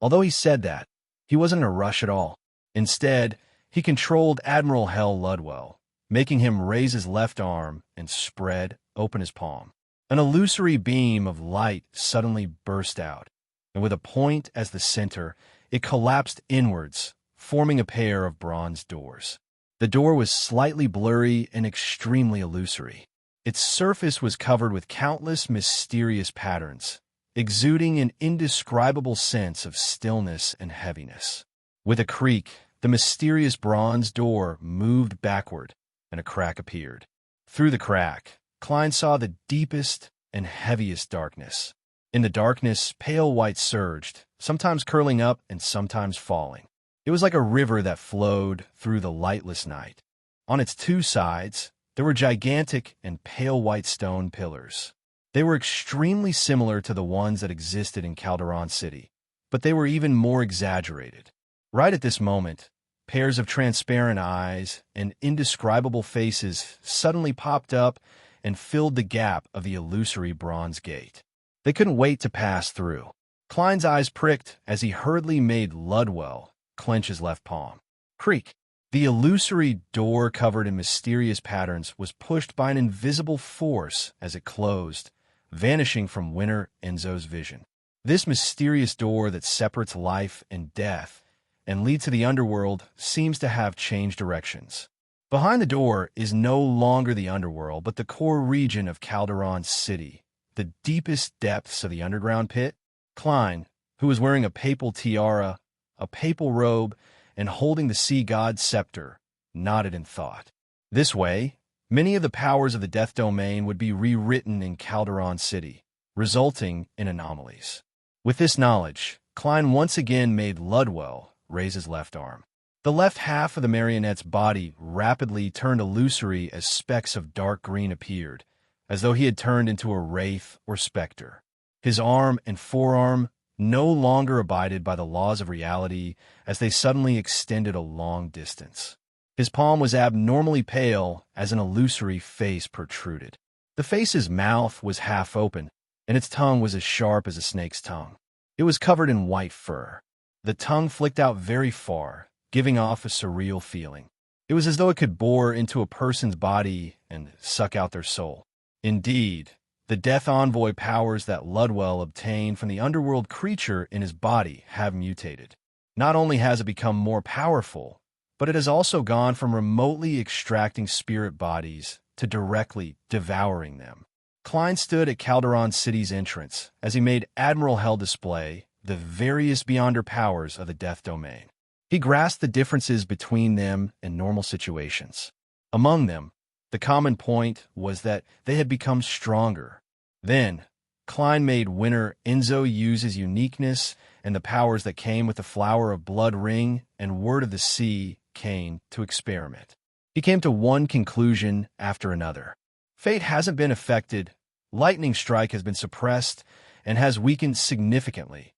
Although he said that, he wasn't in a rush at all. Instead, he controlled Admiral Hell Ludwell, making him raise his left arm and spread open his palm. An illusory beam of light suddenly burst out, and with a point as the center, it collapsed inwards, forming a pair of bronze doors. The door was slightly blurry and extremely illusory. Its surface was covered with countless mysterious patterns, exuding an indescribable sense of stillness and heaviness. With a creak, the mysterious bronze door moved backward, and a crack appeared. Through the crack, Klein saw the deepest and heaviest darkness. In the darkness, pale white surged, sometimes curling up and sometimes falling. It was like a river that flowed through the lightless night. On its two sides, there were gigantic and pale white stone pillars. They were extremely similar to the ones that existed in Calderon City, but they were even more exaggerated. Right at this moment, pairs of transparent eyes and indescribable faces suddenly popped up and filled the gap of the illusory bronze gate. They couldn't wait to pass through. Klein's eyes pricked as he hurriedly made Ludwell clench his left palm. Creak! The illusory door covered in mysterious patterns was pushed by an invisible force as it closed, vanishing from Winter Enzo's vision. This mysterious door that separates life and death and leads to the underworld seems to have changed directions. Behind the door is no longer the underworld, but the core region of Calderon City, the deepest depths of the underground pit. Klein, who was wearing a papal tiara, a papal robe, and holding the sea god's scepter, nodded in thought. This way, many of the powers of the Death Domain would be rewritten in Calderon City, resulting in anomalies. With this knowledge, Klein once again made Ludwell raise his left arm. The left half of the marionette's body rapidly turned illusory as specks of dark green appeared, as though he had turned into a wraith or specter. His arm and forearm no longer abided by the laws of reality as they suddenly extended a long distance. His palm was abnormally pale as an illusory face protruded. The face's mouth was half open, and its tongue was as sharp as a snake's tongue. It was covered in white fur. The tongue flicked out very far, giving off a surreal feeling. It was as though it could bore into a person's body and suck out their soul. Indeed, the Death Envoy powers that Ludwell obtained from the underworld creature in his body have mutated. Not only has it become more powerful, but it has also gone from remotely extracting spirit bodies to directly devouring them. Klein stood at Calderon City's entrance as he made Admiral Hell display the various beyonder powers of the Death Domain. He grasped the differences between them and normal situations. Among them, the common point was that they had become stronger. Then, Klein made Winter Enzo use his uniqueness and the powers that came with the Flower of Blood ring and Word of the Sea cane to experiment. He came to one conclusion after another. Fate hasn't been affected, lightning strike has been suppressed, and has weakened significantly.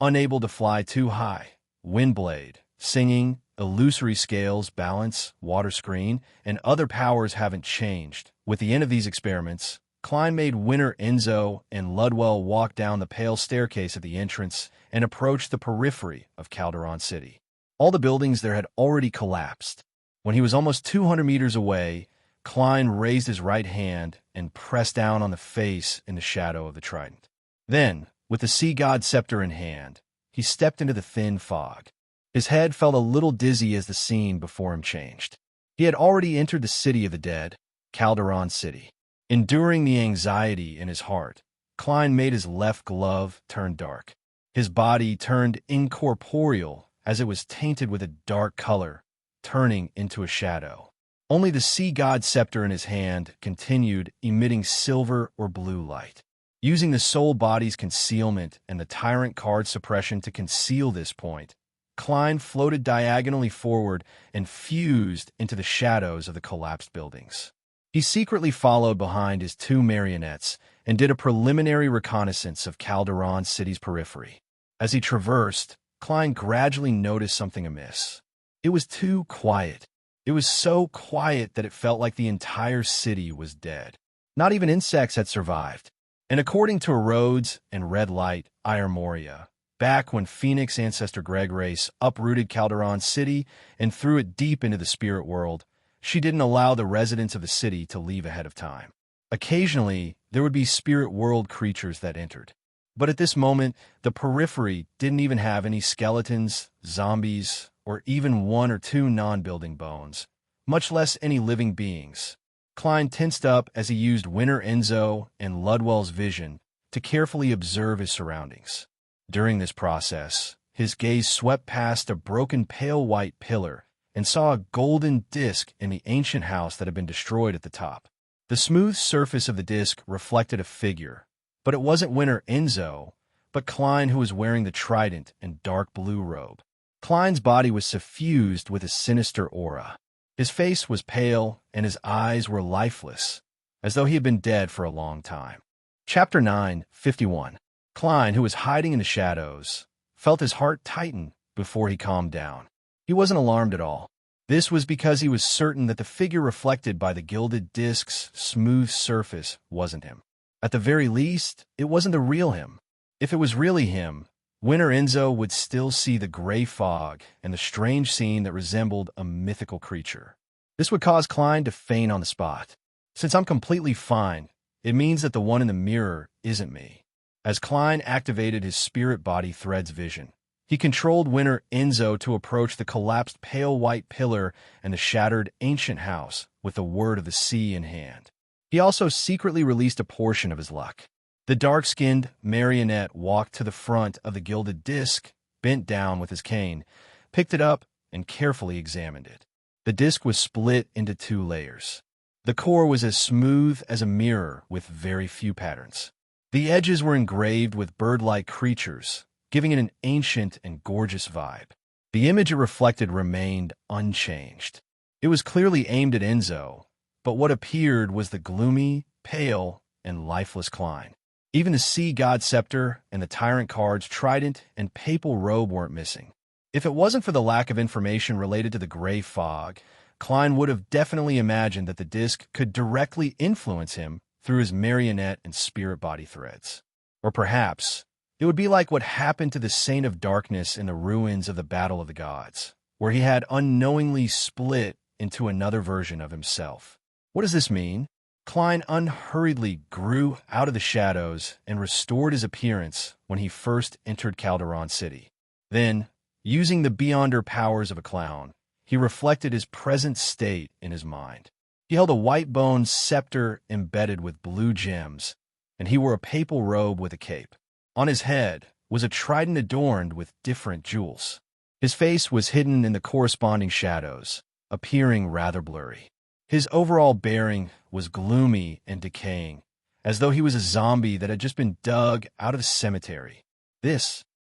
Unable to fly too high, Windblade, singing, illusory scales, balance, water screen, and other powers haven't changed. With the end of these experiments, Klein made Winter Enzo and Ludwell walk down the pale staircase at the entrance and approach the periphery of Calderon City. All the buildings there had already collapsed. When he was almost 200 meters away, Klein raised his right hand and pressed down on the face in the shadow of the trident. Then, with the sea god scepter in hand, he stepped into the thin fog. His head felt a little dizzy as the scene before him changed. He had already entered the city of the dead, Calderon City. Enduring the anxiety in his heart, Klein made his left glove turn dark. His body turned incorporeal as it was tainted with a dark color, turning into a shadow. Only the sea god scepter in his hand continued emitting silver or blue light. Using the soul body's concealment and the tyrant card suppression to conceal this point, Klein floated diagonally forward and fused into the shadows of the collapsed buildings. He secretly followed behind his two marionettes and did a preliminary reconnaissance of Calderon City's periphery. As he traversed, Klein gradually noticed something amiss. It was too quiet. It was so quiet that it felt like the entire city was dead. Not even insects had survived. And according to Rhodes and Red Light, Moria, back when Phoenix ancestor Greg Race uprooted Calderon City and threw it deep into the spirit world, she didn't allow the residents of the city to leave ahead of time. Occasionally, there would be spirit world creatures that entered. But at this moment, the periphery didn't even have any skeletons, zombies, or even one or two non-building bones, much less any living beings. Klein tensed up as he used Winter Enzo and Ludwell's vision to carefully observe his surroundings. During this process, his gaze swept past a broken pale white pillar and saw a golden disc in the ancient house that had been destroyed at the top. The smooth surface of the disc reflected a figure, but it wasn't Winter Enzo, but Klein, who was wearing the trident and dark blue robe. Klein's body was suffused with a sinister aura. His face was pale, and his eyes were lifeless, as though he had been dead for a long time. Chapter 9:51. Klein, who was hiding in the shadows, felt his heart tighten before he calmed down. He wasn't alarmed at all. This was because he was certain that the figure reflected by the gilded disc's smooth surface wasn't him. At the very least, it wasn't the real him. If it was really him, Winter Enzo would still see the gray fog and the strange scene that resembled a mythical creature. This would cause Klein to faint on the spot. Since I'm completely fine, it means that the one in the mirror isn't me. As Klein activated his spirit body thread's vision, he controlled Winter Enzo to approach the collapsed pale white pillar and the shattered ancient house with the word of the sea in hand. He also secretly released a portion of his luck. The dark-skinned marionette walked to the front of the gilded disc, bent down with his cane, picked it up, and carefully examined it. The disc was split into 2 layers. The core was as smooth as a mirror with very few patterns. The edges were engraved with bird-like creatures, giving it an ancient and gorgeous vibe. The image it reflected remained unchanged. It was clearly aimed at Enzo, but what appeared was the gloomy, pale, and lifeless Klein. Even the sea god scepter and the tyrant card's trident and papal robe weren't missing. If it wasn't for the lack of information related to the gray fog, Klein would have definitely imagined that the disc could directly influence him through his marionette and spirit body threads. Or perhaps it would be like what happened to the Saint of Darkness in the ruins of the Battle of the Gods, where he had unknowingly split into another version of himself. What does this mean? Klein unhurriedly grew out of the shadows and restored his appearance when he first entered Calderon City. Then, using the beyonder powers of a clown, he reflected his present state in his mind. He held a white-boned scepter embedded with blue gems, and he wore a papal robe with a cape. On his head was a trident adorned with different jewels. His face was hidden in the corresponding shadows, appearing rather blurry. His overall bearing was gloomy and decaying, as though he was a zombie that had just been dug out of a cemetery.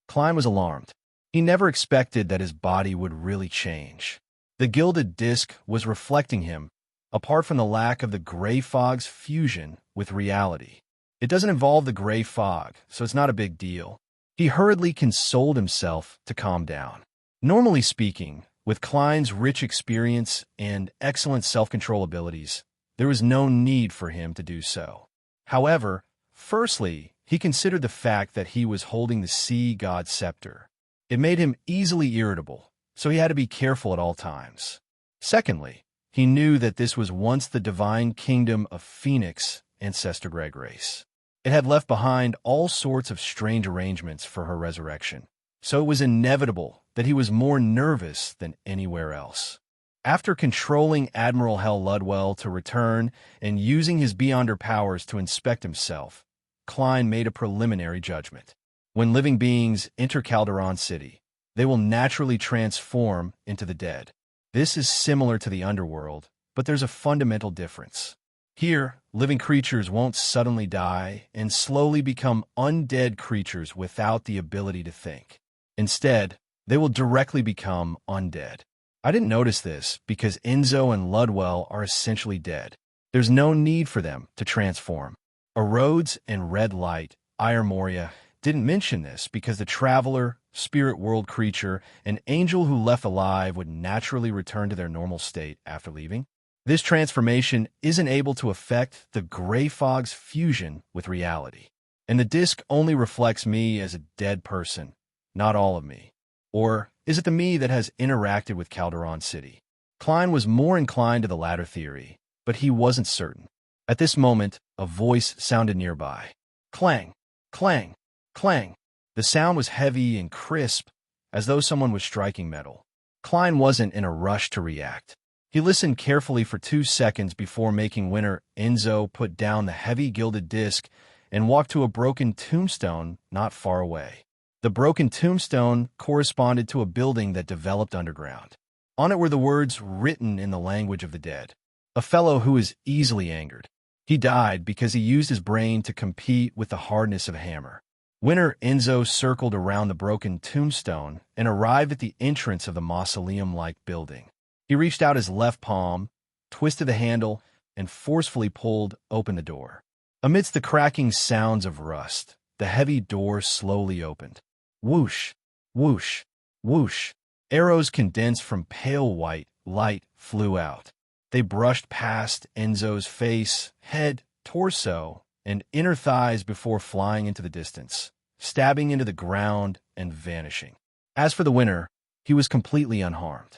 Klein was alarmed. He never expected that his body would really change. The gilded disc was reflecting him, apart from the lack of the gray fog's fusion with reality. It doesn't involve the gray fog, so it's not a big deal. He hurriedly consoled himself to calm down. Normally speaking, with Klein's rich experience and excellent self-control abilities, there was no need for him to do so. However, firstly, he considered the fact that he was holding the sea god scepter. It made him easily irritable, so he had to be careful at all times. Secondly, he knew that this was once the divine kingdom of Phoenix, ancestor Greg race. It had left behind all sorts of strange arrangements for her resurrection, so it was inevitable that he was more nervous than anywhere else. After controlling Admiral Hell Ludwell to return and using his beyonder powers to inspect himself, Klein made a preliminary judgment. When living beings enter Calderon City, they will naturally transform into the dead. This is similar to the underworld, but there's a fundamental difference. Here, living creatures won't suddenly die and slowly become undead creatures without the ability to think. Instead, they will directly become undead. I didn't notice this because Enzo and Ludwell are essentially dead. There's no need for them to transform. Erodes and Red Light, Ire Moria, didn't mention this because the traveler, spirit world creature, and angel who left alive would naturally return to their normal state after leaving. This transformation isn't able to affect the gray fog's fusion with reality. And the disc only reflects me as a dead person, not all of me. Or is it the me that has interacted with Calderon City? Klein was more inclined to the latter theory, but he wasn't certain. At this moment, a voice sounded nearby. Clang, clang, clang. The sound was heavy and crisp, as though someone was striking metal. Klein wasn't in a rush to react. He listened carefully for 2 seconds before making Winter Enzo put down the heavy gilded disc and walk to a broken tombstone not far away. The broken tombstone corresponded to a building that developed underground. On it were the words written in the language of the dead. A fellow who is easily angered. He died because he used his brain to compete with the hardness of a hammer. Winter Enzo circled around the broken tombstone and arrived at the entrance of the mausoleum-like building. He reached out his left palm, twisted the handle, and forcefully pulled open the door. Amidst the cracking sounds of rust, the heavy door slowly opened. Whoosh, whoosh, whoosh. Arrows condensed from pale white light flew out. They brushed past Enzo's face, head, torso, and inner thighs before flying into the distance. stabbing into the ground and vanishing. As for the winner, he was completely unharmed.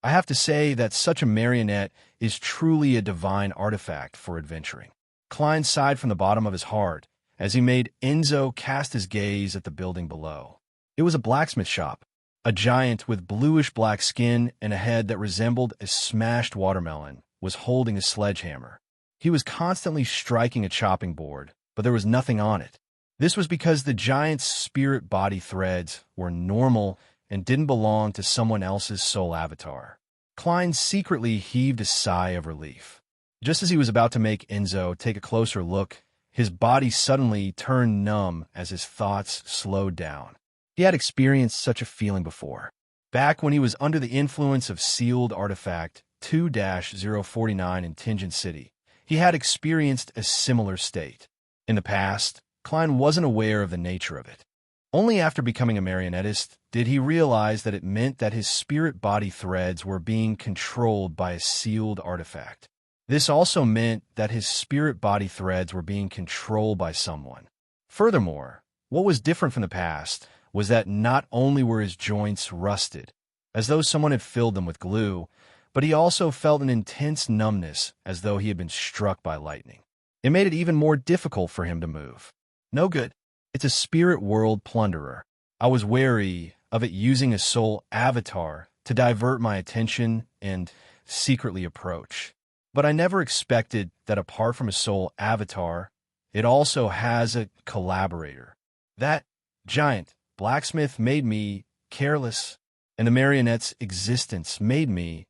I have to say that such a marionette is truly a divine artifact for adventuring. Klein sighed from the bottom of his heart as he made Enzo cast his gaze at the building below. It was a blacksmith shop. A giant with bluish-black skin and a head that resembled a smashed watermelon was holding a sledgehammer. He was constantly striking a chopping board, but there was nothing on it. This was because the giant's spirit body threads were normal and didn't belong to someone else's soul avatar. Klein secretly heaved a sigh of relief. Just as he was about to make Enzo take a closer look, his body suddenly turned numb as his thoughts slowed down. He had experienced such a feeling before. Back when he was under the influence of sealed artifact 2-049 in Tingen City, he had experienced a similar state. In the past, Klein wasn't aware of the nature of it. Only after becoming a marionettist did he realize that it meant that his spirit body threads were being controlled by a sealed artifact. This also meant that his spirit body threads were being controlled by someone. Furthermore, what was different from the past was that not only were his joints rusted, as though someone had filled them with glue, but he also felt an intense numbness as though he had been struck by lightning. It made it even more difficult for him to move. No good. It's a spirit world plunderer. I was wary of it using a soul avatar to divert my attention and secretly approach. But I never expected that apart from a soul avatar, it also has a collaborator. That giant blacksmith made me careless, and the marionette's existence made me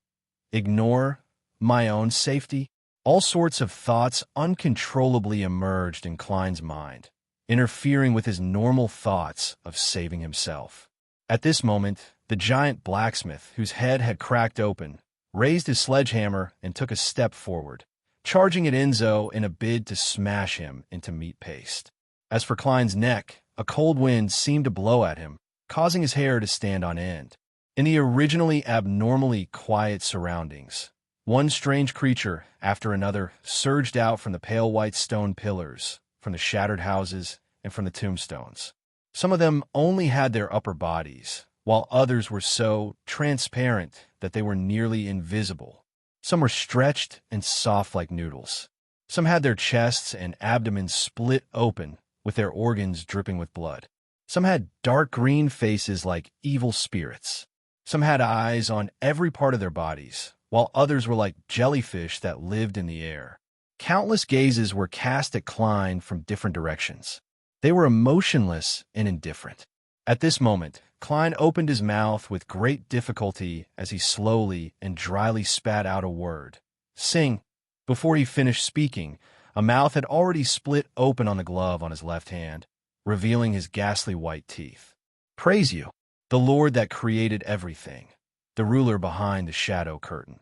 ignore my own safety. All sorts of thoughts uncontrollably emerged in Klein's mind, interfering with his normal thoughts of saving himself. At this moment, the giant blacksmith, whose head had cracked open, raised his sledgehammer and took a step forward, charging at Enzo in a bid to smash him into meat paste. As for Klein's neck, a cold wind seemed to blow at him, causing his hair to stand on end. In the originally abnormally quiet surroundings, one strange creature after another surged out from the pale white stone pillars, from the shattered houses, and from the tombstones. Some of them only had their upper bodies, while others were so transparent that they were nearly invisible. Some were stretched and soft like noodles. Some had their chests and abdomens split open, with their organs dripping with blood. Some had dark green faces like evil spirits. Some had eyes on every part of their bodies, while others were like jellyfish that lived in the air. Countless gazes were cast at Klein from different directions. They were emotionless and indifferent. At this moment, Klein opened his mouth with great difficulty as he slowly and dryly spat out a word. Sing. Before he finished speaking, a mouth had already split open on the glove on his left hand, revealing his ghastly white teeth. Praise you, the Lord that created everything, the ruler behind the shadow curtain,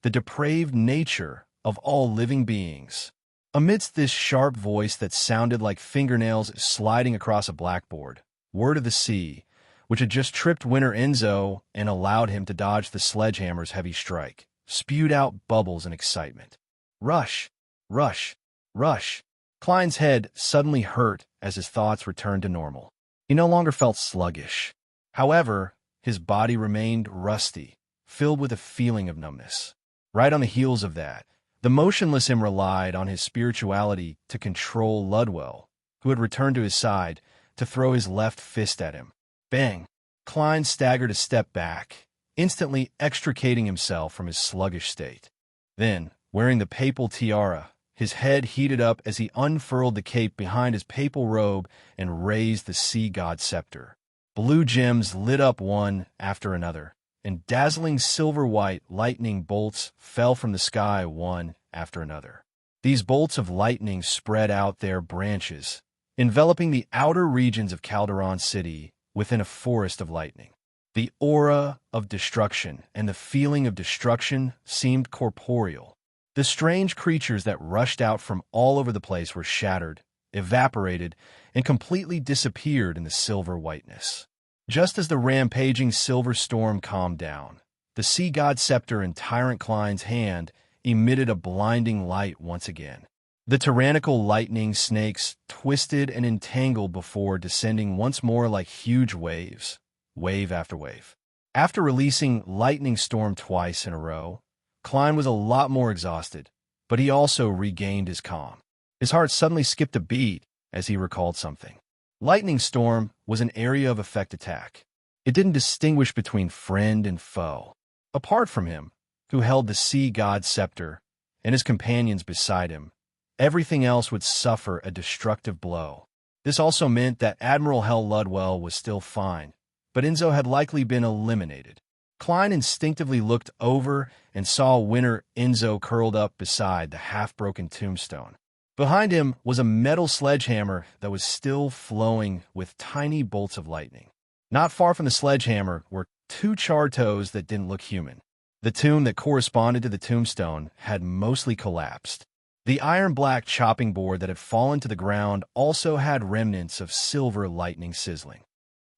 the depraved nature of all living beings. Amidst this sharp voice that sounded like fingernails sliding across a blackboard, Word of the Sea, which had just tripped Winter Enzo and allowed him to dodge the sledgehammer's heavy strike, spewed out bubbles and excitement. Rush, rush, rush. Klein's head suddenly hurt as his thoughts returned to normal. He no longer felt sluggish. However, his body remained rusty, filled with a feeling of numbness. Right on the heels of that, the motionless him relied on his spirituality to control Ludwell, who had returned to his side, to throw his left fist at him. Bang! Klein staggered a step back, instantly extricating himself from his sluggish state. Then, wearing the papal tiara, his head heated up as he unfurled the cape behind his papal robe and raised the sea god scepter. Blue gems lit up one after another, and dazzling silver-white lightning bolts fell from the sky one after another. These bolts of lightning spread out their branches, enveloping the outer regions of Calderon City within a forest of lightning. The aura of destruction and the feeling of destruction seemed corporeal. The strange creatures that rushed out from all over the place were shattered, evaporated, and completely disappeared in the silver whiteness. Just as the rampaging silver storm calmed down, the sea god scepter in Tyrant Klein's hand emitted a blinding light once again. The tyrannical lightning snakes twisted and entangled before descending once more like huge waves, wave after wave. After releasing Lightning Storm twice in a row, Klein was a lot more exhausted, but he also regained his calm. His heart suddenly skipped a beat as he recalled something. Lightning Storm was an area of effect attack. It didn't distinguish between friend and foe. Apart from him, who held the sea god's scepter, and his companions beside him, everything else would suffer a destructive blow. This also meant that Admiral Hell Ludwell was still fine, but Enzo had likely been eliminated. Klein instinctively looked over and saw Winter Enzo curled up beside the half-broken tombstone. Behind him was a metal sledgehammer that was still flowing with tiny bolts of lightning. Not far from the sledgehammer were two charred toes that didn't look human. The tomb that corresponded to the tombstone had mostly collapsed. The iron-black chopping board that had fallen to the ground also had remnants of silver lightning sizzling.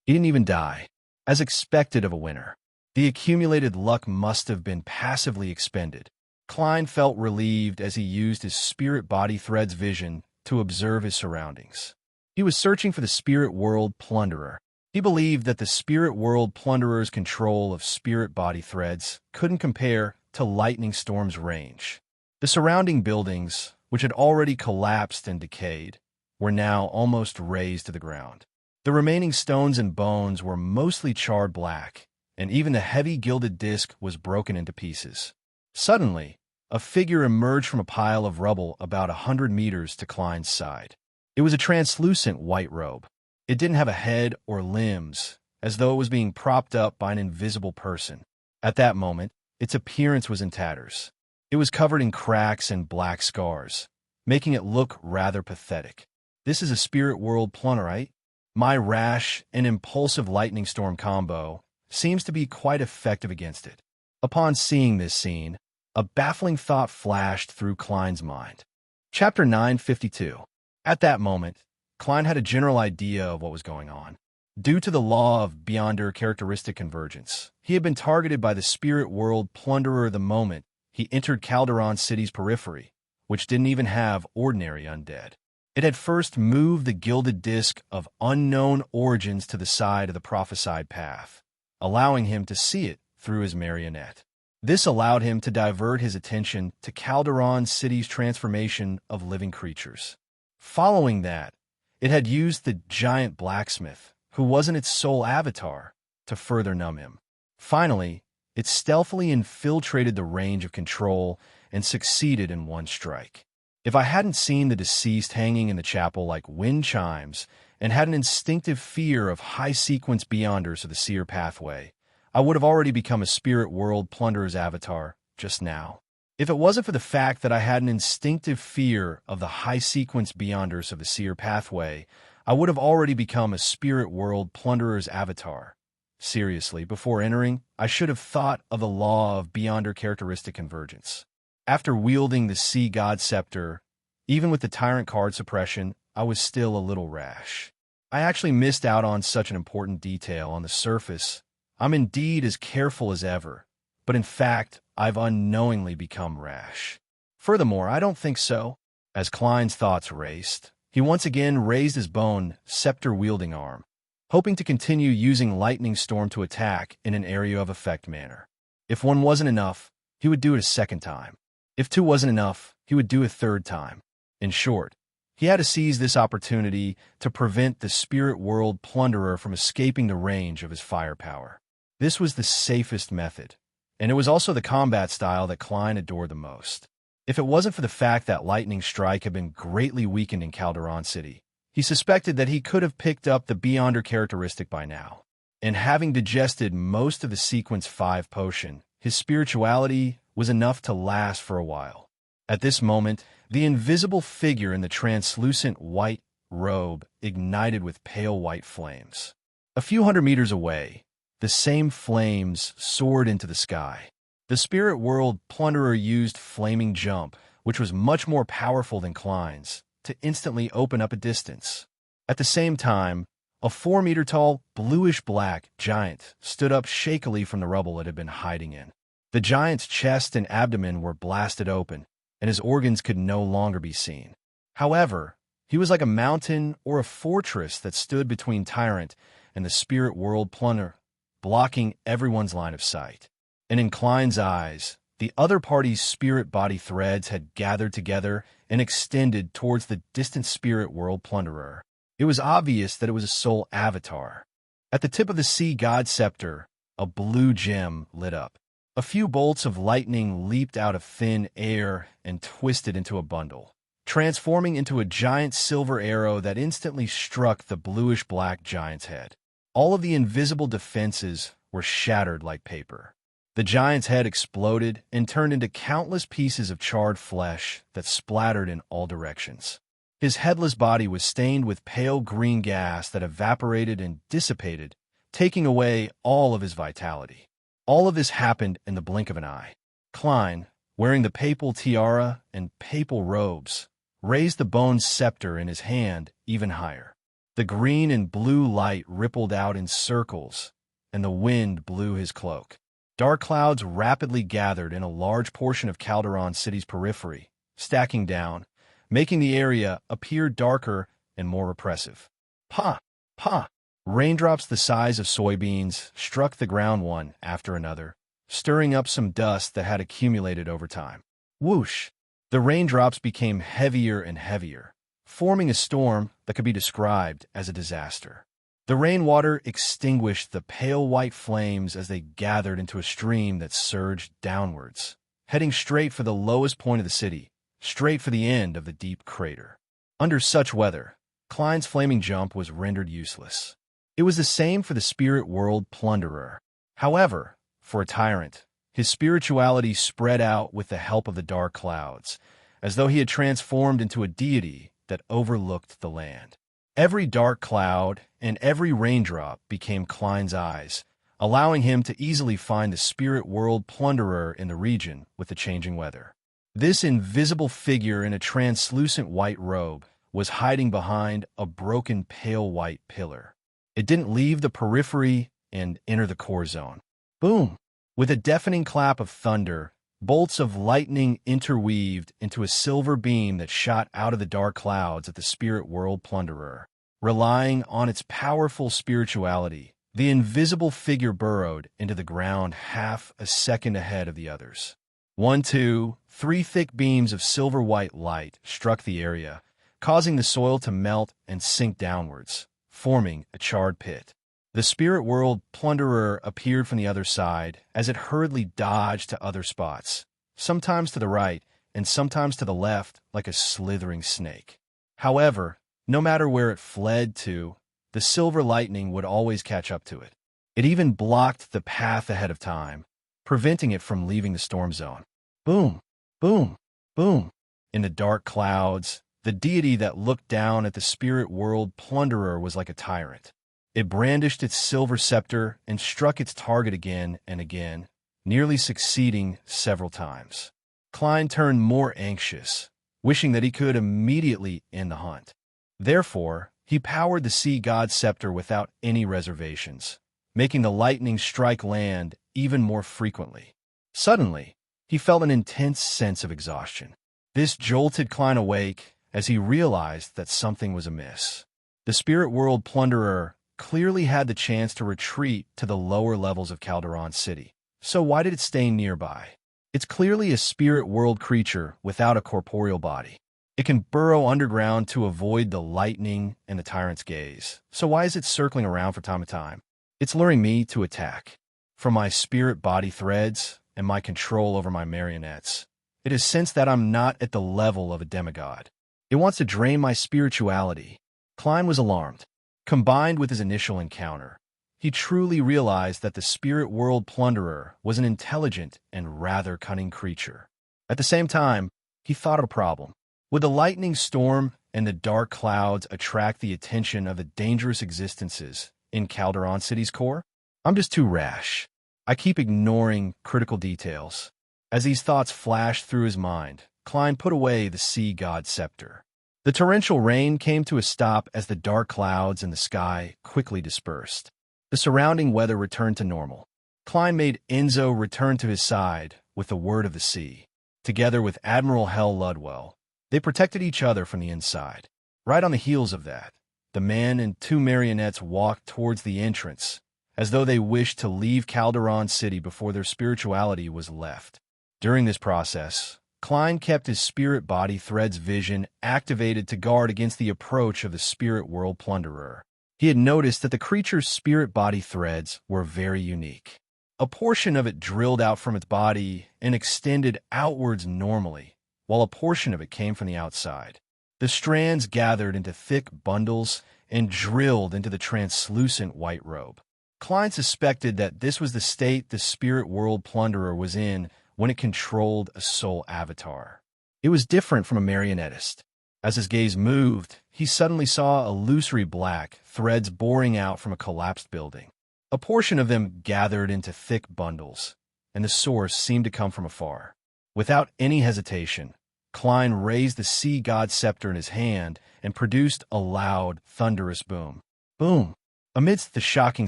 He didn't even die, as expected of a winner. The accumulated luck must have been passively expended. Klein felt relieved as he used his spirit body thread's vision to observe his surroundings. He was searching for the spirit world plunderer. He believed that the spirit world plunderer's control of spirit body threads couldn't compare to Lightning Storm's range. The surrounding buildings, which had already collapsed and decayed, were now almost razed to the ground. The remaining stones and bones were mostly charred black, and even the heavy gilded disc was broken into pieces. Suddenly, a figure emerged from a pile of rubble about 100 meters to Klein's side. It was a translucent white robe. It didn't have a head or limbs, as though it was being propped up by an invisible person. At that moment, its appearance was in tatters. It was covered in cracks and black scars, making it look rather pathetic. This is a spirit world plunderite. My rash and impulsive lightning storm combo seems to be quite effective against it. Upon seeing this scene, a baffling thought flashed through Klein's mind. Chapter 952. At that moment, Klein had a general idea of what was going on. Due to the law of Beyonder characteristic convergence, he had been targeted by the spirit world plunderer the moment he entered Calderon City's periphery, which didn't even have ordinary undead. It had first moved the gilded disc of unknown origins to the side of the prophesied path, allowing him to see it through his marionette. This allowed him to divert his attention to Calderon City's transformation of living creatures. Following that, it had used the giant blacksmith, who wasn't its sole avatar, to further numb him. Finally, it stealthily infiltrated the range of control and succeeded in one strike. If I hadn't seen the deceased hanging in the chapel like wind chimes and had an instinctive fear of high-sequence beyonders of the seer pathway, I would have already become a spirit world plunderer's avatar just now. If it wasn't for the fact that I had an instinctive fear of the high-sequence beyonders of the seer pathway, I would have already become a spirit world plunderer's avatar. Seriously, before entering, I should have thought of the law of Beyonder characteristic convergence. After wielding the sea god scepter, even with the tyrant card suppression, I was still a little rash. I actually missed out on such an important detail. On the surface, I'm indeed as careful as ever, but in fact, I've unknowingly become rash. Furthermore, I don't think so. As Klein's thoughts raced, he once again raised his bone, scepter-wielding arm, hoping to continue using Lightning Storm to attack in an area of effect manner. If one wasn't enough, he would do it a second time. If two wasn't enough, he would do it a third time. In short, he had to seize this opportunity to prevent the spirit world plunderer from escaping the range of his firepower. This was the safest method, and it was also the combat style that Klein adored the most. If it wasn't for the fact that Lightning Strike had been greatly weakened in Calderon City, he suspected that he could have picked up the Beyonder characteristic by now. And having digested most of the Sequence 5 potion, his spirituality was enough to last for a while. At this moment, the invisible figure in the translucent white robe ignited with pale white flames. A few hundred meters away, the same flames soared into the sky. The spirit world plunderer used Flaming Jump, which was much more powerful than Klein's, to instantly open up a distance. At the same time, a 4-meter-tall, bluish-black giant stood up shakily from the rubble it had been hiding in. The giant's chest and abdomen were blasted open, and his organs could no longer be seen. However, he was like a mountain or a fortress that stood between Tyrant and the spirit world plunderer, blocking everyone's line of sight. And in Klein's eyes, the other party's spirit-body threads had gathered together and extended towards the distant spirit world plunderer. It was obvious that it was a soul avatar. At the tip of the sea god scepter, a blue gem lit up. A few bolts of lightning leaped out of thin air and twisted into a bundle, transforming into a giant silver arrow that instantly struck the bluish-black giant's head. All of the invisible defenses were shattered like paper. The giant's head exploded and turned into countless pieces of charred flesh that splattered in all directions. His headless body was stained with pale green gas that evaporated and dissipated, taking away all of his vitality. All of this happened in the blink of an eye. Klein, wearing the papal tiara and papal robes, raised the bone scepter in his hand even higher. The green and blue light rippled out in circles, and the wind blew his cloak. Dark clouds rapidly gathered in a large portion of Calderon City's periphery, stacking down, making the area appear darker and more oppressive. Pa! Pa! Raindrops the size of soybeans struck the ground one after another, stirring up some dust that had accumulated over time. Whoosh! The raindrops became heavier and heavier, forming a storm that could be described as a disaster. The rainwater extinguished the pale white flames as they gathered into a stream that surged downwards, heading straight for the lowest point of the city, straight for the end of the deep crater. Under such weather, Klein's flaming jump was rendered useless. It was the same for the spirit world plunderer. However, for a tyrant, his spirituality spread out with the help of the dark clouds, as though he had transformed into a deity that overlooked the land. Every dark cloud and every raindrop became Klein's eyes, allowing him to easily find the spirit world plunderer in the region with the changing weather. This invisible figure in a translucent white robe was hiding behind a broken pale white pillar. It didn't leave the periphery and enter the core zone. Boom! With a deafening clap of thunder, bolts of lightning interweaved into a silver beam that shot out of the dark clouds at the spirit world plunderer. Relying on its powerful spirituality, the invisible figure burrowed into the ground half a second ahead of the others. 1, 2, 3 thick beams of silver-white light struck the area, causing the soil to melt and sink downwards, forming a charred pit. The spirit world plunderer appeared from the other side as it hurriedly dodged to other spots, sometimes to the right and sometimes to the left like a slithering snake. However, no matter where it fled to, the silver lightning would always catch up to it. It even blocked the path ahead of time, preventing it from leaving the storm zone. Boom! Boom! Boom! In the dark clouds, the deity that looked down at the spirit world plunderer was like a tyrant. It brandished its silver scepter and struck its target again and again, nearly succeeding several times. Klein turned more anxious, wishing that he could immediately end the hunt. Therefore, he powered the sea god scepter without any reservations, making the lightning strike land even more frequently. Suddenly, he felt an intense sense of exhaustion. This jolted Klein awake as he realized that something was amiss. The spirit world plunderer clearly had the chance to retreat to the lower levels of Calderon City. So why did it stay nearby? It's clearly a spirit world creature without a corporeal body. It can burrow underground to avoid the lightning and the tyrant's gaze. So why is it circling around from time to time? It's luring me to attack. From my spirit body threads and my control over my marionettes, it has sensed that I'm not at the level of a demigod. It wants to drain my spirituality. Klein was alarmed. Combined with his initial encounter, he truly realized that the spirit world plunderer was an intelligent and rather cunning creature. At the same time, he thought of a problem. Would the lightning storm and the dark clouds attract the attention of the dangerous existences in Calderon City's core? I'm just too rash. I keep ignoring critical details. As these thoughts flashed through his mind, Klein put away the sea god scepter. The torrential rain came to a stop as the dark clouds in the sky quickly dispersed. The surrounding weather returned to normal. Klein made Enzo return to his side with the word of the sea. together with Admiral Hell Ludwell. They protected each other from the inside. Right on the heels of that, the man and two marionettes walked towards the entrance, as though they wished to leave Calderon City before their spirituality was left. During this process, Klein kept his spirit body thread's vision activated to guard against the approach of the spirit world plunderer. He had noticed that the creature's spirit body threads were very unique. A portion of it drilled out from its body and extended outwards normally, while a portion of it came from the outside. The strands gathered into thick bundles and drilled into the translucent white robe. Klein suspected that this was the state the spirit world plunderer was in when it controlled a soul avatar. It was different from a marionettist. As his gaze moved, he suddenly saw illusory black threads boring out from a collapsed building. A portion of them gathered into thick bundles, and the source seemed to come from afar. Without any hesitation, Klein raised the sea god scepter in his hand and produced a loud, thunderous boom. Boom! Amidst the shocking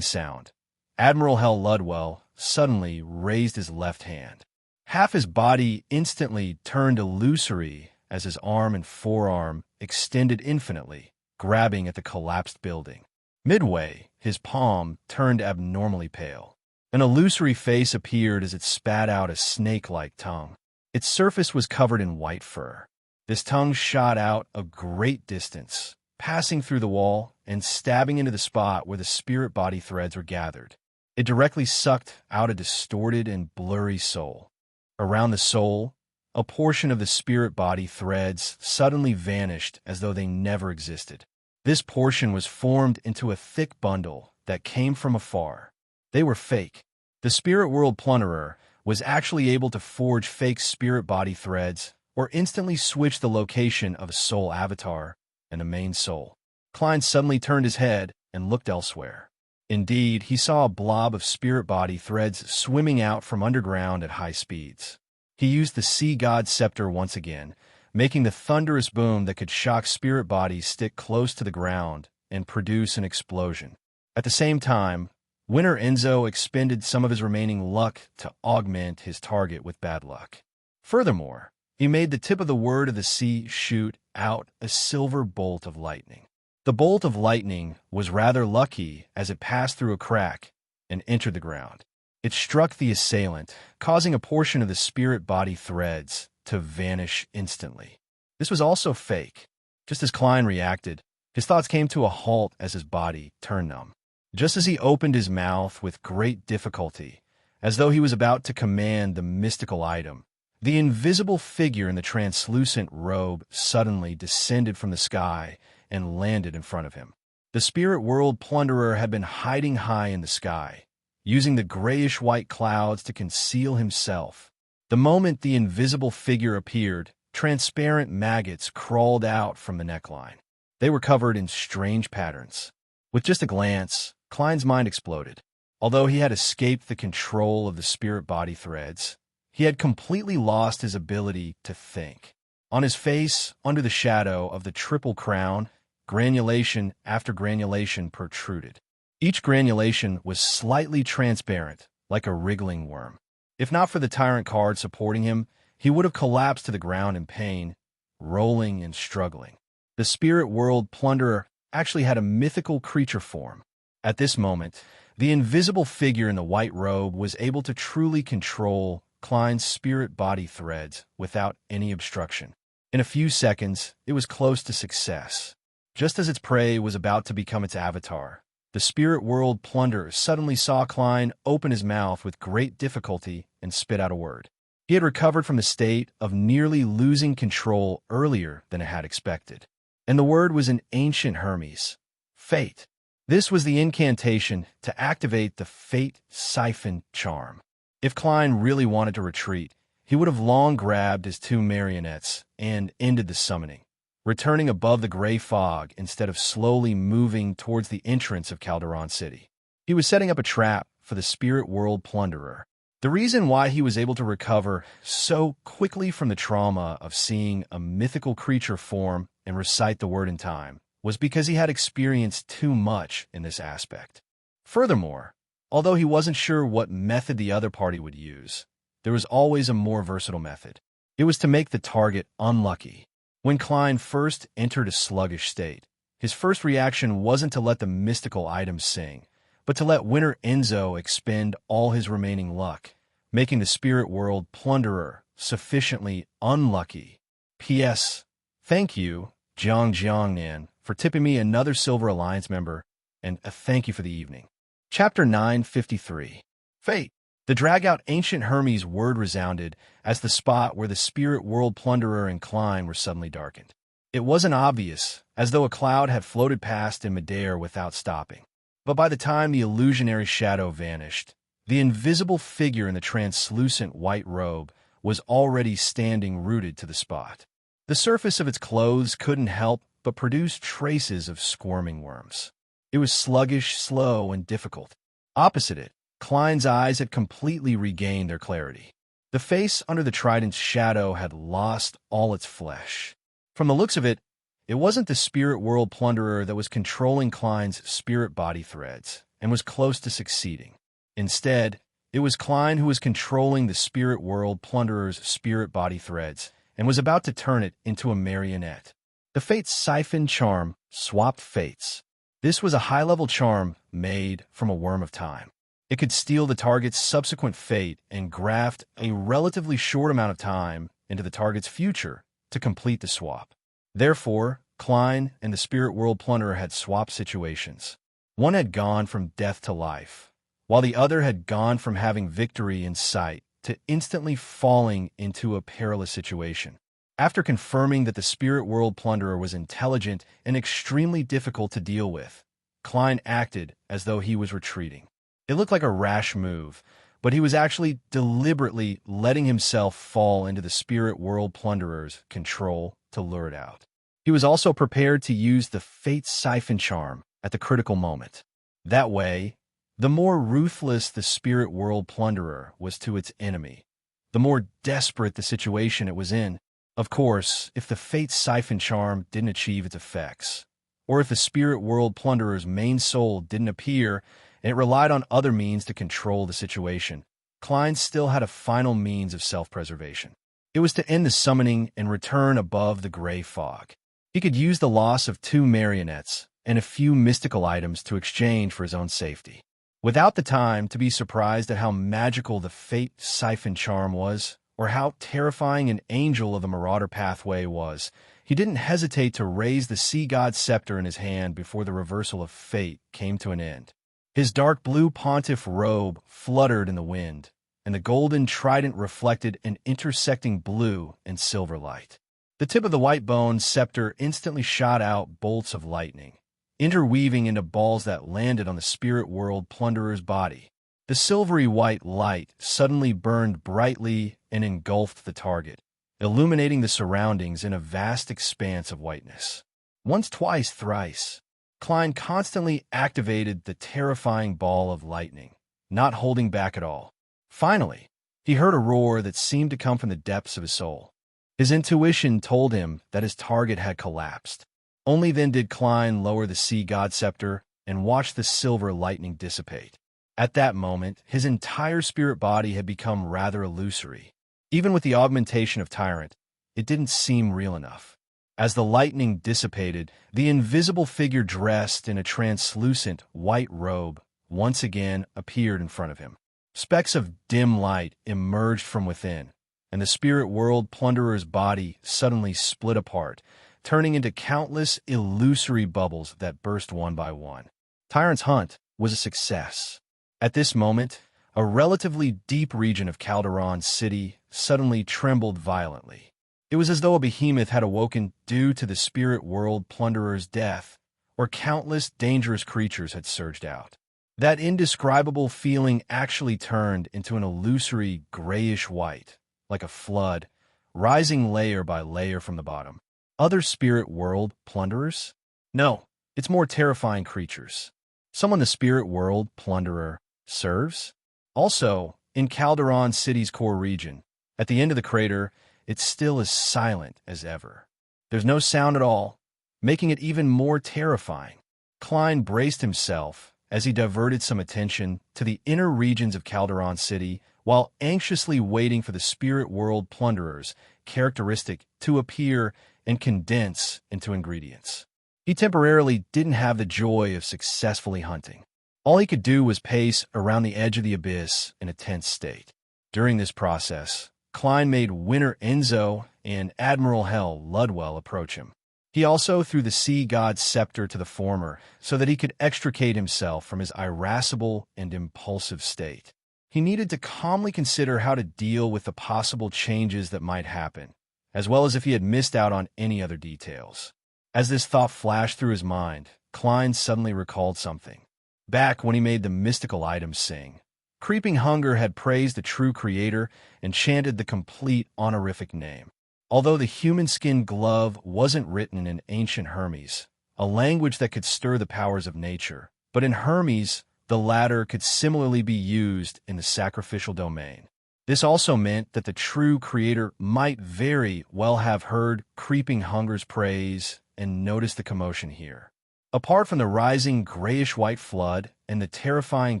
sound, Admiral Hell Ludwell suddenly raised his left hand. Half his body instantly turned illusory as his arm and forearm extended infinitely, grabbing at the collapsed building. Midway, his palm turned abnormally pale. An illusory face appeared as it spat out a snake-like tongue. Its surface was covered in white fur. This tongue shot out a great distance, passing through the wall and stabbing into the spot where the spirit body threads were gathered. It directly sucked out a distorted and blurry soul. Around the soul, a portion of the spirit body threads suddenly vanished as though they never existed. This portion was formed into a thick bundle that came from afar. They were fake. The spirit world plunderer was actually able to forge fake spirit body threads or instantly switch the location of a soul avatar and a main soul. Klein suddenly turned his head and looked elsewhere. Indeed, he saw a blob of spirit body threads swimming out from underground at high speeds. He used the sea god scepter once again, making the thunderous boom that could shock spirit bodies stick close to the ground and produce an explosion. At the same time, Winter Enzo expended some of his remaining luck to augment his target with bad luck. Furthermore, he made the tip of the word of the sea shoot out a silver bolt of lightning. The bolt of lightning was rather lucky as it passed through a crack and entered the ground. It struck the assailant, causing a portion of the spirit body threads to vanish instantly. This was also fake. Just as Klein reacted, his thoughts came to a halt as his body turned numb. Just as he opened his mouth with great difficulty, as though he was about to command the mystical item, the invisible figure in the translucent robe suddenly descended from the sky and landed in front of him. The spirit world plunderer had been hiding high in the sky, using the grayish-white clouds to conceal himself. The moment the invisible figure appeared, transparent maggots crawled out from the neckline. They were covered in strange patterns. With just a glance, Klein's mind exploded. Although he had escaped the control of the spirit body threads, he had completely lost his ability to think. On his face, under the shadow of the triple crown, granulation after granulation protruded. Each granulation was slightly transparent, like a wriggling worm. If not for the tyrant card supporting him, he would have collapsed to the ground in pain, rolling and struggling. The spirit world plunderer actually had a mythical creature form. At this moment, the invisible figure in the white robe was able to truly control Klein's spirit body threads without any obstruction. In a few seconds, it was close to success. Just as its prey was about to become its avatar, the spirit world plunderer suddenly saw Klein open his mouth with great difficulty and spit out a word. He had recovered from the state of nearly losing control earlier than it had expected. And the word was an ancient Hermes, fate. This was the incantation to activate the fate siphon charm. If Klein really wanted to retreat, he would have long grabbed his two marionettes and ended the summoning, returning above the gray fog instead of slowly moving towards the entrance of Calderon City. He was setting up a trap for the spirit world plunderer. The reason why he was able to recover so quickly from the trauma of seeing a mythical creature form and recite the word in time was because he had experienced too much in this aspect. Furthermore, although he wasn't sure what method the other party would use, there was always a more versatile method. It was to make the target unlucky. When Klein first entered a sluggish state, his first reaction wasn't to let the mystical items sing, but to let Winter Enzo expend all his remaining luck, making the spirit world plunderer sufficiently unlucky. P.S. Thank you, Jiangnan, for tipping me another Silver Alliance member, and a thank you for the evening. Chapter 953. Fate. The drag-out ancient Hermes word resounded as the spot where the spirit world plunderer and Klein were suddenly darkened. It wasn't obvious, as though a cloud had floated past in midair without stopping. But by the time the illusionary shadow vanished, the invisible figure in the translucent white robe was already standing rooted to the spot. The surface of its clothes couldn't help but produce traces of squirming worms. It was sluggish, slow, and difficult. Opposite it, Klein's eyes had completely regained their clarity. The face under the trident's shadow had lost all its flesh. From the looks of it, it wasn't the spirit world plunderer that was controlling Klein's spirit body threads and was close to succeeding. Instead, it was Klein who was controlling the spirit world plunderer's spirit body threads and was about to turn it into a marionette. The Fate's siphon charm swapped fates. This was a high-level charm made from a worm of time. It could steal the target's subsequent fate and graft a relatively short amount of time into the target's future to complete the swap. Therefore, Klein and the spirit world plunderer had swapped situations. One had gone from death to life, while the other had gone from having victory in sight to instantly falling into a perilous situation. After confirming that the spirit world plunderer was intelligent and extremely difficult to deal with, Klein acted as though he was retreating. It looked like a rash move, but he was actually deliberately letting himself fall into the spirit world plunderer's control to lure it out. He was also prepared to use the Fate's siphon charm at the critical moment. That way, the more ruthless the spirit world plunderer was to its enemy, the more desperate the situation it was in. Of course, if the Fate's siphon charm didn't achieve its effects, or if the spirit world plunderer's main soul didn't appear and it relied on other means to control the situation, Klein still had a final means of self-preservation. It was to end the summoning and return above the gray fog. He could use the loss of 2 marionettes and a few mystical items to exchange for his own safety. Without the time to be surprised at how magical the Fate siphon charm was, or how terrifying an angel of the Marauder pathway was, he didn't hesitate to raise the sea god's scepter in his hand before the reversal of fate came to an end. His dark blue pontiff robe fluttered in the wind, and the golden trident reflected an intersecting blue and silver light. The tip of the white bone scepter instantly shot out bolts of lightning, interweaving into balls that landed on the spirit world plunderer's body. The silvery white light suddenly burned brightly and engulfed the target, illuminating the surroundings in a vast expanse of whiteness. Once, twice, thrice, Klein constantly activated the terrifying ball of lightning, not holding back at all. Finally, he heard a roar that seemed to come from the depths of his soul. His intuition told him that his target had collapsed. Only then did Klein lower the sea god scepter and watch the silver lightning dissipate. At that moment, his entire spirit body had become rather illusory. Even with the augmentation of Tyrant, it didn't seem real enough. As the lightning dissipated, the invisible figure dressed in a translucent white robe once again appeared in front of him. Specks of dim light emerged from within, and the spirit world plunderer's body suddenly split apart, turning into countless illusory bubbles that burst one by one. Tyrant's hunt was a success. At this moment, a relatively deep region of Calderon City suddenly trembled violently. It was as though a behemoth had awoken due to the spirit world plunderer's death, or countless dangerous creatures had surged out. That indescribable feeling actually turned into an illusory grayish white, like a flood, rising layer by layer from the bottom. Other spirit world plunderers? No, it's more terrifying creatures. Someone the spirit world plunderer serves? Also, in Calderon City's core region, at the end of the crater, it's still as silent as ever. There's no sound at all, making it even more terrifying. Klein braced himself as he diverted some attention to the inner regions of Calderon City while anxiously waiting for the spirit world plunderer's characteristic to appear and condense into ingredients. He temporarily didn't have the joy of successfully hunting. All he could do was pace around the edge of the abyss in a tense state. During this process, Klein made Winter Enzo and Admiral Hell Ludwell approach him. He also threw the sea god's scepter to the former so that he could extricate himself from his irascible and impulsive state. He needed to calmly consider how to deal with the possible changes that might happen, as well as if he had missed out on any other details. As this thought flashed through his mind, Klein suddenly recalled something. Back when he made the mystical items sing, Creeping Hunger had praised the true creator and chanted the complete honorific name. Although the human-skin glove wasn't written in ancient Hermes, a language that could stir the powers of nature, but in Hermes, the latter could similarly be used in the sacrificial domain. This also meant that the true creator might very well have heard Creeping Hunger's praise and noticed the commotion here. Apart from the rising grayish-white flood and the terrifying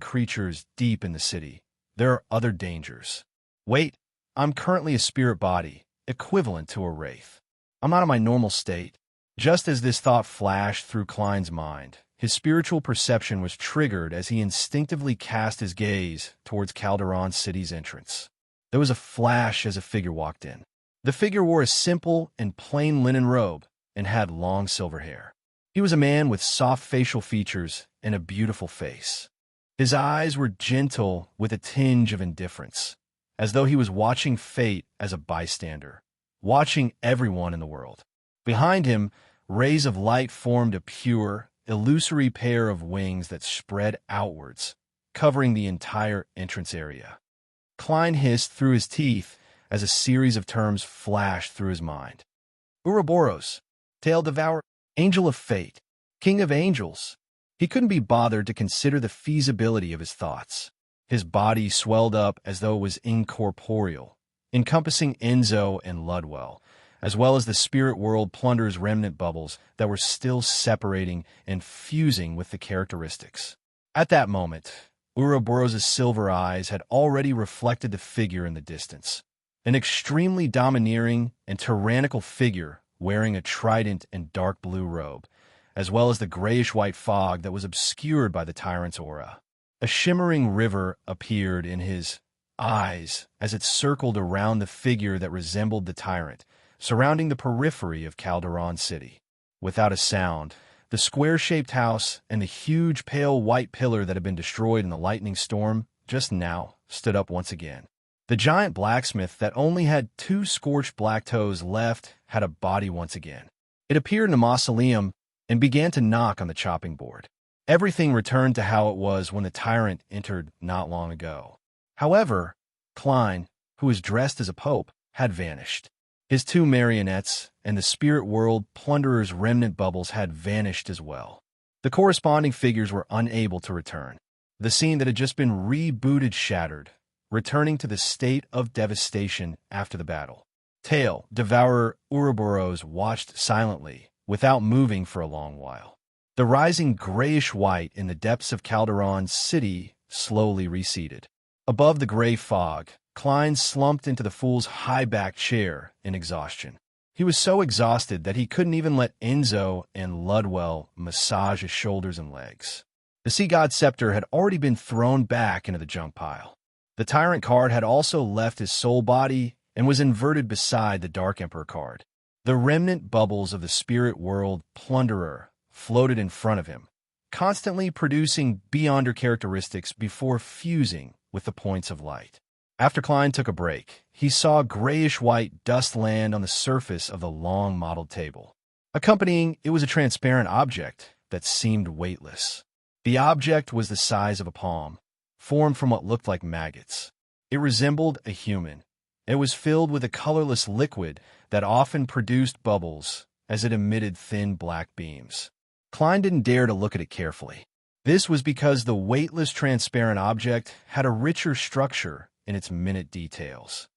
creatures deep in the city, there are other dangers. Wait, I'm currently a spirit body, equivalent to a wraith. I'm not in my normal state. Just as this thought flashed through Klein's mind, his spiritual perception was triggered as he instinctively cast his gaze towards Calderon City's entrance. There was a flash as a figure walked in. The figure wore a simple and plain linen robe and had long silver hair. He was a man with soft facial features and a beautiful face. His eyes were gentle with a tinge of indifference, as though he was watching fate as a bystander, watching everyone in the world. Behind him, rays of light formed a pure, illusory pair of wings that spread outwards, covering the entire entrance area. Klein hissed through his teeth as a series of terms flashed through his mind. Ouroboros, Tail Devourer, Angel of Fate, King of Angels. He couldn't be bothered to consider the feasibility of his thoughts. His body swelled up as though it was incorporeal, encompassing Enzo and Ludwell, as well as the spirit world plunderer's remnant bubbles that were still separating and fusing with the characteristics. At that moment, Ouroboros' silver eyes had already reflected the figure in the distance, an extremely domineering and tyrannical figure wearing a trident and dark blue robe, as well as the grayish-white fog that was obscured by the tyrant's aura. A shimmering river appeared in his eyes as it circled around the figure that resembled the tyrant, surrounding the periphery of Calderon City. Without a sound, the square-shaped house and the huge pale white pillar that had been destroyed in the lightning storm just now stood up once again. The giant blacksmith that only had 2 scorched black toes left had a body once again. It appeared in a mausoleum and began to knock on the chopping board. Everything returned to how it was when the tyrant entered not long ago. However, Klein, who was dressed as a pope, had vanished. His 2 marionettes and the spirit world plunderer's remnant bubbles had vanished as well. The corresponding figures were unable to return. The scene that had just been rebooted shattered, returning to the state of devastation after the battle. Tail Devourer Ouroboros watched silently, without moving for a long while. The rising grayish-white in the depths of Calderon City slowly receded. Above the gray fog, Klein slumped into the fool's high-backed chair in exhaustion. He was so exhausted that he couldn't even let Enzo and Ludwell massage his shoulders and legs. The sea god's scepter had already been thrown back into the junk pile. The tyrant card had also left his soul body and was inverted beside the Dark Emperor card. The remnant bubbles of the spirit world plunderer floated in front of him, constantly producing beyonder characteristics before fusing with the points of light. After Klein took a break, he saw grayish-white dust land on the surface of the long modeled table. Accompanying it was a transparent object that seemed weightless. The object was the size of a palm, formed from what looked like maggots. It resembled a human. It was filled with a colorless liquid that often produced bubbles as it emitted thin black beams. Klein didn't dare to look at it carefully. This was because the weightless transparent object had a richer structure in its minute details.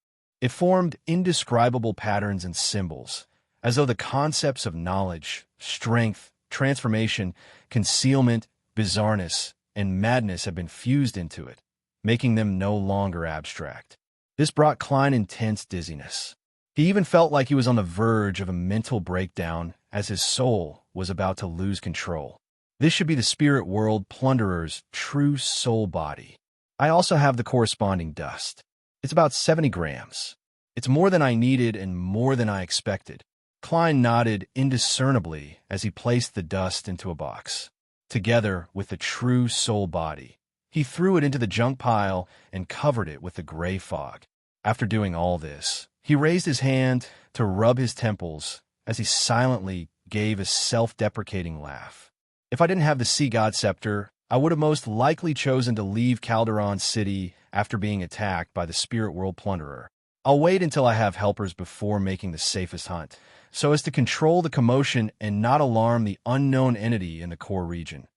It formed indescribable patterns and symbols, as though the concepts of knowledge, strength, transformation, concealment, bizarreness, and madness had been fused into it, making them no longer abstract. This brought Klein intense dizziness. He even felt like he was on the verge of a mental breakdown as his soul was about to lose control. This should be the spirit world plunderer's true soul body. I also have the corresponding dust. It's about 70 grams. It's more than I needed and more than I expected. Klein nodded indiscernibly as he placed the dust into a box. Together with the true soul body, he threw it into the junk pile and covered it with the gray fog. After doing all this, he raised his hand to rub his temples as he silently gave a self-deprecating laugh. If I didn't have the Sea God Scepter, I would have most likely chosen to leave Calderon City after being attacked by the Spirit World Plunderer. I'll wait until I have helpers before making the safest hunt, so as to control the commotion and not alarm the unknown entity in the core region.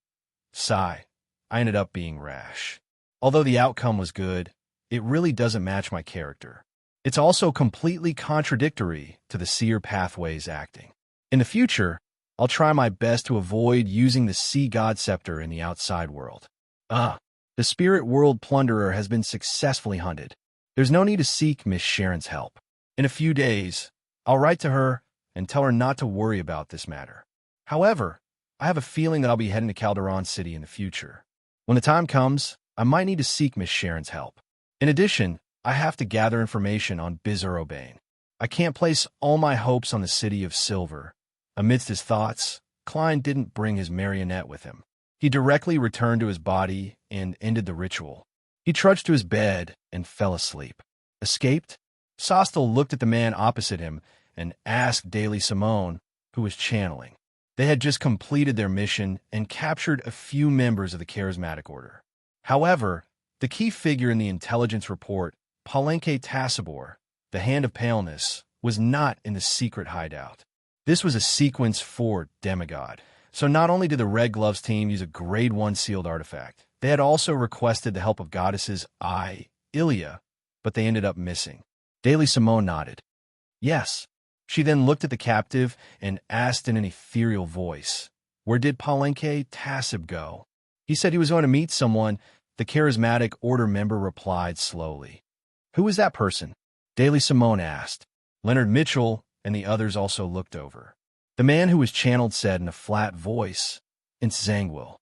Sigh. I ended up being rash. Although the outcome was good, it really doesn't match my character. It's also completely contradictory to the Seer Pathway's acting. In the future, I'll try my best to avoid using the Sea God Scepter in the outside world. The Spirit World Plunderer has been successfully hunted. There's no need to seek Miss Sharon's help. In a few days, I'll write to her and tell her not to worry about this matter. However, I have a feeling that I'll be heading to Calderon City in the future. When the time comes, I might need to seek Miss Sharon's help. In addition, I have to gather information on Bizarrobane. I can't place all my hopes on the City of Silver. Amidst his thoughts, Klein didn't bring his marionette with him. He directly returned to his body and ended the ritual. He trudged to his bed and fell asleep. Escaped? Sostel looked at the man opposite him and asked Daily Simone, who was channeling. They had just completed their mission and captured a few members of the Charismatic Order. However, the key figure in the intelligence report, Palenque Tassibor, the Hand of Paleness, was not in the secret hideout. This was a sequence for Demigod, so not only did the Red Gloves team use a Grade 1 sealed artifact, they had also requested the help of goddesses Ilia, but they ended up missing. Daily Simone nodded. Yes. She then looked at the captive and asked in an ethereal voice, "Where did Palenque Tassib go?" He said he was going to meet someone. The Charismatic Order member replied slowly. "Who is that person?" Daily Simone asked. Leonard Mitchell and the others also looked over. The man who was channeled said in a flat voice, "Intzangwil."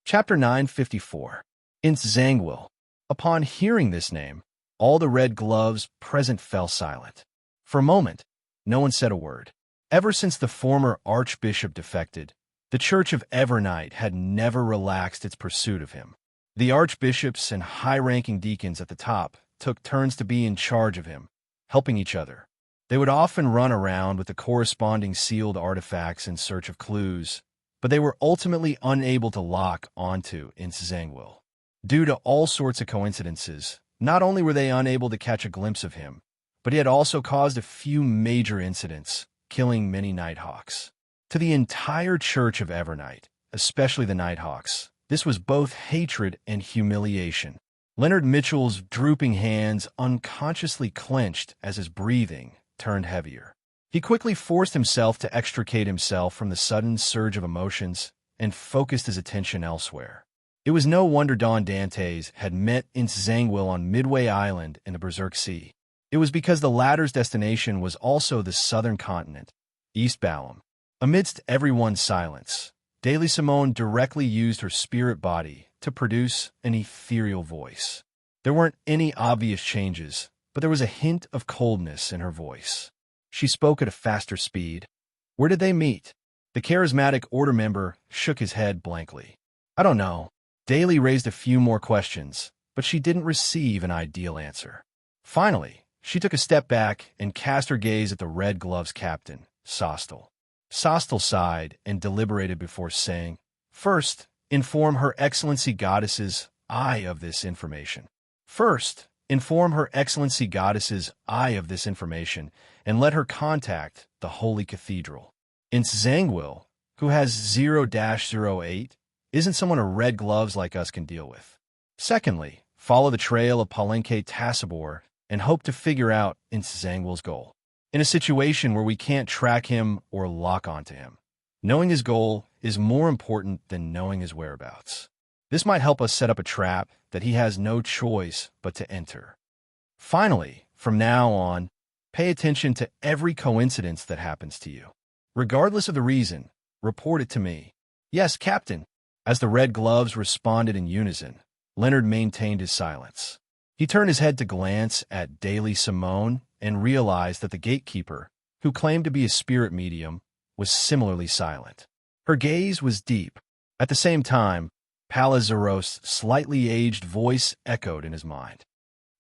Chapter 954. Intzangwil. Upon hearing this name, all the Red Gloves present fell silent. For a moment, no one said a word. Ever since the former Archbishop defected, the Church of Evernight had never relaxed its pursuit of him. The archbishops and high-ranking deacons at the top took turns to be in charge of him, helping each other. They would often run around with the corresponding sealed artifacts in search of clues, but they were ultimately unable to lock onto Intzangwil. Due to all sorts of coincidences, not only were they unable to catch a glimpse of him, but he had also caused a few major incidents, killing many Nighthawks. To the entire Church of Evernight, especially the Nighthawks, this was both hatred and humiliation. Leonard Mitchell's drooping hands unconsciously clenched as his breathing turned heavier. He quickly forced himself to extricate himself from the sudden surge of emotions and focused his attention elsewhere. It was no wonder Don Dantes had met Intzangwil on Midway Island in the Berserk Sea. It was because the latter's destination was also the southern continent, East Balam. Amidst everyone's silence, Daily Simone directly used her spirit body to produce an ethereal voice. There weren't any obvious changes, but there was a hint of coldness in her voice. She spoke at a faster speed. Where did they meet? The Charismatic Order member shook his head blankly. I don't know. Daly raised a few more questions, but she didn't receive an ideal answer. Finally, she took a step back and cast her gaze at the Red Gloves captain, Sostel. Sostel sighed and deliberated before saying, "First, inform Her Excellency Goddess's eye of this information. And let her contact the Holy Cathedral. Intzangwil, who has 0-08, isn't someone a Red Gloves like us can deal with. Secondly, follow the trail of Palenque Tassibor and hope to figure out Intzangwil's goal. In a situation where we can't track him or lock onto him, knowing his goal is more important than knowing his whereabouts. This might help us set up a trap that he has no choice but to enter. Finally, from now on, pay attention to every coincidence that happens to you. Regardless of the reason, report it to me. Yes, Captain. As the red gloves responded in unison, Leonard maintained his silence. He turned his head to glance at Daily Simone and realized that the gatekeeper, who claimed to be a spirit medium, was similarly silent. Her gaze was deep. At the same time, Palazaros's slightly aged voice echoed in his mind.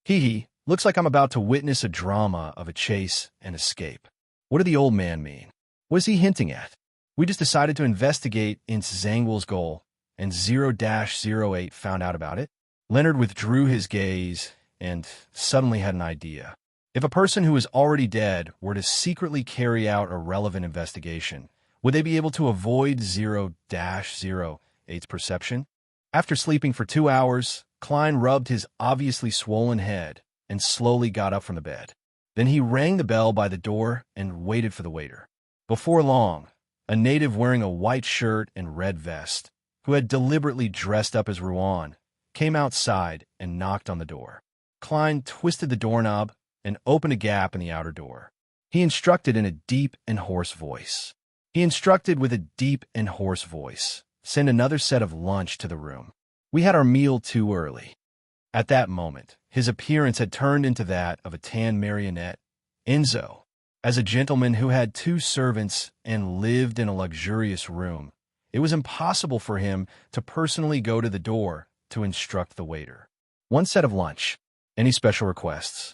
Hee, looks like I'm about to witness a drama of a chase and escape. What did the old man mean? What is he hinting at? We just decided to investigate into Zangwill's goal, and 0-08 found out about it. Leonard withdrew his gaze and suddenly had an idea. If a person who is already dead were to secretly carry out a relevant investigation, would they be able to avoid 0-08's perception? After sleeping for 2 hours, Klein rubbed his obviously swollen head and slowly got up from the bed. Then he rang the bell by the door and waited for the waiter. Before long, a native wearing a white shirt and red vest, who had deliberately dressed up as Ruan, came outside and knocked on the door. Klein twisted the doorknob and opened a gap in the outer door. He instructed in a deep and hoarse voice. Send another set of lunch to the room. We had our meal too early. At that moment, his appearance had turned into that of a tan marionette, Enzo. As a gentleman who had 2 servants and lived in a luxurious room, it was impossible for him to personally go to the door to instruct the waiter. 1 set of lunch. Any special requests?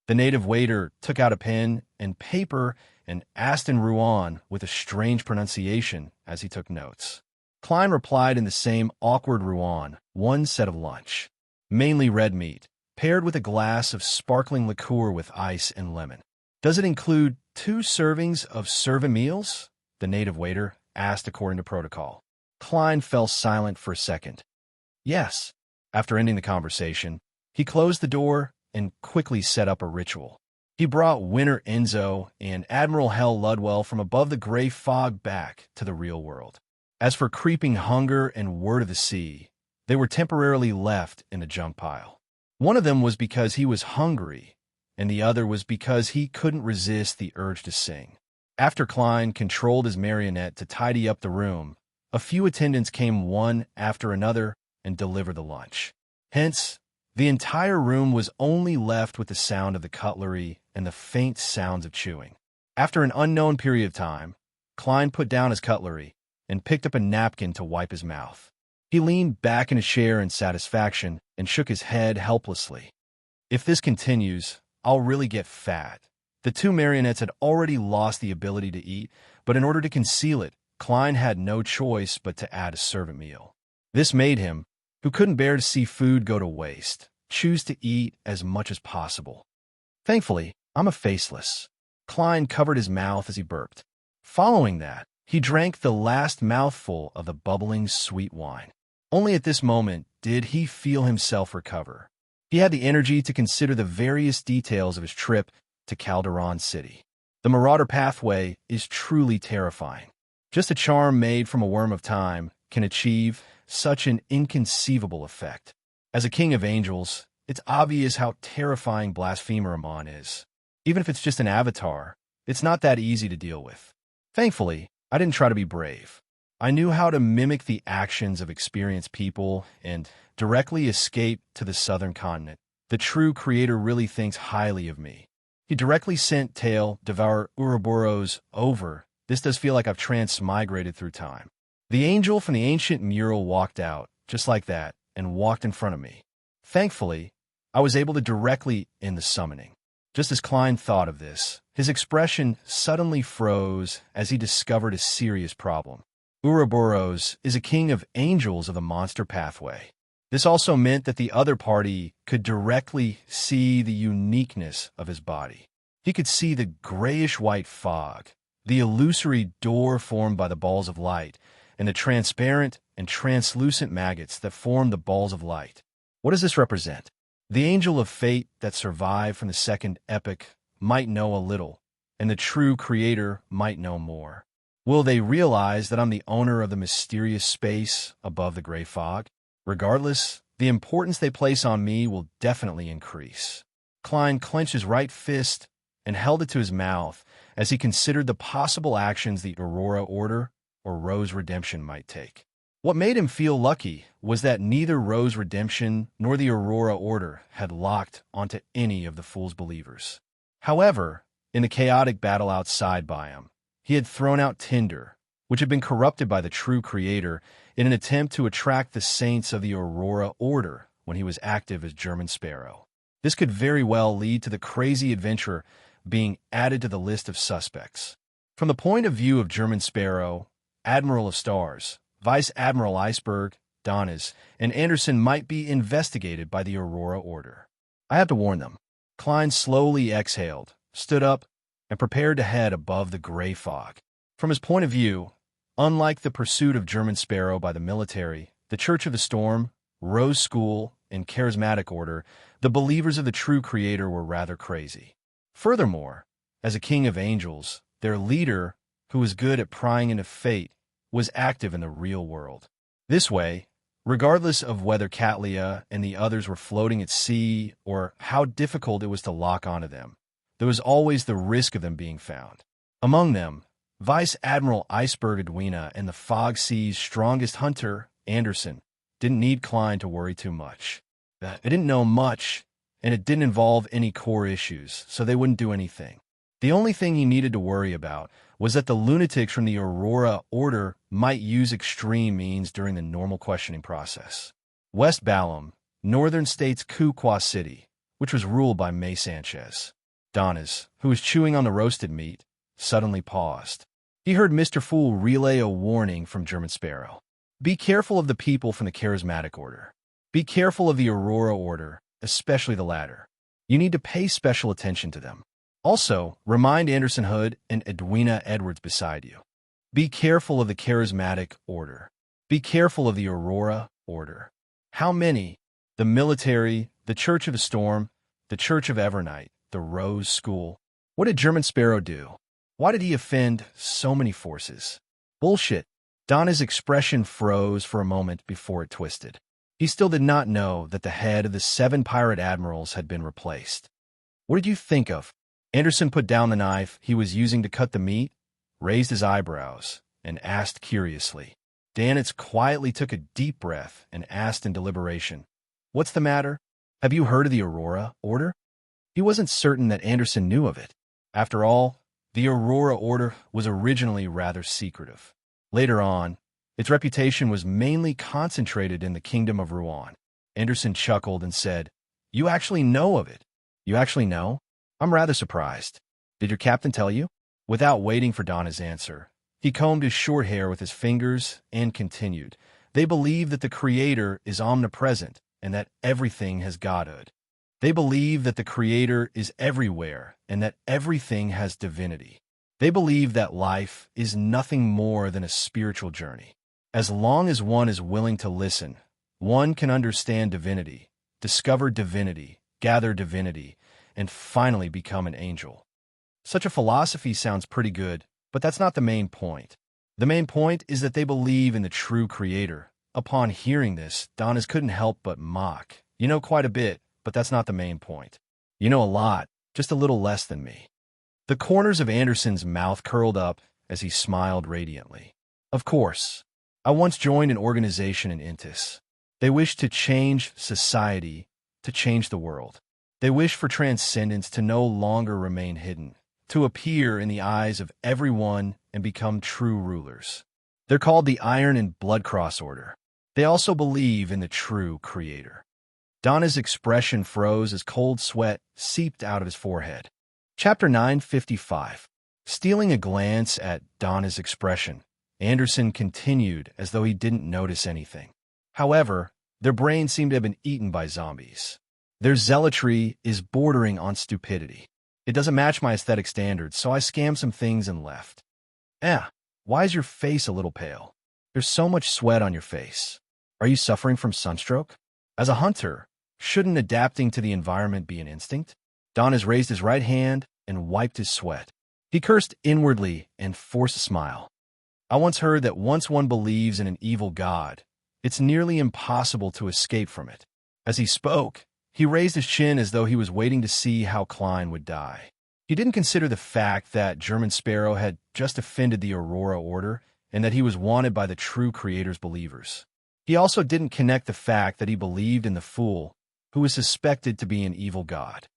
The native waiter took out a pen and paper and asked in Ruan with a strange pronunciation as he took notes. Klein replied in the same awkward Ruan, 1 set of lunch. Mainly red meat, paired with a glass of sparkling liqueur with ice and lemon. Does it include 2 servings of servant meals? The native waiter asked according to protocol. Klein fell silent for a second. Yes. After ending the conversation, he closed the door and quickly set up a ritual. He brought Winter Enzo and Admiral Hell Ludwell from above the gray fog back to the real world. As for Creeping Hunger and Word of the Sea, they were temporarily left in a junk pile. One of them was because he was hungry, and the other was because he couldn't resist the urge to sing. After Klein controlled his marionette to tidy up the room, a few attendants came one after another and delivered the lunch. Hence, the entire room was only left with the sound of the cutlery and the faint sounds of chewing. After an unknown period of time, Klein put down his cutlery and picked up a napkin to wipe his mouth. He leaned back in a chair in satisfaction and shook his head helplessly. If this continues, I'll really get fat. The 2 marionettes had already lost the ability to eat, but in order to conceal it, Klein had no choice but to add a servant meal. This made him, who couldn't bear to see food go to waste, choose to eat as much as possible. Thankfully, I'm a faceless. Klein covered his mouth as he burped. Following that, he drank the last mouthful of the bubbling sweet wine. Only at this moment did he feel himself recover. He had the energy to consider the various details of his trip to Calderon City. The Marauder pathway is truly terrifying. Just a charm made from a worm of time can achieve such an inconceivable effect. As a king of angels, it's obvious how terrifying Blasphemer Amon is. Even if it's just an avatar, it's not that easy to deal with. Thankfully, I didn't try to be brave. I knew how to mimic the actions of experienced people and directly escape to the southern continent. The true creator really thinks highly of me. He directly sent Tail, Devour Ouroboros over. This does feel like I've transmigrated through time. The angel from the ancient mural walked out, just like that, and walked in front of me. Thankfully, I was able to directly end the summoning. Just as Klein thought of this, his expression suddenly froze as he discovered a serious problem. Ouroboros is a king of angels of the monster pathway. This also meant that the other party could directly see the uniqueness of his body. He could see the grayish-white fog, the illusory door formed by the balls of light, and the transparent and translucent maggots that form the balls of light. What does this represent? The angel of fate that survived from the second epoch might know a little, and the true creator might know more. Will they realize that I'm the owner of the mysterious space above the gray fog? Regardless, the importance they place on me will definitely increase. Klein clenched his right fist and held it to his mouth as he considered the possible actions the Aurora Order or Rose Redemption might take. What made him feel lucky was that neither Rose Redemption nor the Aurora Order had locked onto any of the Fool's believers. However, in the chaotic battle outside by him, he had thrown out tinder, which had been corrupted by the true Creator in an attempt to attract the saints of the Aurora Order when he was active as German Sparrow. This could very well lead to the crazy adventurer being added to the list of suspects. From the point of view of German Sparrow, Admiral of Stars, Vice Admiral Iceberg, Donis, and Anderson might be investigated by the Aurora Order. I have to warn them. Klein slowly exhaled, stood up, and prepared to head above the gray fog. From his point of view, unlike the pursuit of German Sparrow by the military, the Church of the Storm, Rose School, and Charismatic Order, the believers of the true Creator were rather crazy. Furthermore, as a king of angels, their leader, who was good at prying into fate, was active in the real world. This way, regardless of whether Katlia and the others were floating at sea or how difficult it was to lock onto them, there was always the risk of them being found. Among them, Vice Admiral Iceberg Edwina and the Fog Sea's strongest hunter, Anderson, didn't need Klein to worry too much. They didn't know much, and it didn't involve any core issues, so they wouldn't do anything. The only thing he needed to worry about was that the lunatics from the Aurora Order might use extreme means during the normal questioning process. West Balam, Northern States Kuqua City, which was ruled by May Sanchez. Donis, who was chewing on the roasted meat, suddenly paused. He heard Mr. Fool relay a warning from German Sparrow. Be careful of the people from the Charismatic Order. Be careful of the Aurora Order, especially the latter. You need to pay special attention to them. Also, remind Anderson Hood and Edwina Edwards beside you. Be careful of the Charismatic Order. Be careful of the Aurora Order. How many? The military, the Church of the Storm, the Church of Evernight, the Rose School. What did German Sparrow do? Why did he offend so many forces? Bullshit. Donna's expression froze for a moment before it twisted. He still did not know that the head of the 7 pirate admirals had been replaced. What did you think of? Anderson put down the knife he was using to cut the meat, raised his eyebrows, and asked curiously. Danitz quietly took a deep breath and asked in deliberation, "What's the matter? Have you heard of the Aurora Order?" He wasn't certain that Anderson knew of it. After all, the Aurora Order was originally rather secretive. Later on, its reputation was mainly concentrated in the Kingdom of Rouen. Anderson chuckled and said, "You actually know of it? You actually know? I'm rather surprised. Did your captain tell you?" Without waiting for Donna's answer, he combed his short hair with his fingers and continued, "They believe that the Creator is omnipresent and that everything has godhood. They believe that the Creator is everywhere and that everything has divinity. They believe that life is nothing more than a spiritual journey. As long as one is willing to listen, one can understand divinity, discover divinity, gather divinity, and finally become an angel." Such a philosophy sounds pretty good, but that's not the main point. The main point is that they believe in the true Creator. Upon hearing this, Donis couldn't help but mock. "You know quite a bit, but that's not the main point. You know a lot, just a little less than me." The corners of Anderson's mouth curled up as he smiled radiantly. "Of course. I once joined an organization in Intis. They wished to change society, to change the world. They wish for transcendence to no longer remain hidden, to appear in the eyes of everyone and become true rulers. They're called the Iron and Blood Cross Order. They also believe in the true Creator." Donna's expression froze as cold sweat seeped out of his forehead. Chapter 955. Stealing a glance at Donna's expression, Anderson continued as though he didn't notice anything. However, their brains seemed to have been eaten by zombies. Their zealotry is bordering on stupidity. It doesn't match my aesthetic standards, so I scammed some things and left. Why is your face a little pale? There's so much sweat on your face. Are you suffering from sunstroke? As a hunter, shouldn't adapting to the environment be an instinct? Donis raised his right hand and wiped his sweat. He cursed inwardly and forced a smile. "I once heard that once one believes in an evil god, It's nearly impossible to escape from it. As he spoke, he raised his chin as though he was waiting to see how Klein would die. He didn't consider the fact that German Sparrow had just offended the Aurora Order and that he was wanted by the true Creator's believers. He also didn't connect the fact that he believed in the fool, who was suspected to be an evil god.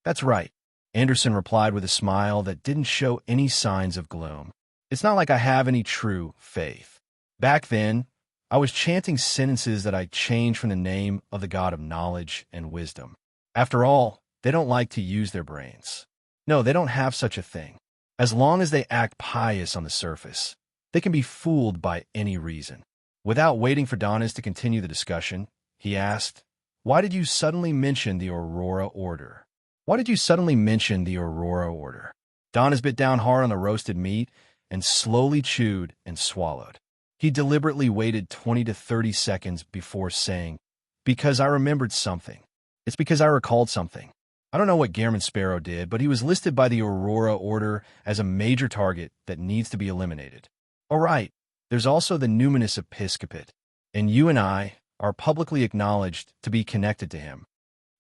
"That's right," Anderson replied with a smile that didn't show any signs of gloom. "It's not like I have any true faith. Back then, I was chanting sentences that I changed from the name of the God of knowledge and wisdom. After all, they don't like to use their brains. No, they don't have such a thing. As long as they act pious on the surface, they can be fooled by any reason." Without waiting for Donis to continue the discussion, he asked, "Why did you suddenly mention the Aurora Order? Why did you suddenly mention the Aurora Order?" Donis bit down hard on the roasted meat and slowly chewed and swallowed. He deliberately waited 20 to 30 seconds before saying, "Because I remembered something. It's because I recalled something. I don't know what German Sparrow did, but he was listed by the Aurora Order as a major target that needs to be eliminated. All right, there's also the Numinous Episcopate, and you and I are publicly acknowledged to be connected to him.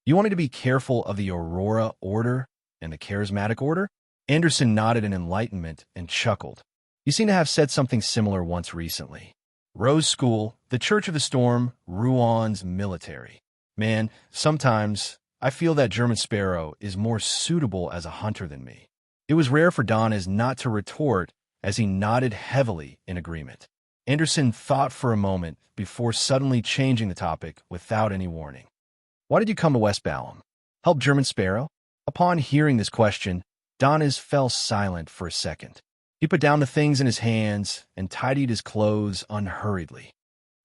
You want me to be careful of the Aurora Order and the Charismatic Order?" Anderson nodded in enlightenment and chuckled. "You seem to have said something similar once recently. Rose School, the Church of the Storm, Rouen military. Man, sometimes I feel that German Sparrow is more suitable as a hunter than me." It was rare for Donis not to retort as he nodded heavily in agreement. Anderson thought for a moment before suddenly changing the topic without any warning. "Why did you come to West Balham? Help German Sparrow?" Upon hearing this question, Donis fell silent for a second. He put down the things in his hands and tidied his clothes unhurriedly.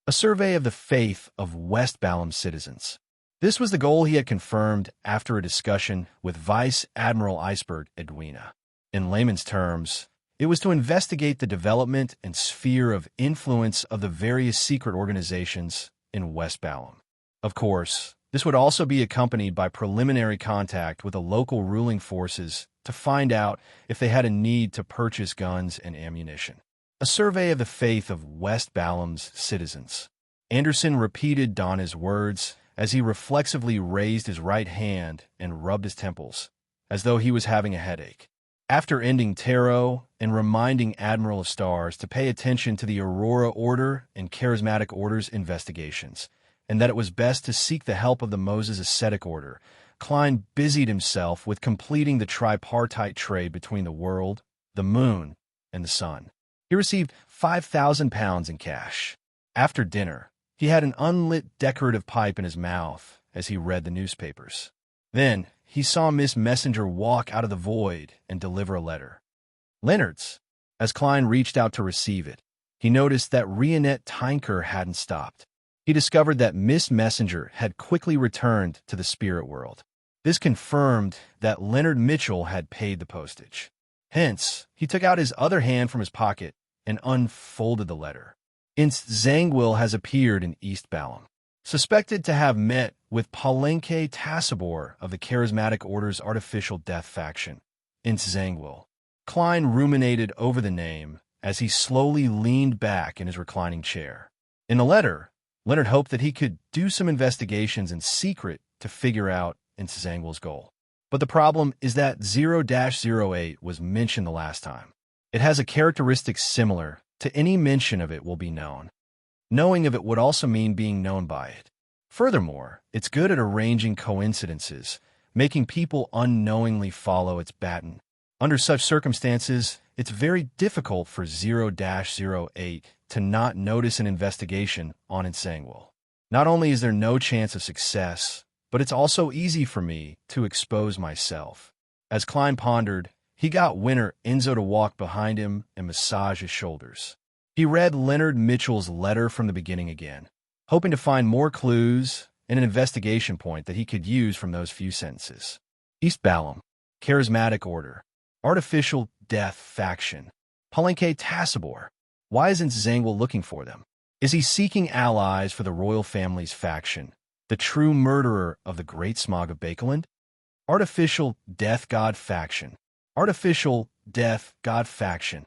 A survey of the faith of West Balham citizens. This was the goal he had confirmed after a discussion with Vice Admiral Iceberg Edwina. In layman's terms, it was to investigate the development and sphere of influence of the various secret organizations in West Balham. Of course, this would also be accompanied by preliminary contact with the local ruling forces to find out if they had a need to purchase guns and ammunition. A survey of the faith of West Balham's citizens. Anderson repeated Donna's words as he reflexively raised his right hand and rubbed his temples, as though he was having a headache. After ending tarot and reminding Admiral of Stars to pay attention to the Aurora Order and Charismatic Order's investigations, and that it was best to seek the help of the Moses Ascetic Order, Klein busied himself with completing the tripartite trade between the world, the moon, and the sun. He received 5,000 pounds in cash. After dinner, he had an unlit decorative pipe in his mouth as he read the newspapers. Then, he saw Miss Messenger walk out of the void and deliver a letter. Leonard's. As Klein reached out to receive it, he noticed that Rionette Tynker hadn't stopped. He discovered that Miss Messenger had quickly returned to the spirit world. This confirmed that Leonard Mitchell had paid the postage. Hence, he took out his other hand from his pocket and unfolded the letter. Inst Zangwill has appeared in East Balham. Suspected to have met with Palenque Tassibor of the Charismatic Order's Artificial Death faction. Inst Zangwill. Klein ruminated over the name as he slowly leaned back in his reclining chair. In the letter, Leonard hoped that he could do some investigations in secret to figure out Inst Zangwill's goal. But the problem is that 0-08 was mentioned the last time. It has a characteristic similar to any mention of it will be known. Knowing of it would also mean being known by it. Furthermore, it's good at arranging coincidences, making people unknowingly follow its baton. Under such circumstances, it's very difficult for 0-08 to not notice an investigation on Insangwil. Not only is there no chance of success, but it's also easy for me to expose myself. As Klein pondered, he got Winter Enzo to walk behind him and massage his shoulders. He read Leonard Mitchell's letter from the beginning again, hoping to find more clues and an investigation point that he could use from those few sentences. East Balham, Charismatic Order, Artificial Death Faction, Palenque Tassibor. Why isn't Zangwill looking for them? Is he seeking allies for the royal family's faction, the true murderer of the Great Smog of Bakeland? Artificial Death God Faction. Artificial Death God Faction.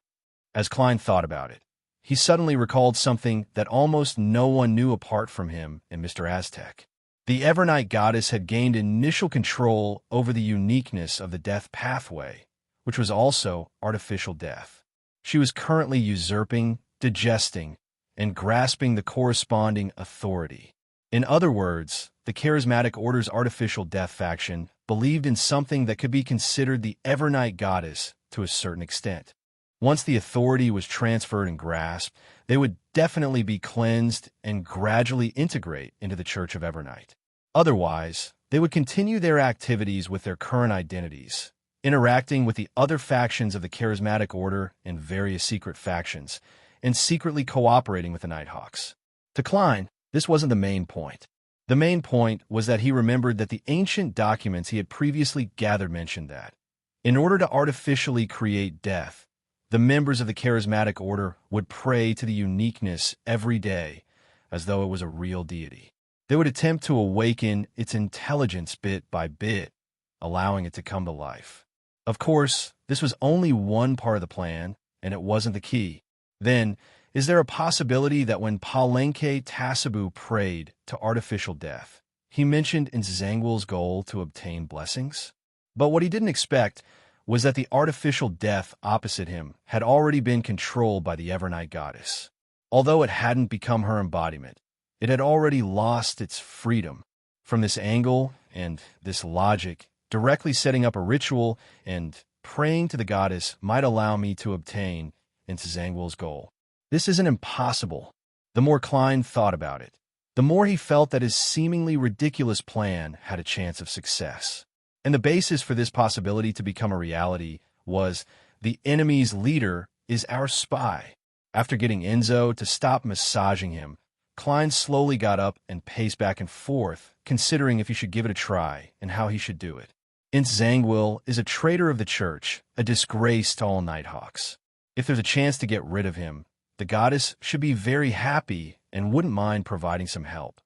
As Klein thought about it, he suddenly recalled something that almost no one knew apart from him and Mr. Aztec. The Evernight goddess had gained initial control over the uniqueness of the death pathway, which was also artificial death. She was currently usurping, digesting, and grasping the corresponding authority. In other words, the Charismatic Order's artificial death faction believed in something that could be considered the Evernight goddess to a certain extent. Once the authority was transferred and grasped, they would definitely be cleansed and gradually integrate into the Church of Evernight. Otherwise, they would continue their activities with their current identities, interacting with the other factions of the Charismatic Order and various secret factions, and secretly cooperating with the Nighthawks. To Klein, this wasn't the main point. The main point was that he remembered that the ancient documents he had previously gathered mentioned that, in order to artificially create death, the members of the Charismatic Order would pray to the uniqueness every day as though it was a real deity. They would attempt to awaken its intelligence bit by bit, allowing it to come to life. Of course, this was only one part of the plan, and it wasn't the key. Then, is there a possibility that when Palenque Tasibu prayed to artificial death, he mentioned Nzangwil's goal to obtain blessings? But what he didn't expect was that the artificial death opposite him had already been controlled by the Evernight goddess. Although it hadn't become her embodiment, it had already lost its freedom. From this angle and this logic, directly setting up a ritual and praying to the goddess might allow me to obtain Nzangwil's goal. This isn't impossible. The more Klein thought about it, the more he felt that his seemingly ridiculous plan had a chance of success. And the basis for this possibility to become a reality was the enemy's leader is our spy. After getting Enzo to stop massaging him, Klein slowly got up and paced back and forth, considering if he should give it a try and how he should do it. Nzangwil is a traitor of the church, a disgrace to all Nighthawks. If there's a chance to get rid of him, the goddess should be very happy and wouldn't mind providing some help.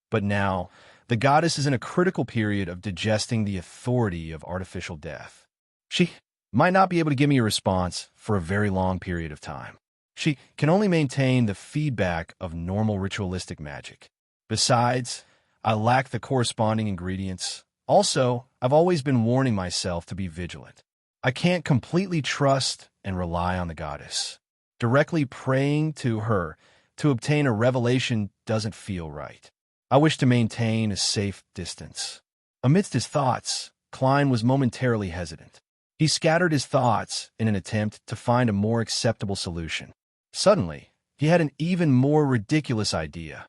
But now, the goddess is in a critical period of digesting the authority of artificial death. She might not be able to give me a response for a very long period of time. She can only maintain the feedback of normal ritualistic magic. Besides, I lack the corresponding ingredients. Also, I've always been warning myself to be vigilant. I can't completely trust and rely on the goddess. Directly praying to her to obtain a revelation doesn't feel right. I wish to maintain a safe distance. Amidst his thoughts, Klein was momentarily hesitant. He scattered his thoughts in an attempt to find a more acceptable solution. Suddenly, he had an even more ridiculous idea,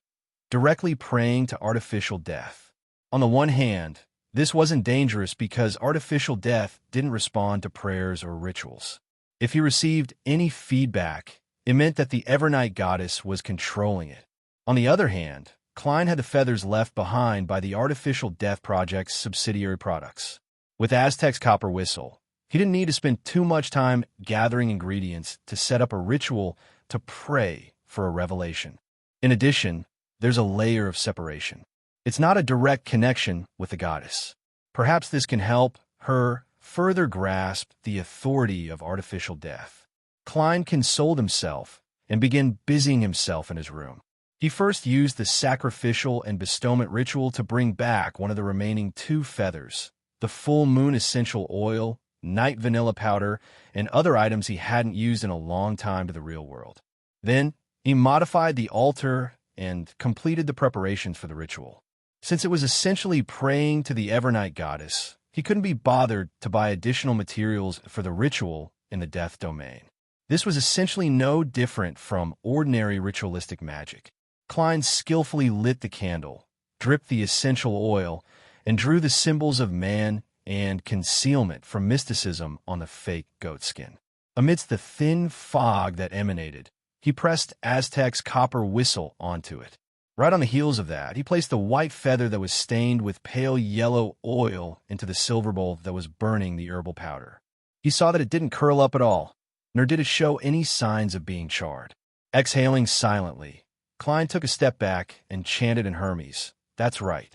directly praying to artificial death. On the one hand, this wasn't dangerous because artificial death didn't respond to prayers or rituals. If he received any feedback, it meant that the Evernight goddess was controlling it. On the other hand, Klein had the feathers left behind by the Artificial Death Project's subsidiary products. With Aztec's copper whistle, he didn't need to spend too much time gathering ingredients to set up a ritual to pray for a revelation. In addition, there's a layer of separation. It's not a direct connection with the goddess. Perhaps this can help her further grasp the authority of artificial death. Klein consoled himself and began busying himself in his room. He first used the sacrificial and bestowment ritual to bring back one of the remaining 2 feathers, the full moon essential oil, night vanilla powder, and other items he hadn't used in a long time to the real world. Then, he modified the altar and completed the preparations for the ritual. Since it was essentially praying to the Evernight goddess, he couldn't be bothered to buy additional materials for the ritual in the death domain. This was essentially no different from ordinary ritualistic magic. Klein skillfully lit the candle, dripped the essential oil, and drew the symbols of man and concealment from mysticism on the fake goat skin. Amidst the thin fog that emanated, he pressed Aztec's copper whistle onto it. Right on the heels of that, he placed the white feather that was stained with pale yellow oil into the silver bowl that was burning the herbal powder. He saw that it didn't curl up at all, nor did it show any signs of being charred. Exhaling silently, Klein took a step back and chanted in Hermes, "That's right.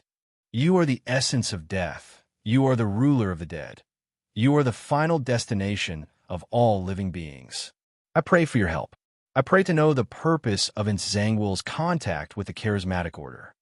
You are the essence of death. You are the ruler of the dead. You are the final destination of all living beings. I pray for your help. I pray to know the purpose of Zangwill's contact with the charismatic order.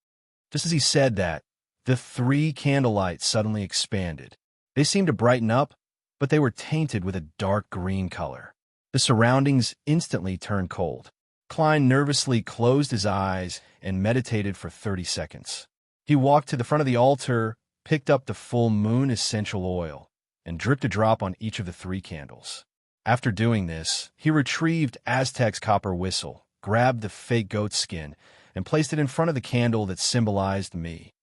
Just as he said that, the 3 candlelights suddenly expanded. They seemed to brighten up, but they were tainted with a dark green color. The surroundings instantly turned cold. Klein nervously closed his eyes and meditated for 30 seconds. He walked to the front of the altar, picked up the full moon essential oil, and dripped a drop on each of the 3 candles. After doing this, he retrieved Aztec's copper whistle, grabbed the fake goat skin, and placed it in front of the candle that symbolized me.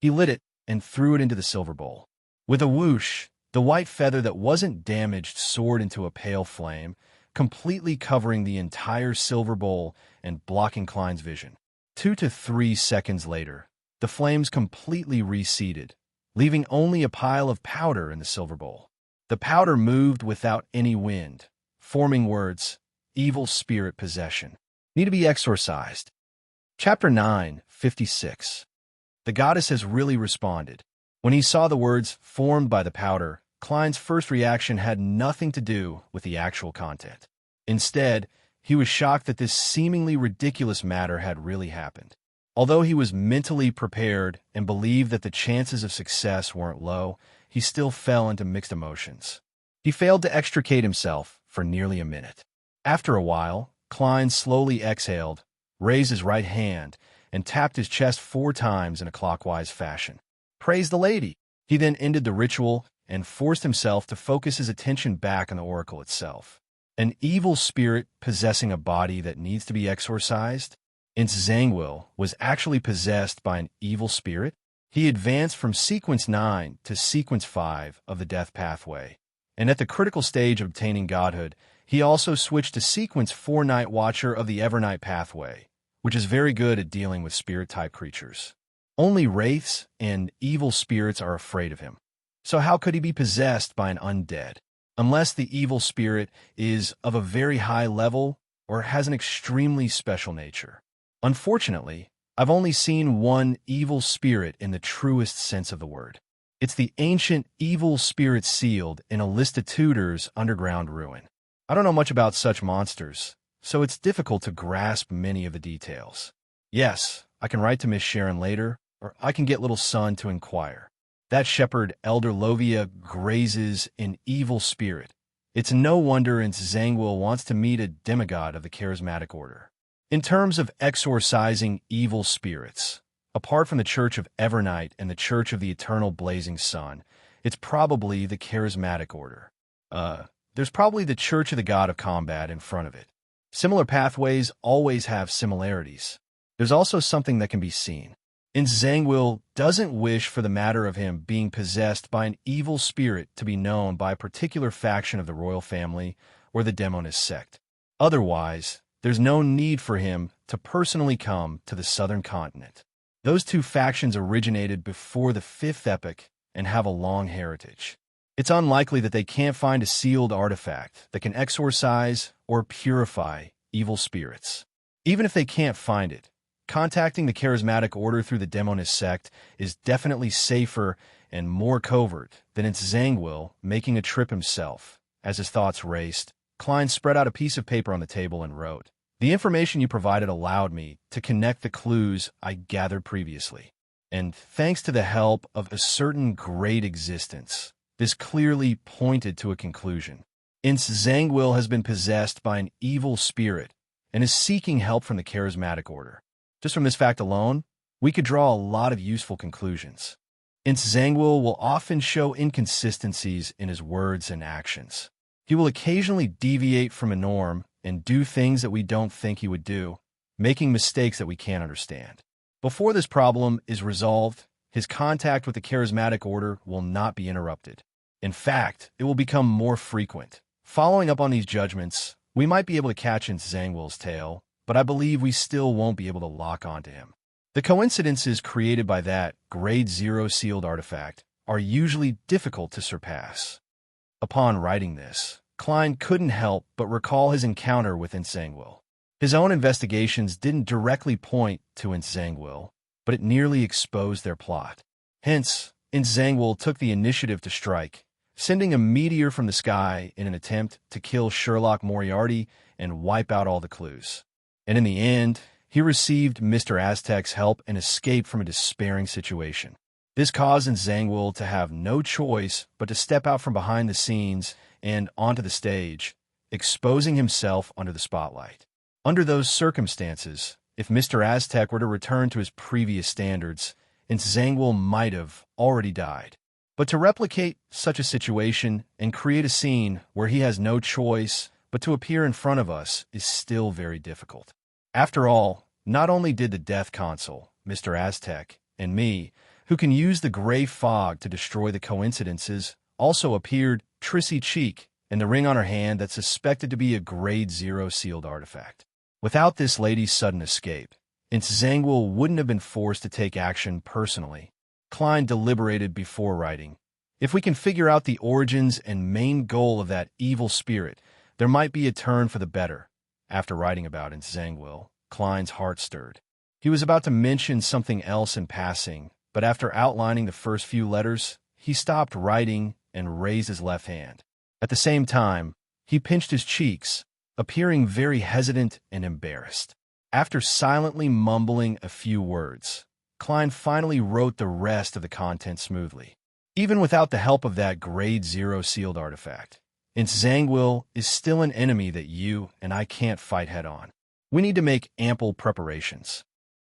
He lit it and threw it into the silver bowl. With a whoosh, the white feather that wasn't damaged soared into a pale flame, completely covering the entire silver bowl and blocking Klein's vision. 2 to 3 seconds later, the flames completely receded, leaving only a pile of powder in the silver bowl. The powder moved without any wind, forming words, evil spirit possession. Need to be exorcised. Chapter 9, 56. The goddess has really responded. When he saw the words formed by the powder, Klein's first reaction had nothing to do with the actual content. Instead, he was shocked that this seemingly ridiculous matter had really happened. Although he was mentally prepared and believed that the chances of success weren't low, he still fell into mixed emotions. He failed to extricate himself for nearly a minute. After a while, Klein slowly exhaled, raised his right hand, and tapped his chest 4 times in a clockwise fashion. Praise the lady! He then ended the ritual and forced himself to focus his attention back on the oracle itself. An evil spirit possessing a body that needs to be exorcised? Zangwill was actually possessed by an evil spirit? He advanced from sequence 9 to sequence 5 of the death pathway, and at the critical stage of obtaining godhood, he also switched to sequence 4 Night Watcher of the Evernight pathway, which is very good at dealing with spirit-type creatures. Only wraiths and evil spirits are afraid of him. So how could he be possessed by an undead? Unless the evil spirit is of a very high level or has an extremely special nature. Unfortunately, I've only seen one evil spirit in the truest sense of the word. It's the ancient evil spirit sealed in a list of Tudor's underground ruin. I don't know much about such monsters, so it's difficult to grasp many of the details. Yes, I can write to Miss Sharon later, or I can get little son to inquire. That shepherd, Elder Lovia, grazes an evil spirit. It's no wonder Zangwill wants to meet a demigod of the charismatic order. In terms of exorcising evil spirits, apart from the Church of Evernight and the Church of the Eternal Blazing Sun, it's probably the charismatic order. There's probably the Church of the God of Combat in front of it. Similar pathways always have similarities. There's also something that can be seen. Zangwill doesn't wish for the matter of him being possessed by an evil spirit to be known by a particular faction of the royal family or the demonist sect. Otherwise, there's no need for him to personally come to the southern continent. Those 2 factions originated before the 5th epoch and have a long heritage. It's unlikely that they can't find a sealed artifact that can exorcise or purify evil spirits. Even if they can't find it, contacting the charismatic order through the demonist sect is definitely safer and more covert than Zangwill making a trip himself. As his thoughts raced, Klein spread out a piece of paper on the table and wrote, "The information you provided allowed me to connect the clues I gathered previously. And thanks to the help of a certain great existence, this clearly pointed to a conclusion. Zangwill has been possessed by an evil spirit and is seeking help from the charismatic order. Just from this fact alone, we could draw a lot of useful conclusions. Zangwill will often show inconsistencies in his words and actions. He will occasionally deviate from a norm and do things that we don't think he would do, making mistakes that we can't understand. Before this problem is resolved, his contact with the charismatic order will not be interrupted. In fact, it will become more frequent. Following up on these judgments, we might be able to catch Zangwill's tail, but I believe we still won't be able to lock onto him. The coincidences created by that Grade 0 sealed artifact are usually difficult to surpass." Upon writing this, Klein couldn't help but recall his encounter with Zangwill. His own investigations didn't directly point to Zangwill, but it nearly exposed their plot. Hence, Zangwill took the initiative to strike, sending a meteor from the sky in an attempt to kill Sherlock Moriarty and wipe out all the clues. And in the end, he received Mr. Aztec's help and escaped from a despairing situation. This caused Zangwill to have no choice but to step out from behind the scenes and onto the stage, exposing himself under the spotlight. Under those circumstances, if Mr. Aztec were to return to his previous standards, Zangwill might have already died. But to replicate such a situation and create a scene where he has no choice but to appear in front of us is still very difficult. After all, not only did the Death Consul, Mr. Aztec, and me, who can use the gray fog to destroy the coincidences, also appeared Trissy Cheek and the ring on her hand that's suspected to be a Grade 0 sealed artifact. Without this lady's sudden escape, Zangwill wouldn't have been forced to take action personally. Klein deliberated before writing. If we can figure out the origins and main goal of that evil spirit, there might be a turn for the better. After writing about Zangwill, Klein's heart stirred. He was about to mention something else in passing, but after outlining the first few letters, he stopped writing and raised his left hand. At the same time, he pinched his cheeks, appearing very hesitant and embarrassed. After silently mumbling a few words, Klein finally wrote the rest of the content smoothly. Even without the help of that Grade 0 sealed artifact, Zangwill is still an enemy that you and I can't fight head-on. We need to make ample preparations.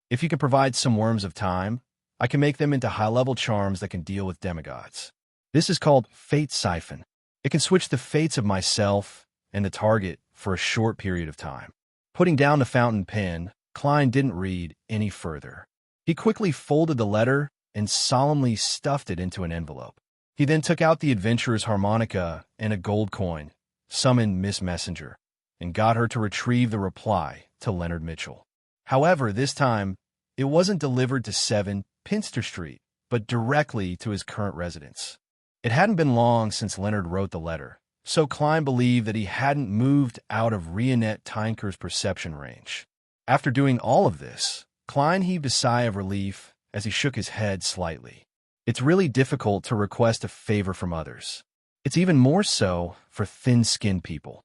If you can provide some worms of time, I can make them into high-level charms that can deal with demigods. This is called Fate Siphon. It can switch the fates of myself and the target for a short period of time. Putting down the fountain pen, Klein didn't read any further. He quickly folded the letter and solemnly stuffed it into an envelope. He then took out the adventurer's harmonica and a gold coin, summoned Miss Messenger, and got her to retrieve the reply to Leonard Mitchell. However, this time, it wasn't delivered to 7 Pinster Street, but directly to his current residence. It hadn't been long since Leonard wrote the letter, so Klein believed that he hadn't moved out of Rionette Tynker's perception range. After doing all of this, Klein heaved a sigh of relief as he shook his head slightly. It's really difficult to request a favor from others. It's even more so for thin-skinned people.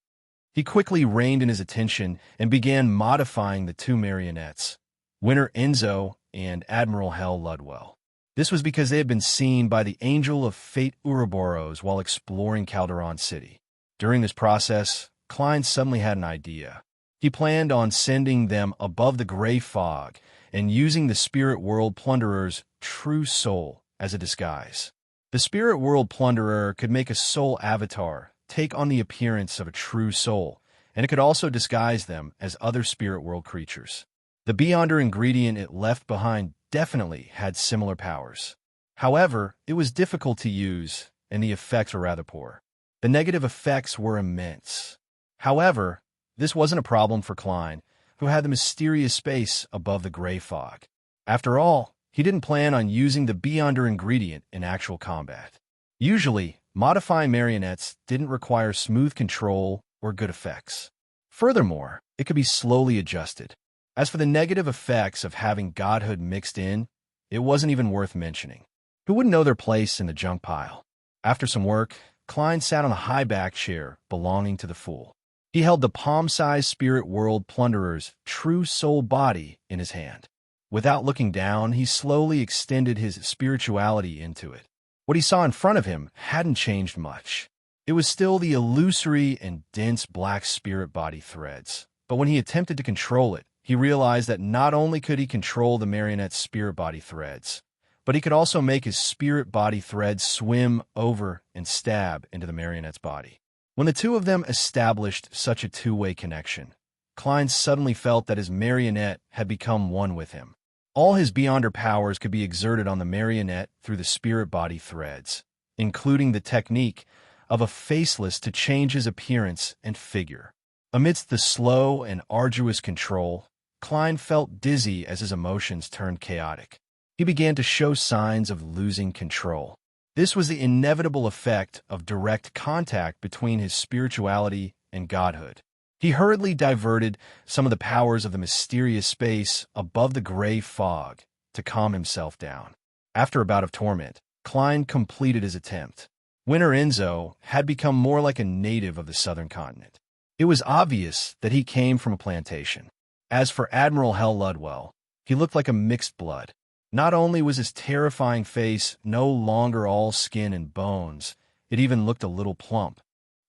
He quickly reined in his attention and began modifying the 2 marionettes, Winter Enzo and Admiral Hell Ludwell. This was because they had been seen by the Angel of Fate Ouroboros while exploring Calderon City. During this process, Klein suddenly had an idea. He planned on sending them above the gray fog and using the Spirit World Plunderer's true soul as a disguise. The Spirit World Plunderer could make a soul avatar take on the appearance of a true soul, and it could also disguise them as other Spirit World creatures. The Beyonder ingredient it left behind definitely had similar powers. However, it was difficult to use, and the effects were rather poor. The negative effects were immense. However, this wasn't a problem for Klein, who had the mysterious space above the gray fog. After all, he didn't plan on using the Beyonder ingredient in actual combat. Usually, modifying marionettes didn't require smooth control or good effects. Furthermore, it could be slowly adjusted. As for the negative effects of having godhood mixed in, it wasn't even worth mentioning. Who wouldn't know their place in the junk pile? After some work, Klein sat on a high-back chair belonging to the Fool. He held the palm-sized Spirit World Plunderer's true soul body in his hand. Without looking down, he slowly extended his spirituality into it. What he saw in front of him hadn't changed much. It was still the illusory and dense black spirit body threads. But when he attempted to control it, he realized that not only could he control the marionette's spirit body threads, but he could also make his spirit body threads swim over and stab into the marionette's body. When the two of them established such a two-way connection, Klein suddenly felt that his marionette had become one with him. All his Beyonder powers could be exerted on the marionette through the spirit body threads, including the technique of a faceless to change his appearance and figure. Amidst the slow and arduous control, Klein felt dizzy as his emotions turned chaotic. He began to show signs of losing control. This was the inevitable effect of direct contact between his spirituality and godhood. He hurriedly diverted some of the powers of the mysterious space above the gray fog to calm himself down. After a bout of torment, Klein completed his attempt. Winter Enzo had become more like a native of the southern continent. It was obvious that he came from a plantation. As for Admiral Hell Ludwell, he looked like a mixed blood. Not only was his terrifying face no longer all skin and bones, it even looked a little plump.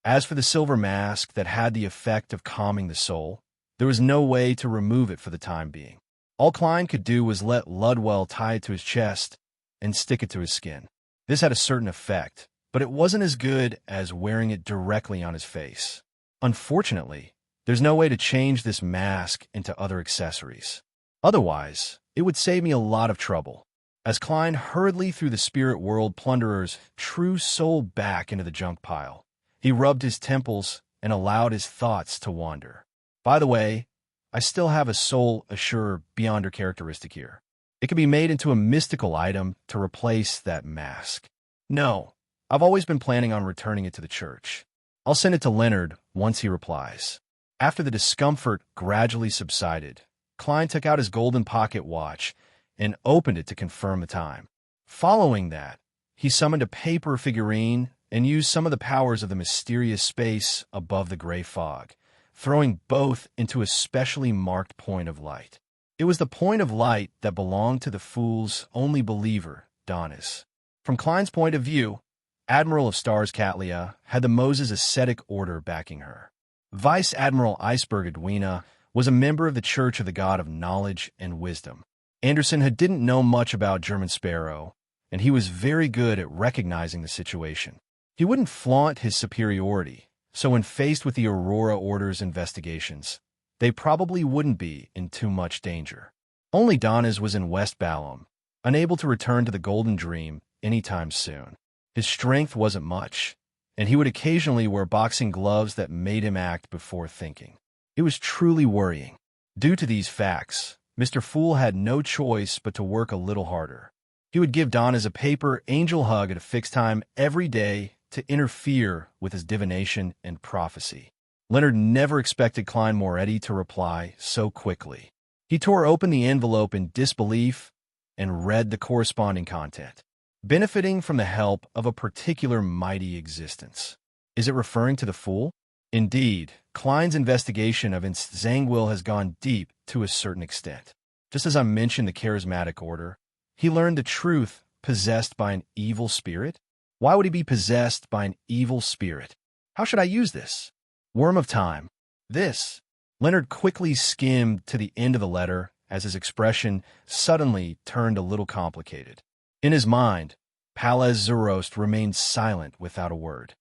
As for the silver mask that had the effect of calming the soul, there was no way to remove it for the time being. All Klein could do was let Ludwell tie it to his chest and stick it to his skin. This had a certain effect, but it wasn't as good as wearing it directly on his face. Unfortunately, there's no way to change this mask into other accessories. Otherwise, it would save me a lot of trouble. As Klein hurriedly threw the spirit world plunderer's true soul back into the junk pile, he rubbed his temples and allowed his thoughts to wander. By the way, I still have a soul assure beyonder characteristic here. It can be made into a mystical item to replace that mask. No, I've always been planning on returning it to the church. I'll send it to Leonard once he replies. After the discomfort gradually subsided, Klein took out his golden pocket watch and opened it to confirm the time. Following that, he summoned a paper figurine and used some of the powers of the mysterious space above the gray fog, throwing both into a specially marked point of light. It was the point of light that belonged to the fool's only believer, Donis. From Klein's point of view, Admiral of Stars Katlia had the Moses ascetic order backing her. Vice Admiral Iceberg Edwina was a member of the Church of the God of Knowledge and Wisdom. Anderson didn't know much about German Sparrow, and he was very good at recognizing the situation. He wouldn't flaunt his superiority, so when faced with the Aurora Order's investigations, they probably wouldn't be in too much danger. Only Donis was in West Ballam, unable to return to the Golden Dream anytime soon. His strength wasn't much, and he would occasionally wear boxing gloves that made him act before thinking. It was truly worrying. Due to these facts, Mr. Fool had no choice but to work a little harder. He would give Donis a paper angel hug at a fixed time every day to interfere with his divination and prophecy. Leonard never expected Klein Moretti to reply so quickly. He tore open the envelope in disbelief and read the corresponding content. Benefiting from the help of a particular mighty existence. Is it referring to the Fool? Indeed, Klein's investigation of Zangwill has gone deep to a certain extent. Just as I mentioned the charismatic order, he learned the truth possessed by an evil spirit. Why would he be possessed by an evil spirit? How should I use this? Worm of time. This. Leonard quickly skimmed to the end of the letter as his expression suddenly turned a little complicated. In his mind, Palaz Zarost remained silent without a word.